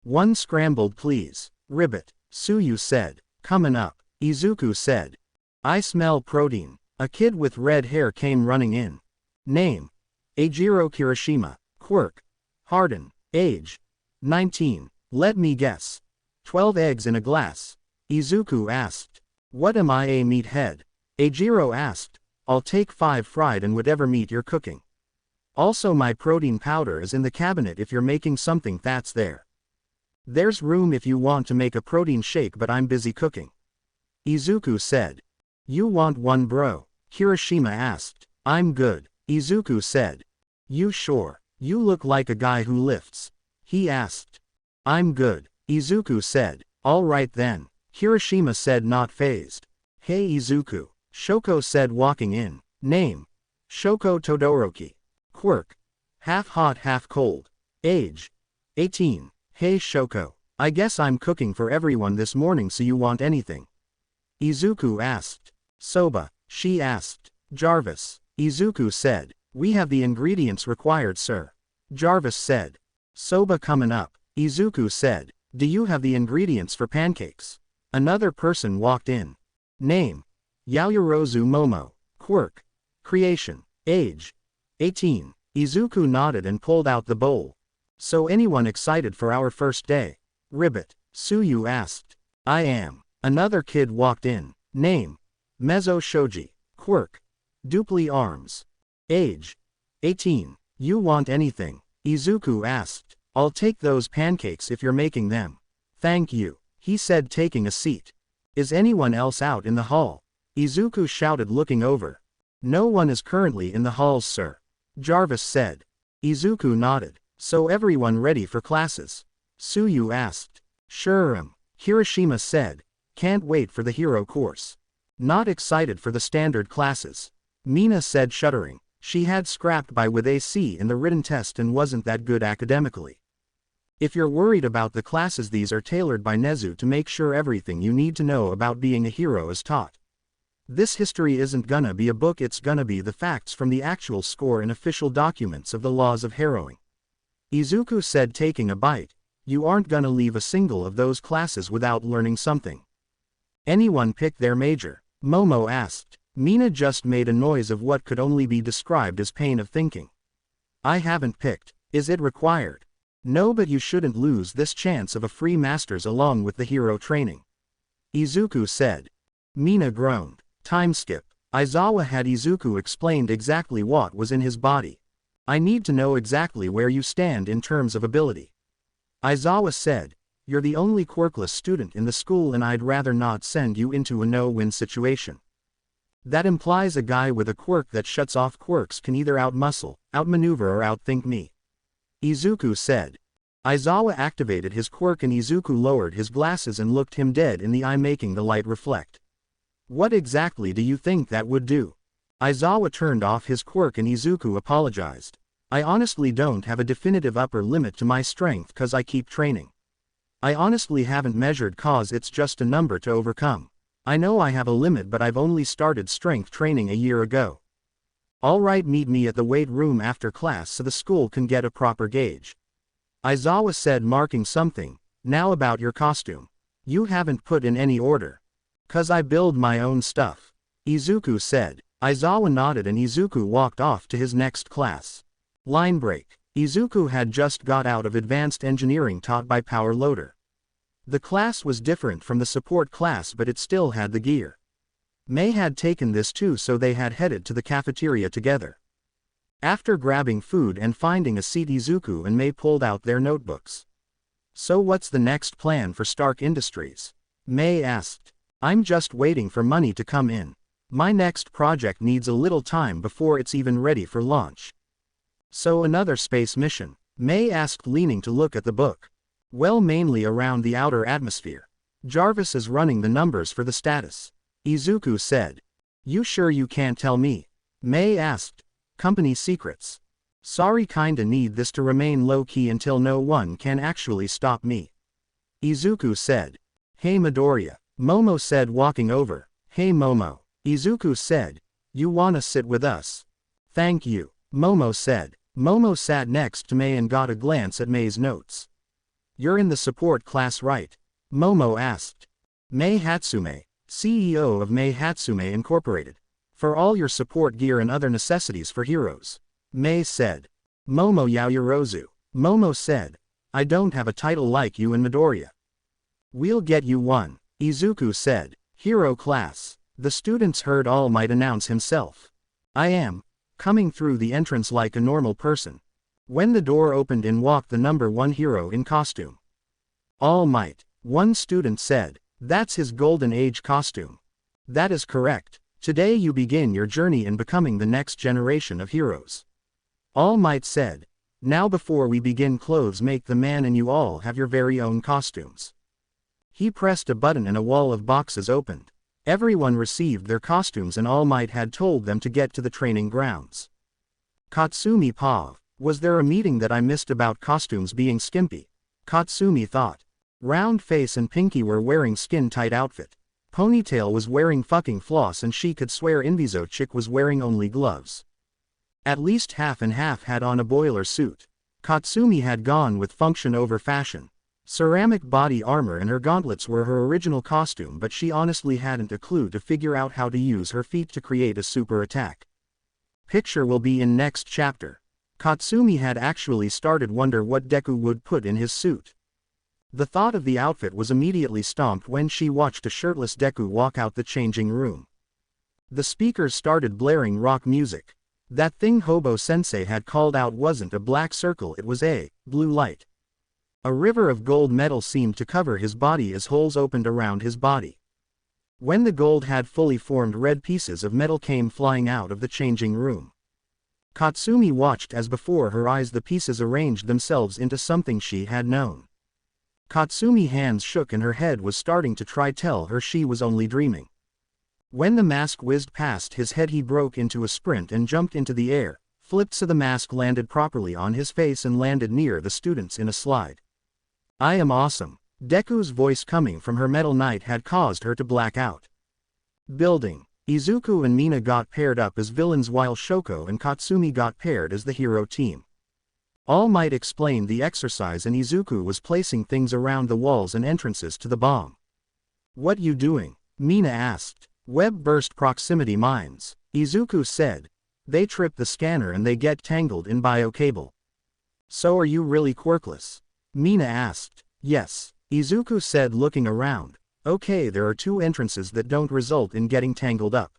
1 scrambled, please. Ribbit. Suyu said. Comin' up. Izuku said. I smell protein. A kid with red hair came running in. Name. Eijiro Kirishima. Quirk. Harden. Age. 19. Let me guess. 12 eggs in a glass. Izuku asked. What am I, a meathead? Eijiro asked. I'll take 5 fried and whatever meat you're cooking. Also, my protein powder is in the cabinet if you're making something that's there. There's room if you want to make a protein shake, but I'm busy cooking. Izuku said. You want one, bro? Kirishima asked. I'm good, Izuku said. You sure? You look like a guy who lifts. He asked. I'm good, Izuku said. All right then, Kirishima said, not fazed. Hey Izuku, Shoko said, walking in. Name: Shoko Todoroki. Quirk: half hot half cold. Age: 18. Hey Shoko, I guess I'm cooking for everyone this morning, so you want anything? Izuku asked. Soba, she asked. Jarvis, Izuku said. We have the ingredients required, sir. Jarvis said. Soba coming up, Izuku said. Do you have the ingredients for pancakes? Another person walked in. Name: Yaoyorozu Momo. Quirk: creation. Age: 18. Izuku nodded and pulled out the bowl. So anyone excited for our first day? Ribbit, Suyu asked. I am. Another kid walked in. Name: Mezzo Shoji. Quirk: dupli arms. Age: 18. You want anything? Izuku asked. I'll take those pancakes if you're making them. Thank you, he said, taking a seat. Is anyone else out in the hall? Izuku shouted, looking over. No one is currently in the halls, sir. Jarvis said. Izuku nodded. So everyone ready for classes? Suyu asked. Sure am, Kirishima said. Can't wait for the hero course. Not excited for the standard classes. Mina said, shuddering. She had scrapped by with a C in the written test and wasn't that good academically. If you're worried about the classes, these are tailored by Nezu to make sure everything you need to know about being a hero is taught. This history isn't gonna be a book, it's gonna be the facts from the actual score and official documents of the laws of heroing. Izuku said, taking a bite. You aren't gonna leave a single of those classes without learning something. Anyone pick their major? Momo asked. Mina just made a noise of what could only be described as pain of thinking. I haven't picked. Is it required? No, but you shouldn't lose this chance of a free master's along with the hero training. Izuku said. Mina groaned. Time skip. Aizawa had Izuku explained exactly what was in his body. I need to know exactly where you stand in terms of ability. Aizawa said. You're the only quirkless student in the school and I'd rather not send you into a no-win situation. That implies a guy with a quirk that shuts off quirks can either outmuscle, outmaneuver or outthink me. Izuku said. Aizawa activated his quirk and Izuku lowered his glasses and looked him dead in the eye, making the light reflect. What exactly do you think that would do? Aizawa turned off his quirk and Izuku apologized. I honestly don't have a definitive upper limit to my strength cause I keep training. I honestly haven't measured cause it's just a number to overcome. I know I have a limit but I've only started strength training a year ago. Alright, meet me at the weight room after class so the school can get a proper gauge. Aizawa said, marking something. Now about your costume. You haven't put in any order. Cause I build my own stuff. Izuku said. Aizawa nodded and Izuku walked off to his next class. Line break. Izuku had just got out of advanced engineering taught by Power Loader. The class was different from the support class but it still had the gear. Mei had taken this too, so they had headed to the cafeteria together. After grabbing food and finding a seat, Izuku and Mei pulled out their notebooks. So what's the next plan for Stark Industries? Mei asked. I'm just waiting for money to come in. My next project needs a little time before it's even ready for launch. So another space mission? Mei asked, leaning to look at the book. Well, mainly around the outer atmosphere. Jarvis is running the numbers for the status. Izuku said. You sure you can't tell me? Mei asked. Company secrets. Sorry, kinda need this to remain low-key until no one can actually stop me. Izuku said. Hey Midoriya, Momo said, walking over. Hey Momo. Izuku said. You wanna sit with us? Thank you, Momo said. Momo sat next to Mei and got a glance at Mei's notes. You're in the support class, right? Momo asked. Mei Hatsume, CEO of Mei Hatsume Incorporated. For all your support gear and other necessities for heroes. Mei said. Momo Yaoyorozu. Momo said. I don't have a title like you and Midoriya. We'll get you one, Izuku said. Hero class. The students heard All Might announce himself. I am. Coming through the entrance like a normal person. When the door opened in walked the number 1 hero in costume. All Might. One student said. That's his golden age costume. That is correct. Today you begin your journey in becoming the next generation of heroes. All Might said. Now before we begin, clothes make the man and you all have your very own costumes. He pressed a button and a wall of boxes opened. Everyone received their costumes and All Might had told them to get to the training grounds. Katsumi Pav. Was there a meeting that I missed about costumes being skimpy? Katsumi thought. Round Face and Pinky were wearing skin-tight outfit. Ponytail was wearing fucking floss and she could swear Inviso Chick was wearing only gloves. At least half and half had on a boiler suit. Katsumi had gone with function over fashion. Ceramic body armor and her gauntlets were her original costume, but she honestly hadn't a clue to figure out how to use her feet to create a super attack. Picture will be in next chapter. Katsumi had actually started wonder what Deku would put in his suit. The thought of the outfit was immediately stomped when she watched a shirtless Deku walk out the changing room. The speakers started blaring rock music. That thing Hobo-sensei had called out wasn't a black circle, it was a blue light. A river of gold metal seemed to cover his body as holes opened around his body. When the gold had fully formed, red pieces of metal came flying out of the changing room. Katsumi watched as before her eyes the pieces arranged themselves into something she had known. Katsumi's hands shook and her head was starting to try tell her she was only dreaming. When the mask whizzed past his head, he broke into a sprint and jumped into the air, flipped so the mask landed properly on his face and landed near the students in a slide. I am awesome. Deku's voice coming from her metal knight had caused her to black out. Building. Izuku and Mina got paired up as villains while Shoko and Katsumi got paired as the hero team. All Might explained the exercise and Izuku was placing things around the walls and entrances to the bomb. What you doing? Mina asked. Web burst proximity mines. Izuku said. They trip the scanner and they get tangled in bio cable. So are you really quirkless? Mina asked. Yes. Izuku said, looking around. Okay, there are two entrances that don't result in getting tangled up.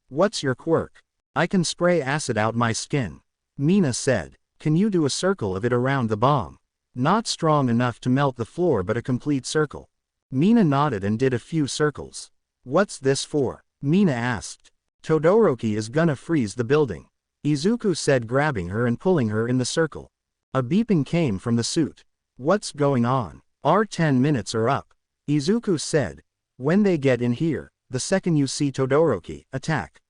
What's your quirk? I can spray acid out my skin. Mina said. Can you do a circle of it around the bomb? Not strong enough to melt the floor but a complete circle. Mina nodded and did a few circles. What's this for? Mina asked. Todoroki is gonna freeze the building. Izuku said, grabbing her and pulling her in the circle. A beeping came from the suit. What's going on? Our 10 minutes are up. Izuku said. When they get in here, the second you see Todoroki, attack.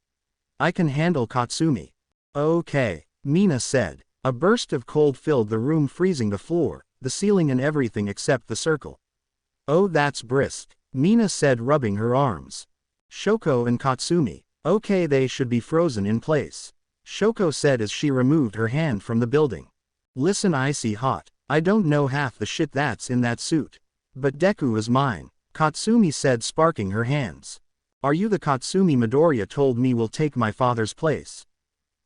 I can handle Katsumi. Okay, Mina said. A burst of cold filled the room, freezing the floor, the ceiling and everything except the circle. Oh, that's brisk, Mina said, rubbing her arms. Shoko and Katsumi. Okay, they should be frozen in place. Shoko said as she removed her hand from the building. Listen, icy hot. I don't know half the shit that's in that suit. But Deku is mine, Katsumi said, sparking her hands. Are you the Katsumi Midoriya told me will take my father's place?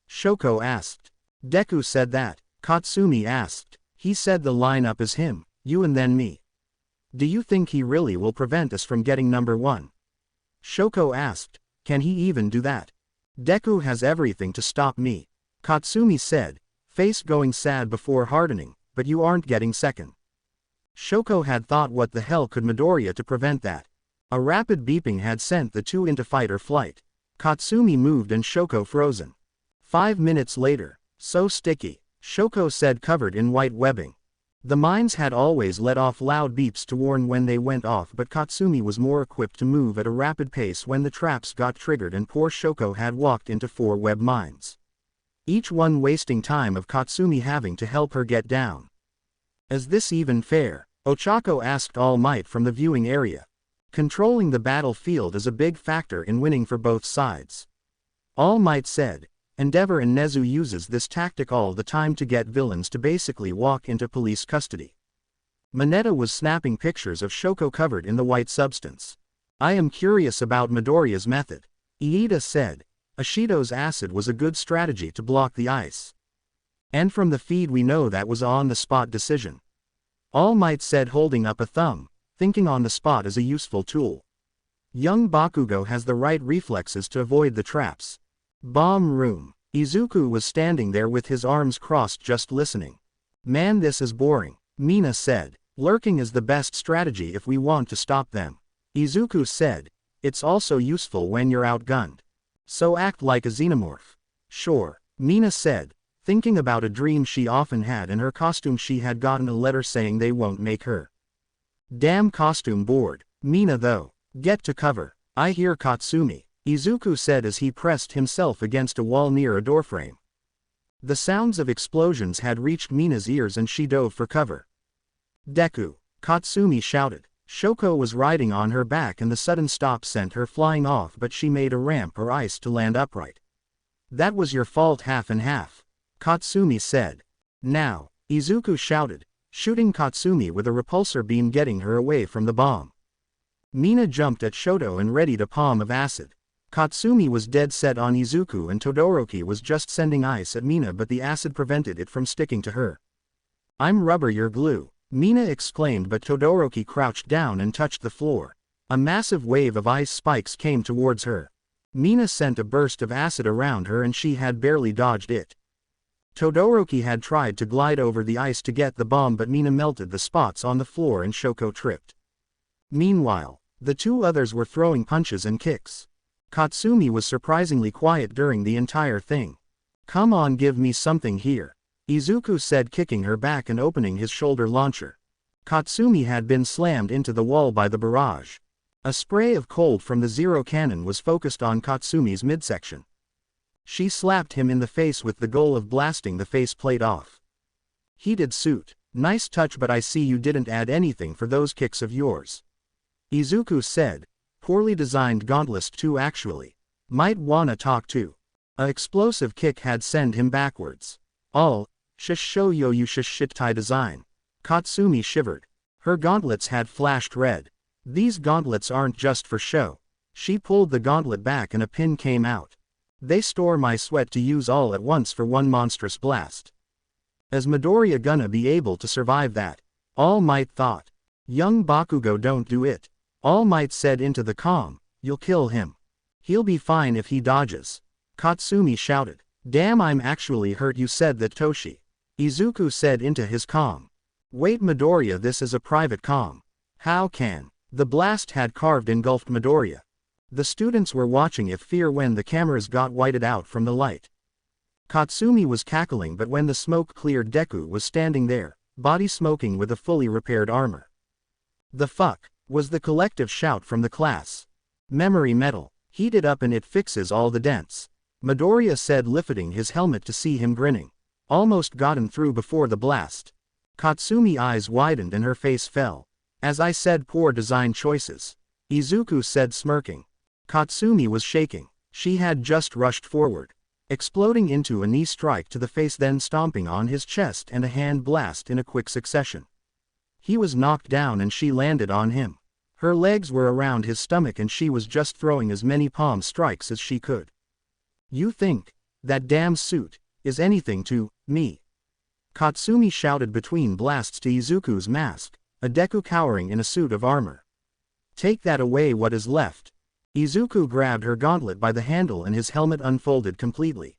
Shoko asked. Deku said that. Katsumi asked. He said the lineup is him, you and then me. Do you think he really will prevent us from getting number one? Shoko asked. Can he even do that? Deku has everything to stop me. Katsumi said, face going sad before hardening, but you aren't getting second. Shoko had thought, what the hell could Midoriya to prevent that? A rapid beeping had sent the two into fight or flight. Katsumi moved and Shoko frozen. 5 minutes later. So sticky, Shoko said, covered in white webbing. The mines had always let off loud beeps to warn when they went off, but Katsumi was more equipped to move at a rapid pace when the traps got triggered, and poor Shoko had walked into 4 web mines. Each one wasting time of Katsumi having to help her get down. Is this even fair? Ochako asked All Might from the viewing area. Controlling the battlefield is a big factor in winning for both sides. All Might said. Endeavor and Nezu uses this tactic all the time to get villains to basically walk into police custody. Mineta was snapping pictures of Shoko covered in the white substance. I am curious about Midoriya's method. Iida said. Ashido's acid was a good strategy to block the ice. And from the feed we know that was on the spot decision. All Might said, holding up a thumb, thinking on the spot is a useful tool. Young Bakugo has the right reflexes to avoid the traps. Bomb room. Izuku was standing there with his arms crossed just listening. Man, this is boring, Mina said. Lurking is the best strategy if we want to stop them. Izuku said. It's also useful when you're outgunned. So act like a xenomorph. Sure, Mina said, thinking about a dream she often had. In her costume she had gotten a letter saying they won't make her damn costume board. Mina though. Get to cover. I hear Katsumi, Izuku said as he pressed himself against a wall near a doorframe. The sounds of explosions had reached Mina's ears and she dove for cover. Deku, Katsumi shouted. Shoko was riding on her back and the sudden stop sent her flying off, but she made a ramp or ice to land upright. That was your fault, half and half, Katsumi said. Now, Izuku shouted, shooting Katsumi with a repulsor beam, getting her away from the bomb. Mina jumped at Shoto and readied a palm of acid. Katsumi was dead set on Izuku and Todoroki was just sending ice at Mina, but the acid prevented it from sticking to her. I'm rubber, you're glue, Mina exclaimed, but Todoroki crouched down and touched the floor. A massive wave of ice spikes came towards her. Mina sent a burst of acid around her and she had barely dodged it. Todoroki had tried to glide over the ice to get the bomb, but Mina melted the spots on the floor and Shoko tripped. Meanwhile, the two others were throwing punches and kicks. Katsumi was surprisingly quiet during the entire thing. Come on, give me something here, Izuku said, kicking her back and opening his shoulder launcher. Katsumi had been slammed into the wall by the barrage. A spray of cold from the zero cannon was focused on Katsumi's midsection. She slapped him in the face with the goal of blasting the faceplate off. Heated suit. Nice touch, but I see you didn't add anything for those kicks of yours, Izuku said. Poorly designed gauntlets too, actually. Might wanna talk to. A explosive kick had sent him backwards. All, show you shit-tie design. Katsumi shivered. Her gauntlets had flashed red. These gauntlets aren't just for show. She pulled the gauntlet back and a pin came out. They store my sweat to use all at once for one monstrous blast. Is Midoriya gonna be able to survive that? All Might thought. Young Bakugo, don't do it. All Might said into the comm. You'll kill him. He'll be fine if he dodges. Katsumi shouted. Damn, I'm actually hurt. You said that, Toshi, Izuku said into his comm. Wait, Midoriya, this is a private comm. How can? The blast had engulfed Midoriya. The students were watching if fear when the cameras got whited out from the light. Katsumi was cackling, but when the smoke cleared, Deku was standing there, body smoking with a fully repaired armor. The fuck, was the collective shout from the class. Memory metal. Heat it up and it fixes all the dents, Midoriya said, lifting his helmet to see him grinning. Almost gotten through before the blast. Katsumi eyes widened and her face fell. As I said, poor design choices, Izuku said, smirking. Katsumi was shaking. She had just rushed forward, exploding into a knee strike to the face, then stomping on his chest and a hand blast in a quick succession. He was knocked down and she landed on him. Her legs were around his stomach and she was just throwing as many palm strikes as she could. You think that damn suit is anything to me? Katsumi shouted between blasts to Izuku's mask, a Deku cowering in a suit of armor. Take that away, what is left? Izuku grabbed her gauntlet by the handle and his helmet unfolded completely.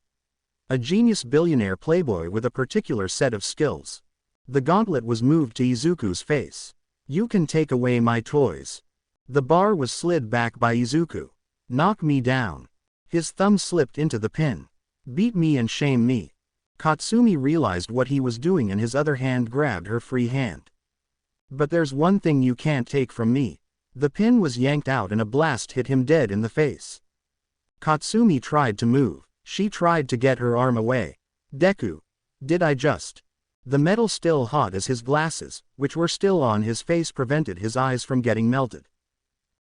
A genius billionaire playboy with a particular set of skills. The gauntlet was moved to Izuku's face. You can take away my toys. The bar was slid back by Izuku. Knock me down. His thumb slipped into the pin. Beat me and shame me. Katsumi realized what he was doing and his other hand grabbed her free hand. But there's one thing you can't take from me. The pin was yanked out and a blast hit him dead in the face. Katsumi tried to move. She tried to get her arm away. Deku. Did I just? The metal still hot as his glasses, which were still on his face, prevented his eyes from getting melted.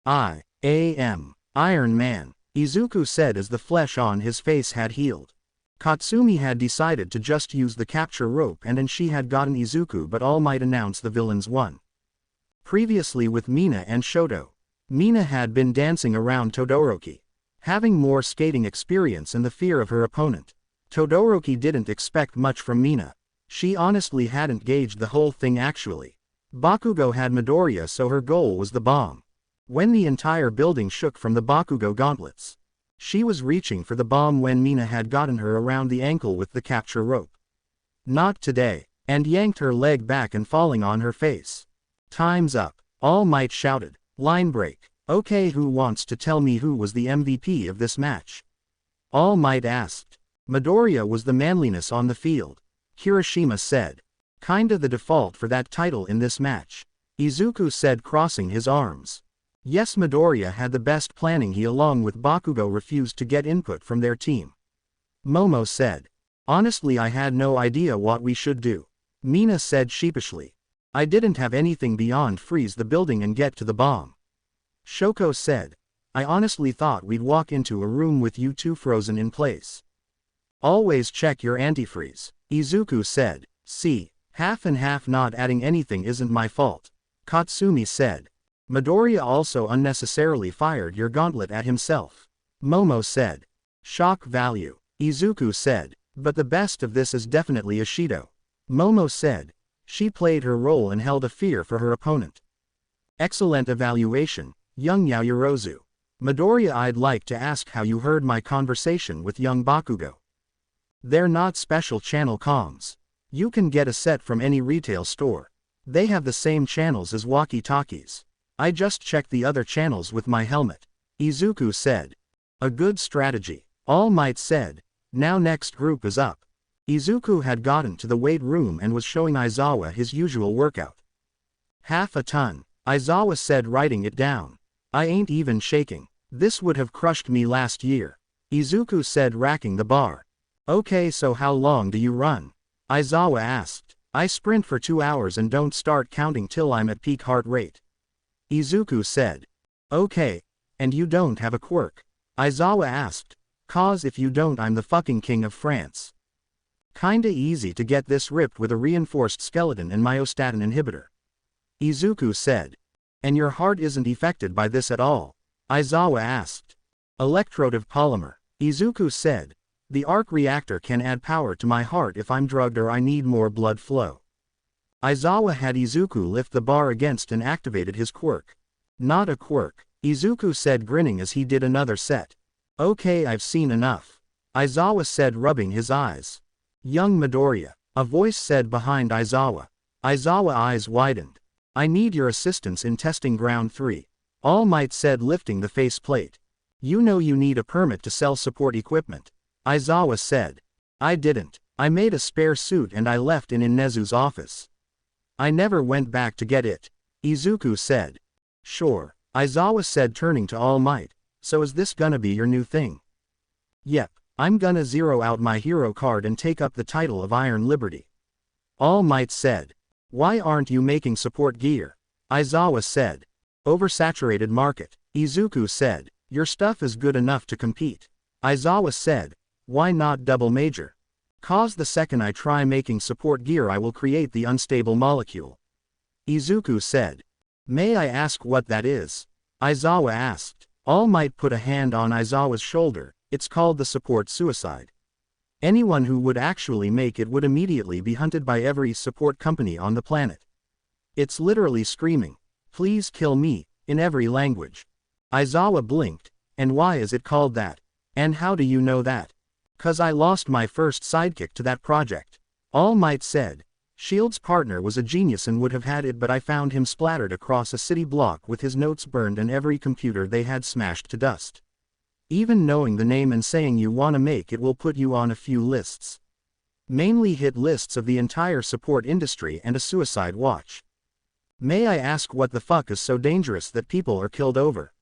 I am Iron Man, Izuku said as the flesh on his face had healed. Katsumi had decided to just use the capture rope and she had gotten Izuku, but All Might announced the villains won. Previously with Mina and Shoto. Mina had been dancing around Todoroki, having more skating experience and the fear of her opponent. Todoroki didn't expect much from Mina. She honestly hadn't gauged the whole thing actually. Bakugo had Midoriya, so her goal was the bomb. When the entire building shook from the Bakugo gauntlets, she was reaching for the bomb when Mina had gotten her around the ankle with the capture rope. Not today, and yanked her leg back and falling on her face. Time's up, All Might shouted. Line break. Okay, who wants to tell me who was the MVP of this match? All Might asked. Midoriya was the manliness on the field. Kirishima said. Kinda the default for that title in this match. Izuku said, crossing his arms. Yes, Midoriya had the best planning. He along with Bakugo refused to get input from their team. Momo said. Honestly, I had no idea what we should do. Mina said sheepishly. I didn't have anything beyond freeze the building and get to the bomb. Shoko said. I honestly thought we'd walk into a room with you two frozen in place. Always check your antifreeze. Izuku said. See, half and half. Not adding anything isn't my fault. Katsumi said. Midoriya also unnecessarily fired your gauntlet at himself. Momo said. Shock value. Izuku said. But the best of this is definitely Ishido. Momo said. She played her role and held a fear for her opponent. Excellent evaluation, young Yaoyorozu. Midoriya, I'd like to ask how you heard my conversation with young Bakugo. They're not special channel comms. You can get a set from any retail store. They have the same channels as walkie-talkies. I just checked the other channels with my helmet. Izuku said. A good strategy. All Might said. Now next group is up. Izuku had gotten to the weight room and was showing Aizawa his usual workout. Half a ton, Aizawa said, writing it down. I ain't even shaking. This would have crushed me last year. Izuku said, racking the bar. Okay, so how long do you run? Aizawa asked. I sprint for 2 hours and don't start counting till I'm at peak heart rate. Izuku said. Okay, and you don't have a quirk? Aizawa asked. Cause if you don't, I'm the fucking king of France. Kinda easy to get this ripped with a reinforced skeleton and myostatin inhibitor. Izuku said. And your heart isn't affected by this at all? Aizawa asked. Electrotive polymer. Izuku said. The arc reactor can add power to my heart if I'm drugged or I need more blood flow. Aizawa had Izuku lift the bar against and activated his quirk. Not a quirk, Izuku said, grinning as he did another set. Okay, I've seen enough. Aizawa said, rubbing his eyes. Young Midoriya, a voice said behind Aizawa. Aizawa eyes widened. I need your assistance in testing ground 3. All Might said, lifting the faceplate. You know you need a permit to sell support equipment. Aizawa said. I didn't. I made a spare suit and I left in Nezu's office. I never went back to get it. Izuku said. Sure, Aizawa said, turning to All Might. So is this gonna be your new thing? Yep, I'm gonna zero out my hero card and take up the title of Iron Liberty. All Might said. Why aren't you making support gear? Aizawa said. Oversaturated market. Izuku said. Your stuff is good enough to compete. Aizawa said. Why not double major? Cause the second I try making support gear I will create the unstable molecule. Izuku said. May I ask what that is? Aizawa asked. All Might put a hand on Aizawa's shoulder. It's called the support suicide. Anyone who would actually make it would immediately be hunted by every support company on the planet. It's literally screaming, please kill me, in every language. Aizawa blinked. And why is it called that? And how do you know that? Cause I lost my first sidekick to that project. All Might said. Shield's partner was a genius and would have had it, but I found him splattered across a city block with his notes burned and every computer they had smashed to dust. Even knowing the name and saying you wanna make it will put you on a few lists. Mainly hit lists of the entire support industry and a suicide watch. May I ask what the fuck is so dangerous that people are killed over?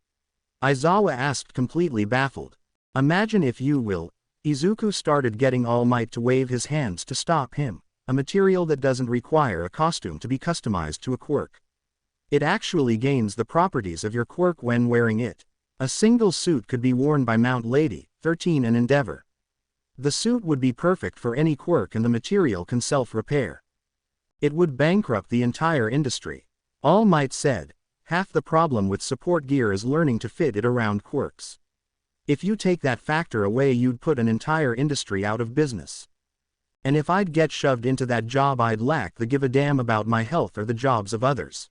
Aizawa asked, completely baffled. Imagine, if you will. Izuku started getting All Might to wave his hands to stop him. A material that doesn't require a costume to be customized to a quirk. It actually gains the properties of your quirk when wearing it. A single suit could be worn by Mount Lady, 13 and Endeavor. The suit would be perfect for any quirk and the material can self-repair. It would bankrupt the entire industry. All Might said. Half the problem with support gear is learning to fit it around quirks. If you take that factor away, you'd put an entire industry out of business. And if I'd get shoved into that job, I'd lack the give a damn about my health or the jobs of others.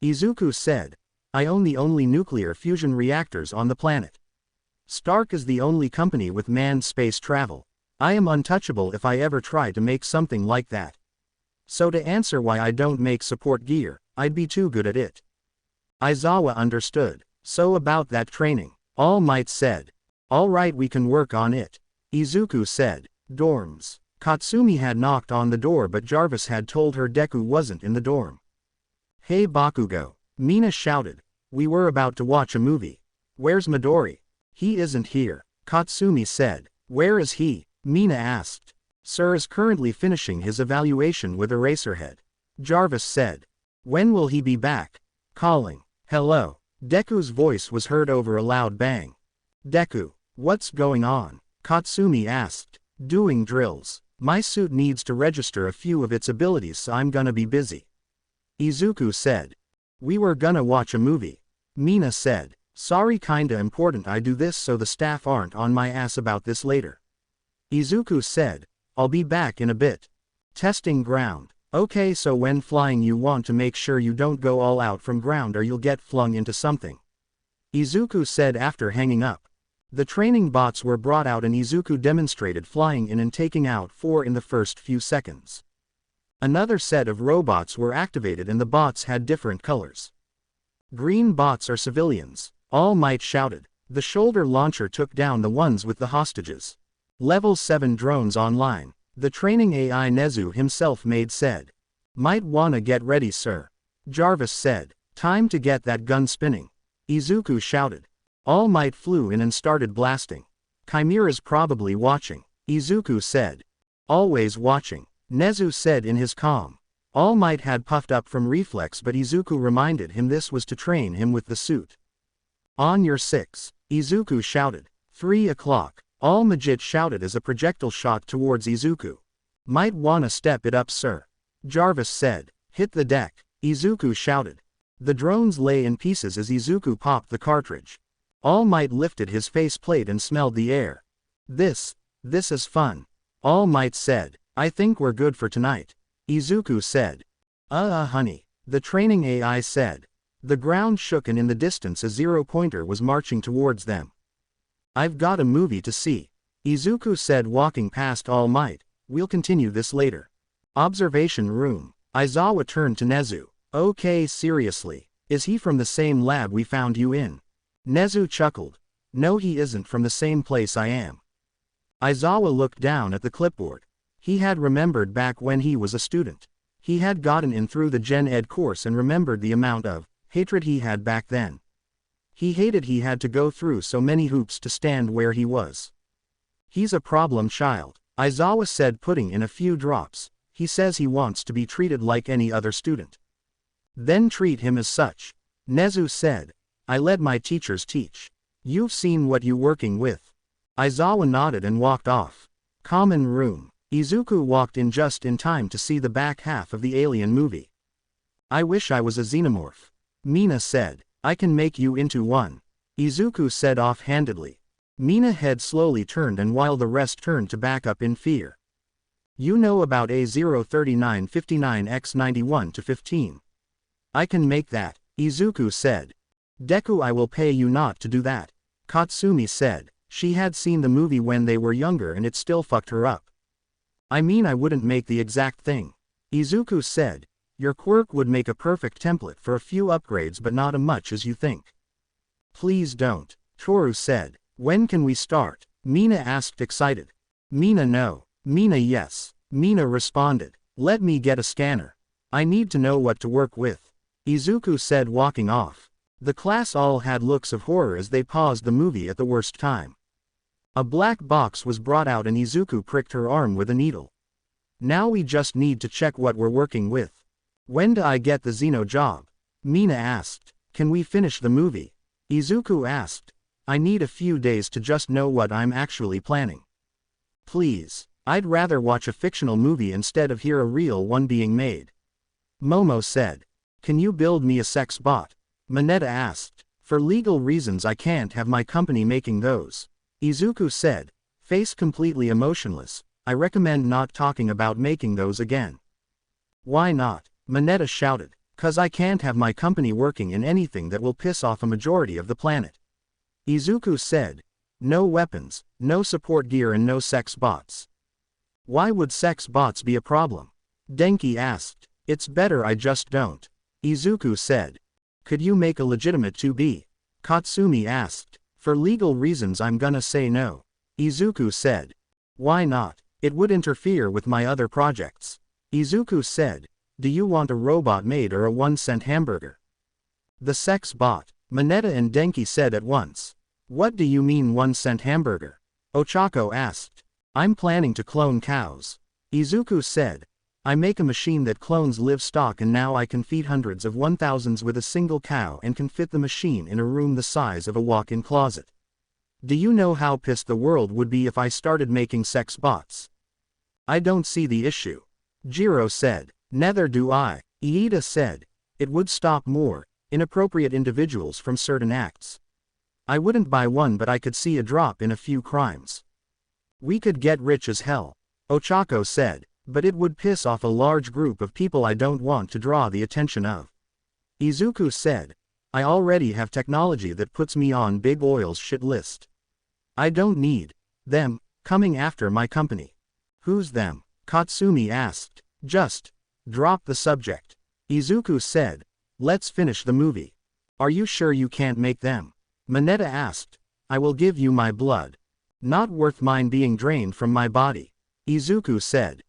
Izuku said. I own the only nuclear fusion reactors on the planet. Stark is the only company with manned space travel. I am untouchable if I ever try to make something like that. So to answer why I don't make support gear, I'd be too good at it. Aizawa understood. So about that training. All Might said. Alright, we can work on it. Izuku said. Dorms. Katsumi had knocked on the door, but Jarvis had told her Deku wasn't in the dorm. Hey Bakugo. Mina shouted. We were about to watch a movie. Where's Midori? He isn't here. Katsumi said. Where is he? Mina asked. Sir is currently finishing his evaluation with Eraserhead. Jarvis said. When will he be back? Calling. Hello. Deku's voice was heard over a loud bang. Deku. What's going on? Katsumi asked. Doing drills. My suit needs to register a few of its abilities, so I'm gonna be busy. Izuku said. We were gonna watch a movie. Mina said. Sorry, kinda important, I do this so the staff aren't on my ass about this later. Izuku said. I'll be back in a bit. Testing ground. Okay, so when flying you want to make sure you don't go all out from ground or you'll get flung into something. Izuku said after hanging up. The training bots were brought out and Izuku demonstrated flying in and taking out 4 in the first few seconds. Another set of robots were activated and the bots had different colors. Green bots are civilians. All Might shouted. The shoulder launcher took down the ones with the hostages. Level 7 drones online. The training AI Nezu himself made said. Might wanna get ready, sir. Jarvis said. Time to get that gun spinning. Izuku shouted. All Might flew in and started blasting. Chimera's probably watching. Izuku said. Always watching. Nezu said in his calm. All Might had puffed up from reflex, but Izuku reminded him this was to train him with the suit. On your 6. Izuku shouted. 3 o'clock. All Majit shouted as a projectile shot towards Izuku. Might wanna step it up, sir. Jarvis said. Hit the deck. Izuku shouted. The drones lay in pieces as Izuku popped the cartridge. All Might lifted his faceplate and smelled the air. This is fun. All Might said. I think we're good for tonight. Izuku said. Honey. The training AI said. The ground shook and in the distance a zero-pointer was marching towards them. I've got a movie to see. Izuku said, walking past All Might. We'll continue this later. Observation room. Aizawa turned to Nezu. Okay, seriously. Is he from the same lab we found you in? Nezu chuckled. No, he isn't from the same place I am. Aizawa looked down at the clipboard. He had remembered back when he was a student. He had gotten in through the Gen Ed course and remembered the amount of hatred he had back then. He hated he had to go through so many hoops to stand where he was. He's a problem child, Aizawa said, putting in a few drops. He says he wants to be treated like any other student. Then treat him as such. Nezu said. I let my teachers teach. You've seen what you working with. Aizawa nodded and walked off. Common room. Izuku walked in just in time to see the back half of the Alien movie. I wish I was a xenomorph. Mina said. I can make you into one. Izuku said offhandedly. Mina's head slowly turned, and while the rest turned to back up in fear. You know about A03959X91-15. I can make that, Izuku said. Deku, I will pay you not to do that. Katsumi said. She had seen the movie when they were younger and it still fucked her up. I mean, I wouldn't make the exact thing. Izuku said. Your quirk would make a perfect template for a few upgrades, but not as much as you think. Please don't. Toru said. When can we start? Mina asked, excited. Mina, no. Mina, yes. Mina responded. Let me get a scanner. I need to know what to work with. Izuku said, walking off. The class all had looks of horror as they paused the movie at the worst time. A black box was brought out and Izuku pricked her arm with a needle. Now we just need to check what we're working with. When do I get the Xeno job? Mina asked. Can we finish the movie? Izuku asked. I need a few days to just know what I'm actually planning. Please. I'd rather watch a fictional movie instead of hear a real one being made. Momo said. Can you build me a sex bot? Mineta asked. For legal reasons I can't have my company making those. Izuku said. Face completely emotionless. I recommend not talking about making those again. Why not? Mineta shouted. 'Cause I can't have my company working in anything that will piss off a majority of the planet. Izuku said. No weapons, no support gear and no sex bots. Why would sex bots be a problem? Denki asked. It's better I just don't. Izuku said. Could you make a legitimate 2B? Katsumi asked. For legal reasons I'm gonna say no. Izuku said. Why not? It would interfere with my other projects. Izuku said. Do you want a robot maid or a 1-cent hamburger? The sex bot. Mineta and Denki said at once. What do you mean 1-cent hamburger? Ochako asked. I'm planning to clone cows. Izuku said. I make a machine that clones livestock and now I can feed hundreds of 1000s with a single cow and can fit the machine in a room the size of a walk-in closet. Do you know how pissed the world would be if I started making sex bots? I don't see the issue. Jiro said. Neither do I. Iida said. It would stop more inappropriate individuals from certain acts. I wouldn't buy one but I could see a drop in a few crimes. We could get rich as hell. Ochako said. But it would piss off a large group of people I don't want to draw the attention of. Izuku said. I already have technology that puts me on Big Oil's shit list. I don't need them coming after my company. Who's them? Katsumi asked. Just drop the subject. Izuku said. Let's finish the movie. Are you sure you can't make them? Mineta asked. I will give you my blood. Not worth mine being drained from my body. Izuku said.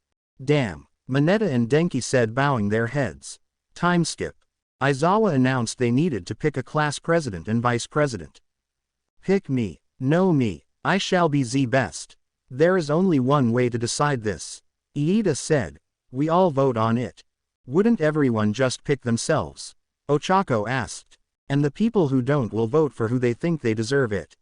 Damn. Mineta and Denki said, bowing their heads. Time skip. Aizawa announced they needed to pick a class president and vice president. Pick me. No me. I shall be the best. There is only one way to decide this. Iida said. We all vote on it. Wouldn't everyone just pick themselves? Ochako asked. And the people who don't will vote for who they think they deserve it.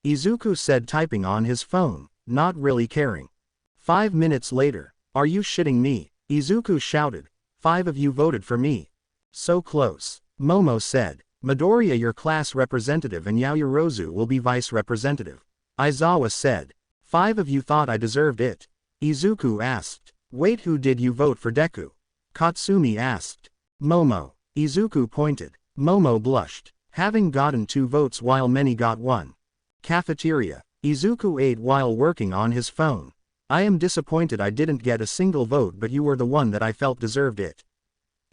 Izuku said, typing on his phone, not really caring. 5 minutes later. Are you shitting me? Izuku shouted. 5 of you voted for me. So close. Momo said. Midoriya your class representative and Yaoyorozu will be vice representative. Aizawa said. 5 of you thought I deserved it. Izuku asked. Wait, who did you vote for? Deku? Katsumi asked. Momo. Izuku pointed. Momo blushed. Having gotten 2 votes while many got 1. Cafeteria. Izuku ate while working on his phone. I am disappointed I didn't get a single vote, but you were the one that I felt deserved it.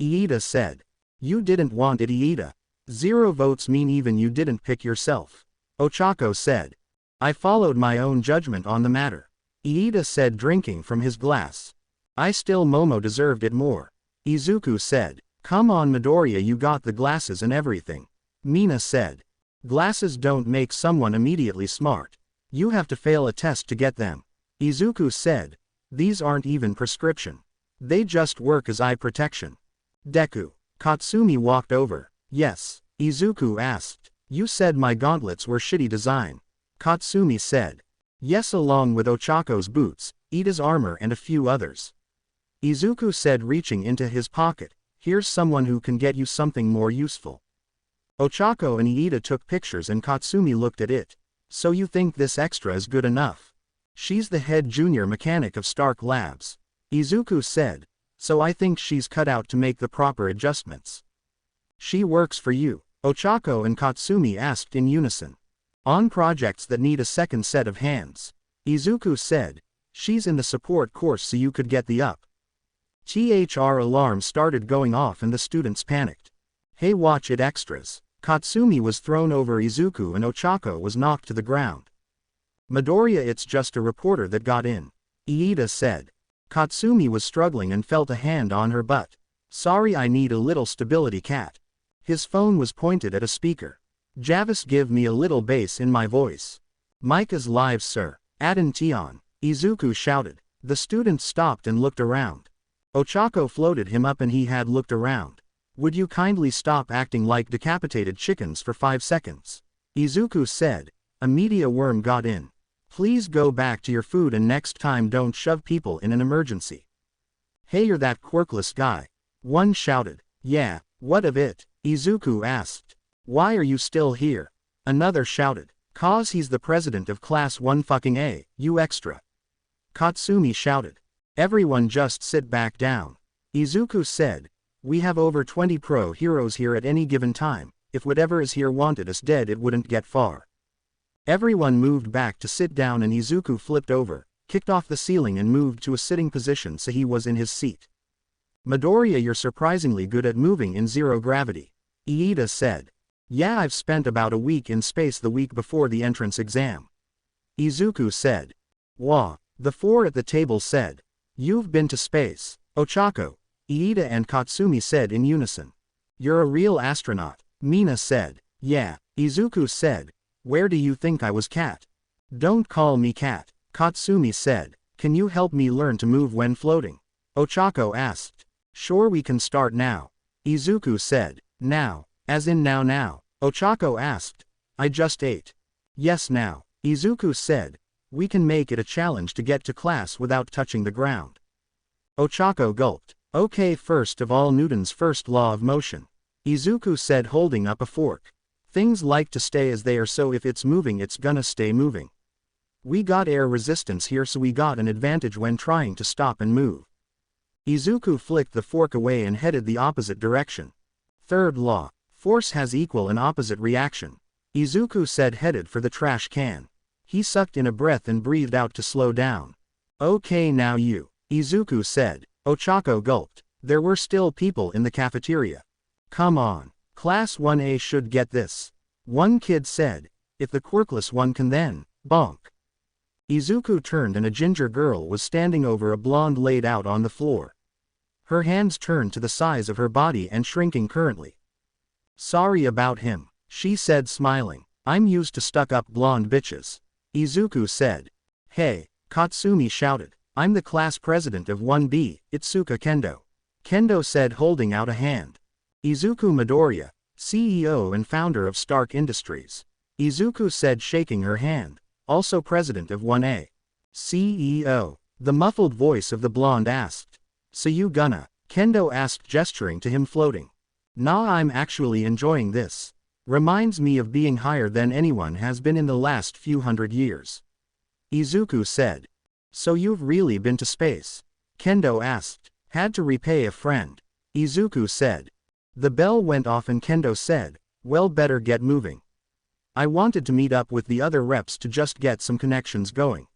Iida said. You didn't want it, Iida. 0 votes mean even you didn't pick yourself. Ochako said. I followed my own judgment on the matter. Iida said, drinking from his glass. I still Momo deserved it more. Izuku said. Come on Midoriya, you got the glasses and everything. Mina said. Glasses don't make someone immediately smart. You have to fail a test to get them. Izuku said. These aren't even prescription. They just work as eye protection. Deku. Katsumi walked over. Yes. Izuku asked. You said my gauntlets were shitty design. Katsumi said. Yes, along with Ochako's boots, Iida's armor and a few others. Izuku said, reaching into his pocket. Here's someone who can get you something more useful. Ochako and Iida took pictures and Katsumi looked at it. So you think this extra is good enough? She's the head junior mechanic of Stark Labs. Izuku said. So I think she's cut out to make the proper adjustments. She works for you? Ochako and Katsumi asked in unison. On projects that need a second set of hands. Izuku said. She's in the support course so you could get the up. THR alarm started going off and the students panicked. Hey, watch it, extras. Katsumi was thrown over Izuku and Ochako was knocked to the ground. Midoriya, it's just a reporter that got in. Iida said. Katsumi was struggling and felt a hand on her butt. Sorry, I need a little stability, cat. His phone was pointed at a speaker. Javis, give me a little bass in my voice. Mic is live, sir. Attention. Izuku shouted. The student stopped and looked around. Ochako floated him up and he had looked around. Would you kindly stop acting like decapitated chickens for 5 seconds? Izuku said. A media worm got in. Please go back to your food and next time don't shove people in an emergency. Hey, you're that quirkless guy. One shouted. Yeah, what of it? Izuku asked. Why are you still here? Another shouted. Cause he's the president of class 1A, you extra. Katsumi shouted. Everyone just sit back down. Izuku said. We have over 20 pro heroes here at any given time. If whatever is here wanted us dead, it wouldn't get far. Everyone moved back to sit down and Izuku flipped over, kicked off the ceiling and moved to a sitting position so he was in his seat. Midoriya, you're surprisingly good at moving in zero gravity. Iida said. Yeah, I've spent about a week in space the week before the entrance exam. Izuku said. Wah. The four at the table said. You've been to space. Ochako, Iida and Katsumi said in unison. You're a real astronaut. Mina said. Yeah. Izuku said. Where do you think I was, Cat? Don't call me Cat. Katsumi said. Can you help me learn to move when floating? Ochako asked. Sure, we can start now. Izuku said. Now. As in now. Ochako asked. I just ate. Yes, now. Izuku said. We can make it a challenge to get to class without touching the ground. Ochako gulped. Okay, first of all, Newton's first law of motion. Izuku said, holding up a fork. Things like to stay as they are, so if it's moving it's gonna stay moving. We got air resistance here, so we got an advantage when trying to stop and move. Izuku flicked the fork away and headed the opposite direction. Third law. Force has equal and opposite reaction. Izuku said, headed for the trash can. He sucked in a breath and breathed out to slow down. Okay, now you. Izuku said. Ochako gulped. There were still people in the cafeteria. Come on. Class 1A should get this. One kid said. If the quirkless one can, then. Bonk. Izuku turned and a ginger girl was standing over a blonde laid out on the floor. Her hands turned to the size of her body and shrinking currently. Sorry about him, she said, smiling. I'm used to stuck-up blonde bitches. Izuku said. Hey, Katsumi shouted. I'm the class president of 1B, Itsuka Kendo. Kendo said, holding out a hand. Izuku Midoriya, CEO and founder of Stark Industries. Izuku said, shaking her hand. Also president of 1A. CEO. The muffled voice of the blonde asked. So you gonna? Kendo asked, gesturing to him floating. Nah, I'm actually enjoying this. Reminds me of being higher than anyone has been in the last few hundred years. Izuku said. So you've really been to space? Kendo asked. Had to repay a friend. Izuku said. The bell went off and Kendo said, well, better get moving. I wanted to meet up with the other reps to just get some connections going.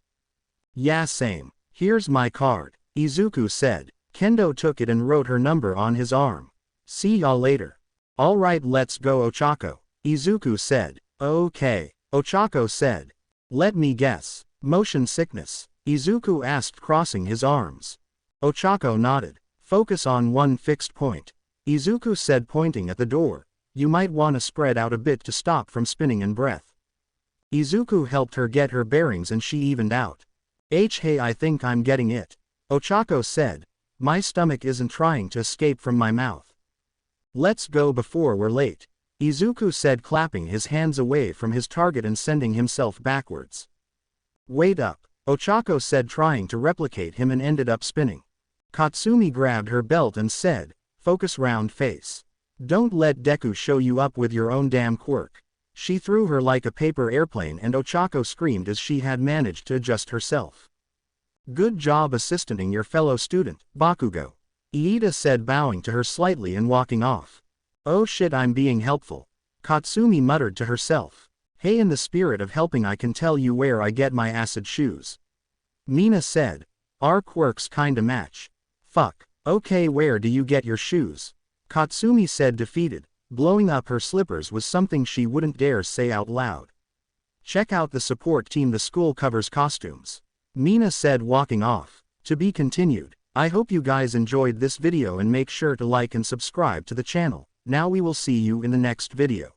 Yeah, same. Here's my card. Izuku said. Kendo took it and wrote her number on his arm. See y'all later. Alright, let's go, Ochako. Izuku said. Okay. Ochako said. Let me guess. Motion sickness? Izuku asked, crossing his arms. Ochako nodded. Focus on one fixed point. Izuku said, pointing at the door. You might want to spread out a bit to stop from spinning in breath. Izuku helped her get her bearings and she evened out. Hey, I think I'm getting it. Ochako said. My stomach isn't trying to escape from my mouth. Let's go before we're late. Izuku said, clapping his hands away from his target and sending himself backwards. Wait up, Ochako said, trying to replicate him and ended up spinning. Katsumi grabbed her belt and said, focus, round face. Don't let Deku show you up with your own damn quirk. She threw her like a paper airplane and Ochako screamed as she had managed to adjust herself. Good job assistanting your fellow student, Bakugo. Iida said, bowing to her slightly and walking off. Oh shit, I'm being helpful. Katsumi muttered to herself. Hey, in the spirit of helping, I can tell you where I get my acid shoes. Mina said. Our quirks kinda match. Fuck. Okay, where do you get your shoes? Katsumi said, defeated. Blowing up her slippers was something she wouldn't dare say out loud. Check out the support team, the school covers costumes. Mina said, walking off. To be continued. I hope you guys enjoyed this video and make sure to like and subscribe to the channel. Now we will see you in the next video.